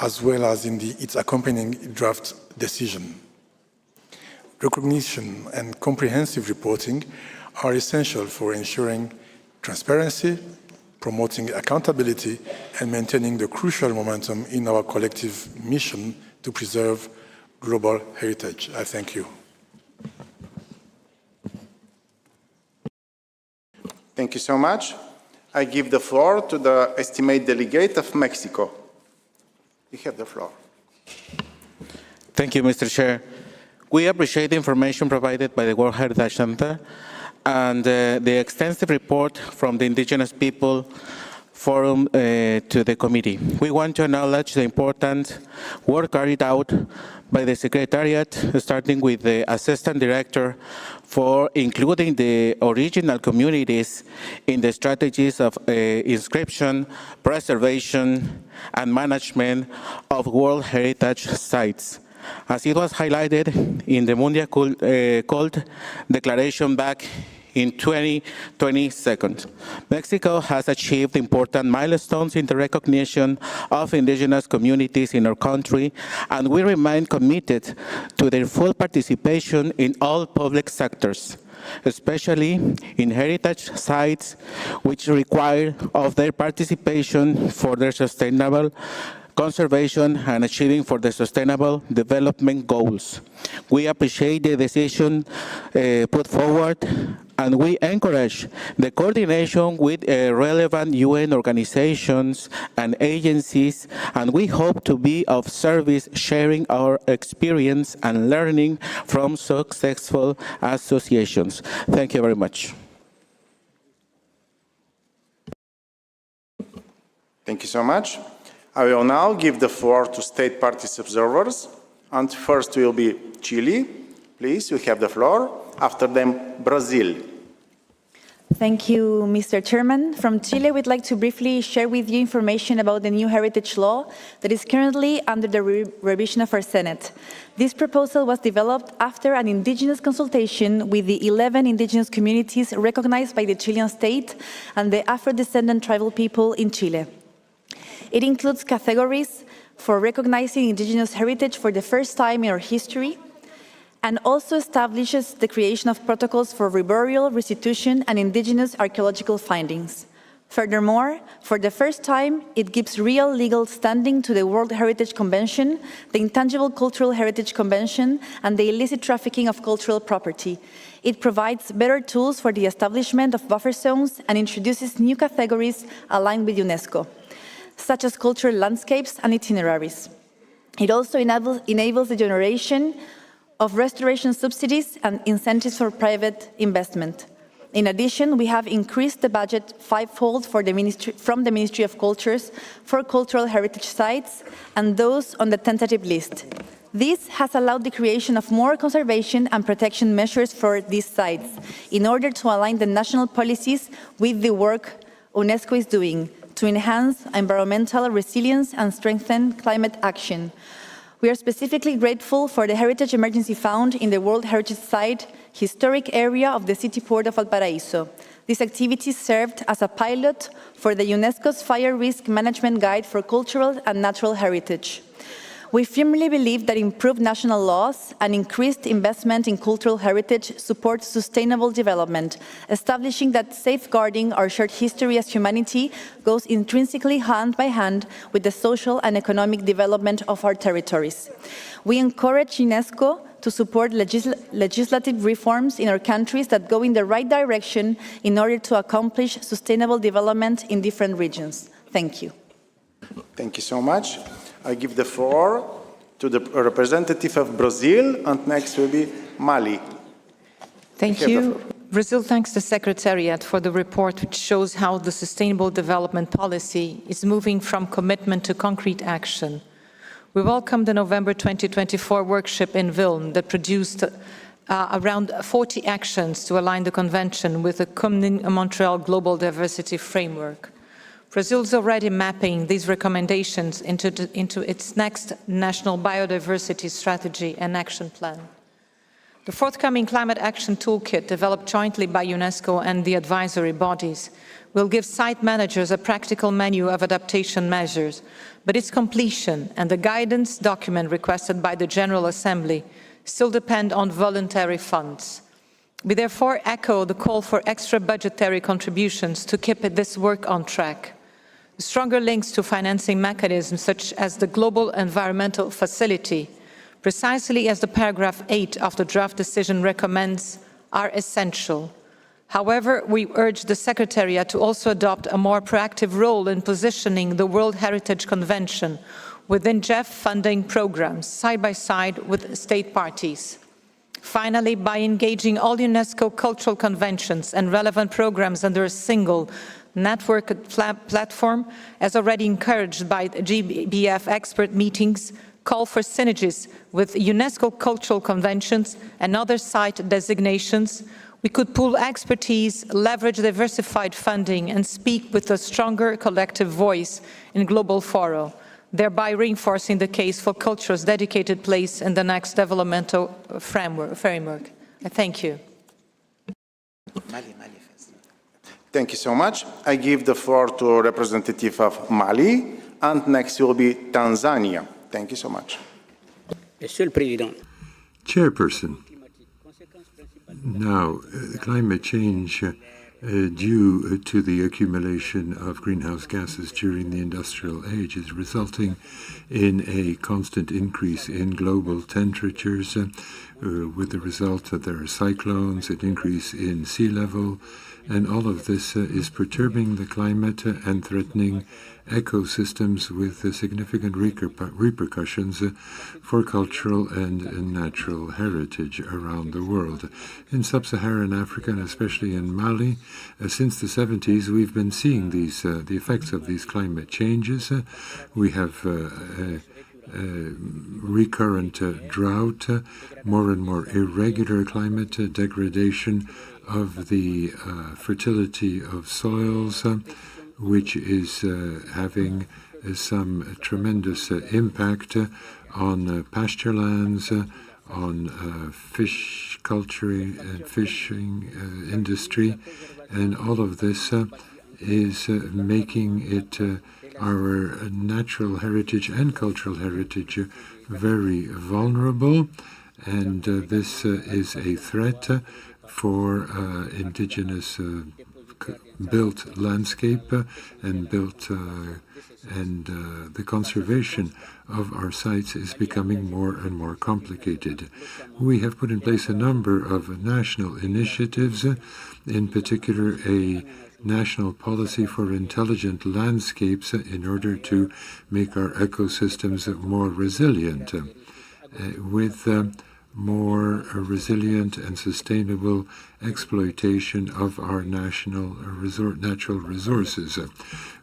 as well as in its accompanying draft decision. Recognition and comprehensive reporting are essential for ensuring transparency, promoting accountability, and maintaining the crucial momentum in our collective mission to preserve global heritage. I thank you. Thank you so much. I give the floor to the estimate delegate of Mexico. You have the floor. Thank you, Mr. Chair. We appreciate the information provided by the World Heritage Center and the extensive report from the Indigenous People Forum to the committee. We want to acknowledge the important work carried out by the Secretariat, starting with the Assistant Director, for including the original communities in the strategies of inscription, preservation, and management of World Heritage Sites. As it was highlighted in the Mundial Cult Declaration back in 2022. Mexico has achieved important milestones in the recognition of indigenous communities in our country, and we remain committed to their full participation in all public sectors, especially in heritage sites, which require of their participation for their sustainable conservation and achieving for the Sustainable Development Goals. We appreciate the decision put forward, and we encourage the coordination with relevant UN organizations and agencies, and we hope to be of service sharing our experience and learning from successful associations. Thank you very much. Thank you so much. I will now give the floor to state parties observers, and first will be Chile. Please, you have the floor. After them, Brazil. Thank you, Mr. Chairman. From Chile, we'd like to briefly share with you information about the new heritage law that is currently under the revision of our Senate. This proposal was developed after an indigenous consultation with the 11 indigenous communities recognized by the Chilean state and the Afro-descendant tribal people in Chile. It includes categories for recognizing indigenous heritage for the first time in our history, and also establishes the creation of protocols for reburial, restitution, and indigenous archaeological findings. Furthermore, for the first time, it gives real legal standing to the World Heritage Convention, the Intangible Cultural Heritage Convention, and the illicit trafficking of cultural property. It provides better tools for the establishment of buffer zones and introduces new categories aligned with UNESCO, such as cultural landscapes and itineraries. It also enables the generation of restoration subsidies and incentives for private investment. In addition, we have increased the budget fivefold from the Ministry of Cultures for cultural heritage sites and those on the tentative list. This has allowed the creation of more conservation and protection measures for these sites in order to align the national policies with the work UNESCO is doing to enhance environmental resilience and strengthen climate action. We are specifically grateful for the Heritage Emergency Fund in the World Heritage Site historic area of the city port of Valparaiso. This activity served as a pilot for the UNESCO's Fire Risk Management Guide for Cultural and Natural Heritage. We firmly believe that improved national laws and increased investment in cultural heritage support sustainable development, establishing that safeguarding our shared history as humanity goes intrinsically hand by hand with the social and economic development of our territories. We encourage UNESCO to support legislative reforms in our countries that go in the right direction in order to accomplish sustainable development in different regions. Thank you. Thank you so much. I give the floor to the representative of Brazil, and next will be Mali. Thank you. Brazil thanks the Secretariat for the report, which shows how the sustainable development policy is moving from commitment to concrete action. We welcome the November 2024 workshop in Vilna that produced around 40 actions to align the Convention with the Montreal Global Diversity Framework. Brazil is already mapping these recommendations into its next National Biodiversity Strategy and Action Plan. The forthcoming Climate Action Toolkit, developed jointly by UNESCO and the advisory bodies, will give site managers a practical menu of adaptation measures, but its completion and the guidance document requested by the General Assembly still depend on voluntary funds. We therefore echo the call for extra budgetary contributions to keep this work on track. Stronger links to financing mechanisms such as the Global Environmental Facility, precisely as the paragraph 8 of the draft decision recommends, are essential. However, we urge the Secretariat to also adopt a more proactive role in positioning the World Heritage Convention within GEF funding programs, side by side with state parties. Finally, by engaging all UNESCO cultural conventions and relevant programs under a single network platform, as already encouraged by GBF expert meetings, call for synergies with UNESCO cultural conventions and other site designations. We could pool expertise, leverage diversified funding, and speak with a stronger collective voice in global fora, thereby reinforcing the case for culture's dedicated place in the next developmental framework. I thank you. Mali first. Thank you so much. I give the floor to representative of Mali, and next will be Tanzania. Thank you so much. Monsieur le Président. Chairperson, now, climate change due to the accumulation of greenhouse gases during the industrial age is resulting in a constant increase in global temperatures, with the result that there are cyclones, an increase in sea level, and all of this is perturbing the climate and threatening ecosystems with significant repercussions for cultural and natural heritage around the world. In sub-Saharan Africa, and especially in Mali, since the 70s, we've been seeing these the effects of these climate changes. We have recurrent drought, more and more irregular climate, degradation of the fertility of soils, which is having some tremendous impact on pasture lands, on fish culture and fishing industry, and all of this is making it our natural heritage and cultural heritage very vulnerable, and this is a threat for indigenous built landscape and the conservation of our sites is becoming more and more complicated. We have put in place a number of national initiatives, in particular a national policy for intelligent landscapes in order to make our ecosystems more resilient, with more resilient and sustainable exploitation of our natural resources.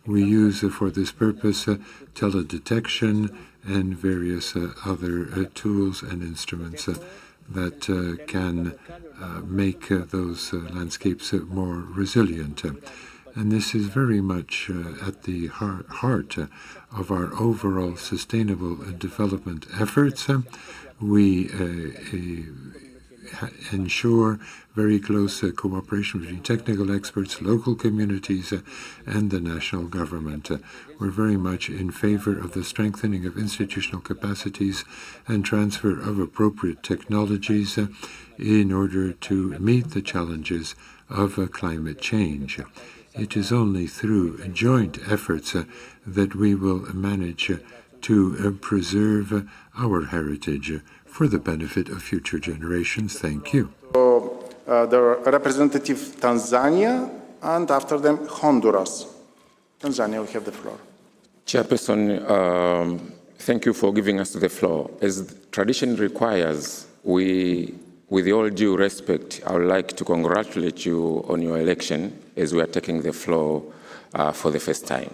We use for this purpose teledetection and various other tools and instruments that can make those landscapes more resilient. And this is very much at the heart of our overall sustainable development efforts. We ensure very close cooperation between technical experts, local communities, and the national government. We're very much in favor of the strengthening of institutional capacities and transfer of appropriate technologies in order to meet the challenges of climate change. It is only through joint efforts that we will manage to preserve our heritage for the benefit of future generations. Thank you. The representative Tanzania, and after them Honduras. Tanzania, we have the floor. Chairperson, thank you for giving us the floor. As tradition requires, with all due respect, I would like to congratulate you on your election as we are taking the floor for the first time.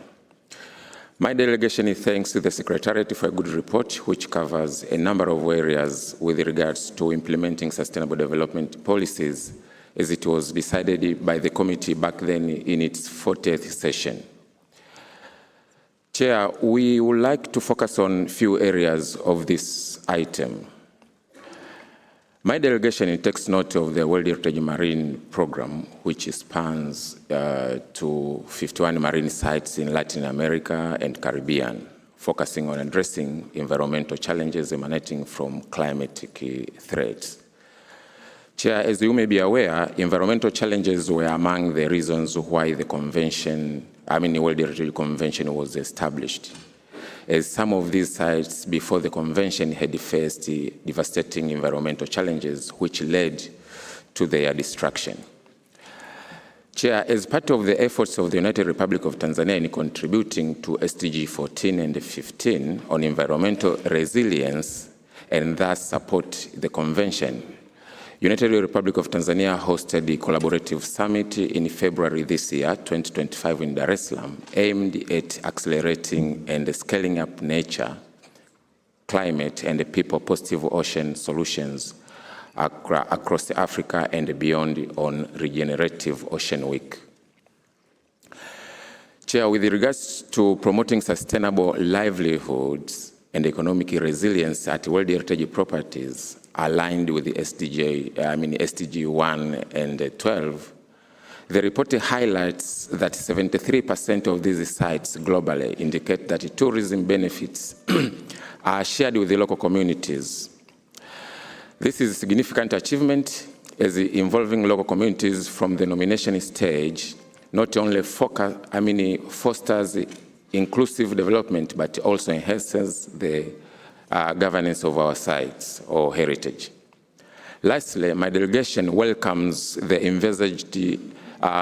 My delegation thanks the Secretariat for a good report, which covers a number of areas with regards to implementing sustainable development policies, as it was decided by the committee back then in its 40th session. Chair, we would like to focus on a few areas of this item. My delegation takes note of the World Heritage Marine Program, which spans to 51 marine sites in Latin America and Caribbean, focusing on addressing environmental challenges emanating from climatic threats. Chair, as you may be aware, environmental challenges were among the reasons why the World Heritage Convention was established, as some of these sites before the convention had faced devastating environmental challenges which led to their destruction. Chair, as part of the efforts of the United Republic of Tanzania in contributing to SDG 14 and 15 on environmental resilience and thus support the convention, United Republic of Tanzania hosted the collaborative summit in February this year, 2025, in Dar es Salaam, aimed at accelerating and scaling up nature, climate, and people-positive ocean solutions across Africa and beyond on Regenerative Ocean Week. Chair, with regards to promoting sustainable livelihoods and economic resilience at World Heritage properties, aligned with the SDG 1 and 12, The report highlights that 73% of these sites globally indicate that tourism benefits are shared with the local communities. This is a significant achievement as involving local communities from the nomination stage not only fosters inclusive development, but also enhances the governance of our sites or heritage. Lastly, my delegation welcomes the envisaged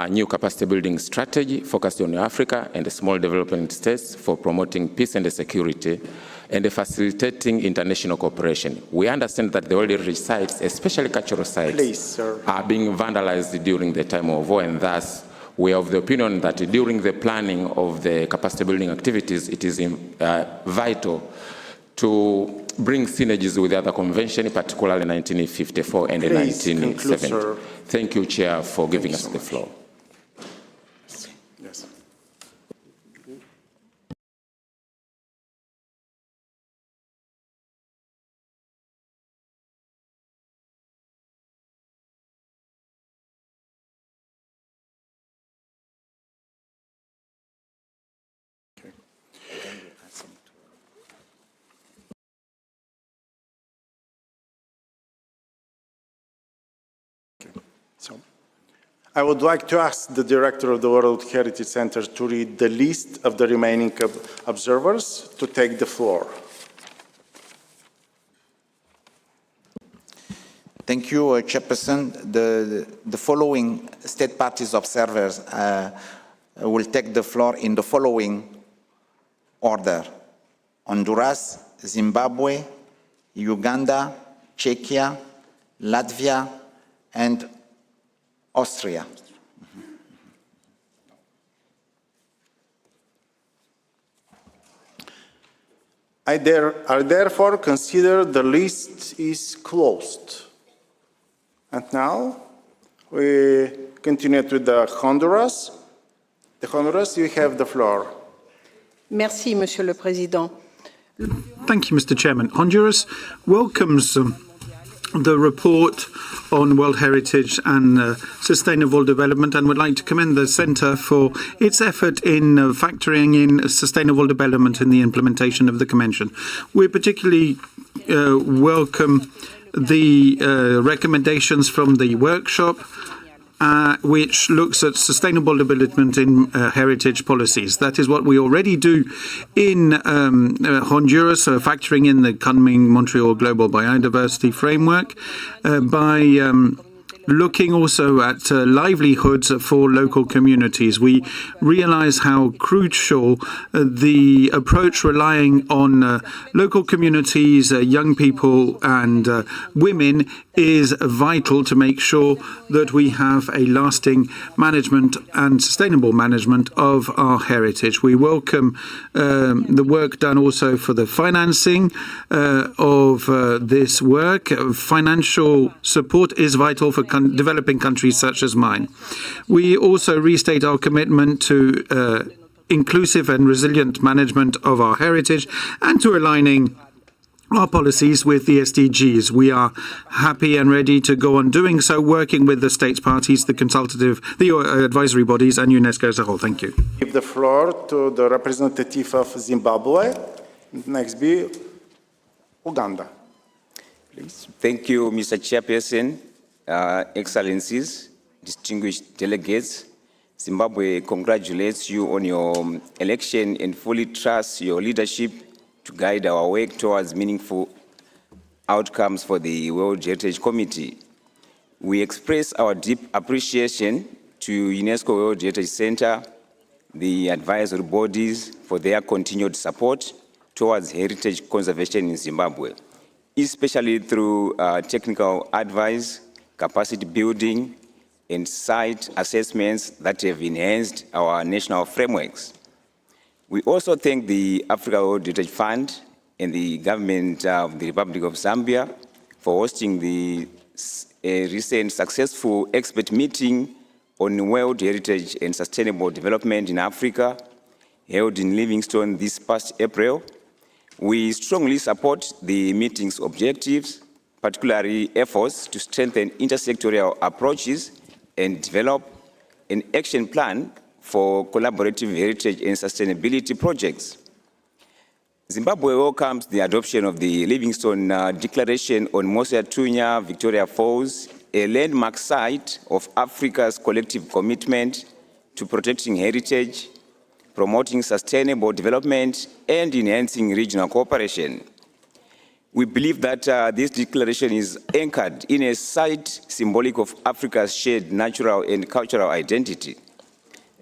new capacity building strategy focused on Africa and the small development states for promoting peace and security and facilitating international cooperation. We understand that the World Heritage sites, especially cultural sites, are being vandalized during the time of war, and thus we are of the opinion that during the planning of the capacity building activities, it is vital to bring synergies with the other conventions, particularly 1954 and 1970. Thank you, Chair, for giving us the floor. Yes. So, I would like to ask the Director of the World Heritage Center to read the list of the remaining observers to take the floor. Thank you, Chairperson. The following state parties observers will take the floor in the following order: Honduras, Zimbabwe, Uganda, Czechia, Latvia, and Austria. I therefore consider the list is closed. And now we continue to the Honduras. The Honduras, you have the floor. Merci, Monsieur le Président. Thank you, Mr. Chairman. Honduras welcomes the report on World Heritage and Sustainable Development, and would like to commend the Centre for its effort in factoring in sustainable development in the implementation of the Convention. We particularly welcome the recommendations from the workshop, which looks at sustainable development in heritage policies. That is what we already do in Honduras, factoring in the coming Montreal Global Biodiversity Framework by looking also at livelihoods for local communities. We realize how crucial the approach relying on local communities, young people and women is vital to make sure that we have a lasting management and sustainable management of our heritage. We welcome the work done also for the financing of this work. Financial support is vital for developing countries such as mine. We also restate our commitment to inclusive and resilient management of our heritage and to aligning our policies with the SDGs. We are happy and ready to go on doing so, working with the states parties, the advisory bodies and UNESCO as a whole. Thank you. Give the floor to the representative of Zimbabwe. Next be Uganda. Please. Thank you, Mr. Chairperson, Excellencies, distinguished delegates. Zimbabwe congratulates you on your election and fully trusts your leadership to guide our work towards meaningful outcomes for the World Heritage Committee. We express our deep appreciation to UNESCO World Heritage Center, the advisory bodies, for their continued support towards heritage conservation in Zimbabwe, especially through technical advice, capacity building, and site assessments that have enhanced our national frameworks. We also thank the Africa World Heritage Fund and the government of the Republic of Zambia for hosting the recent successful expert meeting on World Heritage and Sustainable Development in Africa, held in Livingstone this past April. We strongly support the meeting's objectives, particularly efforts to strengthen intersectoral approaches and develop an action plan for collaborative heritage and sustainability projects. Zimbabwe welcomes the adoption of the Livingstone Declaration on Mauritania Victoria Falls, a landmark site of Africa's collective commitment to protecting heritage, promoting sustainable development, and enhancing regional cooperation. We believe that this declaration is anchored in a site symbolic of Africa's shared natural and cultural identity.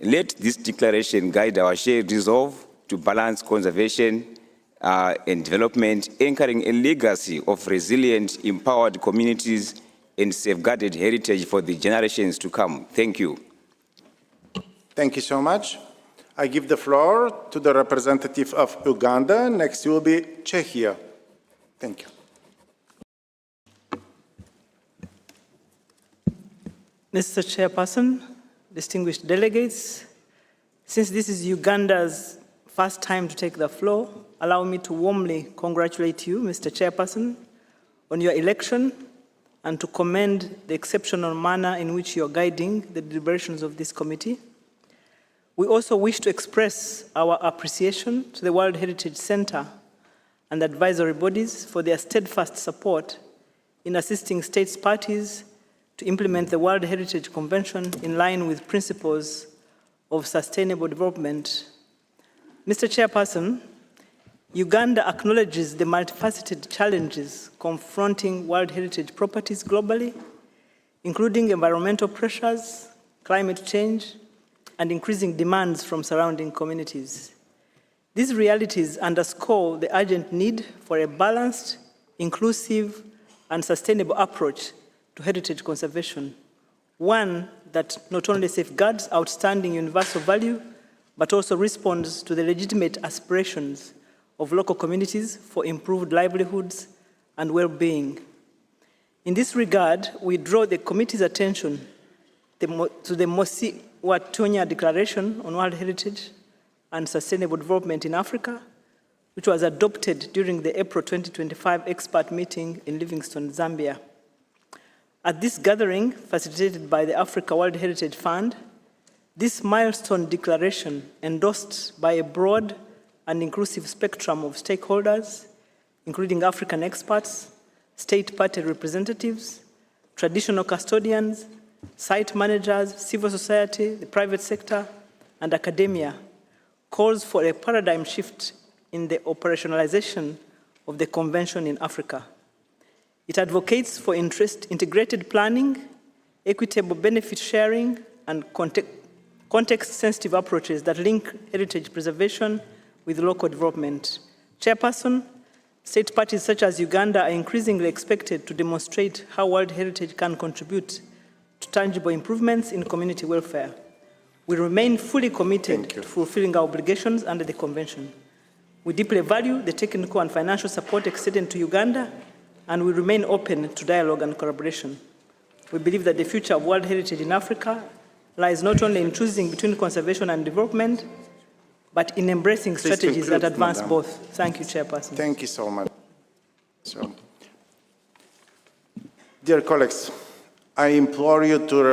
Let this declaration guide our shared resolve to balance conservation and development, anchoring a legacy of resilient, empowered communities and safeguarded heritage for the generations to come. Thank you. Thank you so much. I give the floor to the representative of Uganda. Next will be Czechia. Thank you. Mr. Chairperson, distinguished delegates, since this is Uganda's first time to take the floor, allow me to warmly congratulate you, Mr. Chairperson, on your election and to commend the exceptional manner in which you are guiding the deliberations of this committee. We also wish to express our appreciation to the World Heritage Center and advisory bodies for their steadfast support in assisting states parties to implement the World Heritage Convention in line with principles of sustainable development. Mr. Chairperson, Uganda acknowledges the multifaceted challenges confronting World Heritage properties globally, including environmental pressures, climate change, and increasing demands from surrounding communities. These realities underscore the urgent need for a balanced, inclusive, and sustainable approach to heritage conservation, one that not only safeguards outstanding universal value, but also responds to the legitimate aspirations of local communities for improved livelihoods and well-being. In this regard, we draw the committee's attention to the Mauritania Declaration on World Heritage and Sustainable Development in Africa, which was adopted during the April 2025 expert meeting in Livingstone, Zambia. At this gathering, facilitated by the Africa World Heritage Fund, this milestone declaration, endorsed by a broad and inclusive spectrum of stakeholders, including African experts, state party representatives, traditional custodians, site managers, civil society, the private sector, and academia, calls for a paradigm shift in the operationalization of the Convention in Africa. It advocates for integrated planning, equitable benefit sharing, and context-sensitive approaches that link heritage preservation with local development. Chairperson, state parties such as Uganda are increasingly expected to demonstrate how World Heritage can contribute to tangible improvements in community welfare. We remain fully committed to fulfilling our obligations under the Convention. We deeply value the technical and financial support extended to Uganda, and we remain open to dialogue and collaboration. We believe that the future of World Heritage in Africa lies not only in choosing between conservation and development, but in embracing strategies that advance both. Thank you, Chairperson. Thank you so much. Dear colleagues, I implore you to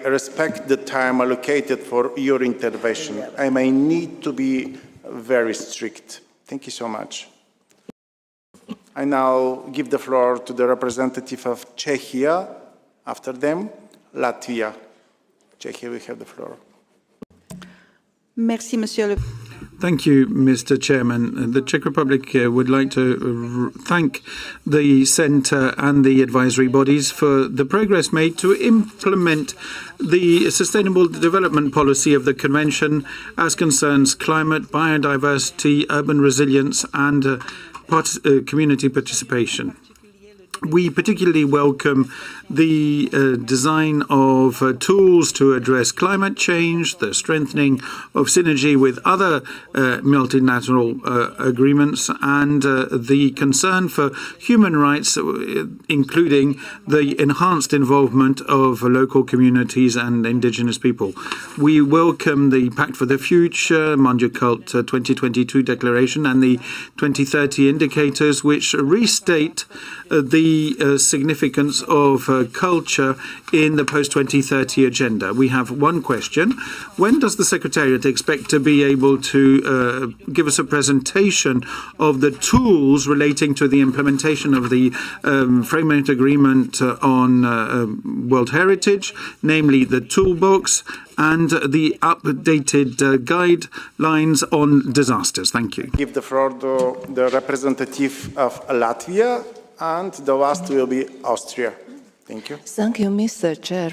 respect the time allocated for your intervention. I may need to be very strict. Thank you so much. I now give the floor to the representative of Czechia. After them, Latvia. Czechia, we have the floor. Merci, Monsieur le Thank you, Mr. Chairman. The Czech Republic would like to thank the Centre and the advisory bodies for the progress made to implement the sustainable development policy of the Convention as concerns climate, biodiversity, urban resilience, and community participation. We particularly welcome the design of tools to address climate change, the strengthening of synergy with other multilateral agreements, and the concern for human rights, including the enhanced involvement of local communities and indigenous people. We welcome the Pact for the Future, Mondiacult 2022 Declaration, and the 2030 indicators, which restate the the significance of culture in the post-2030 agenda. We have one question. When does the Secretariat expect to be able to give us a presentation of the tools relating to the implementation of the framework agreement on World Heritage, namely the toolbox and the updated guidelines on disasters? Thank you. Give the floor to the representative of Latvia, and the last will be Austria. Thank you. Thank you, Mr. Chair.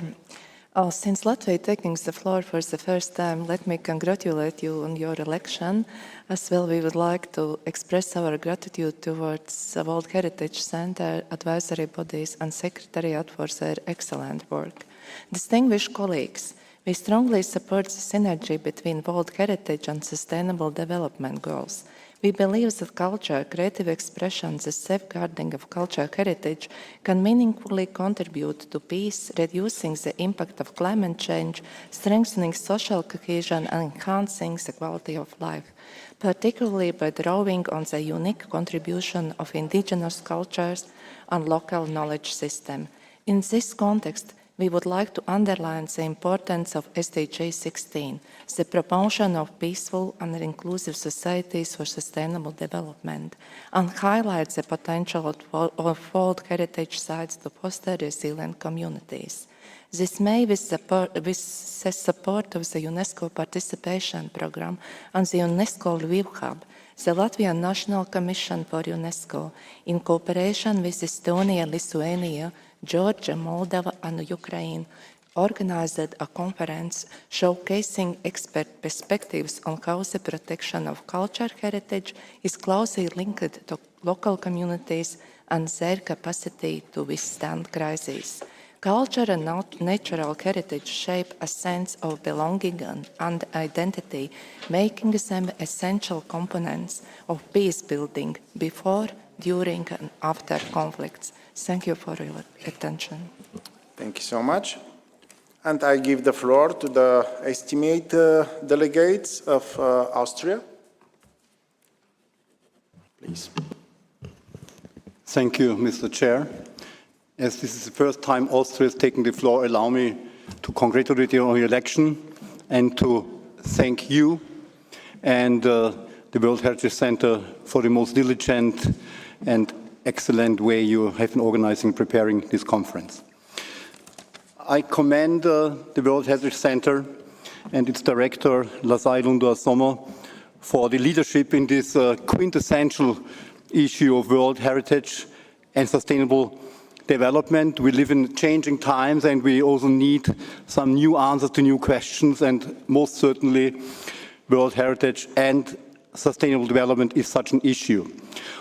Since Latvia taking the floor for the first time, let me congratulate you on your election. As well, we would like to express our gratitude towards the World Heritage Center, advisory bodies and Secretariat for their excellent work. Distinguished colleagues, we strongly support the synergy between World Heritage and Sustainable Development Goals. We believe that culture, creative expression, the safeguarding of cultural heritage can meaningfully contribute to peace, reducing the impact of climate change, strengthening social cohesion, and enhancing the quality of life, particularly by drawing on the unique contribution of indigenous cultures and local knowledge system. In this context, we would like to underline the importance of SDG 16, the promotion of peaceful and inclusive societies for sustainable development, and highlight the potential of World Heritage sites to foster resilient communities. This may, with the support of the UNESCO Participation Programme and the UNESCO Lviv Hub, the Latvian National Commission for UNESCO, in cooperation with Estonia, Lithuania, Georgia, Moldova, and Ukraine, organized a conference showcasing expert perspectives on how the protection of cultural heritage is closely linked to local communities and their capacity to withstand crises. Culture and natural heritage shape a sense of belonging and identity, making them essential components of peace building before, during, and after conflicts. Thank you for your attention. Thank you so much. And I give the floor to the estimate delegates of Austria. Please. Thank you, Mr. Chair. As this is the first time Austria is taking the floor, allow me to congratulate you on your election and to thank you and the World Heritage Center for the most diligent and excellent way you have been organizing and preparing this conference. I commend the World Heritage Center and its director, Lasai Lundua Sommer, for the leadership in this quintessential issue of World Heritage and sustainable development. We live in changing times and we also need some new answers to new questions, and most certainly World Heritage and sustainable development is such an issue.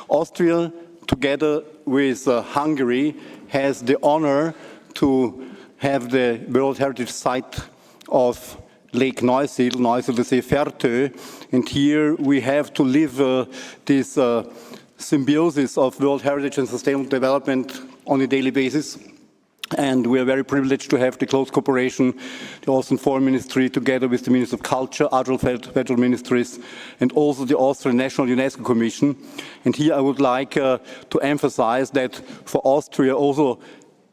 Austria, together with Hungary, has the honor to have the World Heritage Site of Lake Neusiedl, Neusiedl See Fertö, and here we have to live this symbiosis of World Heritage and sustainable development on a daily basis. And we are very privileged to have the close cooperation, the Austrian Foreign Ministry, together with the Minister of Culture, other federal ministries, and also the Austrian National UNESCO Commission. And here I would like to emphasize that for Austria also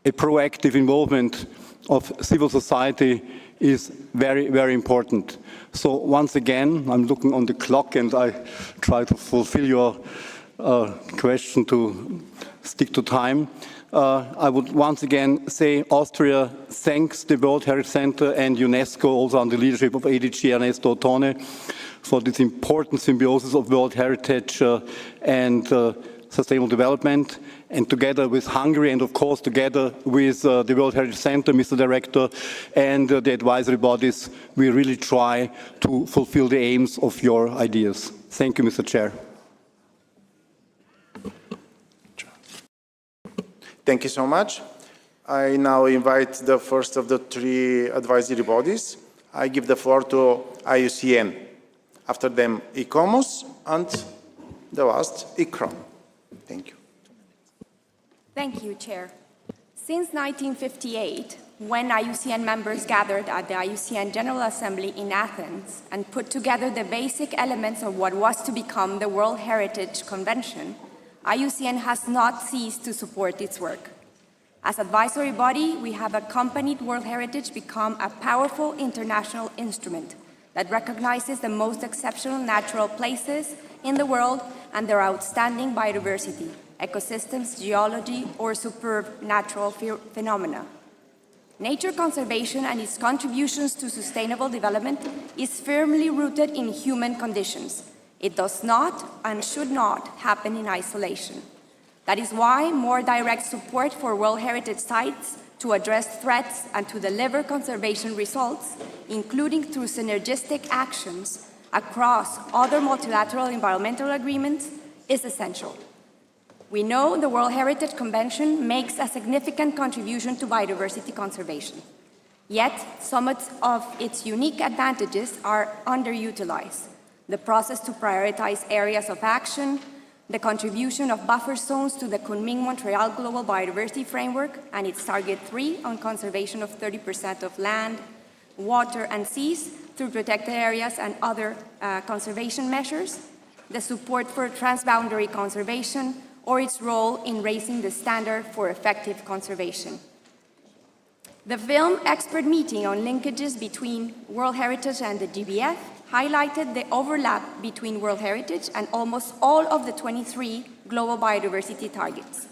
a proactive involvement of civil society is very, very important. So once again, I'm looking on the clock and I try to fulfill your question to stick to time. I would once again say Austria thanks the World Heritage Center and UNESCO, also under the leadership of ADG Ernesto Ottone, for this important symbiosis of World Heritage and sustainable development. And together with Hungary and of course together with the World Heritage Center, Mr. Director, and the advisory bodies, we really try to fulfill the aims of your ideas. Thank you, Mr. Chair. Thank you so much. I now invite the first of the three advisory bodies. I give the floor to IUCN. After them, ICOMOS, and the last, ICRON. Thank you. Thank you, Chair. Since 1958, when IUCN members gathered at the IUCN General Assembly in Athens and put together the basic elements of what was to become the World Heritage Convention, IUCN has not ceased to support its work. As advisory body, we have accompanied World Heritage become a powerful international instrument that recognizes the most exceptional natural places in the world and their outstanding biodiversity, ecosystems, geology, or superb natural phenomena. Nature conservation and its contributions to sustainable development is firmly rooted in human conditions. It does not and should not happen in isolation. That is why more direct support for World Heritage sites to address threats and to deliver conservation results, including through synergistic actions across other multilateral environmental agreements, is essential. We know the World Heritage Convention makes a significant contribution to biodiversity conservation. Yet, some of its unique advantages are underutilized. The process to prioritize areas of action, the contribution of buffer zones to the Kunming-Montreal Global Biodiversity Framework and its Target 3 on conservation of 30% of land, water, and seas through protected areas and other conservation measures, the support for transboundary conservation, or its role in raising the standard for effective conservation. The film expert meeting on linkages between World Heritage and the GBF highlighted the overlap between World Heritage and almost all of the 23 global biodiversity targets.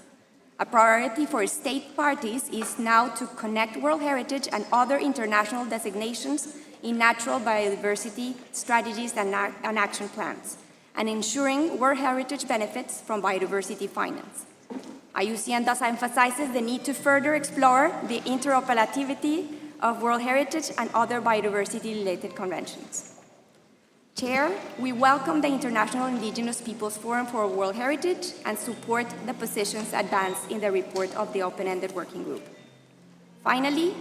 A priority for state parties is now to connect World Heritage and other international designations in natural biodiversity strategies and action plans, and ensuring World Heritage benefits from biodiversity finance. IUCN thus emphasizes the need to further explore the interoperability of World Heritage and other biodiversity-related conventions. Chair, we welcome the International Indigenous Peoples Forum for World Heritage and support the positions advanced in the report of the open-ended working group. Finally,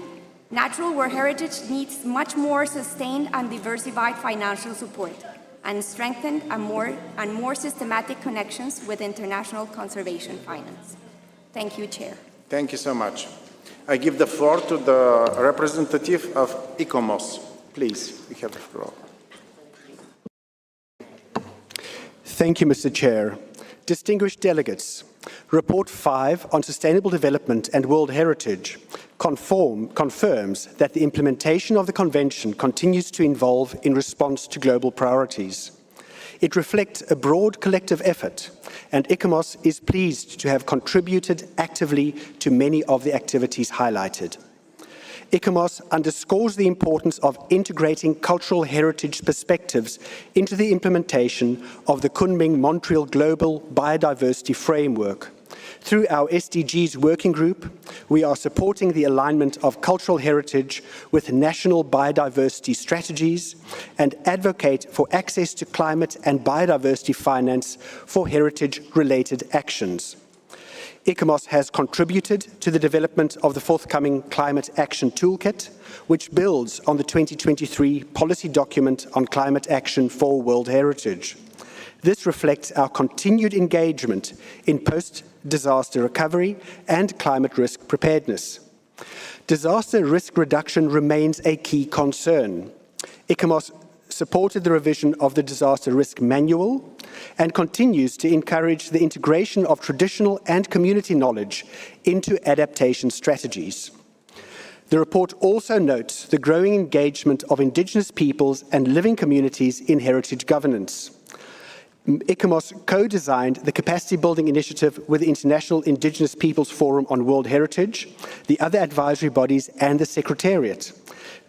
natural World Heritage needs much more sustained and diversified financial support and strengthened and more systematic connections with international conservation finance. Thank you, Chair. Thank you so much. I give the floor to the representative of ICOMOS. Please, you have the floor. Thank you, Mr. Chair. Distinguished delegates, Report 5 on Sustainable Development and World Heritage confirms that the implementation of the Convention continues to evolve in response to global priorities. It reflects a broad collective effort, and ICOMOS is pleased to have contributed actively to many of the activities highlighted. ICOMOS underscores the importance of integrating cultural heritage perspectives into the implementation of the Kunming-Montreal Global Biodiversity Framework. Through our SDGs working group, we are supporting the alignment of cultural heritage with national biodiversity strategies and advocate for access to climate and biodiversity finance for heritage-related actions. ICOMOS has contributed to the development of the forthcoming Climate Action Toolkit, which builds on the 2023 policy document on climate action for World Heritage. This reflects our continued engagement in post-disaster recovery and climate risk preparedness. Disaster risk reduction remains a key concern. ICOMOS supported the revision of the Disaster Risk Manual and continues to encourage the integration of traditional and community knowledge into adaptation strategies. The report also notes the growing engagement of Indigenous peoples and living communities in heritage governance. ICOMOS co-designed the capacity building initiative with the International Indigenous Peoples Forum on World Heritage, the other advisory bodies, and the Secretariat.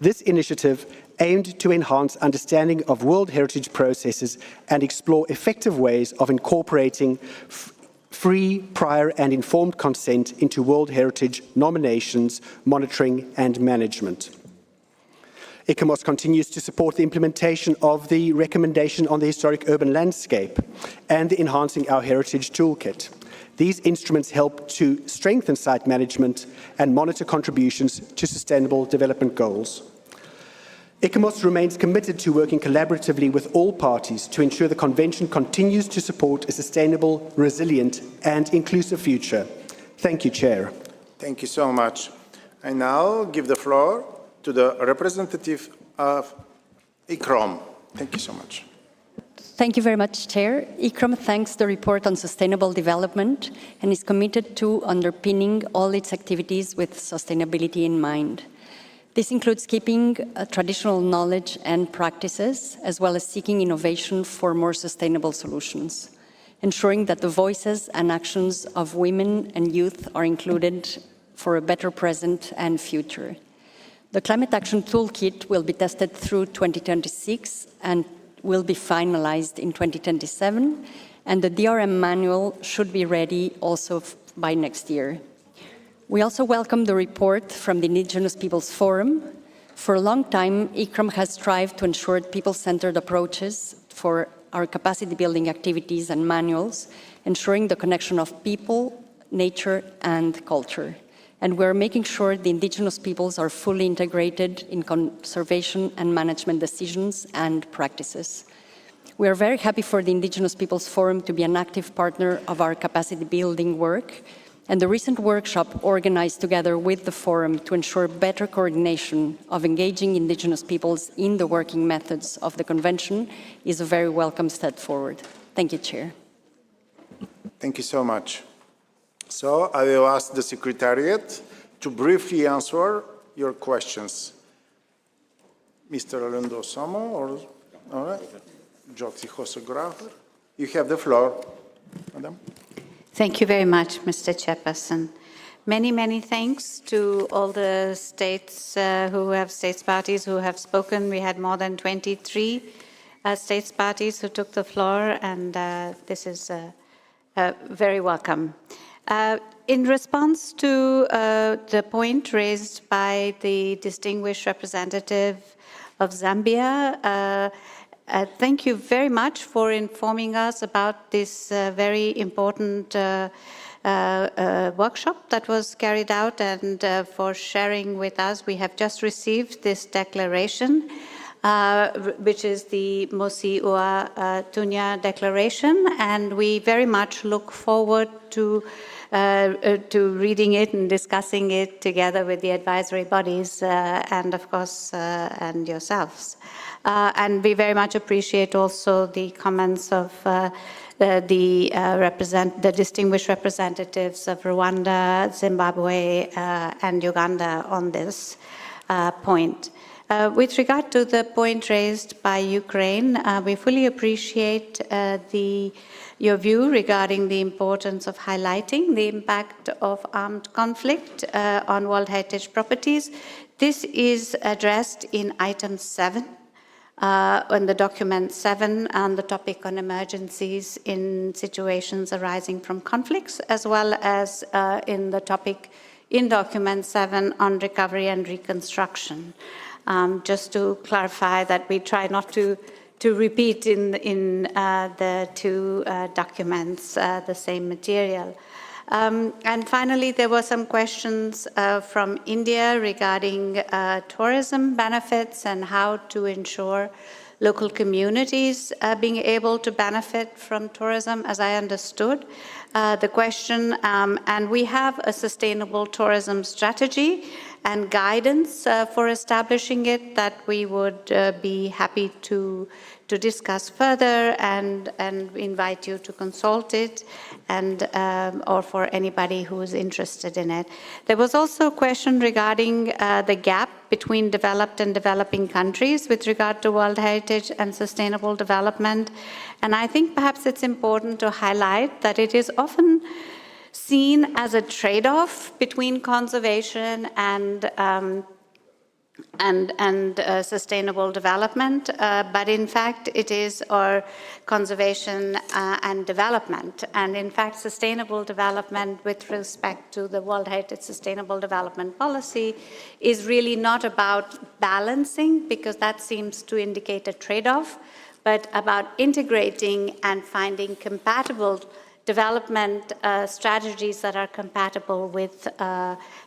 This initiative aimed to enhance understanding of World Heritage processes and explore effective ways of incorporating free, prior, and informed consent into World Heritage nominations, monitoring, and management. ICOMOS continues to support the implementation of the recommendation on the historic urban landscape and the Enhancing Our Heritage Toolkit. These instruments help to strengthen site management and monitor contributions to sustainable development goals. ICOMOS remains committed to working collaboratively with all parties to ensure the Convention continues to support a sustainable, resilient, and inclusive future. Thank you, Chair. Thank you so much. I now give the floor to the representative of ICROM. Thank you so much. Thank you very much, Chair. ICROM thanks the report on sustainable development and is committed to underpinning all its activities with sustainability in mind. This includes keeping traditional knowledge and practices, as well as seeking innovation for more sustainable solutions, ensuring that the voices and actions of women and youth are included for a better present and future. The Climate Action Toolkit will be tested through 2026 and will be finalized in 2027, and the DRM manual should be ready also by next year. We also welcome the report from the Indigenous Peoples Forum. For a long time, ICROM has strived to ensure people-centered approaches for our capacity-building activities and manuals, ensuring the connection of people, nature, and culture. And we're making sure the Indigenous peoples are fully integrated in conservation and management decisions and practices. We are very happy for the Indigenous Peoples Forum to be an active partner of our capacity-building work, and the recent workshop organized together with the Forum to ensure better coordination of engaging Indigenous peoples in the working methods of the Convention is a very welcome step forward. Thank you, Chair. Thank you so much. So I will ask the Secretariat to briefly answer your questions. Mr. Alendo Samo, or all right, Joxy Hosografer, you have the floor, Madam. Thank you very much, Mr. Chairperson. Many, many thanks to all the states states parties who have spoken. We had more than 23 states parties who took the floor, and this is very welcome. In response to the point raised by the distinguished representative of Zambia, thank you very much for informing us about this very important workshop that was carried out and for sharing with us. We have just received this declaration, which is the Mosi Ua Tunya Declaration, and we very much look forward to reading it and discussing it together with the advisory bodies and, of course, and yourselves. And we very much appreciate also the comments of the distinguished representatives of Rwanda, Zimbabwe, and Uganda on this point. With regard to the point raised by Ukraine, we fully appreciate your view regarding the importance of highlighting the impact of armed conflict on World Heritage properties. This is addressed in item 7, on the document 7, on the topic on emergencies in situations arising from conflicts, as well as in the topic in document 7 on recovery and reconstruction. Just to clarify that we try not to repeat in the two documents the same material. And finally, there were some questions from India regarding tourism benefits and how to ensure local communities being able to benefit from tourism, as I understood the question. And we have a sustainable tourism strategy and guidance for establishing it that we would be happy to discuss further and invite you to consult it, and or for anybody who is interested in it. There was also a question regarding the gap between developed and developing countries with regard to World Heritage and sustainable development. And I think perhaps it's important to highlight that it is often seen as a trade-off between conservation and sustainable development, but in fact it is our conservation and development. And in fact, sustainable development with respect to the World Heritage Sustainable Development Policy is really not about balancing, because that seems to indicate a trade-off, but about integrating and finding compatible development strategies that are compatible with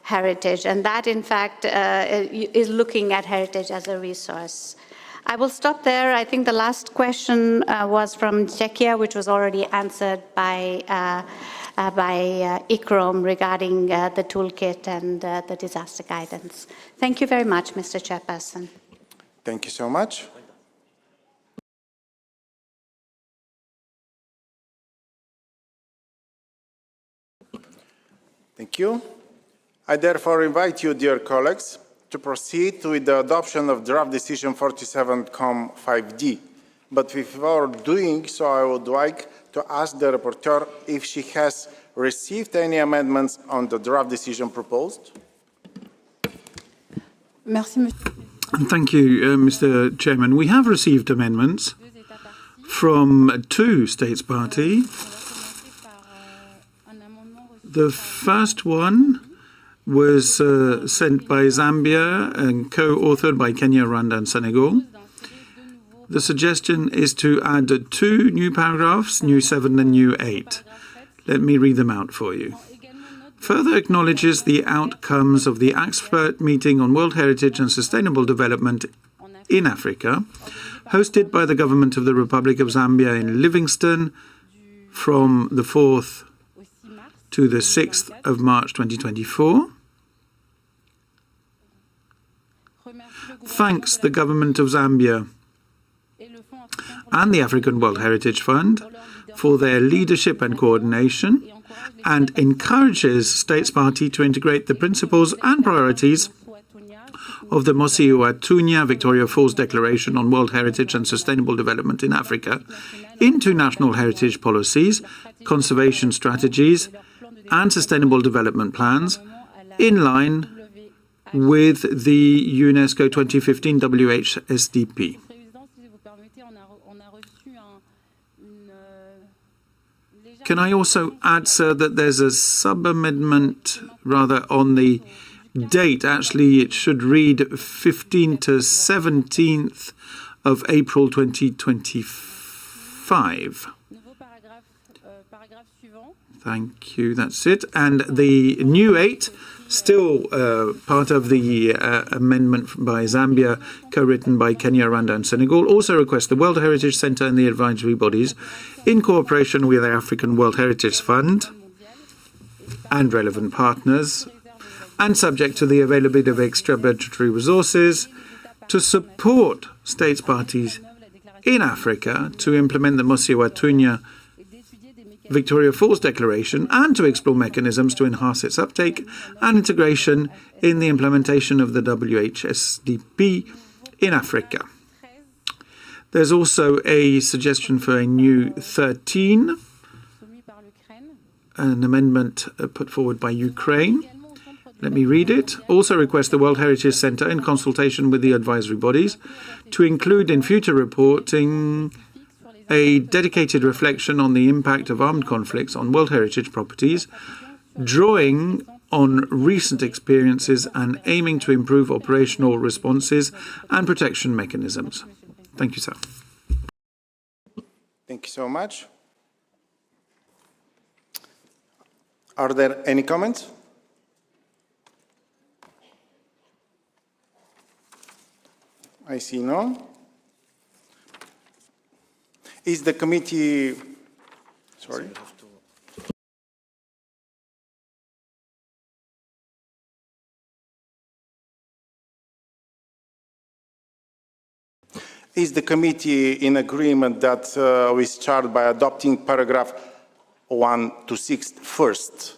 heritage. And that, in fact, is looking at heritage as a resource. I will stop there. I think the last question was from Czechia, which was already answered by ICROM regarding the toolkit and the disaster guidance. Thank you very much, Mr. Chairperson. Thank you so much. Thank you. I therefore invite you, dear colleagues, to proceed with the adoption of draft decision 47-5D. But before doing so, I would like to ask the rapporteur if she has received any amendments on the draft decision proposed. Thank you, Mr. Chairman. We have received amendments from two states party. The first one was sent by Zambia and co-authored by Kenya, Rwanda, and Senegal. The suggestion is to add two new paragraphs, new 7 and new 8. Let me read them out for you. Further acknowledges the outcomes of the expert meeting on World Heritage and Sustainable Development in Africa, hosted by the government of the Republic of Zambia in Livingstone from the 4th to the 6th of March 2024. Thanks the government of Zambia and the African World Heritage Fund for their leadership and coordination, and encourages States Party to integrate the principles and priorities of the Mosiuatunya Victoria Falls Declaration on World Heritage and Sustainable Development in Africa into national heritage policies, conservation strategies, and sustainable development plans in line with the UNESCO 2015 WHSDP. Can I also add, sir, that there's a sub-amendment rather on the date. Actually, it should read 15th to 17th of April 2025. Thank you, that's it. And the new 8, still part of the amendment by Zambia, co-written by Kenya, Rwanda, and Senegal, also requests the World Heritage Centre and the advisory bodies, in cooperation with the African World Heritage Fund and relevant partners, and subject to the availability of extra budgetary resources, to support states parties in Africa to implement the Mosiuatunya Victoria Falls Declaration and to explore mechanisms to enhance its uptake and integration in the implementation of the WHSDP in Africa. There's also a suggestion for a new 13, an amendment put forward by Ukraine. Let me read it. Also request the World Heritage Centre, in consultation with the advisory bodies, to include in future reporting a dedicated reflection on the impact of armed conflicts on World Heritage properties, drawing on recent experiences and aiming to improve operational responses and protection mechanisms. Thank you, sir. Thank you so much. Are there any comments? I see none. Is the committee, sorry? Is the committee in agreement that we start by adopting paragraph 1 to 6 first?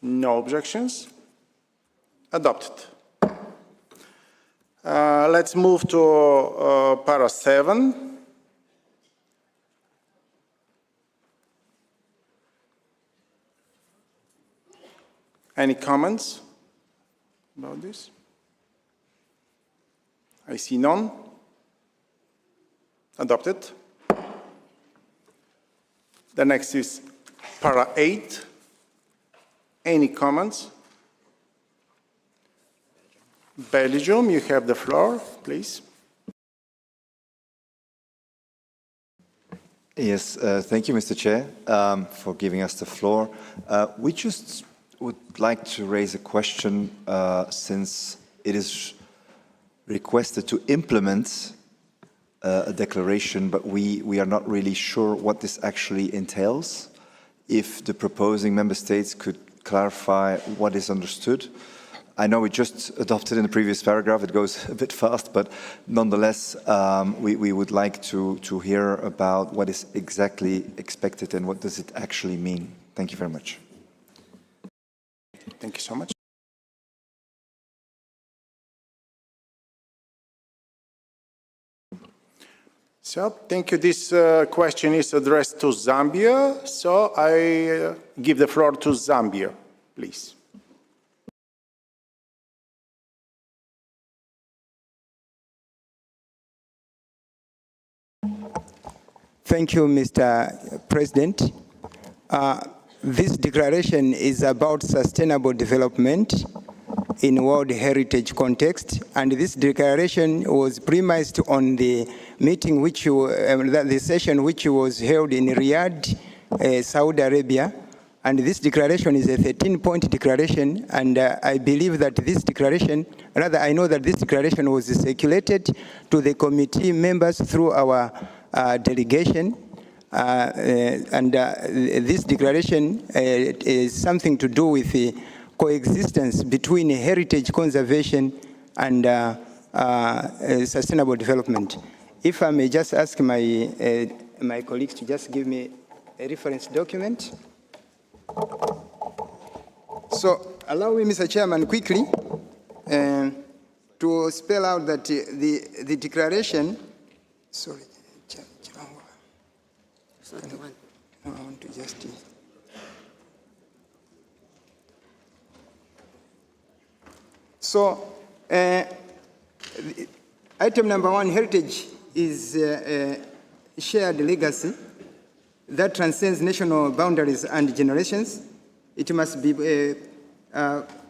No objections? Adopted. Let's move to para 7. Any comments about this? I see none. Adopted. The next is para 8. Any comments? Belgium, you have the floor, please. Yes, thank you, Mr. Chair, for giving us the floor. We just would like to raise a question since it is requested to implement a declaration, but we are not really sure what this actually entails. If the proposing member states could clarify what is understood. I know we just adopted in the previous paragraph, it goes a bit fast, but nonetheless, we would like to hear about what is exactly expected and what does it actually mean. Thank you very much. Thank you so much. So, thank you. This question is addressed to Zambia. So, I give the floor to Zambia, please. Thank you, Mr. President. This declaration is about sustainable development in World Heritage context, and this declaration was premised on the meeting the session which was held in Riyadh, Saudi Arabia, and this declaration is a 13-point declaration, and I believe that this declaration, rather I know that this declaration was circulated to the committee members through our delegation, this declaration is something to do with the coexistence between heritage conservation and sustainable development. If I may just ask my colleagues to just give me a reference document. So allow me, Mr. Chairman, quickly to spell out that the declaration, sorry, I want to just... So, item number 1, heritage is a shared legacy that transcends national boundaries and generations. It must be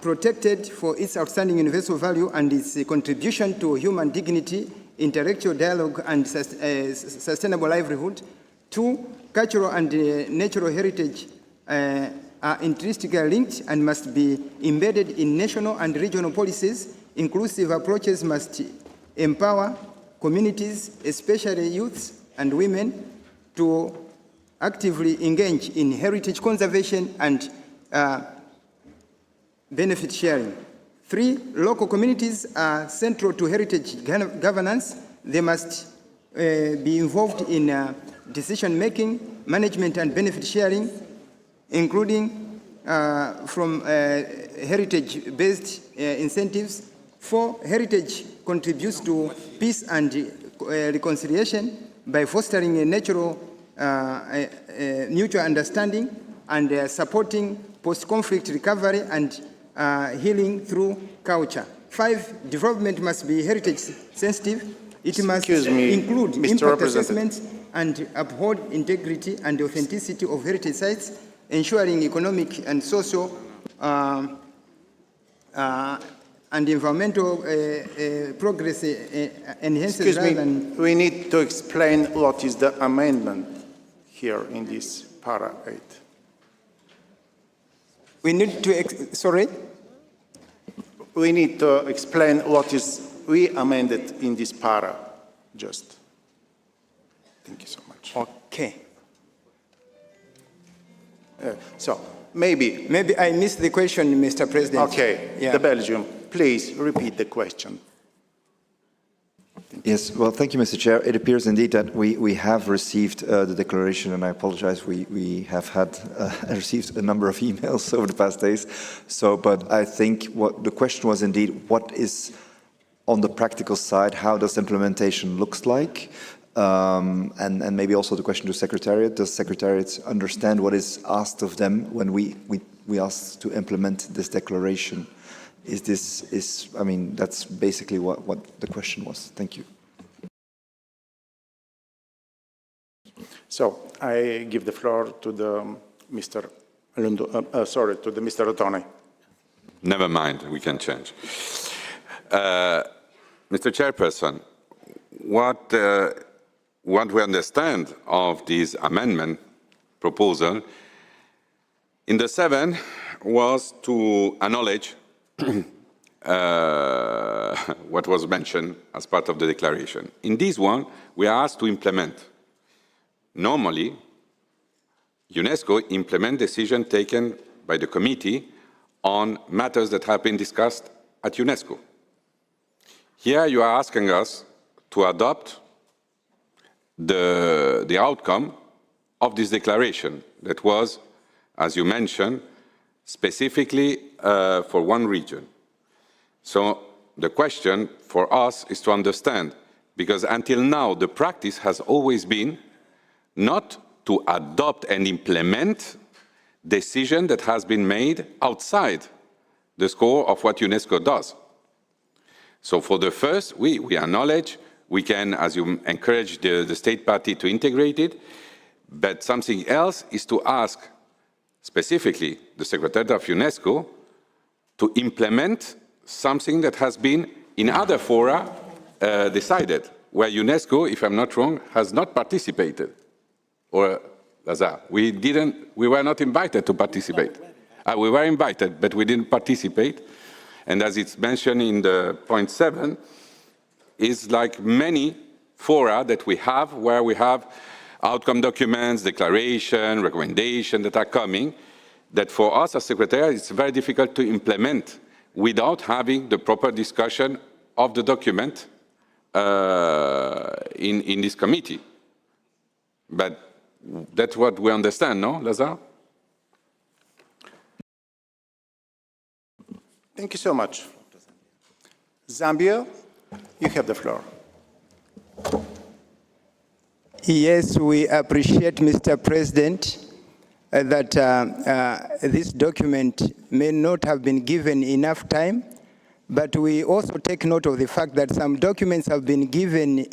protected for its outstanding universal value and its contribution to human dignity, intellectual dialogue, and sustainable livelihood. 2, cultural and natural heritage are intrinsically linked and must be embedded in national and regional policies. Inclusive approaches must empower communities, especially youths and women, to actively engage in heritage conservation and benefit sharing. 3, local communities are central to heritage governance. They must be involved in decision-making, management, and benefit sharing, including from heritage-based incentives. 4, heritage contributes to peace and reconciliation by fostering a natural mutual understanding and supporting post-conflict recovery and healing through culture. 5, development must be heritage-sensitive. It must include impact assessments and uphold integrity and authenticity of heritage sites, ensuring economic and social and environmental progress enhances rather than... We need to explain what is the amendment here in this para 8. We need to, sorry? We need to explain what is we amended in this para, just. Thank you so much. Okay. So, maybe I missed the question, Mr. President. Okay, yeah. The Belgium, please repeat the question. Yes, well, thank you, Mr. Chair. It appears indeed that we have received the declaration, and I apologize, we have had received a number of emails over the past days. So, but I think what the question was indeed, what is on the practical side, how does implementation looks like? And maybe also the question to Secretariat, does Secretariat understand what is asked of them when we ask to implement this declaration? I mean, that's basically what the question was. Thank you. So I give the floor to the Mr. to the Mr. Ottone. Never mind, we can change. Mr. Chairperson, what we understand of this amendment proposal in the 7 was to acknowledge what was mentioned as part of the declaration. In this one, we are asked to implement. Normally, UNESCO implements decisions taken by the committee on matters that have been discussed at UNESCO. Here you are asking us to adopt the outcome of this declaration that was, as you mentioned, specifically for one region. So the question for us is to understand, because until now the practice has always been not to adopt and implement decision that has been made outside the scope of what UNESCO does. So for the first, we acknowledge, we can, as you encourage the state party to integrate it, but something else is to ask specifically the Secretariat of UNESCO to implement something that has been in other fora decided, where UNESCO, if I'm not wrong, has not participated. Or, Lazar, we were not invited to participate. We were invited, but we didn't participate. And as it's mentioned in the point 7, is like many fora that we have, where we have outcome documents, declaration, recommendation that are coming, that for us as Secretariat, it's very difficult to implement without having the proper discussion of the document in this committee. But that's what we understand, no, Lazar? Thank you so much. Zambia, you have the floor. Yes, we appreciate, Mr. President, that this document may not have been given enough time, but we also take note of the fact that some documents have been given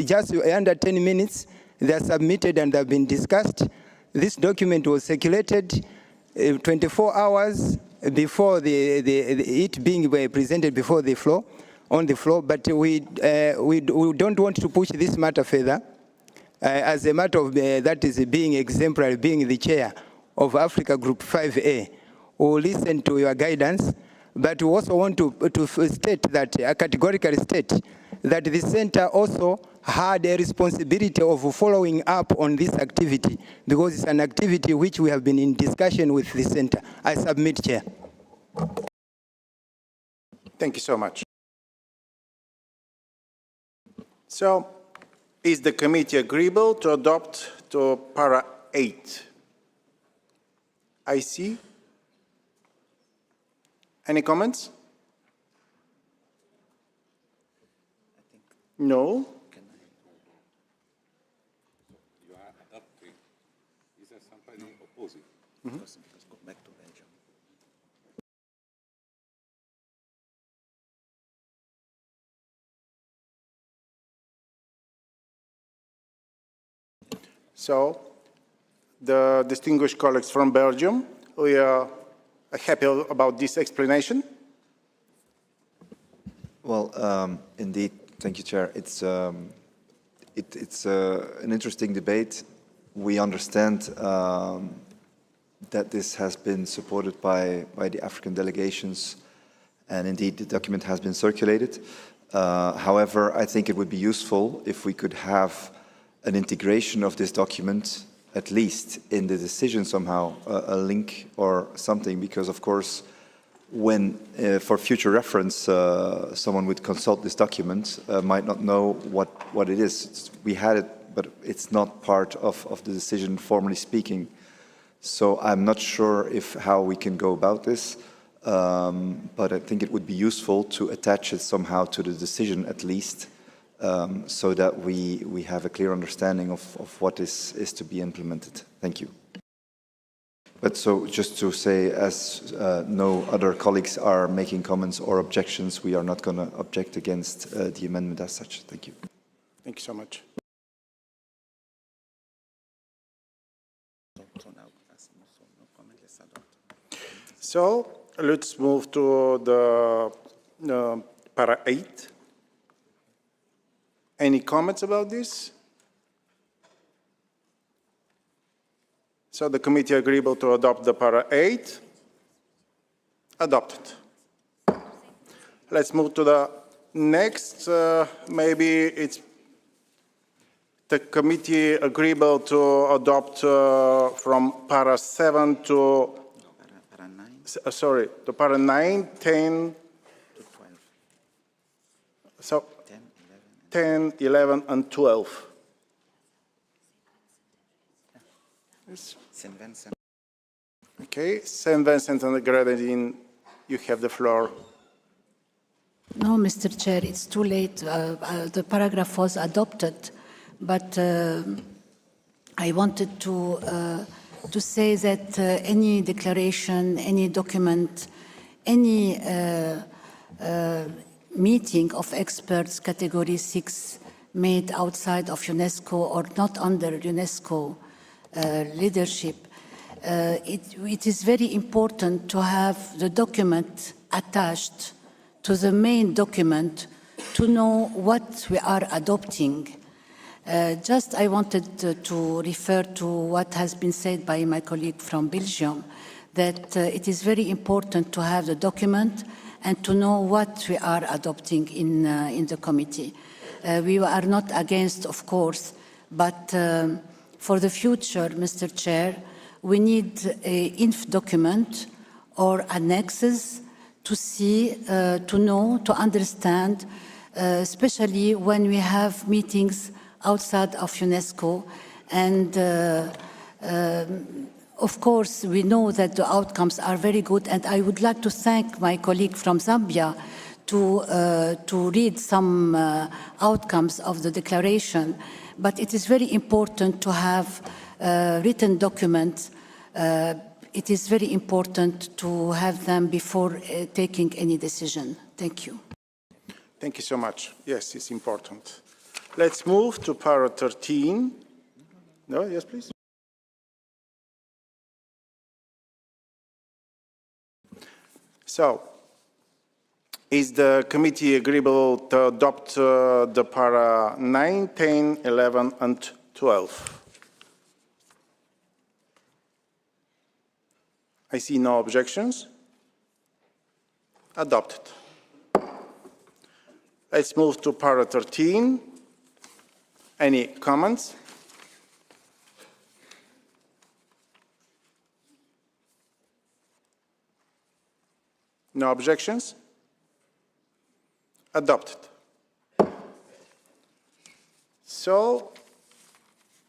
just under 10 minutes. They are submitted and have been discussed. This document was circulated 24 hours before it being presented before the floor, on the floor, but we don't want to push this matter further. As a matter of that is being exemplary, being the chair of Africa Group 5A, we'll listen to your guidance, but we also want to state that, categorically state, that the center also had a responsibility of following up on this activity, because it's an activity which we have been in discussion with the center. I submit, Chair. Thank you so much. So, is the committee agreeable to adopt to para 8? I see. Any comments? No. You are adopting. Is there somebody opposing? Let's go back to Belgium. So, the distinguished colleagues from Belgium, we are happy about this explanation. Well, indeed, thank you, Chair. It's an interesting debate. We understand that this has been supported by the African delegations, and indeed the document has been circulated. However, I think it would be useful if we could have an integration of this document, at least in the decision somehow, a link or something, because of course, when for future reference, someone would consult this document, might not know what it is. We had it, but it's not part of the decision, formally speaking. So I'm not sure how we can go about this, but I think it would be useful to attach it somehow to the decision at least, so that we have a clear understanding of what is to be implemented. Thank you. But so just to say, as no other colleagues are making comments or objections, we are not going to object against the amendment as such. Thank you. Thank you so much. So let's move to the para 8. Any comments about this? So the committee agreeable to adopt the para 8. Adopted. Let's move to the next. Maybe it's the committee agreeable to adopt from para 7 to sorry, to para 9, 10, so 10, 11, and 12. Yes. St. Vincent. Okay, St. Vincent and the Grenadines, you have the floor. No, Mr. Chair, it's too late. The paragraph was adopted, but I wanted to say that any declaration, any document, any meeting of experts category 6 made outside of UNESCO or not under UNESCO leadership, it is very important to have the document attached to the main document to know what we are adopting. Just I wanted to refer to what has been said by my colleague from Belgium, that it is very important to have the document and to know what we are adopting in the committee. We are not against, of course, but for the future, Mr. Chair, we need an INF document or annexes to see, to know, to understand, especially when we have meetings outside of UNESCO. And of course, we know that the outcomes are very good. And I would like to thank my colleague from Zambia to read some outcomes of the declaration. But it is very important to have written documents. It is very important to have them before taking any decision. Thank you. Thank you so much. Yes, it's important. Let's move to para 13. No, yes, please. So, is the committee agreeable to adopt the para 9, 10, 11, and 12? I see no objections. Adopted. Let's move to para 13. Any comments? No objections? Adopted. So,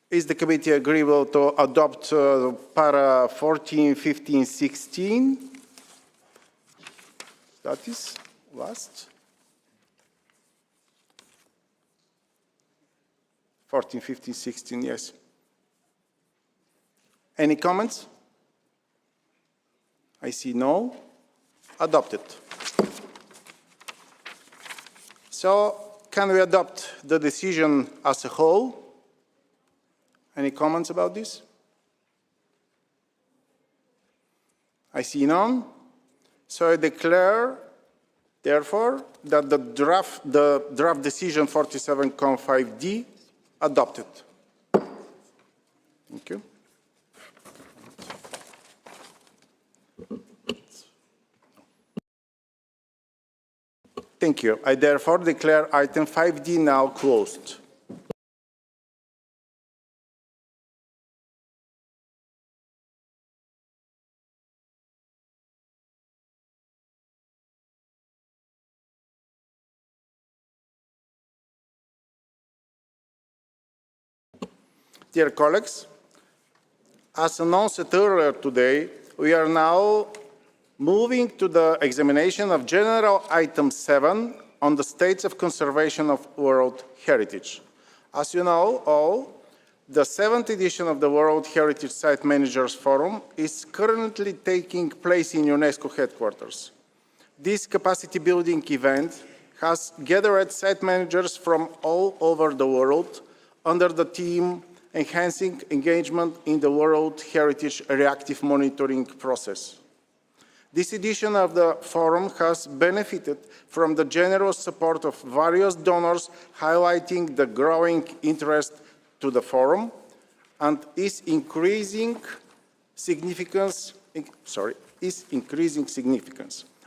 is the committee agreeable to adopt para 14, 15, 16? That is last. 14, 15, 16, yes. Any comments? I see no. Adopted. So, can we adopt the decision as a whole? Any comments about this? I see none. So I declare, therefore, that the draft decision 47.5D adopted. Thank you. Thank you. I therefore declare item 5D now closed. Dear colleagues, as announced earlier today, we are now moving to the examination of General Item 7 on the states of conservation of World Heritage. As you know all, the 7th edition of the World Heritage Site Managers Forum is currently taking place in UNESCO headquarters. This capacity building event has gathered site managers from all over the world under the theme Enhancing Engagement in the World Heritage Reactive Monitoring Process. This edition of the forum has benefited from the generous support of various donors, highlighting the growing interest to the forum and its increasing significance.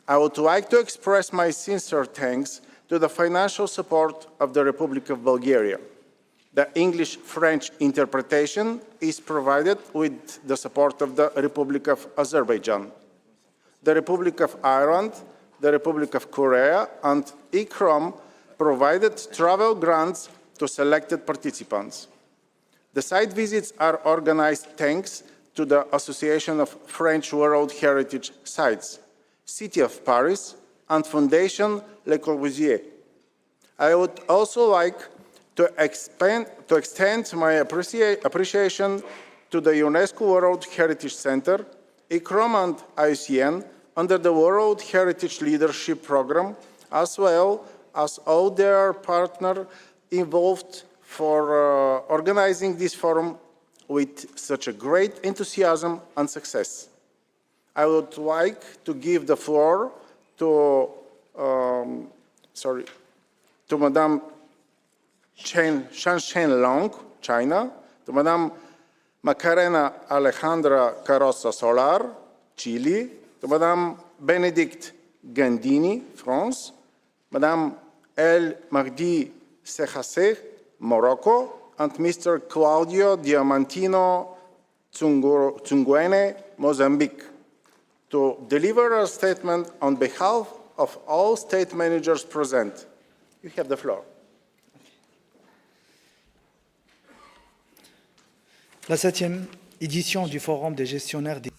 I would like to express my sincere thanks to the financial support of the Republic of Bulgaria. The English-French interpretation is provided with the support of the Republic of Azerbaijan. the Republic of Ireland, the Republic of Korea, and ICROM provided travel grants to selected participants. The site visits are organized thanks to the Association of French World Heritage Sites, City of Paris, and Fondation Le Corbusier. I would also like to extend my appreciation to the UNESCO World Heritage Center, ICROM and IUCN under the World Heritage Leadership Program, as well as all their partners involved for organizing this forum with such a great enthusiasm and success. I would like to give the floor to Madame Shan Long, China, to Madame Macarena Alejandra Carrozza Solar, Chile, to Madame Benedict Gandini, France, Madame El Mahdi Sehasseh, Morocco, and Mr. Claudio Diamantino Tsungwene, Mozambique, to deliver a statement on behalf of all state managers present. You have the floor. La 7e édition du Forum des gestionnaires des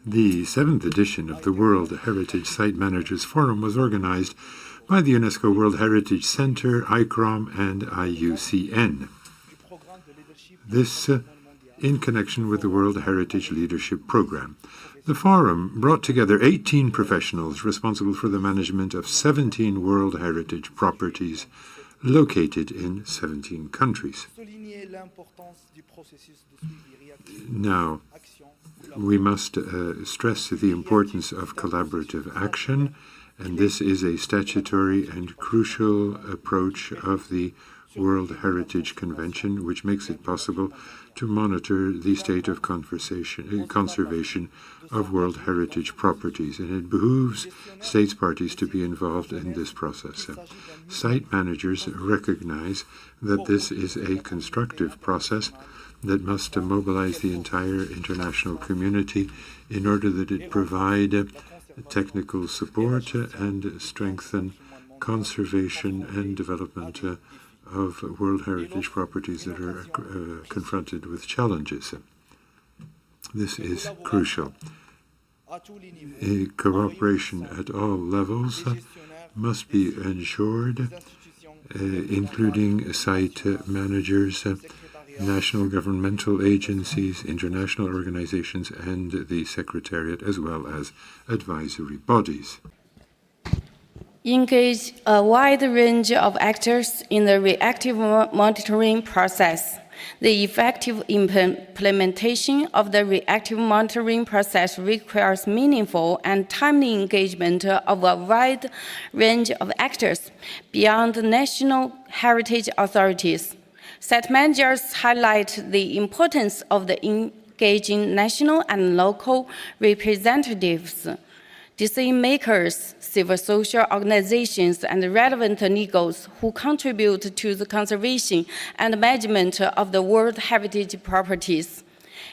The 7th edition of the World Heritage Site Managers Forum was organized by the UNESCO World Heritage Center, ICROM, and IUCN. This in connection with the World Heritage Leadership Program. The forum brought together 18 professionals responsible for the management of 17 World Heritage properties located in 17 countries. Now, we must stress the importance of collaborative action, and this is a statutory and crucial approach of the World Heritage Convention, which makes it possible to monitor the state of conservation of World Heritage properties, and it behooves states parties to be involved in this process. Site managers recognize that this is a constructive process that must mobilize the entire international community in order that it provide technical support and strengthen conservation and development of World Heritage properties that are confronted with challenges. This is crucial. Cooperation at all levels must be ensured, including site managers, national governmental agencies, international organizations, and the Secretariat, as well as advisory bodies. Engage a wide range of actors in the reactive monitoring process. The effective implementation of the reactive monitoring process requires meaningful and timely engagement of a wide range of actors beyond national heritage authorities. Site managers highlight the importance of engaging national and local representatives, decision-makers, civil social organizations, and relevant legals who contribute to the conservation and management of the World Heritage properties.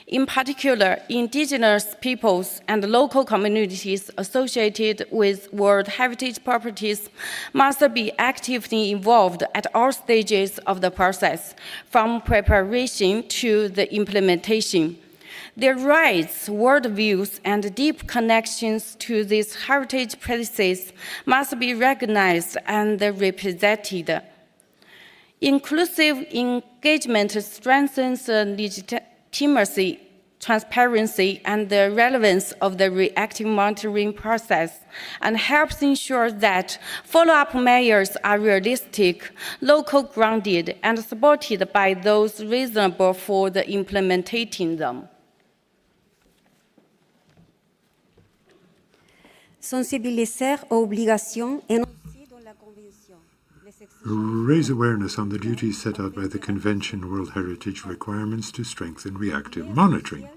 In particular, indigenous peoples and local communities associated with World Heritage properties must be actively involved at all stages of the process, from preparation to the implementation. Their rights, worldviews, and deep connections to these heritage places must be recognized and represented. Inclusive engagement strengthens legitimacy, transparency, and the relevance of the reactive monitoring process, and helps ensure that follow-up measures are realistic, local grounded, and supported by those reasonable for the implementing them. Sensibiliser aux obligations énoncées dans la Convention. Raise awareness on the duties set out by the Convention World Heritage requirements to strengthen reactive monitoring.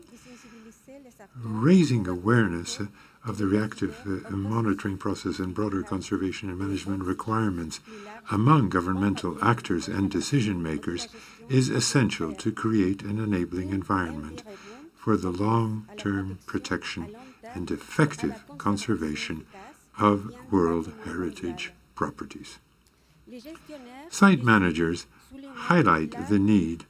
Raising awareness of the reactive monitoring process and broader conservation and management requirements among governmental actors and decision makers is essential to create an enabling environment for the long-term protection and effective conservation of World Heritage properties. Site managers highlight the need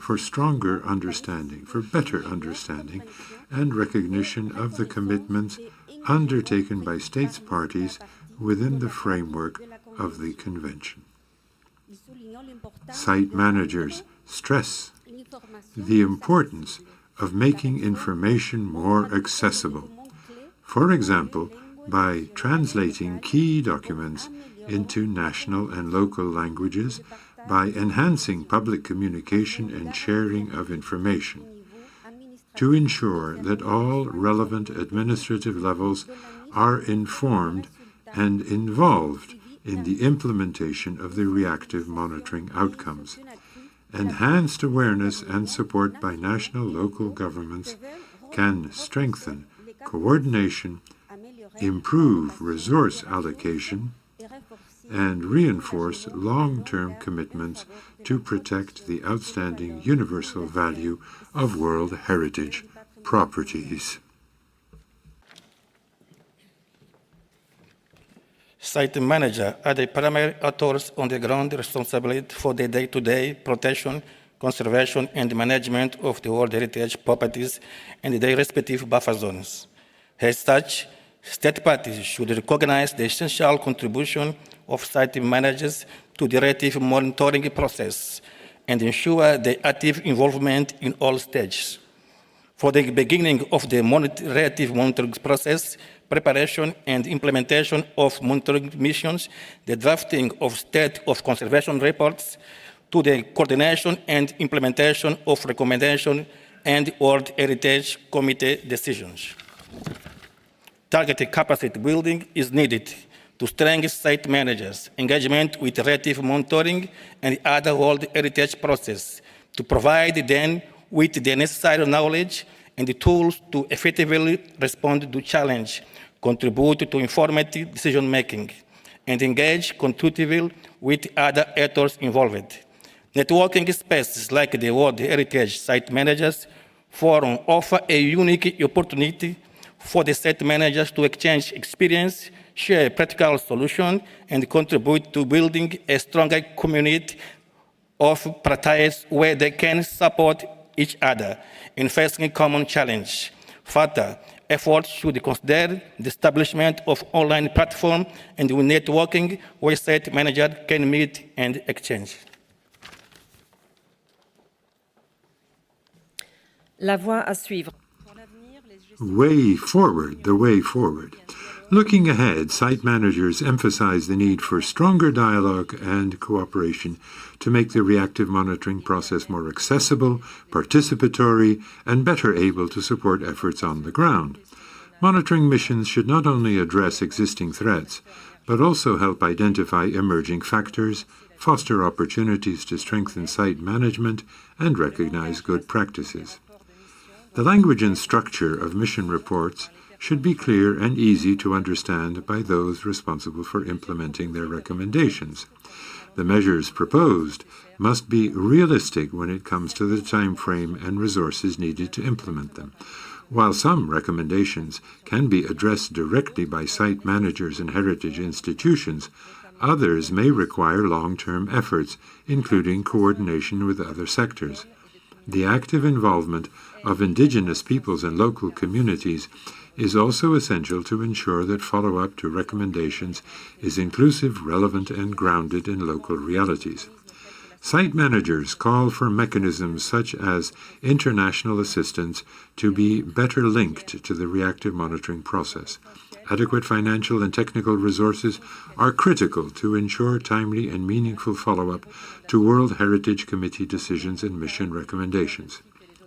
for stronger understanding, for better understanding and recognition of the commitments undertaken by states parties within the framework of the Convention. Site managers stress the importance of making information more accessible, for example, by translating key documents into national and local languages, by enhancing public communication and sharing of information, to ensure that all relevant administrative levels are informed and involved in the implementation of the reactive monitoring outcomes. Enhanced awareness and support by national local governments can strengthen coordination, improve resource allocation, and reinforce long-term commitments to protect the outstanding universal value of World Heritage properties. Site managers are the primary authors on the ground responsible for the day-to-day protection, conservation, and management of the World Heritage properties and their respective buffer zones. As such, state parties should recognize the essential contribution of site managers to the reactive monitoring process and ensure their active involvement in all stages. For the beginning of the reactive monitoring process, preparation and implementation of monitoring missions, the drafting of state of conservation reports, to the coordination and implementation of recommendations and World Heritage Committee decisions. Targeted capacity building is needed to strengthen site managers' engagement with reactive monitoring and other World Heritage process, to provide them with the necessary knowledge and the tools to effectively respond to challenge, contribute to informative decision-making, and engage constructively with other actors involved. Networking spaces like the World Heritage Site Managers Forum offer a unique opportunity for the site managers to exchange experience, share practical solutions, and contribute to building a stronger community of practice where they can support each other in facing common challenge. Further, efforts should consider the establishment of online platforms and networking where site managers can meet and exchange. La voie à suivre. Way forward, the way forward. Looking ahead, site managers emphasize the need for stronger dialogue and cooperation to make the reactive monitoring process more accessible, participatory, and better able to support efforts on the ground. Monitoring missions should not only address existing threats, but also help identify emerging factors, foster opportunities to strengthen site management, and recognize good practices. The language and structure of mission reports should be clear and easy to understand by those responsible for implementing their recommendations. The measures proposed must be realistic when it comes to the time frame and resources needed to implement them. While some recommendations can be addressed directly by site managers and heritage institutions, others may require long-term efforts, including coordination with other sectors. The active involvement of indigenous peoples and local communities is also essential to ensure that follow-up to recommendations is inclusive, relevant, and grounded in local realities. Site managers call for mechanisms such as international assistance to be better linked to the reactive monitoring process. Adequate financial and technical resources are critical to ensure timely and meaningful follow-up to World Heritage Committee decisions and mission recommendations.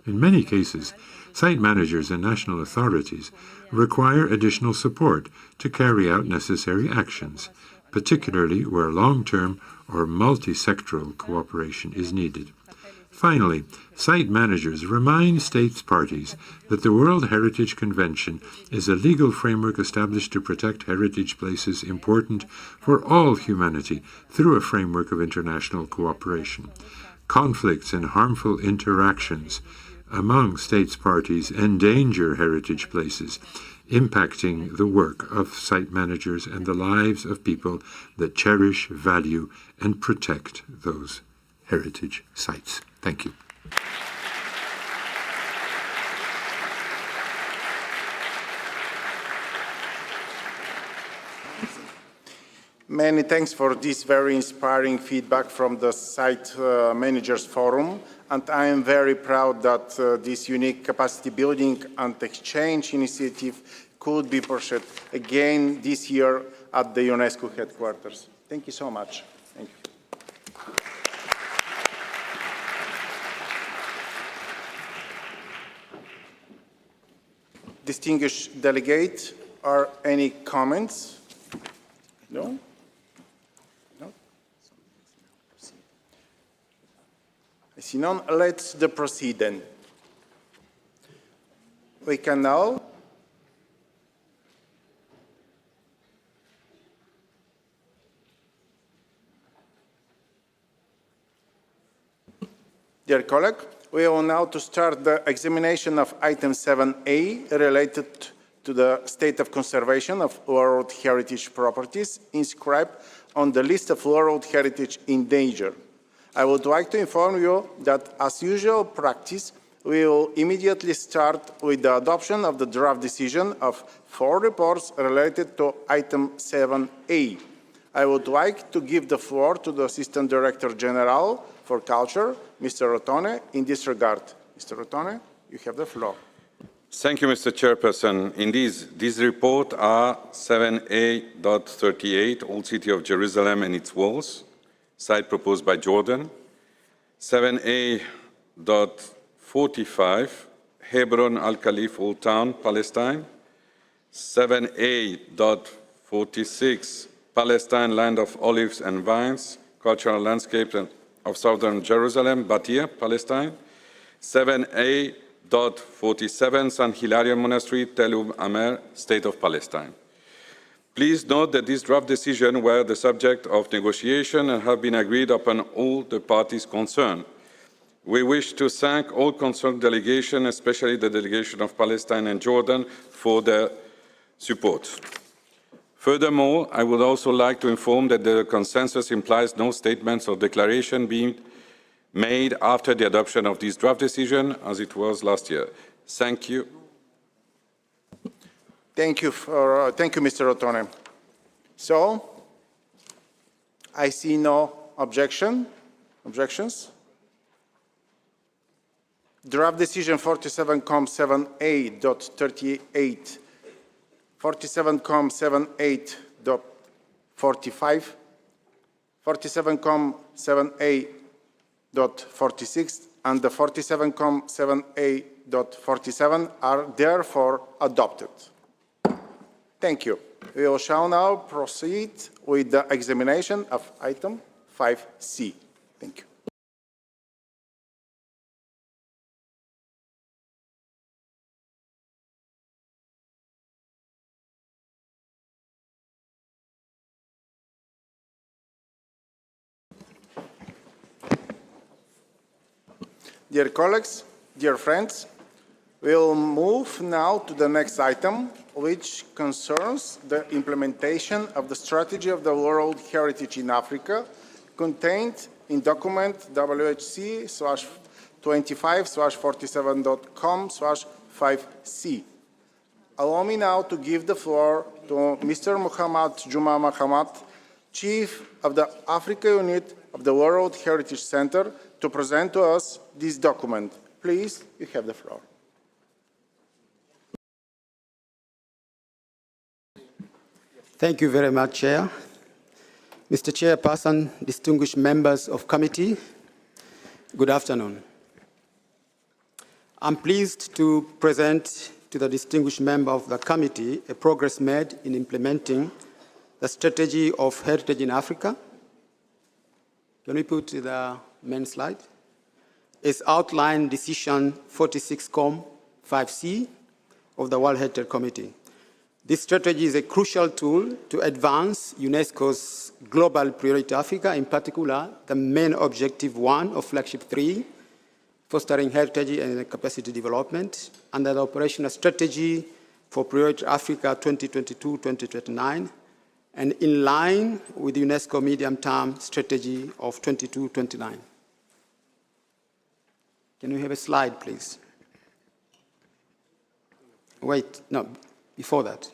In many cases, site managers and national authorities require additional support to carry out necessary actions, particularly where long-term or multi-sectoral cooperation is needed. Finally, site managers remind states parties that the World Heritage Convention is a legal framework established to protect heritage places important for all humanity through a framework of international cooperation. Conflicts and harmful interactions among states parties endanger heritage places, impacting the work of site managers and the lives of people that cherish, value, and protect those heritage sites. Thank you. Many thanks for this very inspiring feedback from the Site Managers Forum, and I am very proud that this unique capacity building and exchange initiative could be pursued again this year at the UNESCO headquarters. Thank you so much. Thank you. Distinguished delegate, are any comments? No? No? I see none. Let's proceed then. We can now Dear colleague, we will now to start the examination of item 7A related to the state of conservation of World Heritage properties inscribed on the list of World Heritage in danger. I would like to inform you that, as usual practice, we will immediately start with the adoption of the draft decision of 4 reports related to item 7A. I would like to give the floor to the Assistant Director General for Culture, Mr. Rotone, in this regard. Mr. Rotone, you have the floor. Thank you, Mr. Chairperson. Indeed, this report are 7A.38, Old City of Jerusalem and its walls, site proposed by Jordan. 7A.45, Hebron Al-Khalif Old Town, Palestine. 7A.46, Palestine, land of olives and vines, cultural landscapes of southern Jerusalem, Batir, Palestine. 7A.47, San Hilarion Monastery, Tel Amer, State of Palestine. Please note that these draft decisions were the subject of negotiation and have been agreed upon all the parties concerned. We wish to thank all concerned delegations, especially the delegation of Palestine and Jordan, for their support. Furthermore, I would also like to inform that the consensus implies no statements or declaration being made after the adoption of this draft decision, as it was last year. Thank you. Thank you, Mr. Rotone. So, I see no objections. Draft decision 47.7A.38, 47.7.8.45, 47.7A.46, and the 47.7A.47 are therefore adopted. Thank you. We shall now proceed with the examination of item 5C. Thank you. Dear colleagues, dear friends, we'll move now to the next item, which concerns the implementation of the strategy of the World Heritage in Africa, contained in document WHC/25/47.com/5C. Allow me now to give the floor to Mr. Muhammad Juma Mahamat, Chief of the Africa Unit of the World Heritage Center, to present to us this document. Please, you have the floor. Thank you very much, Chair. Mr. Chairperson, distinguished members of committee, good afternoon. I'm pleased to present to the distinguished member of the committee a progress made in implementing the strategy of heritage in Africa. Can we put the main slide? It's outlined decision 46.5C of the World Heritage Committee. This strategy is a crucial tool to advance UNESCO's global priority Africa, in particular, the main objective 1 of flagship 3, fostering heritage and capacity development, under the operational strategy for Priority Africa 2022-2029, and in line with the UNESCO medium-term strategy of 22-29. Can we have a slide, please? Wait, no, before that.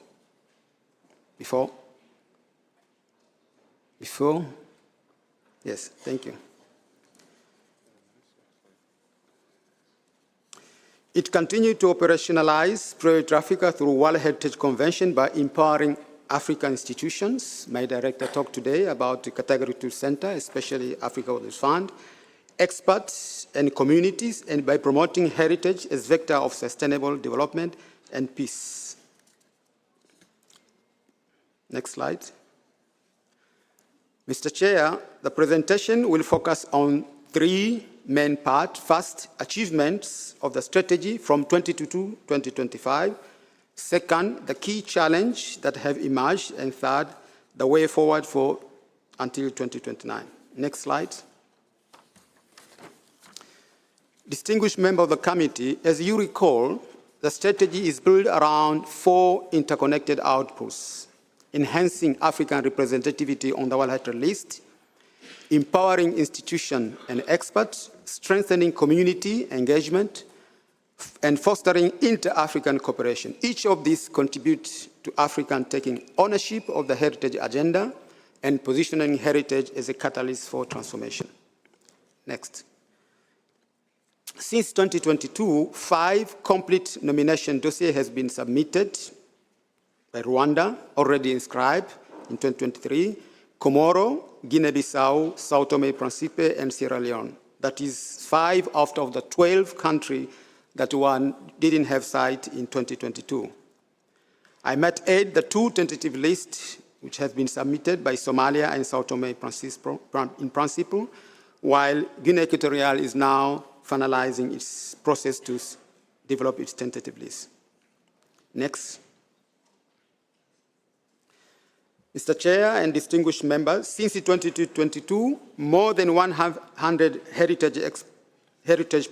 Before? Yes, thank you. It continued to operationalize Priority Africa through World Heritage Convention by empowering African institutions. My director talked today about the Category 2 Center, especially Africa World Fund, experts and communities, and by promoting heritage as vector of sustainable development and peace. Next slide. Mr. Chair, the presentation will focus on three main parts. First, achievements of the strategy from 2022-2025. Second, the key challenges that have emerged. And third, the way forward for until 2029. Next slide. Distinguished member of the committee, as you recall, the strategy is built around four interconnected outputs: enhancing African representativity on the World Heritage List, empowering institutions and experts, strengthening community engagement, and fostering inter-African cooperation. Each of these contributes to African taking ownership of the heritage agenda and positioning heritage as a catalyst for transformation. Next. Since 2022, 5 complete nomination dossiers has been submitted by Rwanda, already inscribed in 2023, Comoro, Guinea-Bissau, Sao Tome Principe, and Sierra Leone. That is 5 out of the 12 countries that one didn't have site in 2022. I might add the 2 tentative lists which have been submitted by Somalia and Sao Tome in principle, while Guinea Equatorial is now finalizing its process to develop its tentative list. Next. Mr. Chair and distinguished members, since 2022, more than 100 heritage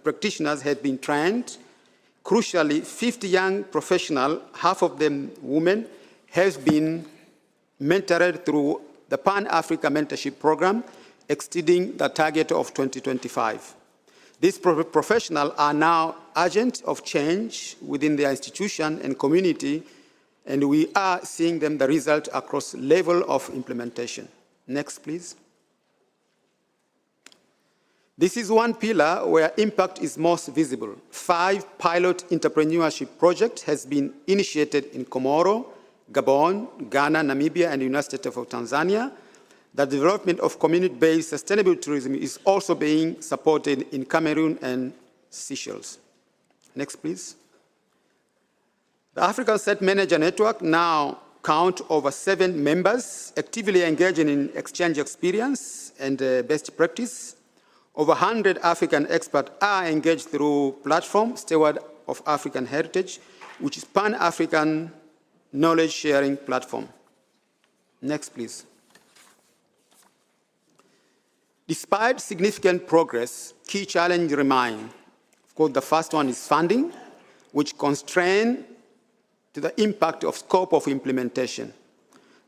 practitioners have been trained. Crucially, 50 young professionals, half of them women, have been mentored through the Pan-Africa Mentorship Program, exceeding the target of 2025. These professionals are now agents of change within their institution and community, and we are seeing them the result across level of implementation. Next, please. This is one pillar where impact is most visible. 5 pilot entrepreneurship projects has been initiated in Comoro, Gabon, Ghana, Namibia, and the United States of Tanzania. The development of community-based sustainable tourism is also being supported in Cameroon and Seychelles. Next, please. The African Site Manager Network now counts over 7 members actively engaging in exchange experience and best practice. Over 100 African experts are engaged through platform Steward of African Heritage, which is Pan-African knowledge sharing platform. Next, please. Despite significant progress, key challenges remain. Of course, the first one is funding, which constrains to the impact of scope of implementation.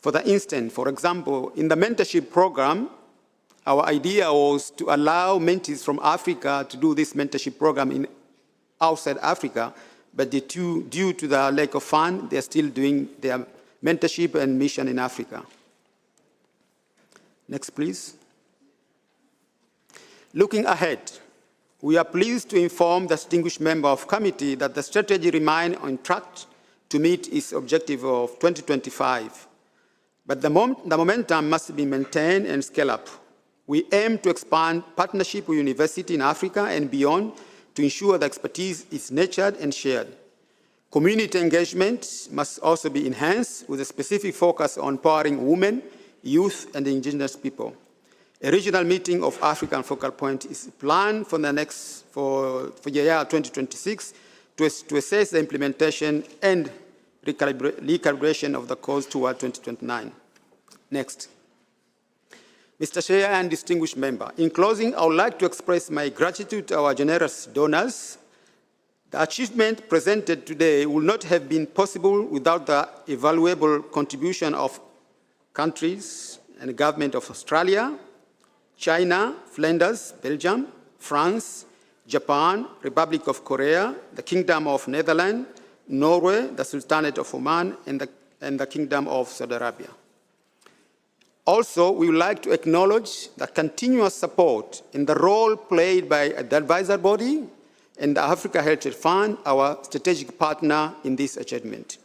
For instance, for example, in the mentorship program, our idea was to allow mentees from Africa to do this mentorship program outside Africa, but due to the lack of funds, they're still doing their mentorship and mission in Africa. Next, please. Looking ahead, we are pleased to inform the distinguished member of committee that the strategy remains on track to meet its objective of 2025. But the momentum must be maintained and scale up. We aim to expand partnership with universities in Africa and beyond to ensure that expertise is nurtured and shared. Community engagement must also be enhanced with a specific focus on empowering women, youth, and indigenous people. A regional meeting of African focal point is planned for the year 2026 to assess the implementation and recalibration of the course toward 2029. Next. Mr. Chair and distinguished member, in closing, I would like to express my gratitude to our generous donors. The achievement presented today would not have been possible without the invaluable contribution of countries and the government of Australia, China, Flanders, Belgium, France, Japan, Republic of Korea, the Kingdom of Netherlands, Norway, the Sultanate of Oman, and the Kingdom of Saudi Arabia. Also, we would like to acknowledge the continuous support and the role played by the advisor body and the Africa Heritage Fund, our strategic partner in this achievement.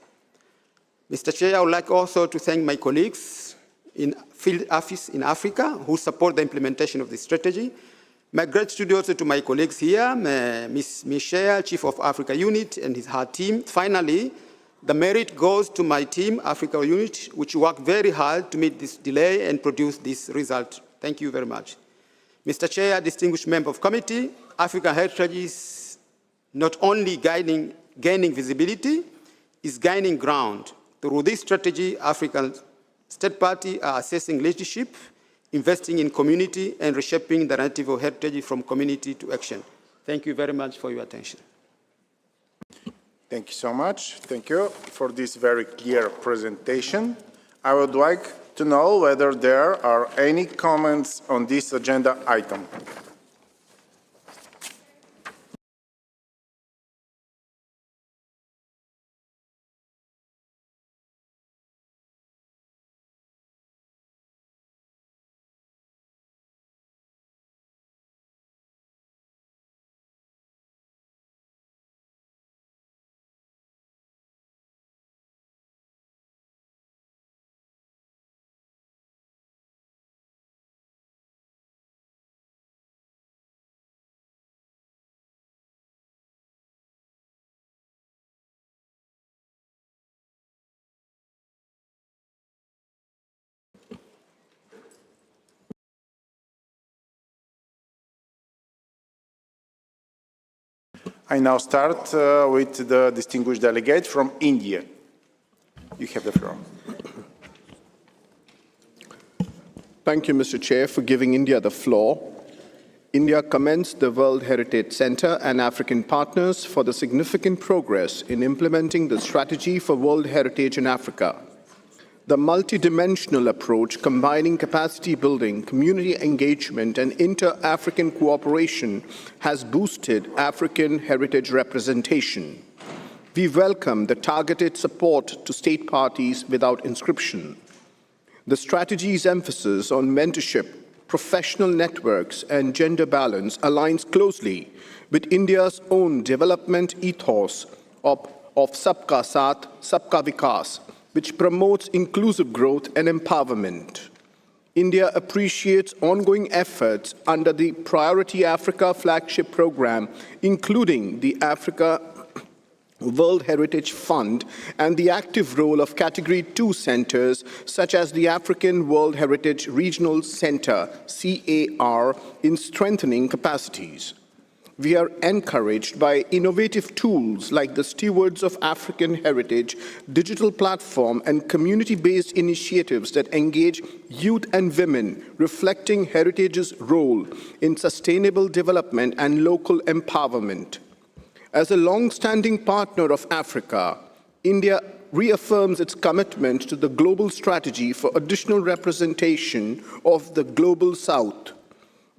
Mr. Chair, I would like also to thank my colleagues in field office in Africa who support the implementation of this strategy. My gratitude also to my colleagues here, Ms. Michelle, Chief of Africa Unit, and her team. Finally, the merit goes to my team, Africa Unit, which worked very hard to meet this delay and produce this result. Thank you very much. Mr. Chair, distinguished member of committee, African Heritage is not only gaining visibility, is gaining ground. Through this strategy, African state parties are assessing leadership, investing in community, and reshaping the narrative of heritage from community to action. Thank you very much for your attention. Thank you so much. Thank you for this very clear presentation. I would like to know whether there are any comments on this agenda item. I now start with the distinguished delegate from India. You have the floor. Thank you, Mr. Chair, for giving India the floor. India commends the World Heritage Center and African partners for the significant progress in implementing the strategy for World Heritage in Africa. The multidimensional approach combining capacity building, community engagement, and inter-African cooperation has boosted African heritage representation. We welcome the targeted support to state parties without inscription. The strategy's emphasis on mentorship, professional networks, and gender balance aligns closely with India's own development ethos of Sabka Saath, Sabka Vikas, which promotes inclusive growth and empowerment. India appreciates ongoing efforts under the Priority Africa flagship program, including the Africa World Heritage Fund and the active role of Category 2 centers such as the African World Heritage Regional Center, CAR, in strengthening capacities. We are encouraged by innovative tools like the Stewards of African Heritage digital platform and community-based initiatives that engage youth and women, reflecting heritage's role in sustainable development and local empowerment. As a long-standing partner of Africa, India reaffirms its commitment to the global strategy for additional representation of the Global South.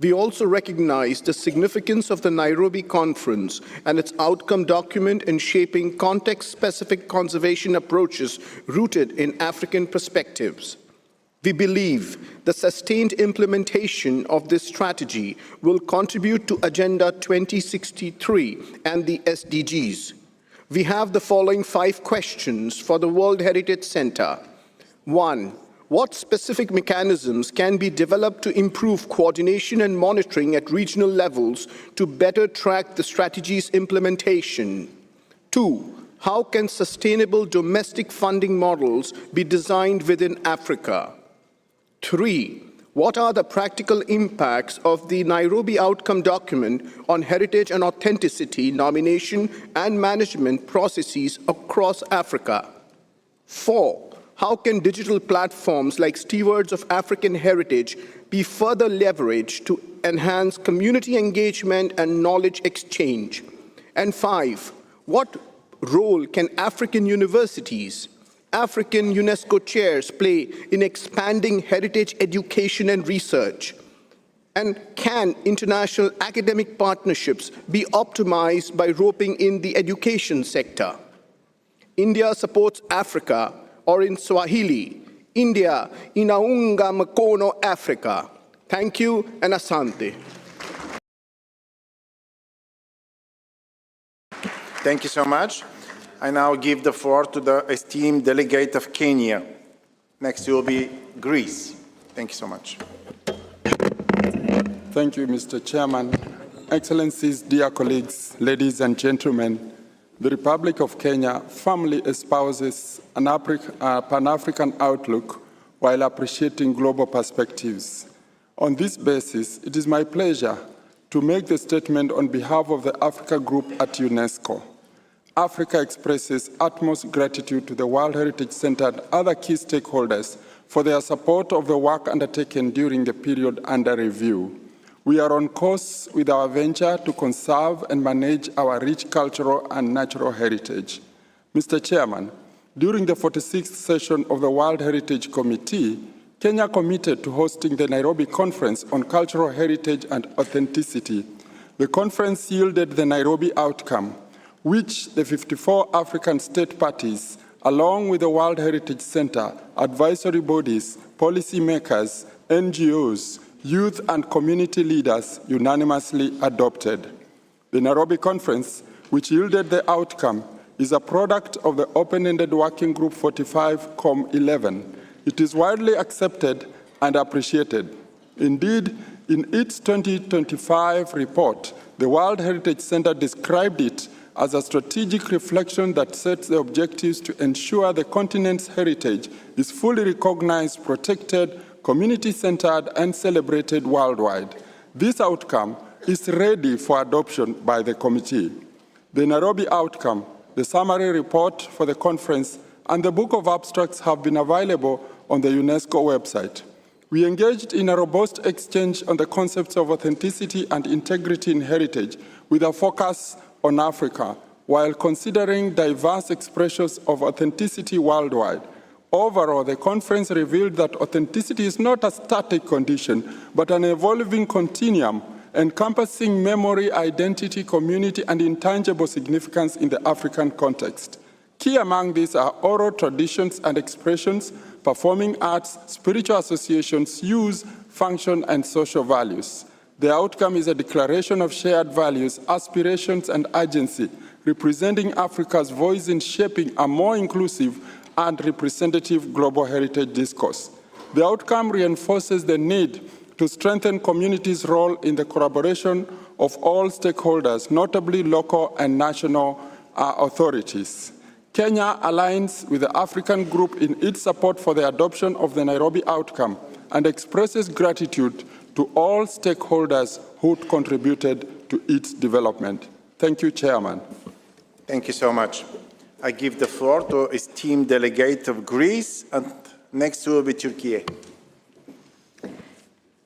We also recognize the significance of the Nairobi Conference and its outcome document in shaping context-specific conservation approaches rooted in African perspectives. We believe the sustained implementation of this strategy will contribute to Agenda 2063 and the SDGs. We have the following 5 questions for the World Heritage Center. 1. What specific mechanisms can be developed to improve coordination and monitoring at regional levels to better track the strategy's implementation? 2. How can sustainable domestic funding models be designed within Africa? 3. What are the practical impacts of the Nairobi Outcome Document on heritage and authenticity nomination and management processes across Africa? 4. How can digital platforms like Stewards of African Heritage be further leveraged to enhance community engagement and knowledge exchange? And 5, what role can African universities, African UNESCO chairs play in expanding heritage education and research? And can international academic partnerships be optimized by roping in the education sector? India supports Africa, or in Swahili, India inaunga mkono Africa. Thank you and asante. Thank you so much. I now give the floor to the esteemed delegate of Kenya. Next will be Greece. Thank you so much. Thank you, Mr. Chairman. Excellencies, dear colleagues, ladies and gentlemen, the Republic of Kenya firmly espouses an Pan-African outlook while appreciating global perspectives. On this basis, it is my pleasure to make the statement on behalf of the Africa Group at UNESCO. Africa expresses utmost gratitude to the World Heritage Center and other key stakeholders for their support of the work undertaken during the period under review. We are on course with our venture to conserve and manage our rich cultural and natural heritage. Mr. Chairman, during the 46th session of the World Heritage Committee, Kenya committed to hosting the Nairobi Conference on Cultural Heritage and Authenticity. The conference yielded the Nairobi outcome, which the 54 African state parties, along with the World Heritage Center, advisory bodies, policymakers, NGOs, youth and community leaders unanimously adopted. The Nairobi Conference, which yielded the outcome, is a product of the Open-Ended Working Group 45-COM11. It is widely accepted and appreciated. Indeed, in its 2025 report, the World Heritage Center described it as a strategic reflection that sets the objectives to ensure the continent's heritage is fully recognized, protected, community-centered, and celebrated worldwide. This outcome is ready for adoption by the committee. The Nairobi outcome, the summary report for the conference, and the book of abstracts have been available on the UNESCO website. We engaged in a robust exchange on the concepts of authenticity and integrity in heritage with a focus on Africa, while considering diverse expressions of authenticity worldwide. Overall, the conference revealed that authenticity is not a static condition, but an evolving continuum encompassing memory, identity, community, and intangible significance in the African context. Key among these are oral traditions and expressions, performing arts, spiritual associations, use, function, and social values. The outcome is a declaration of shared values, aspirations, and agency, representing Africa's voice in shaping a more inclusive and representative global heritage discourse. The outcome reinforces the need to strengthen communities' role in the collaboration of all stakeholders, notably local and national authorities. Kenya aligns with the African Group in its support for the adoption of the Nairobi outcome and expresses gratitude to all stakeholders who contributed to its development. Thank you, Chairman. Thank you so much. I give the floor to esteemed delegate of Greece, and next will be Turkey.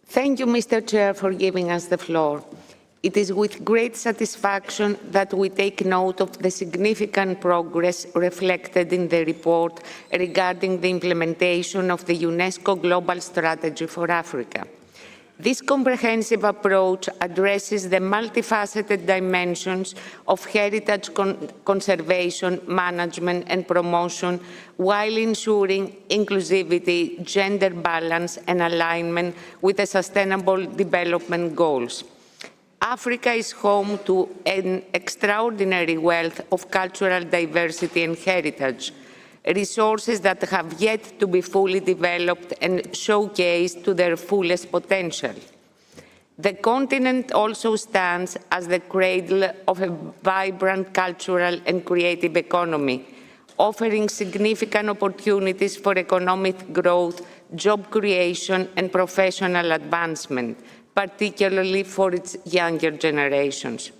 Thank you, Mr. Chair, for giving us the floor. It is with great satisfaction that we take note of the significant progress reflected in the report regarding the implementation of the UNESCO Global Strategy for Africa. This comprehensive approach addresses the multifaceted dimensions of heritage conservation, management, and promotion while ensuring inclusivity, gender balance, and alignment with the Sustainable Development Goals. Africa is home to an extraordinary wealth of cultural diversity and heritage, resources that have yet to be fully developed and showcased to their fullest potential. The continent also stands as the cradle of a vibrant cultural and creative economy, offering significant opportunities for economic growth, job creation, and professional advancement, particularly for its younger generations.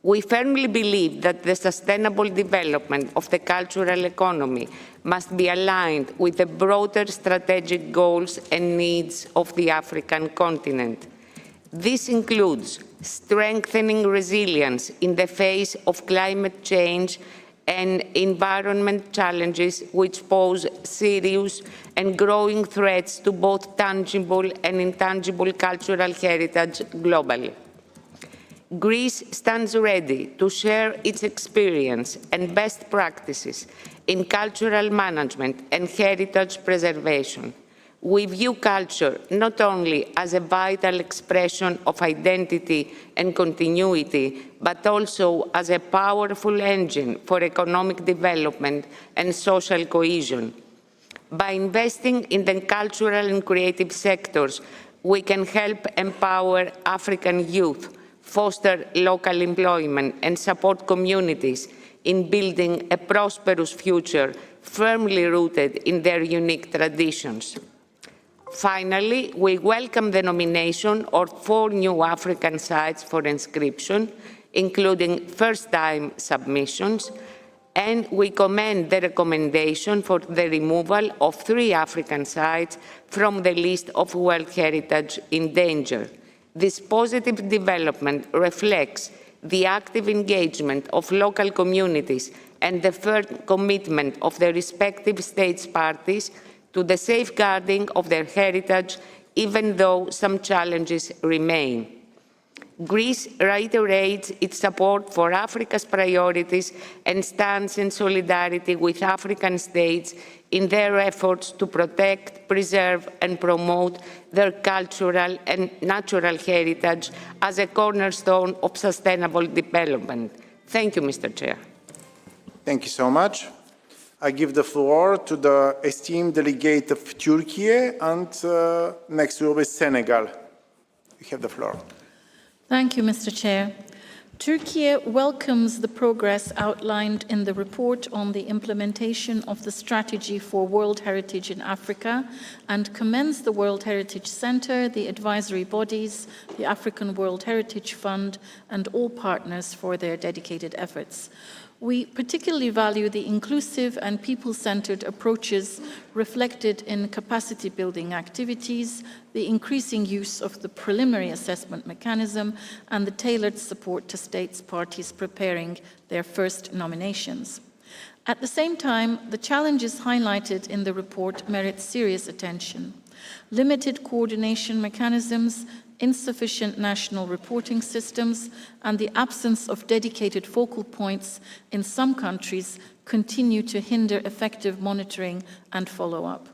We firmly believe that the sustainable development of the cultural economy must be aligned with the broader strategic goals and needs of the African continent. This includes strengthening resilience in the face of climate change and environment challenges which pose serious and growing threats to both tangible and intangible cultural heritage globally. Greece stands ready to share its experience and best practices in cultural management and heritage preservation. We view culture not only as a vital expression of identity and continuity, but also as a powerful engine for economic development and social cohesion. By investing in the cultural and creative sectors, we can help empower African youth, foster local employment, and support communities in building a prosperous future firmly rooted in their unique traditions. Finally, we welcome the nomination of 4 new African sites for inscription, including first-time submissions, and we commend the recommendation for the removal of 3 African sites from the list of World Heritage in danger. This positive development reflects the active engagement of local communities and the firm commitment of the respective states parties to the safeguarding of their heritage, even though some challenges remain. Greece reiterates its support for Africa's priorities and stands in solidarity with African states in their efforts to protect, preserve, and promote their cultural and natural heritage as a cornerstone of sustainable development. Thank you, Mr. Chair. Thank you so much. I give the floor to the esteemed delegate of Turkey, and next will be Senegal. You have the floor. Thank you, Mr. Chair. Turkey welcomes the progress outlined in the report on the implementation of the strategy for World Heritage in Africa and commends the World Heritage Center, the advisory bodies, the African World Heritage Fund, and all partners for their dedicated efforts. We particularly value the inclusive and people-centered approaches reflected in capacity-building activities, the increasing use of the preliminary assessment mechanism, and the tailored support to states parties preparing their first nominations. At the same time, the challenges highlighted in the report merit serious attention. Limited coordination mechanisms, insufficient national reporting systems, and the absence of dedicated focal points in some countries continue to hinder effective monitoring and follow-up.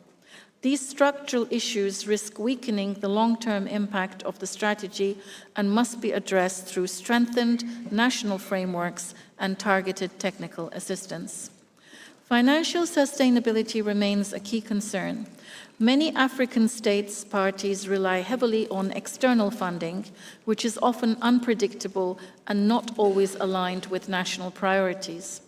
These structural issues risk weakening the long-term impact of the strategy and must be addressed through strengthened national frameworks and targeted technical assistance. Financial sustainability remains a key concern. Many African states parties rely heavily on external funding, which is often unpredictable and not always aligned with national priorities.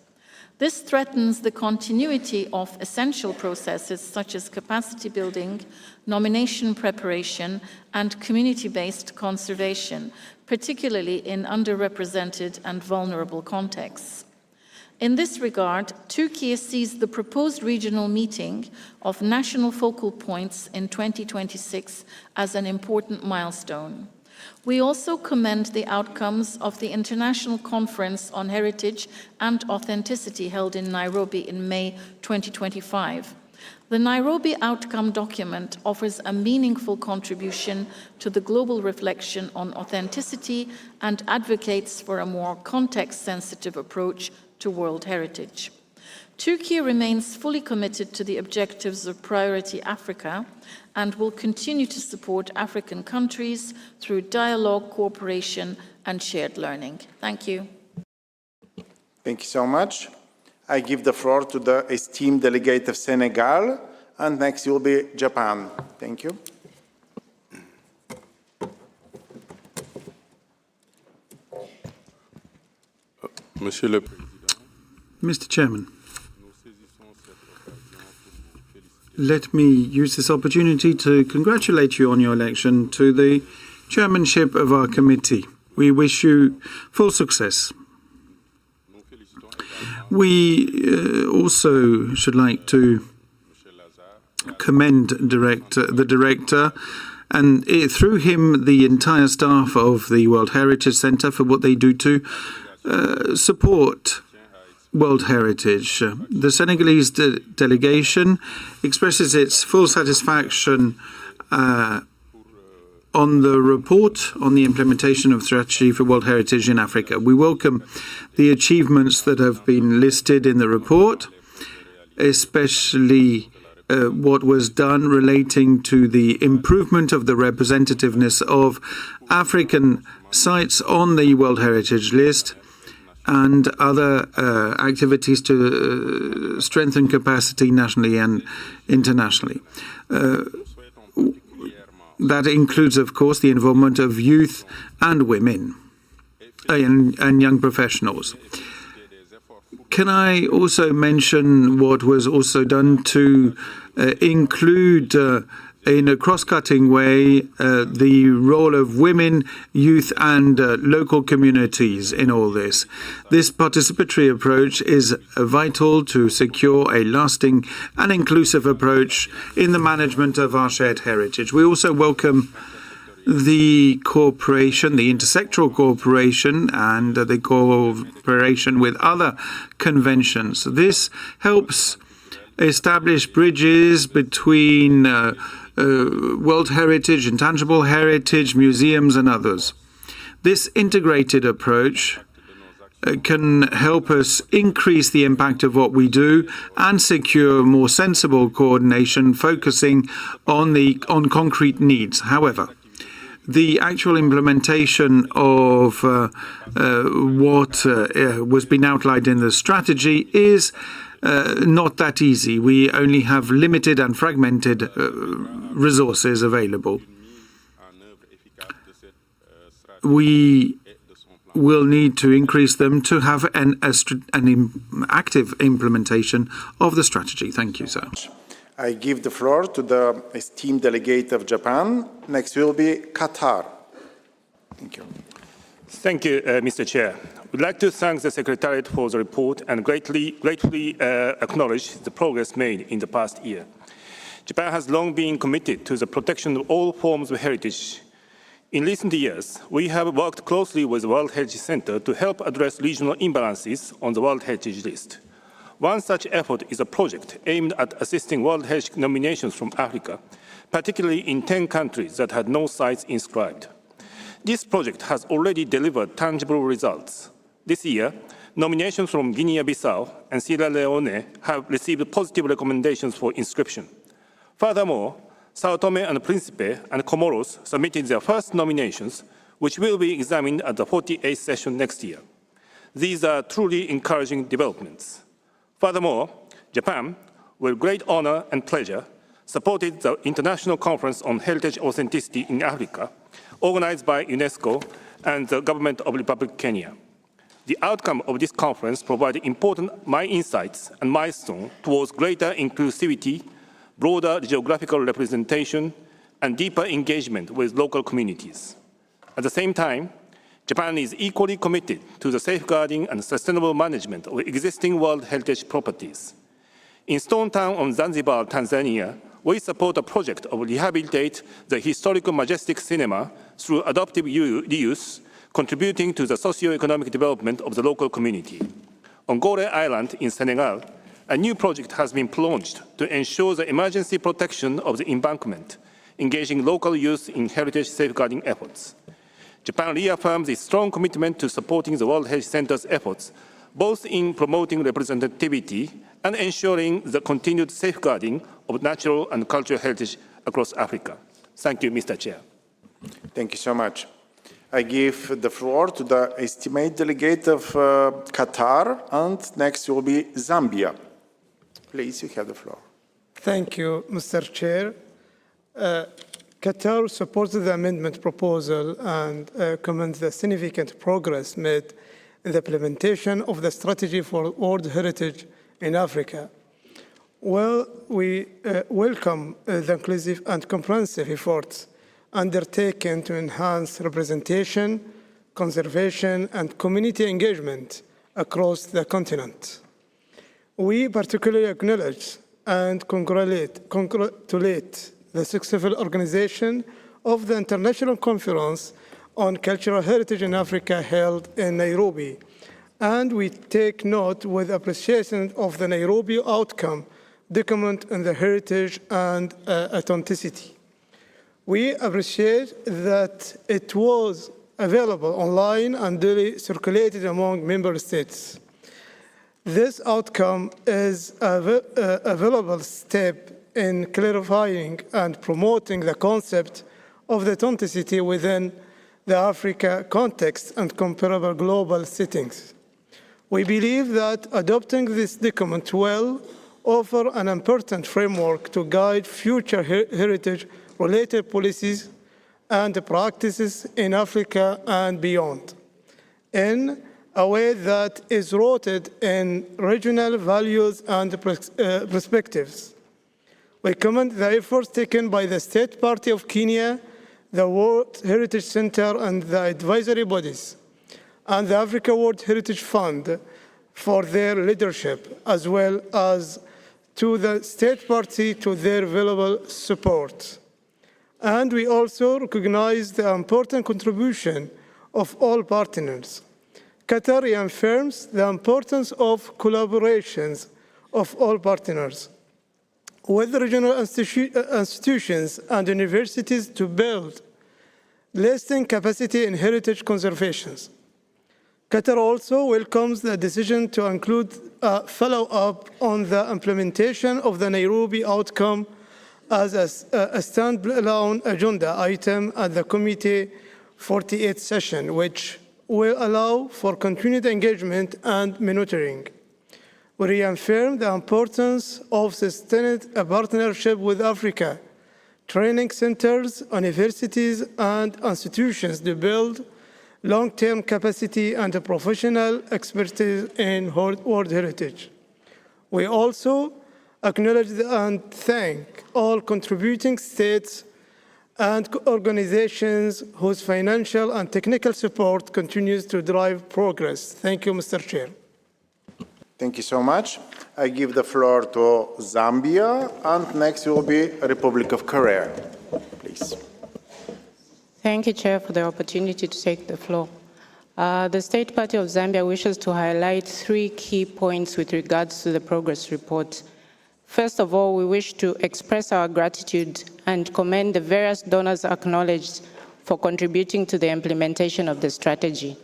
This threatens the continuity of essential processes such as capacity building, nomination preparation, and community-based conservation, particularly in underrepresented and vulnerable contexts. In this regard, Turkey sees the proposed regional meeting of national focal points in 2026 as an important milestone. We also commend the outcomes of the International Conference on Heritage and Authenticity held in Nairobi in May 2025. The Nairobi outcome document offers a meaningful contribution to the global reflection on authenticity and advocates for a more context-sensitive approach to World Heritage. Turkey remains fully committed to the objectives of Priority Africa and will continue to support African countries through dialogue, cooperation, and shared learning. Thank you. Thank you so much. I give the floor to the esteemed delegate of Senegal, and next will be Japan. Thank you. Mr. Chairman, let me use this opportunity to congratulate you on your election to the chairmanship of our committee. We wish you full success. We also should like to commend the director and through him the entire staff of the World Heritage Centre for what they do to support World Heritage. The Senegalese delegation expresses its full satisfaction on the report on the implementation of strategy for World Heritage in Africa. We welcome the achievements that have been listed in the report, especially what was done relating to the improvement of the representativeness of African sites on the World Heritage List and other activities to strengthen capacity nationally and internationally. That includes, of course, the involvement of youth and women and young professionals. Can I also mention what was also done to include in a cross-cutting way the role of women, youth and local communities in all this? This participatory approach is vital to secure a lasting and inclusive approach in the management of our shared heritage. We also welcome the cooperation, the intersectoral cooperation and the cooperation with other conventions. This helps establish bridges between World Heritage, intangible heritage, museums and others. This integrated approach can help us increase the impact of what we do and secure more sensible coordination focusing on concrete needs. However, the actual implementation of what was being outlined in the strategy is not that easy. We only have limited and fragmented resources available. We will need to increase them to have an active implementation of the strategy. Thank you, sir. I give the floor to the esteemed delegate of Japan. Next will be Qatar. Thank you. Thank you, Mr. Chair. We'd like to thank the Secretariat for the report and gratefully acknowledge the progress made in the past year. Japan has long been committed to the protection of all forms of heritage. In recent years, we have worked closely with the World Heritage Center to help address regional imbalances on the World Heritage List. One such effort is a project aimed at assisting World Heritage nominations from Africa, particularly in 10 countries that had no sites inscribed. This project has already delivered tangible results. This year, nominations from Guinea-Bissau and Sierra Leone have received positive recommendations for inscription. Furthermore, São Tomé and Príncipe and Comoros submitted their first nominations, which will be examined at the 48th session next year. These are truly encouraging developments. Furthermore, Japan, with great honor and pleasure, supported the International Conference on Heritage Authenticity in Africa, organized by UNESCO and the Government of the Republic of Kenya. The outcome of this conference provided important insights and milestones towards greater inclusivity, broader geographical representation, and deeper engagement with local communities. At the same time, Japan is equally committed to the safeguarding and sustainable management of existing World Heritage properties. In Stone Town on Zanzibar, Tanzania, we support a project of rehabilitate the historical majestic cinema through adaptive reuse, contributing to the socio-economic development of the local community. On Gore Island in Senegal, a new project has been launched to ensure the emergency protection of the embankment, engaging local youth in heritage safeguarding efforts. Japan reaffirms its strong commitment to supporting the World Heritage Center's efforts, both in promoting representativity and ensuring the continued safeguarding of natural and cultural heritage across Africa. Thank you, Mr. Chair. Thank you so much. I give the floor to the esteemed delegate of Qatar, and next will be Zambia. Please, you have the floor. Thank you, Mr. Chair. Qatar supports the amendment proposal and commends the significant progress made in the implementation of the strategy for World Heritage in Africa. Well, we welcome the inclusive and comprehensive efforts undertaken to enhance representation, conservation, and community engagement across the continent. We particularly acknowledge and congratulate the successful organization of the International Conference on Cultural Heritage in Africa held in Nairobi, and we take note with appreciation of the Nairobi outcome document on the heritage and authenticity. We appreciate that it was available online and duly circulated among member states. This outcome is a valuable step in clarifying and promoting the concept of the authenticity within the Africa context and comparable global settings. We believe that adopting this document will offer an important framework to guide future heritage-related policies and practices in Africa and beyond, in a way that is rooted in regional values and perspectives. We commend the efforts taken by the State Party of Kenya, the World Heritage Center and the advisory bodies, and the Africa World Heritage Fund for their leadership, as well as to the State Party to their valuable support. And we also recognize the important contribution of all partners. Qatar reaffirms the importance of collaborations of all partners with regional institutions and universities to build lasting capacity in heritage conservation. Qatar also welcomes the decision to include a follow-up on the implementation of the Nairobi outcome as a standalone agenda item at the Committee 48 session, which will allow for continued engagement and monitoring. We reaffirm the importance of sustained partnership with Africa, training centers, universities, and institutions to build long-term capacity and professional expertise in world heritage. We also acknowledge and thank all contributing states and organizations whose financial and technical support continues to drive progress. Thank you, Mr. Chair. Thank you so much. I give the floor to Zambia, and next will be Republic of Korea. Please. Thank you, Chair, for the opportunity to take the floor. The State Party of Zambia wishes to highlight 3 key points with regards to the progress report. First of all, we wish to express our gratitude and commend the various donors acknowledged for contributing to the implementation of the strategy.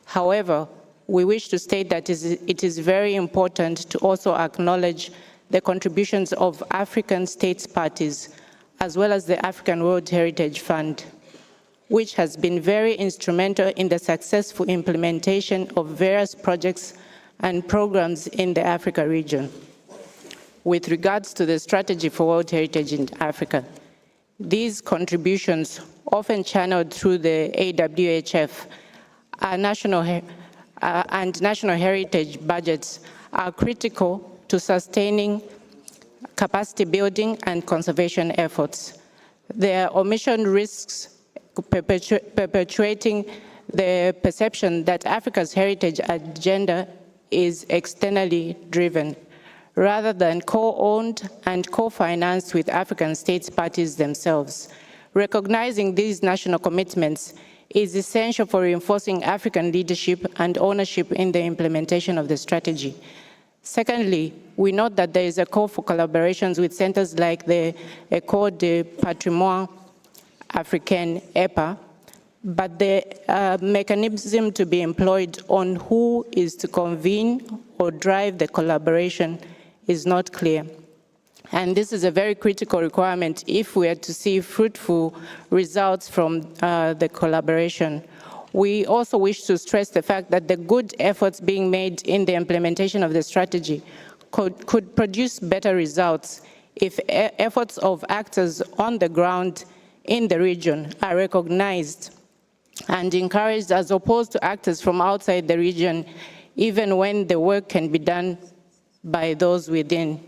However, we wish to state that it is very important to also acknowledge the contributions of African states parties, as well as the African World Heritage Fund, which has been very instrumental in the successful implementation of various projects and programs in the Africa region. With regards to the strategy for World Heritage in Africa, these contributions, often channeled through the AWHF, and national heritage budgets, are critical to sustaining capacity building and conservation efforts. Their omission risks perpetuating the perception that Africa's heritage agenda is externally driven, rather than co-owned and co-financed with African states parties themselves. Recognizing these national commitments is essential for reinforcing African leadership and ownership in the implementation of the strategy. Secondly, we note that there is a call for collaborations with centers like the École de Patrimoine Africain, EPA, but the mechanism to be employed on who is to convene or drive the collaboration is not clear. And this is a very critical requirement if we are to see fruitful results from the collaboration. We also wish to stress the fact that the good efforts being made in the implementation of the strategy could produce better results if efforts of actors on the ground in the region are recognized and encouraged, as opposed to actors from outside the region, even when the work can be done by those within.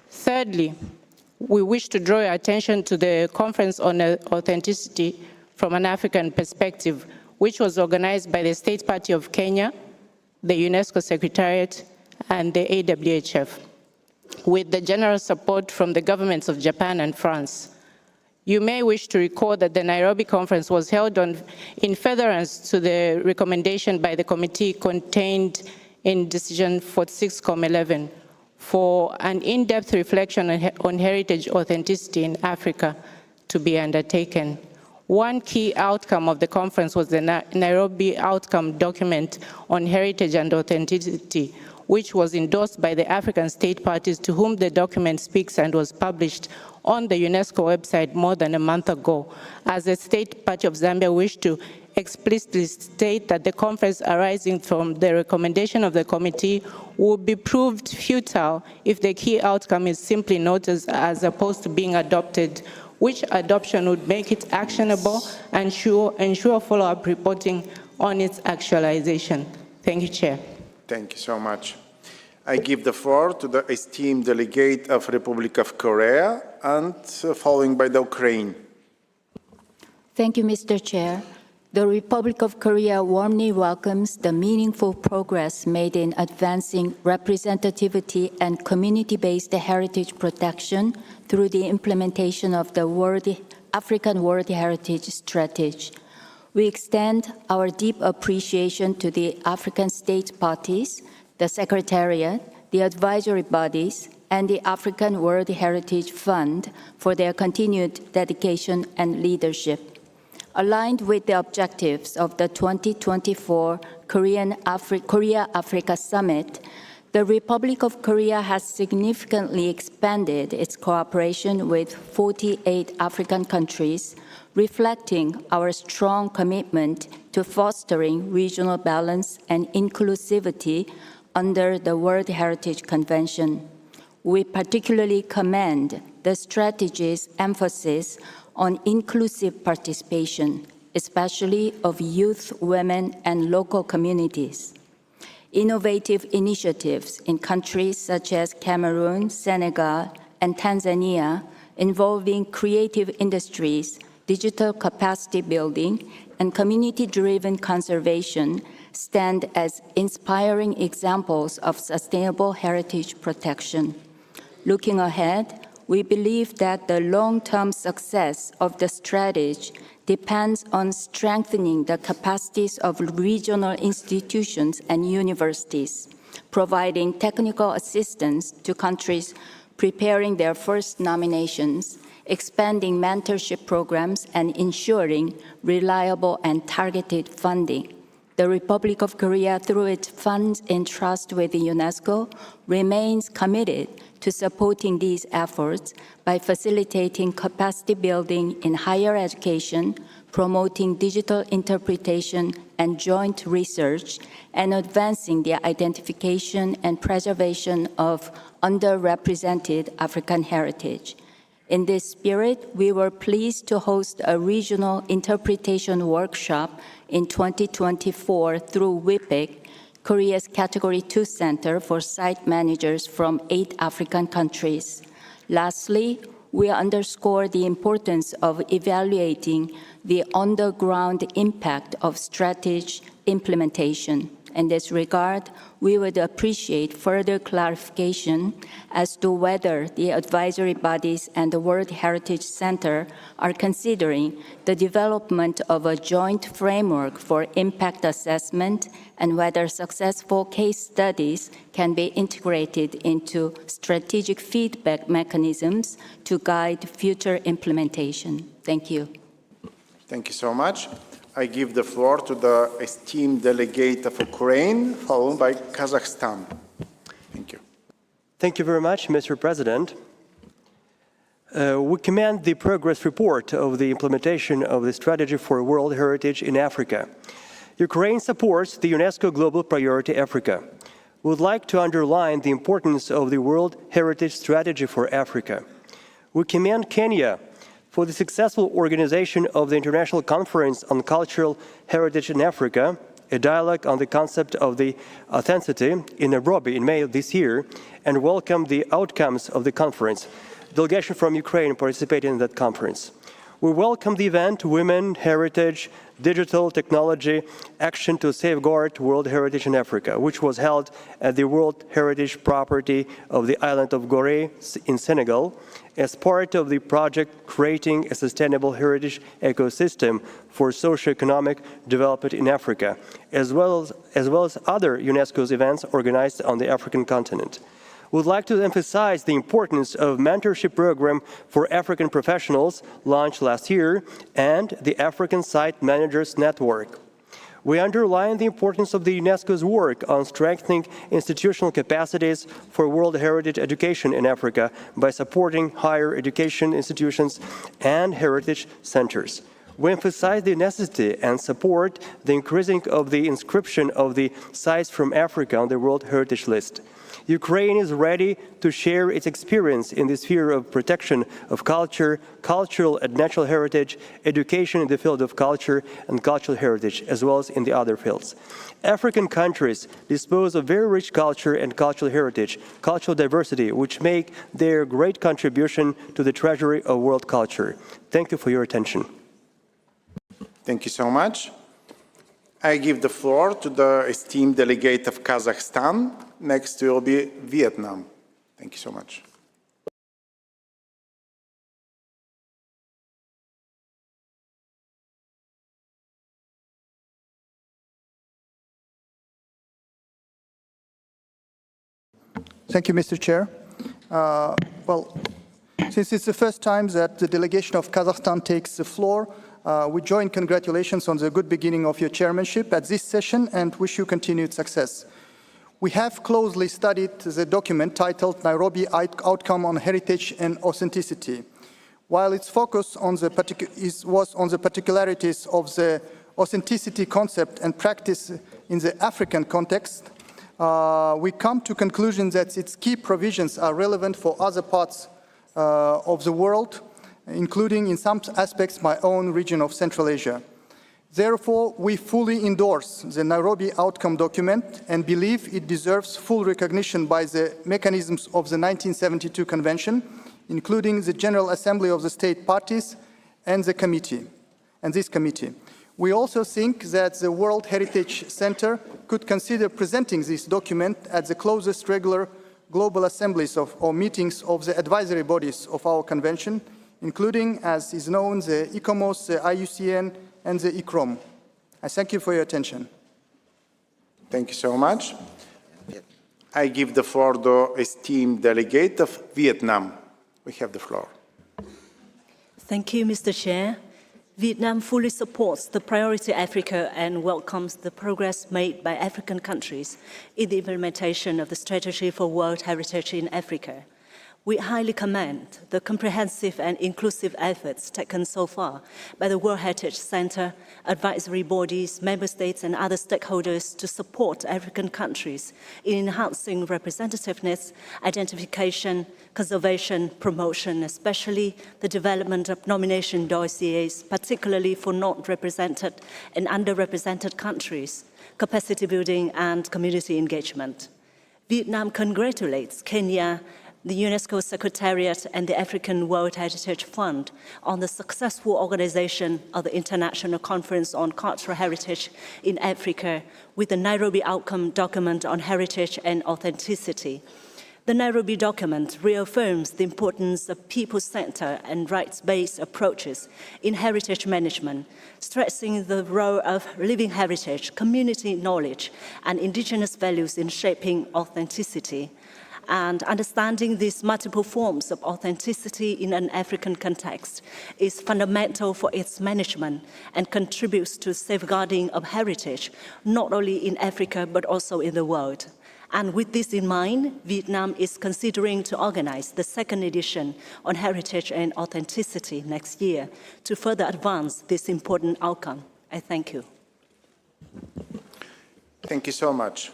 Thirdly, we wish to draw your attention to the Conference on Authenticity from an African Perspective, which was organized by the State Party of Kenya, the UNESCO Secretariat, and the AWHF, with the generous support from the governments of Japan and France. You may wish to recall that the Nairobi conference was held in furtherance to the recommendation by the committee contained in Decision 46-11 for an in-depth reflection on heritage authenticity in Africa to be undertaken. One key outcome of the conference was the Nairobi Outcome Document on Heritage and Authenticity, which was endorsed by the African state parties to whom the document speaks and was published on the UNESCO website more than a month ago. As the state party of Zambia wished to explicitly state that the conference arising from the recommendation of the committee would be proved futile if the key outcome is simply noted as opposed to being adopted, which adoption would make it actionable and ensure follow-up reporting on its actualization. Thank you, Chair. Thank you so much. I give the floor to the esteemed delegate of Republic of Korea and following by the Ukraine. Thank you, Mr. Chair. The Republic of Korea warmly welcomes the meaningful progress made in advancing representativity and community-based heritage protection through the implementation of the African World Heritage Strategy. We extend our deep appreciation to the African state parties, the Secretariat, the advisory bodies, and the African World Heritage Fund for their continued dedication and leadership. Aligned with the objectives of the 2024 Korea-Africa Summit, the Republic of Korea has significantly expanded its cooperation with 48 African countries, reflecting our strong commitment to fostering regional balance and inclusivity under the World Heritage Convention. We particularly commend the strategy's emphasis on inclusive participation, especially of youth, women, and local communities. Innovative initiatives in countries such as Cameroon, Senegal, and Tanzania involving creative industries, digital capacity building, and community-driven conservation stand as inspiring examples of sustainable heritage protection. Looking ahead, we believe that the long-term success of the strategy depends on strengthening the capacities of regional institutions and universities, providing technical assistance to countries preparing their first nominations, expanding mentorship programs, and ensuring reliable and targeted funding. The Republic of Korea, through its funds in trust with UNESCO, remains committed to supporting these efforts by facilitating capacity building in higher education, promoting digital interpretation and joint research, and advancing the identification and preservation of underrepresented African heritage. In this spirit, we were pleased to host a regional interpretation workshop in 2024 through WIPIC, Korea's Category 2 Center for site managers from 8 African countries. Lastly, we underscore the importance of evaluating the on-the-ground impact of strategy implementation. In this regard, we would appreciate further clarification as to whether the advisory bodies and the World Heritage Center are considering the development of a joint framework for impact assessment and whether successful case studies can be integrated into strategic feedback mechanisms to guide future implementation. Thank you. Thank you so much. I give the floor to the esteemed delegate of Ukraine, followed by Kazakhstan. Thank you. Thank you very much, Mr. President. We commend the progress report of the implementation of the Strategy for World Heritage in Africa. Ukraine supports the UNESCO Global Priority Africa. We would like to underline the importance of the World Heritage Strategy for Africa. We commend Kenya for the successful organization of the International Conference on Cultural Heritage in Africa, a dialogue on the concept of the authenticity in Nairobi in May of this year, and welcome the outcomes of the conference. Delegation from Ukraine participated in that conference. We welcome the event Women, Heritage, Digital Technology, Action to Safeguard World Heritage in Africa, which was held at the World Heritage Property of the island of Gorée in Senegal as part of the project Creating a Sustainable Heritage Ecosystem for Socioeconomic Development in Africa, as well as other UNESCO's events organized on the African continent. We would like to emphasize the importance of mentorship program for African professionals launched last year and the African Site Managers Network. We underline the importance of the UNESCO's work on strengthening institutional capacities for World Heritage education in Africa by supporting higher education institutions and heritage centers. We emphasize the necessity and support the increasing of the inscription of the sites from Africa on the World Heritage List. Ukraine is ready to share its experience in the sphere of protection of culture, cultural and natural heritage, education in the field of culture and cultural heritage, as well as in the other fields. African countries dispose of very rich culture and cultural heritage, cultural diversity, which make their great contribution to the treasury of world culture. Thank you for your attention. Thank you so much. I give the floor to the esteemed delegate of Kazakhstan. Next will be Vietnam. Thank you so much. Thank you, Mr. Chair. Since it's the first time that the delegation of Kazakhstan takes the floor, we join congratulations on the good beginning of your chairmanship at this session and wish you continued success. We have closely studied the document titled Nairobi Outcome on Heritage and Authenticity. While its focus on was on the particularities of the authenticity concept and practice in the African context, we come to conclusion that its key provisions are relevant for other parts of the world, including in some aspects my own region of Central Asia. Therefore, we fully endorse the Nairobi Outcome document and believe it deserves full recognition by the mechanisms of the 1972 Convention, including the General Assembly of the State Parties and this committee. We also think that the World Heritage Center could consider presenting this document at the closest regular global assemblies or meetings of the advisory bodies of our convention, including, as is known, the ICOMOS, the IUCN, and the ICROM. I thank you for your attention. Thank you so much. I give the floor to the esteemed delegate of Vietnam. We have the floor. Thank you, Mr. Chair. Vietnam fully supports the priority Africa and welcomes the progress made by African countries in the implementation of the strategy for World Heritage in Africa. We highly commend the comprehensive and inclusive efforts taken so far by the World Heritage Center, advisory bodies, member states, and other stakeholders to support African countries in enhancing representativeness, identification, conservation, promotion, especially the development of nomination dossiers, particularly for not represented and underrepresented countries, capacity building, and community engagement. Vietnam congratulates Kenya, the UNESCO Secretariat, and the African World Heritage Fund on the successful organization of the International Conference on Cultural Heritage in Africa with the Nairobi Outcome document on heritage and authenticity. The Nairobi document reaffirms the importance of people-centered and rights-based approaches in heritage management, stressing the role of living heritage, community knowledge, and indigenous values in shaping authenticity. And understanding these multiple forms of authenticity in an African context is fundamental for its management and contributes to safeguarding of heritage, not only in Africa, but also in the world. And with this in mind, Vietnam is considering to organize the second edition on heritage and authenticity next year to further advance this important outcome. I thank you. Thank you so much.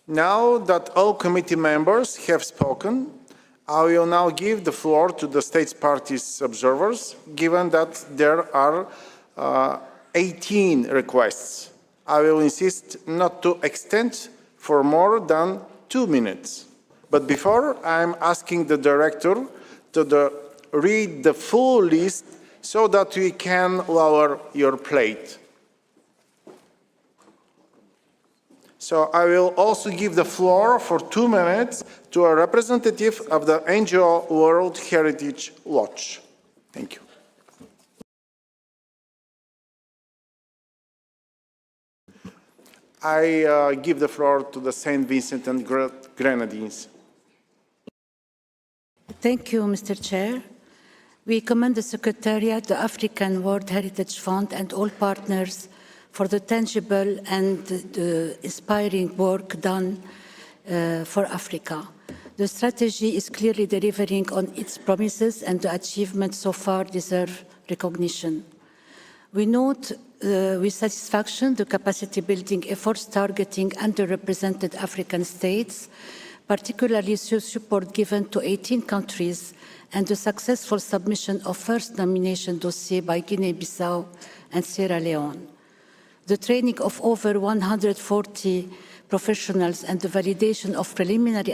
Now that all committee members have spoken, I will now give the floor to the States Parties observers, given that there are 18 requests. I will insist not to extend for more than 2 minutes. But before, I'm asking the director to read the full list so that we can lower your plate. So I will also give the floor for 2 minutes to a representative of the NGO World Heritage Watch. Thank you. I give the floor to the St. Vincent and Grenadines. Thank you, Mr. Chair. We commend the Secretariat, the African World Heritage Fund, and all partners for the tangible and the inspiring work done for Africa. The strategy is clearly delivering on its promises, and the achievements so far deserve recognition. We note with satisfaction the capacity-building efforts targeting underrepresented African states, particularly support given to 18 countries, and the successful submission of first nomination dossier by Guinea-Bissau and Sierra Leone. The training of over 140 professionals and the validation of preliminary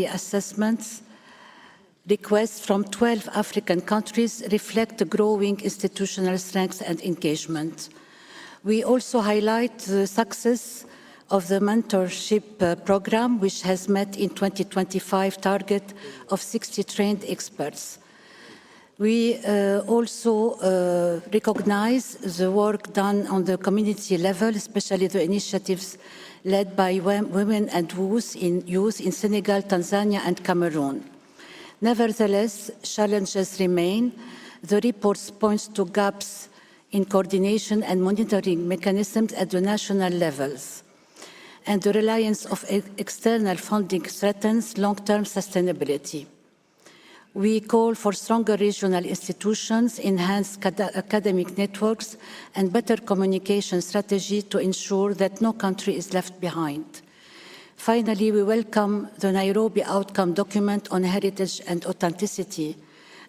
assessments requests from 12 African countries reflect the growing institutional strength and engagement. We also highlight the success of the mentorship program, which has met in 2025 target of 60 trained experts. We also recognize the work done on the community level, especially the initiatives led by women and youth in Senegal, Tanzania, and Cameroon. Nevertheless, challenges remain. The report points to gaps in coordination and monitoring mechanisms at the national levels, and the reliance of external funding threatens long-term sustainability. We call for stronger regional institutions, enhanced academic networks, and better communication strategy to ensure that no country is left behind. Finally, we welcome the Nairobi outcome document on heritage and authenticity,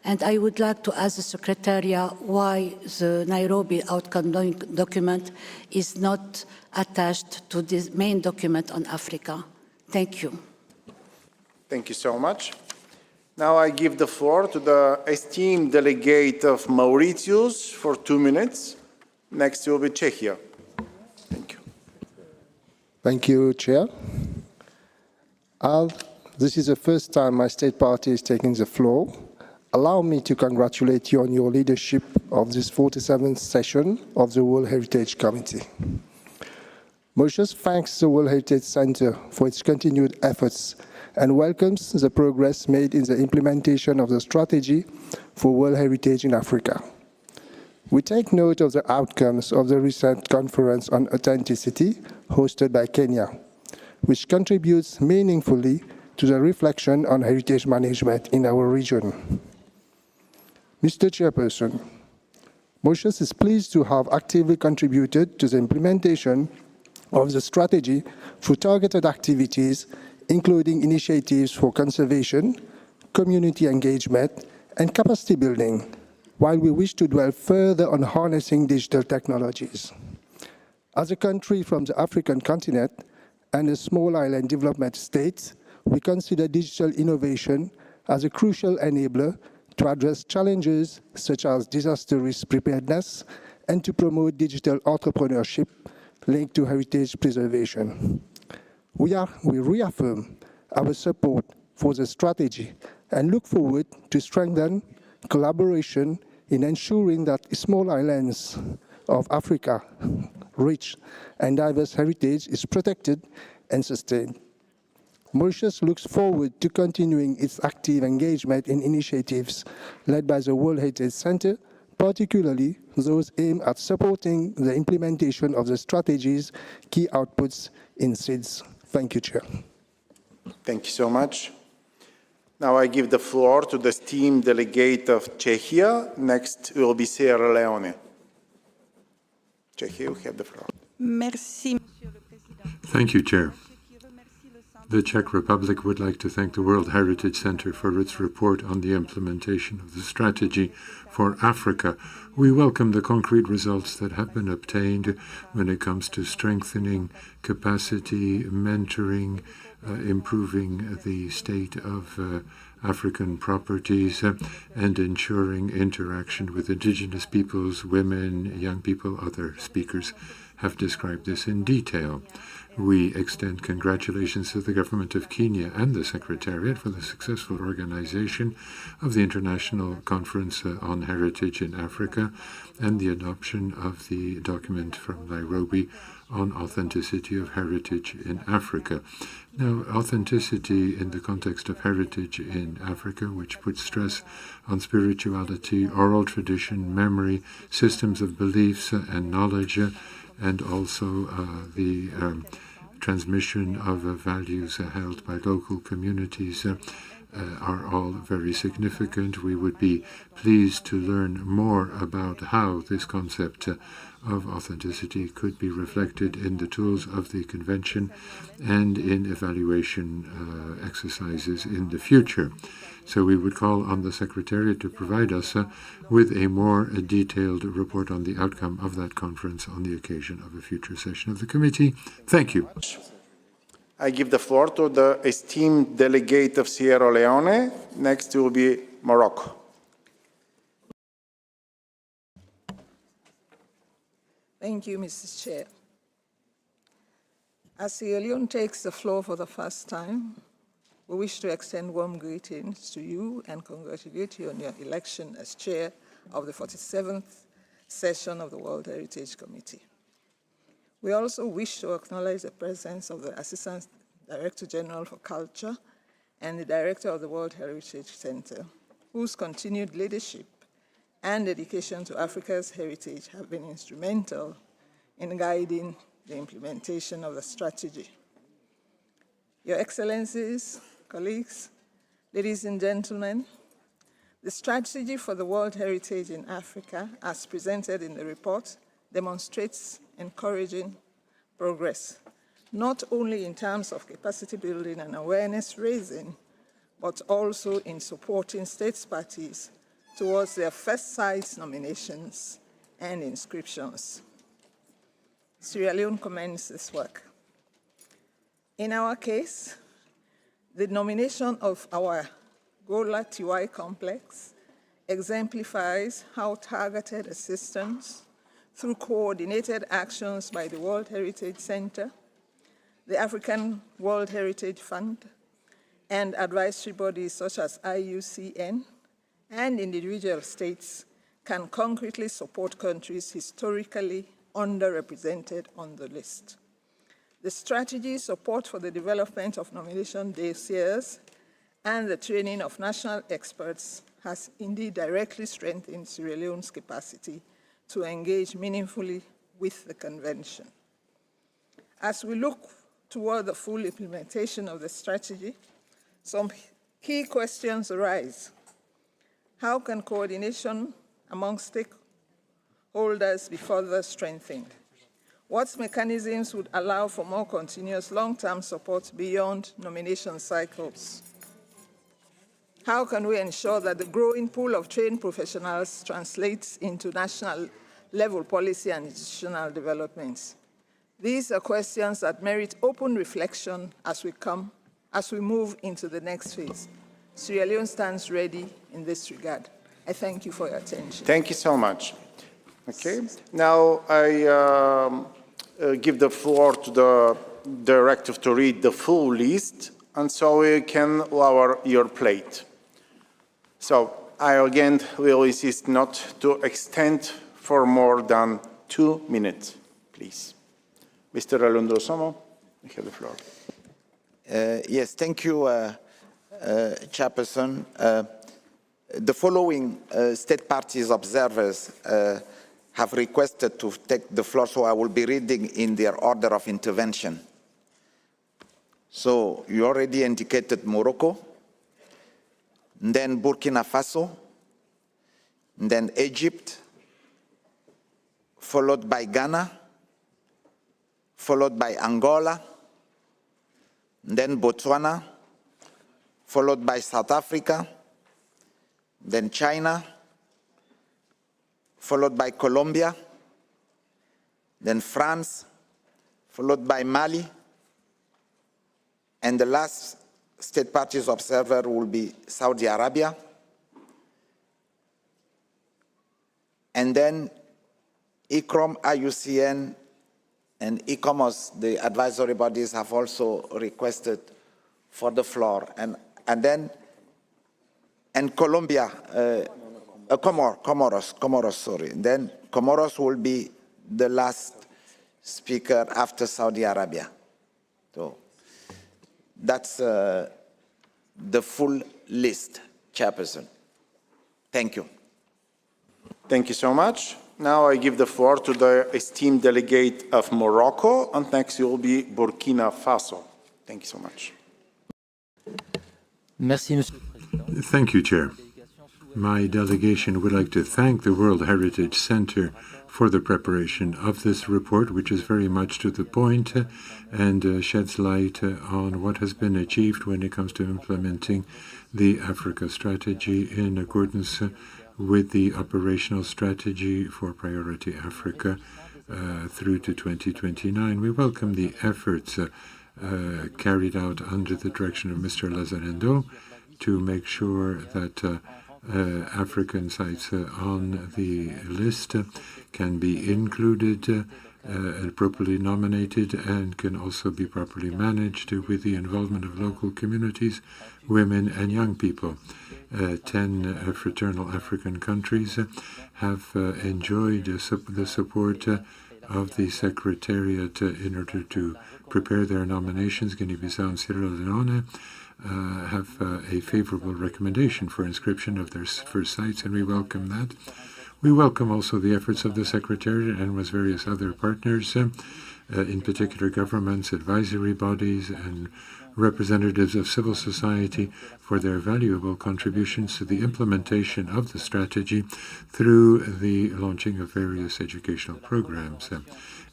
and I would like to ask the Secretariat why the Nairobi outcome document is not attached to this main document on Africa. Thank you. Thank you so much. Now I give the floor to the esteemed delegate of Mauritius for 2 minutes. Next will be Czechia. Thank you. Thank you, Chair. This is the first time my state party is taking the floor. Allow me to congratulate you on your leadership of this 47th session of the World Heritage Committee. Mauritius thanks the World Heritage Center for its continued efforts and welcomes the progress made in the implementation of the strategy for World Heritage in Africa. We take note of the outcomes of the recent conference on authenticity hosted by Kenya, which contributes meaningfully to the reflection on heritage management in our region. Mr. Chairperson, Mauritius is pleased to have actively contributed to the implementation of the strategy through targeted activities, including initiatives for conservation, community engagement, and capacity building, while we wish to dwell further on harnessing digital technologies. As a country from the African continent and a small island development state, we consider digital innovation as a crucial enabler to address challenges such as disaster risk preparedness and to promote digital entrepreneurship linked to heritage preservation. We reaffirm our support for the strategy and look forward to strengthen collaboration in ensuring that small islands of Africa, rich and diverse heritage, is protected and sustained. Mauritius looks forward to continuing its active engagement in initiatives led by the World Heritage Center, particularly those aimed at supporting the implementation of the strategy's key outputs in SIDS. Thank you, Chair. Thank you so much. Now I give the floor to the esteemed delegate of Czechia. Next will be Sierra Leone. Czechia, you have the floor. Thank you, Chair. The Czech Republic would like to thank the World Heritage Center for its report on the implementation of the strategy for Africa. We welcome the concrete results that have been obtained when it comes to strengthening capacity, mentoring, improving the state of African properties, and ensuring interaction with indigenous peoples, women, young people. Other speakers have described this in detail. We extend congratulations to the government of Kenya and the Secretariat for the successful organization of the International Conference on Heritage in Africa and the adoption of the document from Nairobi on authenticity of heritage in Africa. Now, authenticity in the context of heritage in Africa, which puts stress on spirituality, oral tradition, memory, systems of beliefs and knowledge, and also the transmission of values held by local communities are all very significant. We would be pleased to learn more about how this concept of authenticity could be reflected in the tools of the Convention and in evaluation exercises in the future. So we would call on the Secretariat to provide us with a more detailed report on the outcome of that conference on the occasion of a future session of the committee. Thank you. I give the floor to the esteemed delegate of Sierra Leone. Next will be Morocco. Thank you, Mr. Chair. As Sierra Leone takes the floor for the first time, we wish to extend warm greetings to you and congratulate you on your election as chair of the 47th session of the World Heritage Committee. We also wish to acknowledge the presence of the Assistant Director General for Culture and the Director of the World Heritage Center, whose continued leadership and dedication to Africa's heritage have been instrumental in guiding the implementation of the strategy. Your Excellencies, colleagues, ladies and gentlemen, the strategy for the World Heritage in Africa, as presented in the report, demonstrates encouraging progress, not only in terms of capacity building and awareness raising, but also in supporting states parties towards their first site nominations and inscriptions. Sierra Leone commends this work. In our case, the nomination of our Gola TY complex exemplifies how targeted assistance through coordinated actions by the World Heritage Center, the African World Heritage Fund, and advisory bodies such as IUCN and individual states can concretely support countries historically underrepresented on the list. The strategy support for the development of nomination dossiers and the training of national experts has indeed directly strengthened Sierra Leone's capacity to engage meaningfully with the Convention. As we look toward the full implementation of the strategy, some key questions arise. How can coordination among stakeholders be further strengthened? What mechanisms would allow for more continuous long-term support beyond nomination cycles? How can we ensure that the growing pool of trained professionals translates into national-level policy and institutional developments? These are questions that merit open reflection as we move into the next phase. Sierra Leone stands ready in this regard. I thank you for your attention. Thank you so much. Okay, now I give the floor to the director to read the full list, and so we can lower your plate. So I again will insist not to extend for more than 2 minutes, please. Mr. Alondro Somo, you have the floor. Yes, thank you, Chairperson. The following state parties observers have requested to take the floor, so I will be reading in their order of intervention. So you already indicated Morocco, then Burkina Faso, then Egypt, followed by Ghana, followed by Angola, then Botswana, followed by South Africa, then China, followed by Colombia, then France, followed by Mali, and the last state parties observer will be Saudi Arabia, and then ICROM, IUCN, and ICOMOS, the advisory bodies, have also requested for the floor, and Colombia, Comoros, sorry. Then Comoros will be the last speaker after Saudi Arabia. So that's the full list, Chairperson. Thank you. Thank you so much. Now I give the floor to the esteemed delegate of Morocco, and next will be Burkina Faso. Thank you so much. Thank you, Chair. My delegation would like to thank the World Heritage Center for the preparation of this report, which is very much to the point and sheds light on what has been achieved when it comes to implementing the Africa strategy in accordance with the operational strategy for Priority Africa through to 2029. We welcome the efforts carried out under the direction of Mr. Lazarendo to make sure that African sites on the list can be included, properly nominated, and can also be properly managed with the involvement of local communities, women and young people. 10 fraternal African countries have enjoyed the support of the Secretariat in order to prepare their nominations. Guinea-Bissau and Sierra Leone have a favorable recommendation for inscription of their first sites, and we welcome that. We welcome also the efforts of the Secretariat and with various other partners, in particular governments, advisory bodies, and representatives of civil society for their valuable contributions to the implementation of the strategy through the launching of various educational programs.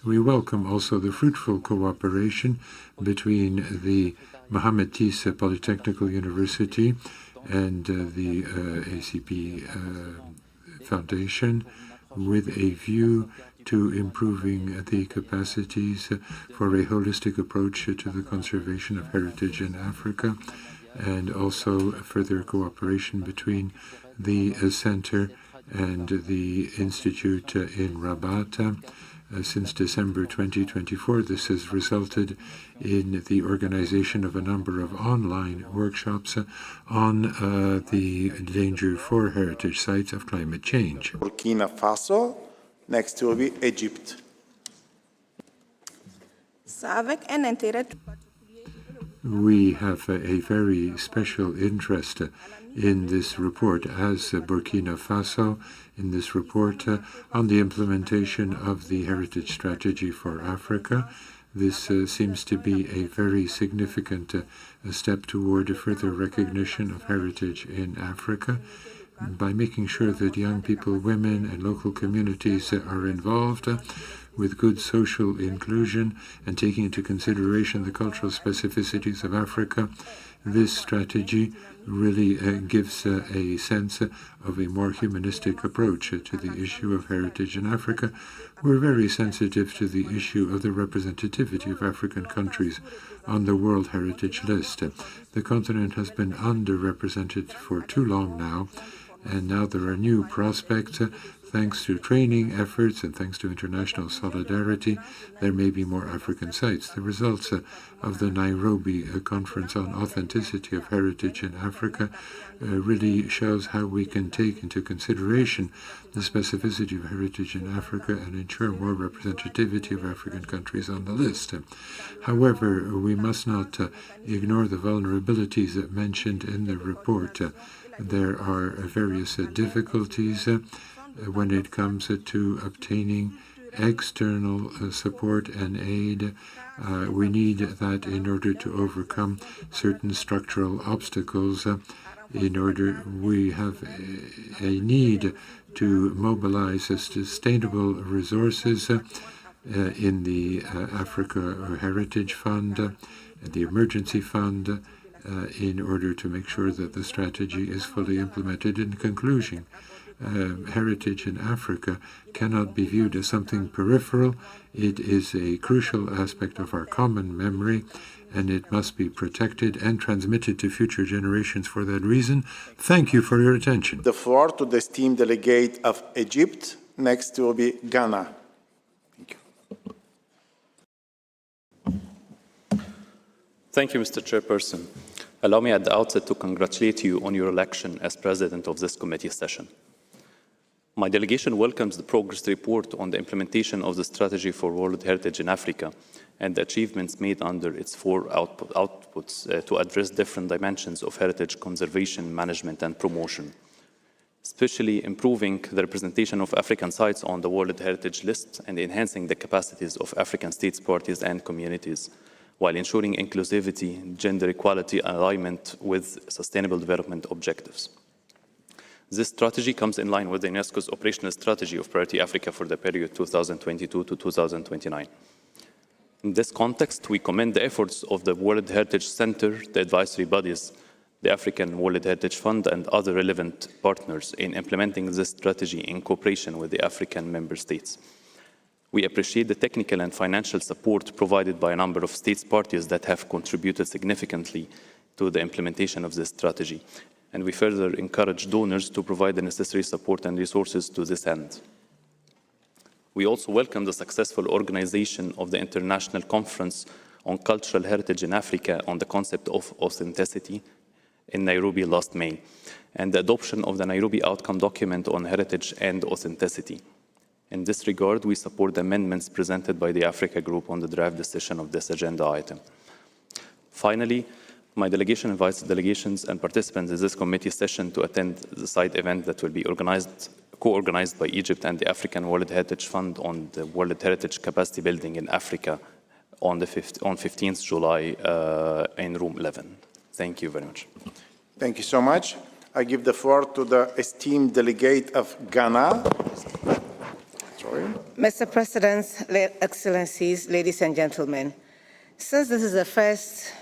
We welcome also the fruitful cooperation between the Mohammed Tissa Polytechnical University and the ACP Foundation, with a view to improving the capacities for a holistic approach to the conservation of heritage in Africa, and also further cooperation between the center and the institute in Rabat. Since December 2024, this has resulted in the organization of a number of online workshops on the danger for heritage sites of climate change. Burkina Faso. Next will be Egypt. We have a very special interest in this report as Burkina Faso in this report on the implementation of the heritage strategy for Africa. This seems to be a very significant step toward a further recognition of heritage in Africa by making sure that young people, women, and local communities are involved with good social inclusion and taking into consideration the cultural specificities of Africa. This strategy really gives a sense of a more humanistic approach to the issue of heritage in Africa. We're very sensitive to the issue of the representativity of African countries on the World Heritage List. The continent has been underrepresented for too long now, and now there are new prospects. Thanks to training efforts and thanks to international solidarity, there may be more African sites. The results of the Nairobi Conference on Authenticity of Heritage in Africa really shows how we can take into consideration the specificity of heritage in Africa and ensure more representativity of African countries on the list. However, we must not ignore the vulnerabilities mentioned in the report. There are various difficulties when it comes to obtaining external support and aid. We need that in order to overcome certain structural obstacles. We have a need to mobilize sustainable resources in the Africa Heritage Fund, the emergency fund in order to make sure that the strategy is fully implemented. In conclusion, heritage in Africa cannot be viewed as something peripheral. It is a crucial aspect of our common memory, and it must be protected and transmitted to future generations. For that reason, thank you for your attention. The floor to the esteemed delegate of Egypt. Next will be Ghana. Thank you. Thank you, Mr. Chairperson. Allow me at the outset to congratulate you on your election as president of this committee session. My delegation welcomes the progress report on the implementation of the strategy for World Heritage in Africa and the achievements made under its four outputs to address different dimensions of heritage conservation, management, and promotion, especially improving the representation of African sites on the World Heritage List and enhancing the capacities of African states, parties, and communities, while ensuring inclusivity, gender equality, and alignment with Sustainable Development Objectives. This strategy comes in line with UNESCO's operational strategy of Priority Africa for the period 2022 to 2029. In this context, we commend the efforts of the World Heritage Center, the advisory bodies, the African World Heritage Fund, and other relevant partners in implementing this strategy in cooperation with the African member states. We appreciate the technical and financial support provided by a number of states parties that have contributed significantly to the implementation of this strategy, and we further encourage donors to provide the necessary support and resources to this end. We also welcome the successful organization of the International Conference on Cultural Heritage in Africa on the concept of authenticity in Nairobi last May, and the adoption of the Nairobi Outcome Document on Heritage and Authenticity. In this regard, we support the amendments presented by the Africa Group on the draft decision of this agenda item. Finally, my delegation invites delegations and participants in this committee session to attend the side event that will be co-organized by Egypt and the African World Heritage Fund on the World Heritage Capacity Building in Africa on 15th July in room 11. Thank you very much. Thank you so much. I give the floor to the esteemed delegate of Ghana. Mr. President, Excellencies, ladies and gentlemen, since this is the first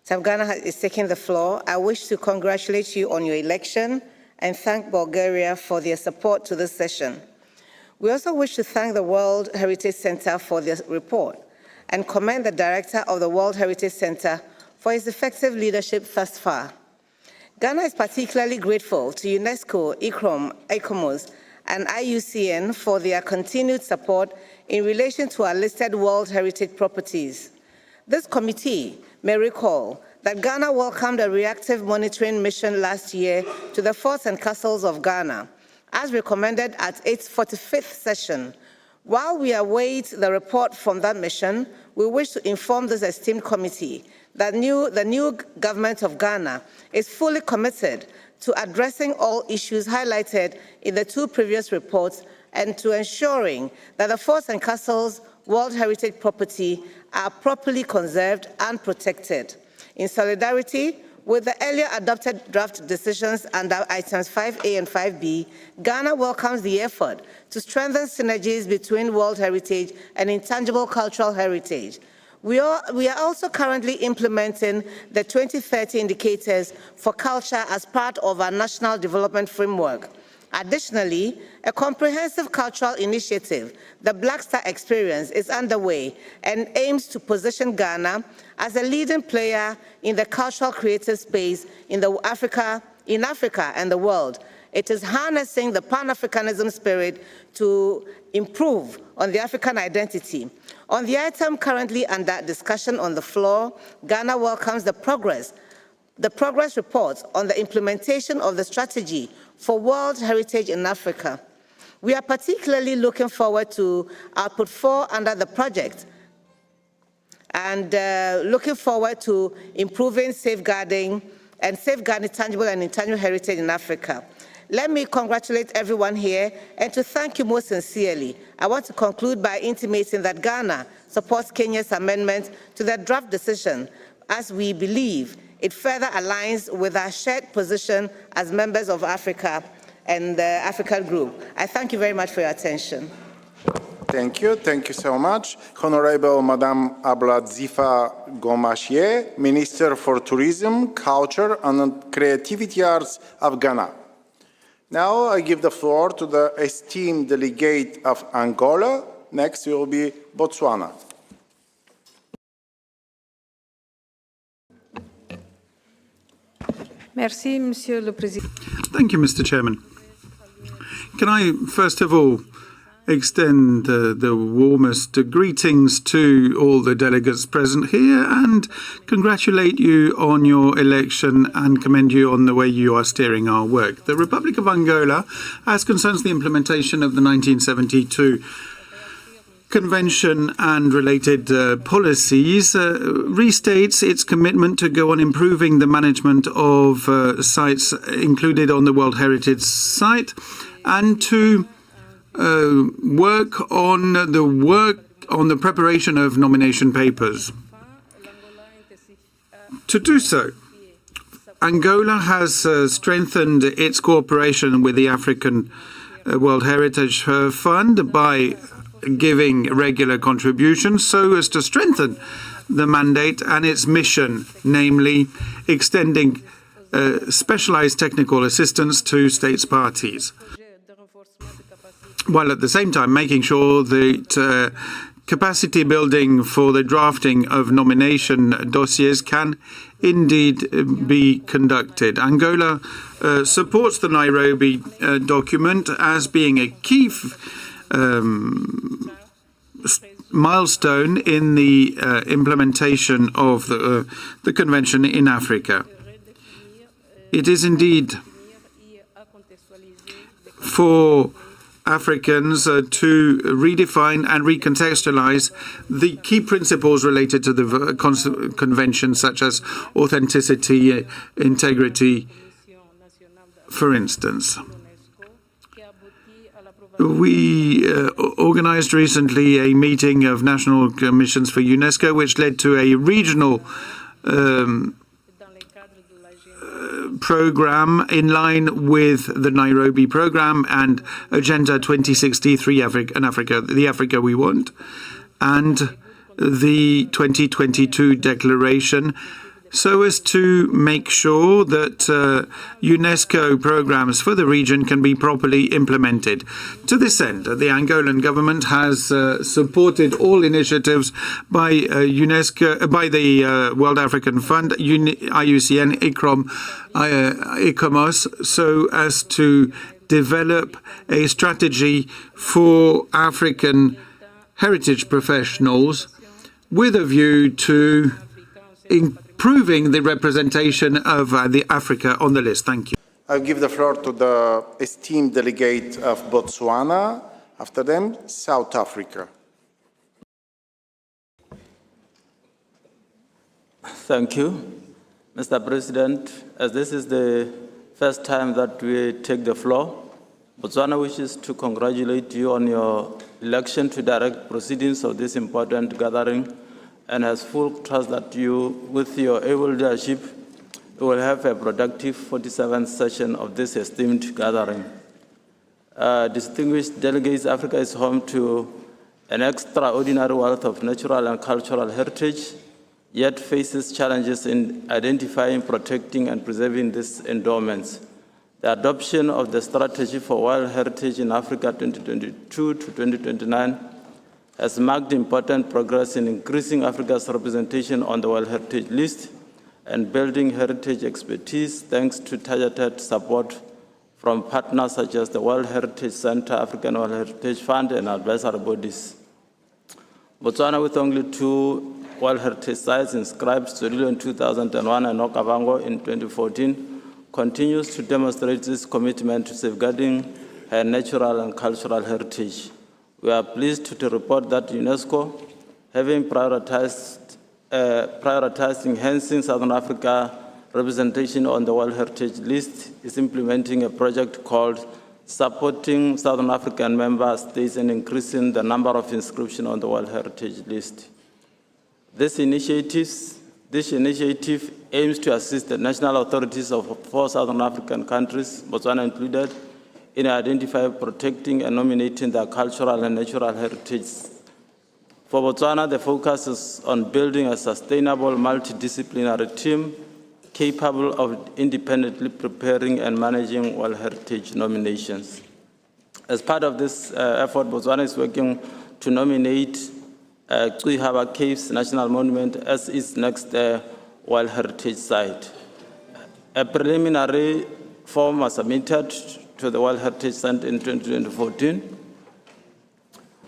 time Ghana is taking the floor, I wish to congratulate you on your election and thank Bulgaria for their support to this session. We also wish to thank the World Heritage Center for their report and commend the Director of the World Heritage Center for his effective leadership thus far. Ghana is particularly grateful to UNESCO, ICOMOS, and IUCN for their continued support in relation to our listed World Heritage properties. This committee may recall that Ghana welcomed a reactive monitoring mission last year to the forts and castles of Ghana, as recommended at its 45th session. While we await the report from that mission, we wish to inform this esteemed committee that the new government of Ghana is fully committed to addressing all issues highlighted in the two previous reports and to ensuring that the forts and castles World Heritage property are properly conserved and protected. In solidarity with the earlier adopted draft decisions under items 5A and 5B, Ghana welcomes the effort to strengthen synergies between World Heritage and intangible cultural heritage. We are also currently implementing the 2030 indicators for culture as part of our national development framework. Additionally, a comprehensive cultural initiative, the Black Star Experience, is underway and aims to position Ghana as a leading player in the cultural creative space in Africa and the world. It is harnessing the Pan-Africanism spirit to improve on the African identity. On the item currently under discussion on the floor, Ghana welcomes the progress report on the implementation of the strategy for World Heritage in Africa. We are particularly looking forward to output 4 under the project and looking forward to improving safeguarding tangible and intangible heritage in Africa. Let me congratulate everyone here and to thank you most sincerely. I want to conclude by intimating that Ghana supports Kenya's amendment to the draft decision, as we believe it further aligns with our shared position as members of Africa and the African Group. I thank you very much for your attention. Thank you. Thank you so much. Honorable Madame Abladzifa Gomashie, Minister for Tourism, Culture and Creativity Arts of Ghana. Now I give the floor to the esteemed delegate of Angola. Next will be Botswana. Merci, Monsieur le Président. Thank you, Mr. Chairman. Can I, first of all, extend the warmest greetings to all the delegates present here and congratulate you on your election and commend you on the way you are steering our work. The Republic of Angola, as concerns the implementation of the 1972 Convention and related policies, restates its commitment to go on improving the management of sites included on the World Heritage Site and to work on the preparation of nomination papers. To do so, Angola has strengthened its cooperation with the African World Heritage Fund by giving regular contributions so as to strengthen the mandate and its mission, namely extending specialized technical assistance to states parties, while at the same time making sure that capacity building for the drafting of nomination dossiers can indeed be conducted. Angola supports the Nairobi document as being a key milestone in the implementation of the convention in Africa. It is indeed for Africans to redefine and recontextualize the key principles related to the convention, such as authenticity, integrity, for instance. We organized recently a meeting of national commissions for UNESCO, which led to a regional program in line with the Nairobi program and Agenda 2063 Africa, the Africa we want, and the 2022 declaration, so as to make sure that UNESCO programs for the region can be properly implemented. To this end, the Angolan government has supported all initiatives by UNESCO, by the World African Fund, IUCN, ICROM, ICOMOS, so as to develop a strategy for African heritage professionals with a view to improving the representation of the Africa on the list. Thank you. I'll give the floor to the esteemed delegate of Botswana. After them, South Africa. Thank you, Mr. President. As this is the first time that we take the floor, Botswana wishes to congratulate you on your election to direct proceedings of this important gathering, and has full trust that you, with your able leadership, will have a productive 47th session of this esteemed gathering. Distinguished delegates, Africa is home to an extraordinary wealth of natural and cultural heritage, yet faces challenges in identifying, protecting, and preserving these endowments. The adoption of the Strategy for World Heritage in Africa 2022 to 2029 has marked important progress in increasing Africa's representation on the World Heritage List and building heritage expertise thanks to targeted support from partners such as the World Heritage Center, African World Heritage Fund, and advisory bodies. Botswana, with only 2 World Heritage Sites inscribed, Solilo in 2001 and Okavango in 2014, continues to demonstrate its commitment to safeguarding her natural and cultural heritage. We are pleased to report that UNESCO, having prioritized enhancing Southern Africa representation on the World Heritage List, is implementing a project called Supporting Southern African Member States and Increasing the Number of Inscriptions on the World Heritage List. This initiative aims to assist the national authorities of 4 Southern African countries, Botswana included, in identifying, protecting, and nominating their cultural and natural heritage. For Botswana, the focus is on building a sustainable multidisciplinary team capable of independently preparing and managing World Heritage nominations. As part of this effort, Botswana is working to nominate Cuba Caves National Monument as its next World Heritage Site. A preliminary form was submitted to the World Heritage Center in 2014.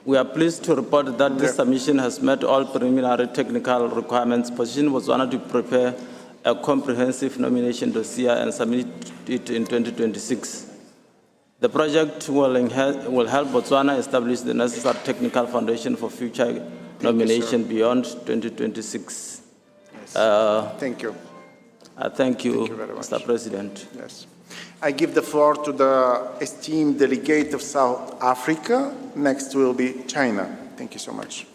We are pleased to report that this submission has met all preliminary technical requirements, positioning Botswana to prepare a comprehensive nomination dossier and submit it in 2026. The project will help Botswana establish the necessary technical foundation for future nomination beyond 2026. Thank you. Thank you very much. Mr. President. Yes. I give the floor to the esteemed delegate of South Africa. Next will be China. Thank you so much.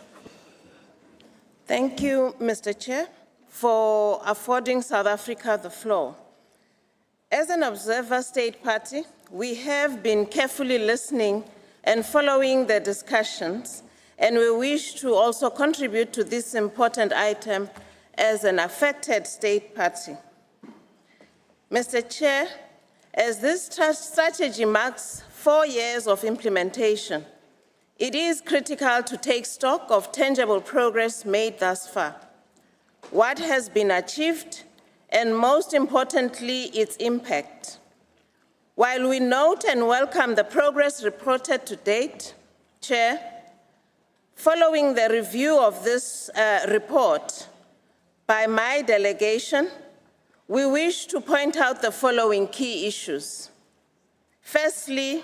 Thank you, Mr. Chair, for affording South Africa the floor. As an observer state party, we have been carefully listening and following the discussions, and we wish to also contribute to this important item as an affected state party. Mr. Chair, as this strategy marks 4 years of implementation, it is critical to take stock of tangible progress made thus far, what has been achieved, and most importantly, its impact. While we note and welcome the progress reported to date, Chair, following the review of this report by my delegation, we wish to point out the following key issues. Firstly,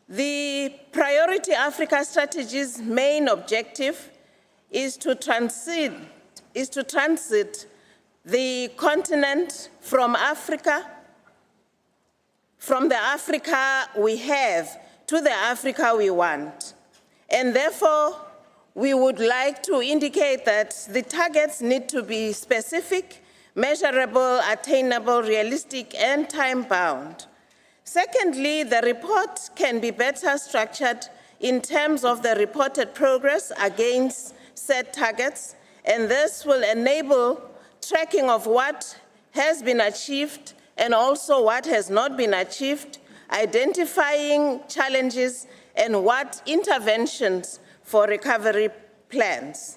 the Priority Africa Strategy's main objective is to transit the continent from the Africa we have to the Africa we want. And therefore, we would like to indicate that the targets need to be specific, measurable, attainable, realistic, and time-bound. Secondly, the report can be better structured in terms of the reported progress against set targets, and this will enable tracking of what has been achieved and also what has not been achieved, identifying challenges and what interventions for recovery plans.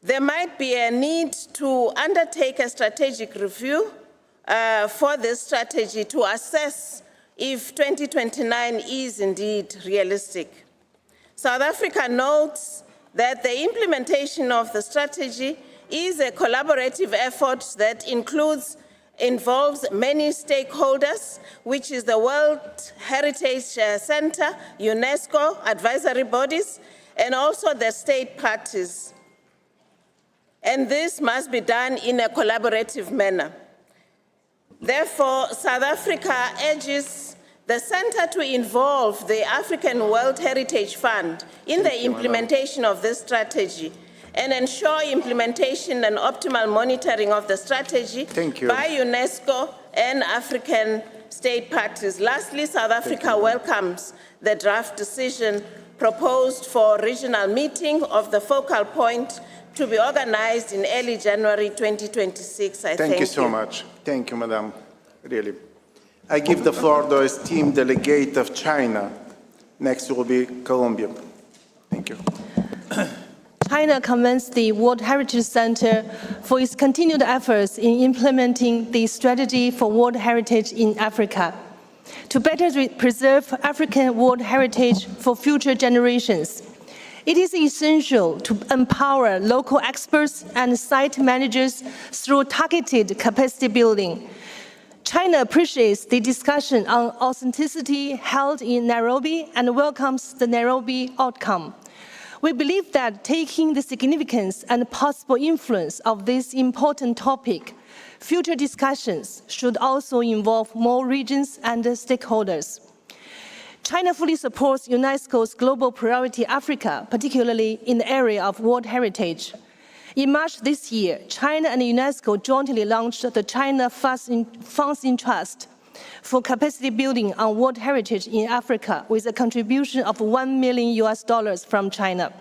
There might be a need to undertake a strategic review for this strategy to assess if 2029 is indeed realistic. South Africa notes that the implementation of the strategy is a collaborative effort that involves many stakeholders, which is the World Heritage Center, UNESCO, advisory bodies, and also the state parties. And this must be done in a collaborative manner. Therefore, South Africa urges the center to involve the African World Heritage Fund in the implementation of this strategy and ensure implementation and optimal monitoring of the strategy by UNESCO and African state parties. Lastly, South Africa welcomes the draft decision proposed for regional meeting of the focal point to be organized in early January 2026. Thank you so much. Thank you, Madam. Really. I give the floor to the esteemed delegate of China. Next will be Colombia. Thank you. China commends the World Heritage Center for its continued efforts in implementing the strategy for World Heritage in Africa. To better preserve African world heritage for future generations, it is essential to empower local experts and site managers through targeted capacity building. China appreciates the discussion on authenticity held in Nairobi and welcomes the Nairobi outcome. We believe that taking the significance and possible influence of this important topic, future discussions should also involve more regions and stakeholders. China fully supports UNESCO's Global Priority Africa, particularly in the area of World Heritage. In March this year, China and UNESCO jointly launched the China Funds in Trust, for capacity building on World Heritage in Africa with a contribution of $1 million from China.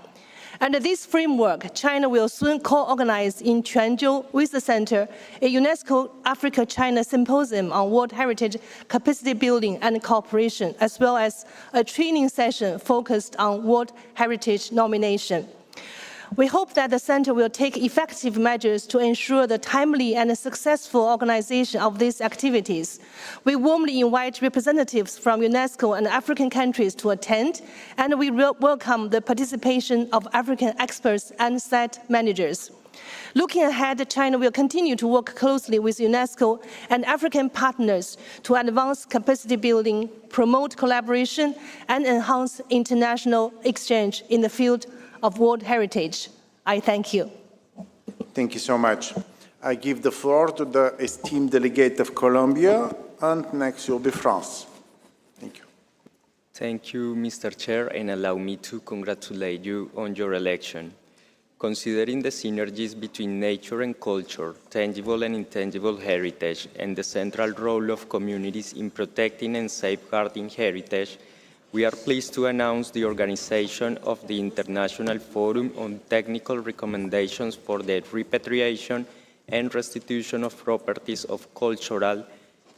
Under this framework, China will soon co-organize in Quanzhou with the Center a UNESCO Africa-China Symposium on World Heritage capacity building and cooperation, as well as a training session focused on World Heritage nomination. We hope that the Center will take effective measures to ensure the timely and successful organization of these activities. We warmly invite representatives from UNESCO and African countries to attend, and we welcome the participation of African experts and site managers. Looking ahead, China will continue to work closely with UNESCO and African partners to advance capacity building, promote collaboration, and enhance international exchange in the field of World Heritage. I thank you. Thank you so much. I give the floor to the esteemed delegate of Colombia, and next will be France. Thank you. Thank you, Mr. Chair, and allow me to congratulate you on your election. Considering the synergies between nature and culture, tangible and intangible heritage, and the central role of communities in protecting and safeguarding heritage, we are pleased to announce the organization of the International Forum on Technical Recommendations for the Repatriation and Restitution of Properties of Cultural,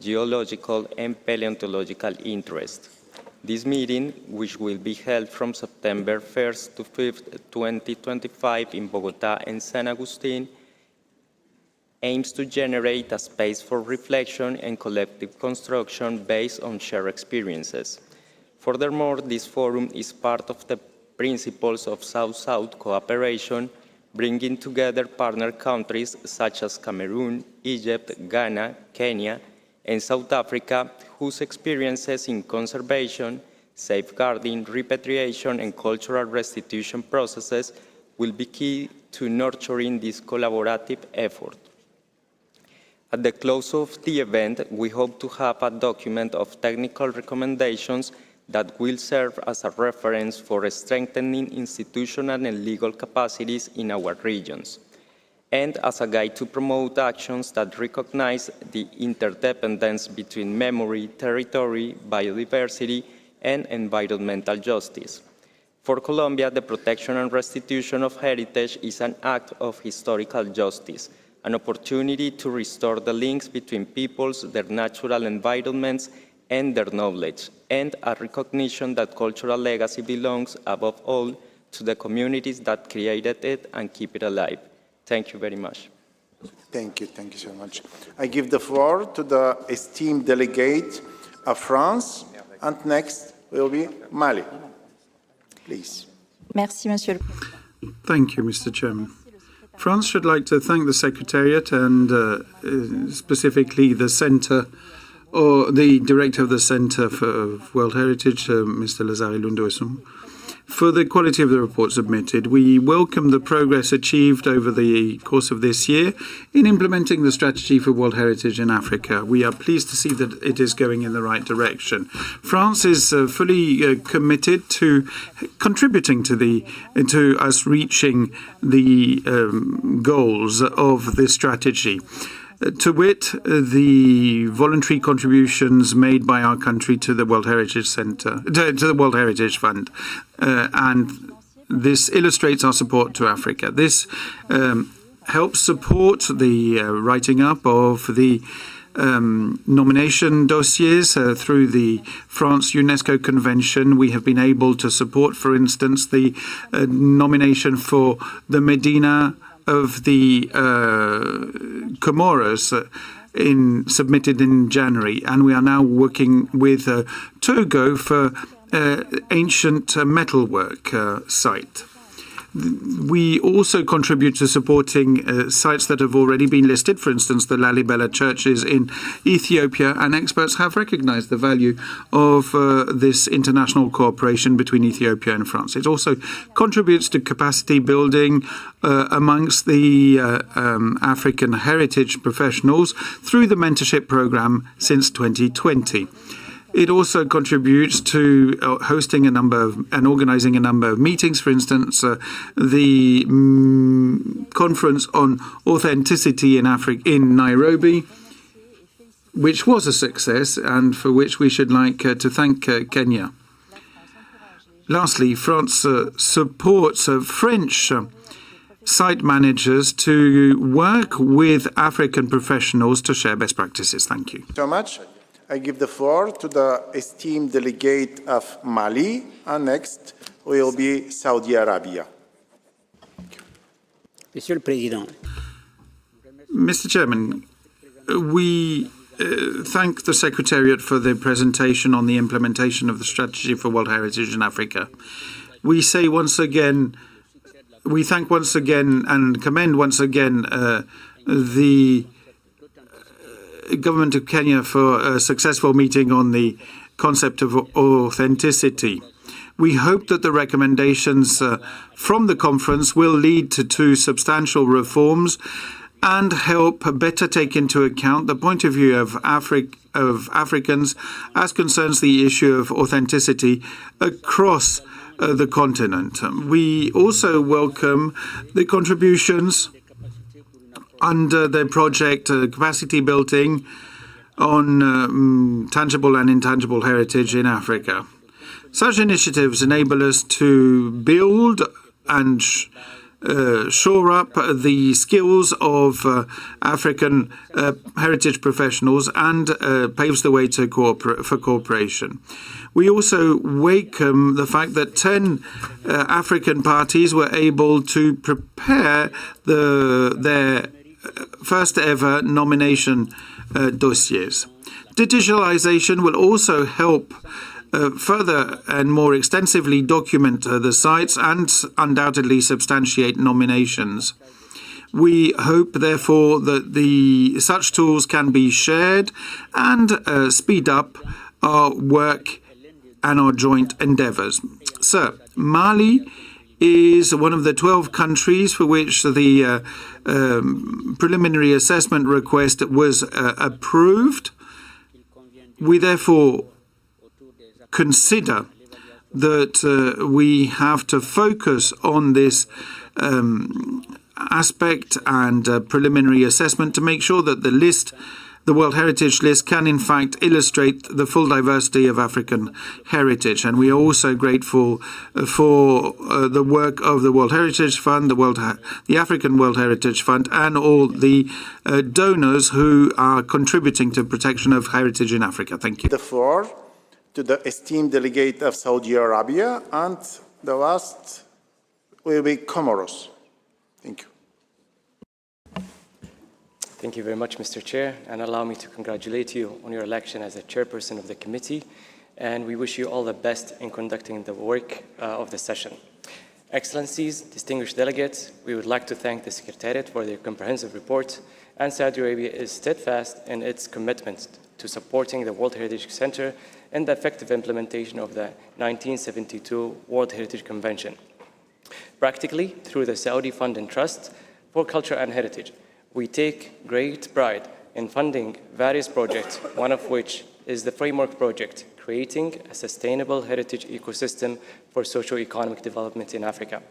Geological, and Paleontological Interest. This meeting, which will be held from September 1st to 5th, 2025 in Bogotá and San Agustin, aims to generate a space for reflection and collective construction based on shared experiences. Furthermore, this forum is part of the principles of South-South cooperation, bringing together partner countries such as Cameroon, Egypt, Ghana, Kenya, and South Africa, whose experiences in conservation, safeguarding, repatriation, and cultural restitution processes will be key to nurturing this collaborative effort. At the close of the event, we hope to have a document of technical recommendations that will serve as a reference for strengthening institutional and legal capacities in our regions, and as a guide to promote actions that recognize the interdependence between memory, territory, biodiversity, and environmental justice. For Colombia, the protection and restitution of heritage is an act of historical justice, an opportunity to restore the links between peoples, their natural environments, and their knowledge, and a recognition that cultural legacy belongs, above all, to the communities that created it and keep it alive. Thank you very much. Thank you so much. I give the floor to the esteemed delegate of France, and next will be Mali. Please. Merci, Monsieur le Président. Thank you, Mr. Chairman. France should like to thank the Secretariat and specifically the Centre, or the Director of the Centre for World Heritage, Mr. Lazare Lundoesson, for the quality of the report submitted. We welcome the progress achieved over the course of this year in implementing the strategy for World Heritage in Africa. We are pleased to see that it is going in the right direction. France is fully committed to contributing to us reaching the goals of this strategy. To wit, the voluntary contributions made by our country to the World Heritage Center, to the World Heritage Fund, and this illustrates our support to Africa. This helps support the writing up of the nomination dossiers through the France UNESCO Convention. We have been able to support, for instance, the nomination for the Medina of the Comoros submitted in January, and we are now working with Togo for ancient metalwork site. We also contribute to supporting sites that have already been listed, for instance, the Lalibela churches in Ethiopia, and experts have recognized the value of this international cooperation between Ethiopia and France. It also contributes to capacity building amongst the African heritage professionals through the mentorship program since 2020. It also contributes to hosting and organizing a number of meetings. For instance, the conference on authenticity in Africa in Nairobi, which was a success and for which we should like to thank Kenya. Lastly, France supports French site managers to work with African professionals to share best practices. Thank you. So much. I give the floor to the esteemed delegate of Mali, and next will be Saudi Arabia. Monsieur le Président. Mr. Chairman, we thank the Secretariat for the presentation on the implementation of the strategy for World Heritage in Africa. We say once again, we thank once again and commend once again the government of Kenya for a successful meeting on the concept of authenticity. We hope that the recommendations from the conference will lead to substantial reforms and help better take into account the point of view of Africans as concerns the issue of authenticity across the continent. We also welcome the contributions under the project capacity building on tangible and intangible heritage in Africa. Such initiatives enable us to build and shore up the skills of African heritage professionals and paves the way to for cooperation. We also welcome the fact that 10 African parties were able to prepare their first ever nomination dossiers. Digitalization will also help further and more extensively document the sites and undoubtedly substantiate nominations. We hope, therefore, that such tools can be shared and speed up our work and our joint endeavors. Sir, Mali is one of the 12 countries for which the preliminary assessment request was approved. We therefore consider that we have to focus on this aspect and preliminary assessment to make sure that the World Heritage List can in fact illustrate the full diversity of African heritage. And we are also grateful for the work of the World Heritage Fund, the African World Heritage Fund, and all the donors who are contributing to protection of heritage in Africa. Thank you. The floor to the esteemed delegate of Saudi Arabia, and the last will be Comoros. Thank you. Thank you very much, Mr. Chair, and allow me to congratulate you on your election as the chairperson of the committee, and we wish you all the best in conducting the work of the session. Excellencies, distinguished delegates, we would like to thank the Secretariat for their comprehensive report, and Saudi Arabia is steadfast in its commitment to supporting the World Heritage Center and the effective implementation of the 1972 World Heritage Convention. Practically, through the Saudi Fund and Trust for Culture and Heritage, we take great pride in funding various projects, one of which is the Framework Project, creating a sustainable heritage ecosystem for socio-economic development in Africa.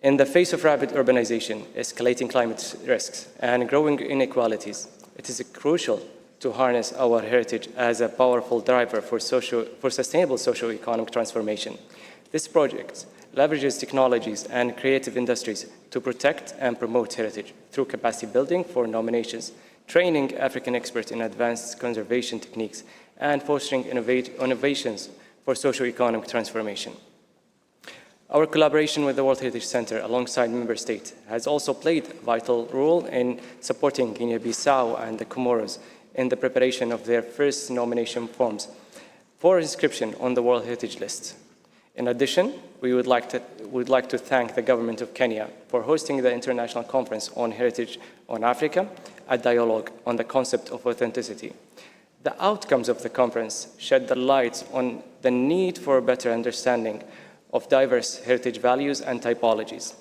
In the face of rapid urbanization, escalating climate risks, and growing inequalities, it is crucial to harness our heritage as a powerful driver for sustainable socio-economic transformation. This project leverages technologies and creative industries to protect and promote heritage through capacity building for nominations, training African experts in advanced conservation techniques, and fostering innovations for socio-economic transformation. Our collaboration with the World Heritage Center alongside member states has also played a vital role in supporting Guinea-Bissau and the Comoros in the preparation of their first nomination forms for inscription on the World Heritage List. In addition, we would like to thank the government of Kenya for hosting the International Conference on Heritage on Africa, a dialogue on the concept of authenticity. The outcomes of the conference shed the light on the need for a better understanding of diverse heritage values and typologies.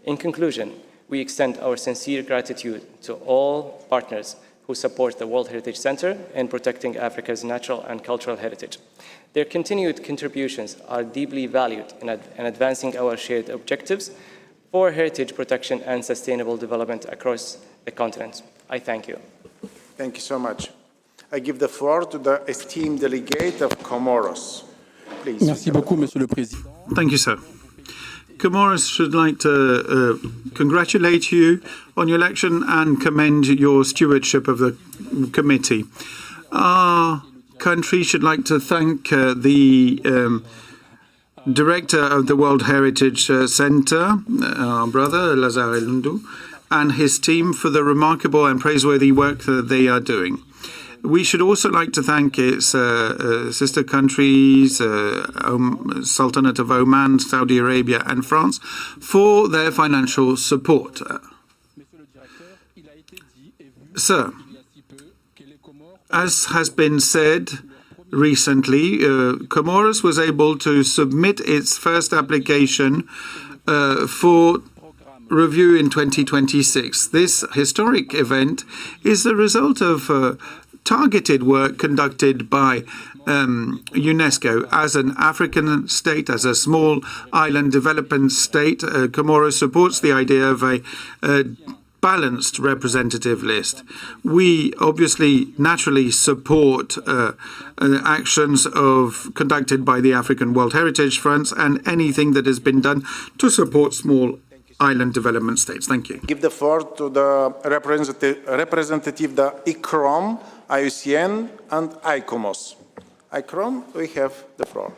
In conclusion, we extend our sincere gratitude to all partners who support the World Heritage Center in protecting Africa's natural and cultural heritage. Their continued contributions are deeply valued in advancing our shared objectives for heritage protection and sustainable development across the continent. I thank you. Thank you so much. I give the floor to the esteemed delegate of Comoros. Please. Merci beaucoup, Monsieur le Président. Thank you, sir. Comoros should like to congratulate you on your election and commend your stewardship of the committee. Our country should like to thank the director of the World Heritage Center, our brother Lazare Lundu, and his team for the remarkable and praiseworthy work that they are doing. We should also like to thank its sister countries, Sultanate of Oman, Saudi Arabia, and France, for their financial support. Sir, as has been said recently, Comoros was able to submit its first application for review in 2026. This historic event is the result of targeted work conducted by UNESCO. As an African state, as a small island development state, Comoros supports the idea of a balanced representative list. We obviously naturally support actions conducted by the African World Heritage Fronts and anything that has been done to support small island development states. Thank you. Give the floor to the representative the ICROM, IUCN, and ICOMOS. ICROM, we have the floor.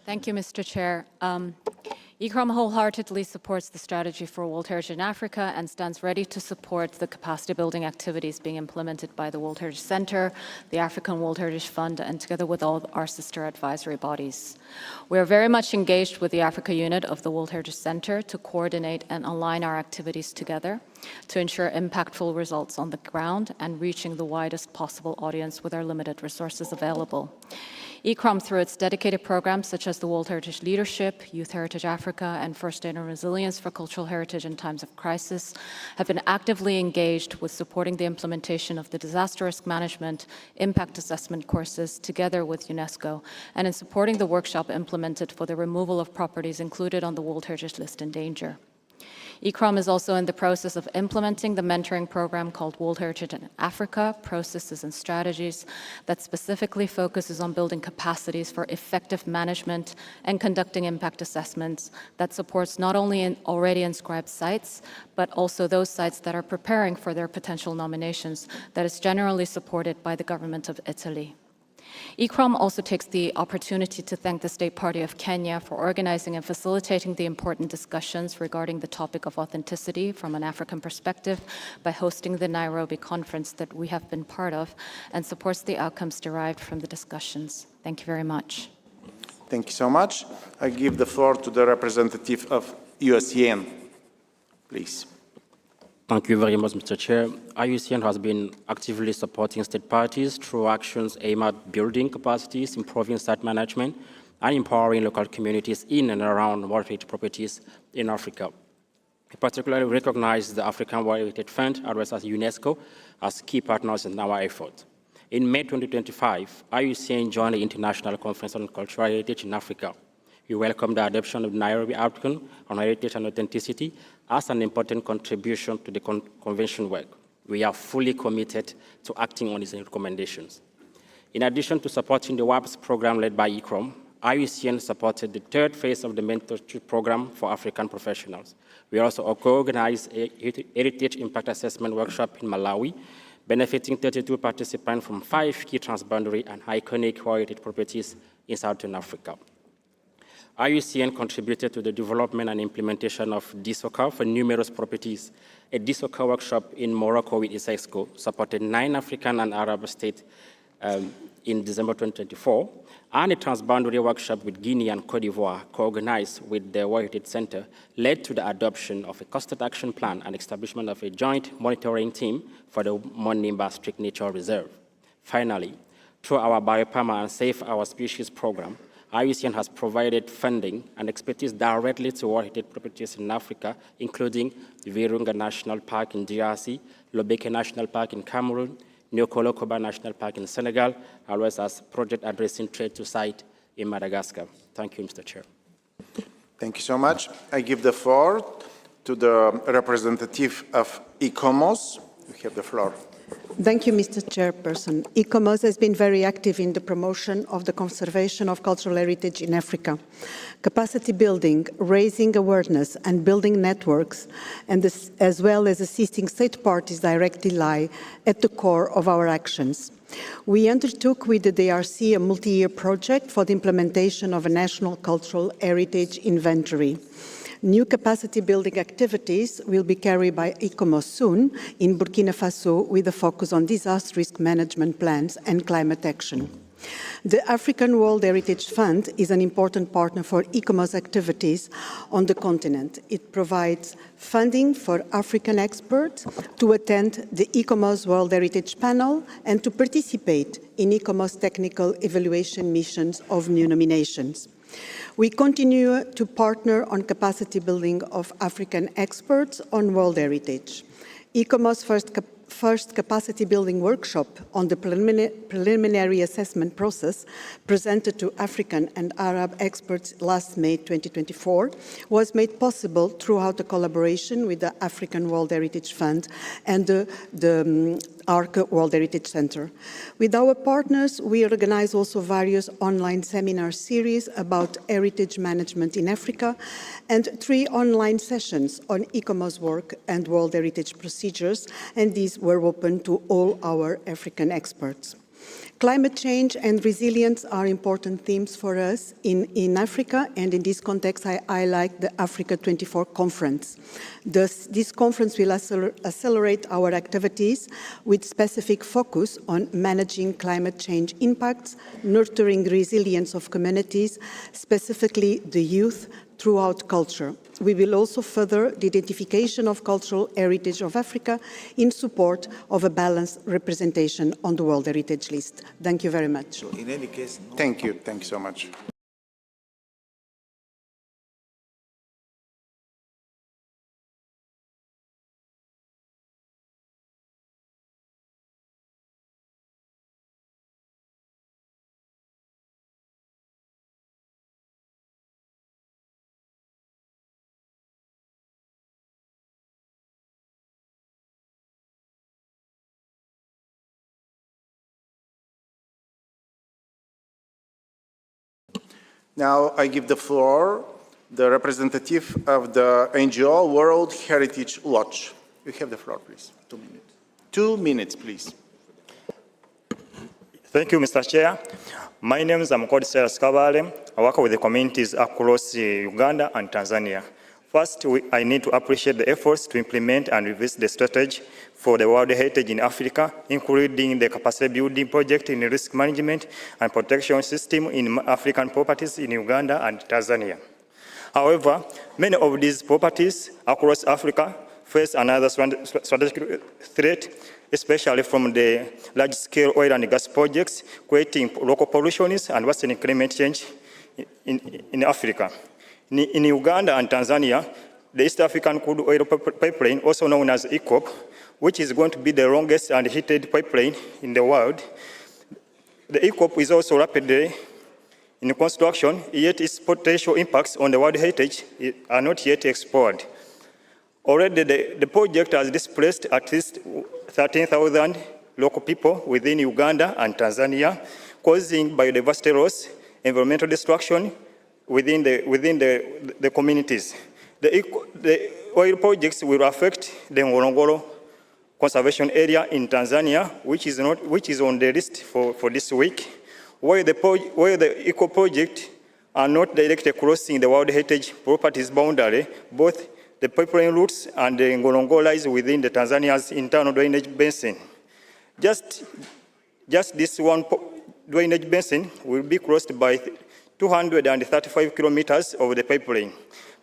Thank you, Mr. Chair. ICROM wholeheartedly supports the strategy for World Heritage in Africa and stands ready to support the capacity-building activities being implemented by the World Heritage Center, the African World Heritage Fund, and together with all our sister advisory bodies. We are very much engaged with the Africa unit of the World Heritage Center to coordinate and align our activities together to ensure impactful results on the ground and reaching the widest possible audience with our limited resources available. ICROM, through its dedicated programs such as the World Heritage Leadership, Youth Heritage Africa, and First Aid and Resilience for Cultural Heritage in Times of Crisis, have been actively engaged with supporting the implementation of the disaster risk management impact assessment courses together with UNESCO, and in supporting the workshop implemented for the removal of properties included on the World Heritage List in danger. ICROM is also in the process of implementing the mentoring program called World Heritage in Africa, Processes and Strategies, that specifically focuses on building capacities for effective management and conducting impact assessments that supports not only in already inscribed sites, but also those sites that are preparing for their potential nominations, that is generally supported by the government of Italy. ICROM also takes the opportunity to thank the State Party of Kenya for organizing and facilitating the important discussions regarding the topic of authenticity from an African perspective by hosting the Nairobi conference that we have been part of, and supports the outcomes derived from the discussions. Thank you very much. Thank you so much. I give the floor to the representative of USN, please. Thank you very much, Mr. Chair. IUCN has been actively supporting state parties through actions aimed at building capacities, improving site management, and empowering local communities in and around World Heritage properties in Africa. We particularly recognize the African World Heritage Fund, as well as UNESCO, as key partners in our effort. In May 2025, IUCN joined the International Conference on Cultural Heritage in Africa. We welcome the adoption of the Nairobi Outcome on Heritage and Authenticity as an important contribution to the convention work. We are fully committed to acting on these recommendations. In addition to supporting the WAPS program led by ICROM, IUCN supported the third phase of the mentorship program for African professionals. We also co-organized a Heritage Impact Assessment workshop in Malawi, benefiting 32 participants from 5 key transboundary and iconic heritage properties in Southern Africa. IUCN contributed to the development and implementation of DSOCA for numerous properties. A DSOCA workshop in Morocco with UNESCO supported 9 African and Arab states in December 2024, and a transboundary workshop with Guinea and Cote d'Ivoire, co-organized with the World Heritage Center, led to the adoption of a costed action plan and establishment of a joint monitoring team for the Monimba Strict Nature Reserve. Finally, through our Bioperma and Save Our Species program, IUCN has provided funding and expertise directly to World Heritage properties in Africa, including the Virunga National Park in DRC, Lobeke National Park in Cameroon, Nyokolo-Koba National Park in Senegal, as well as project addressing trade to site in Madagascar. Thank you, Mr. Chair. Thank you so much. I give the floor to the representative of ICOMOS, You have the floor. Thank you, Mr. Chairperson. ICOMOS has been very active in the promotion of the conservation of cultural heritage in Africa. Capacity building, raising awareness, and building networks, and as well as assisting state parties directly lie at the core of our actions. We undertook with the DRC a multi-year project for the implementation of a national cultural heritage inventory. New capacity building activities will be carried by ICOMOS soon in Burkina Faso with a focus on disaster risk management plans and climate action. The African World Heritage Fund is an important partner for ICOMOS activities on the continent. It provides funding for African experts to attend the ICOMOS World Heritage Panel and to participate in ICOMOS technical evaluation missions of new nominations. We continue to partner on capacity building of African experts on world heritage. ICOMOS' first capacity building workshop on the preliminary assessment process presented to African and Arab experts last May 2024 was made possible throughout the collaboration with the African World Heritage Fund and the ARC World Heritage Center. With our partners, we organize also various online seminar series about heritage management in Africa and 3 online sessions on ICOMOS work and World Heritage procedures, and these were open to all our African experts. Climate change and resilience are important themes for us in Africa, and in this context, I highlight the Africa 24 conference. This conference will accelerate our activities with specific focus on managing climate change impacts, nurturing resilience of communities, specifically the youth, throughout culture. We will also further the identification of cultural heritage of Africa in support of a balanced representation on the World Heritage List. Thank you very much. So in any case, no. Thank you. Thank you so much. Now I give the floor to the representative of the NGO World Heritage Watch. You have the floor, please. 2 minutes. 2 minutes, please. Thank you, Mr. Chair. My name is Amukodi Silas Kabale. I work with the communities across Uganda and Tanzania. First, I need to appreciate the efforts to implement and revisit the strategy for the World Heritage in Africa, including the capacity building project in risk management and protection system in African properties in Uganda and Tanzania. However, many of these properties across Africa face another strategic threat, especially from the large-scale oil and gas projects, creating local pollutions and worsening climate change in Africa. In Uganda and Tanzania, the East African Crude Oil Pipeline, also known as EACOP, which is going to be the longest and heated pipeline in the world. The EACOP is also rapidly in construction, yet its potential impacts on the world heritage are not yet explored. Already, the project has displaced at least 13,000 local people within Uganda and Tanzania, causing biodiversity loss, environmental destruction within the communities. The oil projects will affect the Ngorongoro conservation area in Tanzania, which is on the list for this week, where the eco project are not directly crossing the World Heritage Properties boundary. Both the pipeline routes and the Ngorongoro lies within the Tanzania's internal drainage basin. Just this one drainage basin will be crossed by 235 kilometers of the pipeline,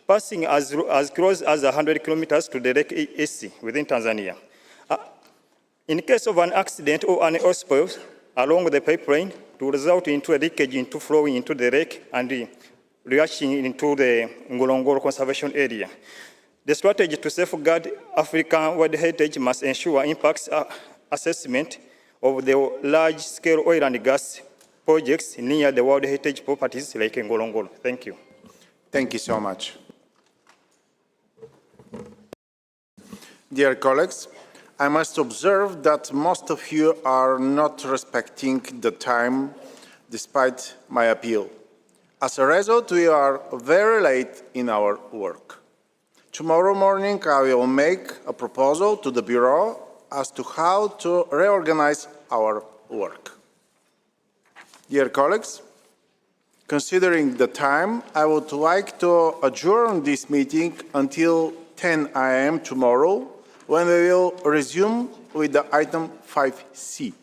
passing as close as 100 kilometers to the Lake Esi within Tanzania. In case of an accident or an oil spill along the pipeline, to result into a leakage into flowing into the lake and reaching into the Ngorongoro conservation area. The strategy to safeguard African World Heritage must ensure impacts assessment of the large-scale oil and gas projects near the World Heritage properties like Ngorongoro. Thank you. Thank you so much. Dear colleagues, I must observe that most of you are not respecting the time despite my appeal. As a result, we are very late in our work. Tomorrow morning, I will make a proposal to the Bureau as to how to reorganize our work. Dear colleagues, considering the time, I would like to adjourn this meeting until 10 a.m. tomorrow, when we will resume with the item 5C.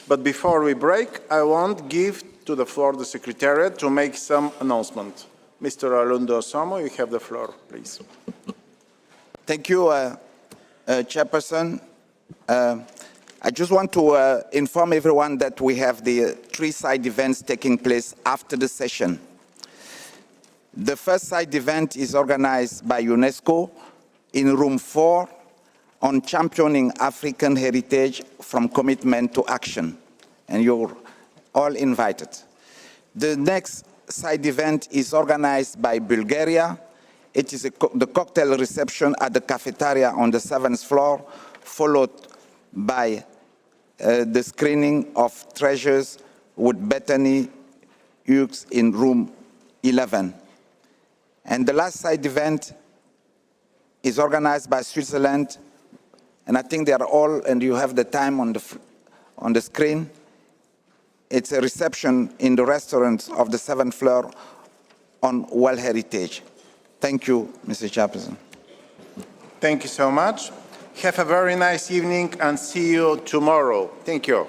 But before we break, I want to give to the floor the Secretariat to make some announcement. Mr. Alundo Somo, you have the floor, please. Thank you, Chairperson. I just want to inform everyone that we have the 3 side events taking place after the session. The first side event is organized by UNESCO in room 4 on championing African heritage from commitment to action, and you're all invited. The next side event is organized by Bulgaria. It is the cocktail reception at the cafeteria on the 7th floor, followed by the screening of Treasures with Bethany Hughes in room 11. And the last side event is organized by Switzerland, and I think they are all, and you have the time on the screen. It's a reception in the restaurant of the 7th floor on World Heritage. Thank you, Mr. Chairperson. Thank you so much. Have a very nice evening and see you tomorrow. Thank you.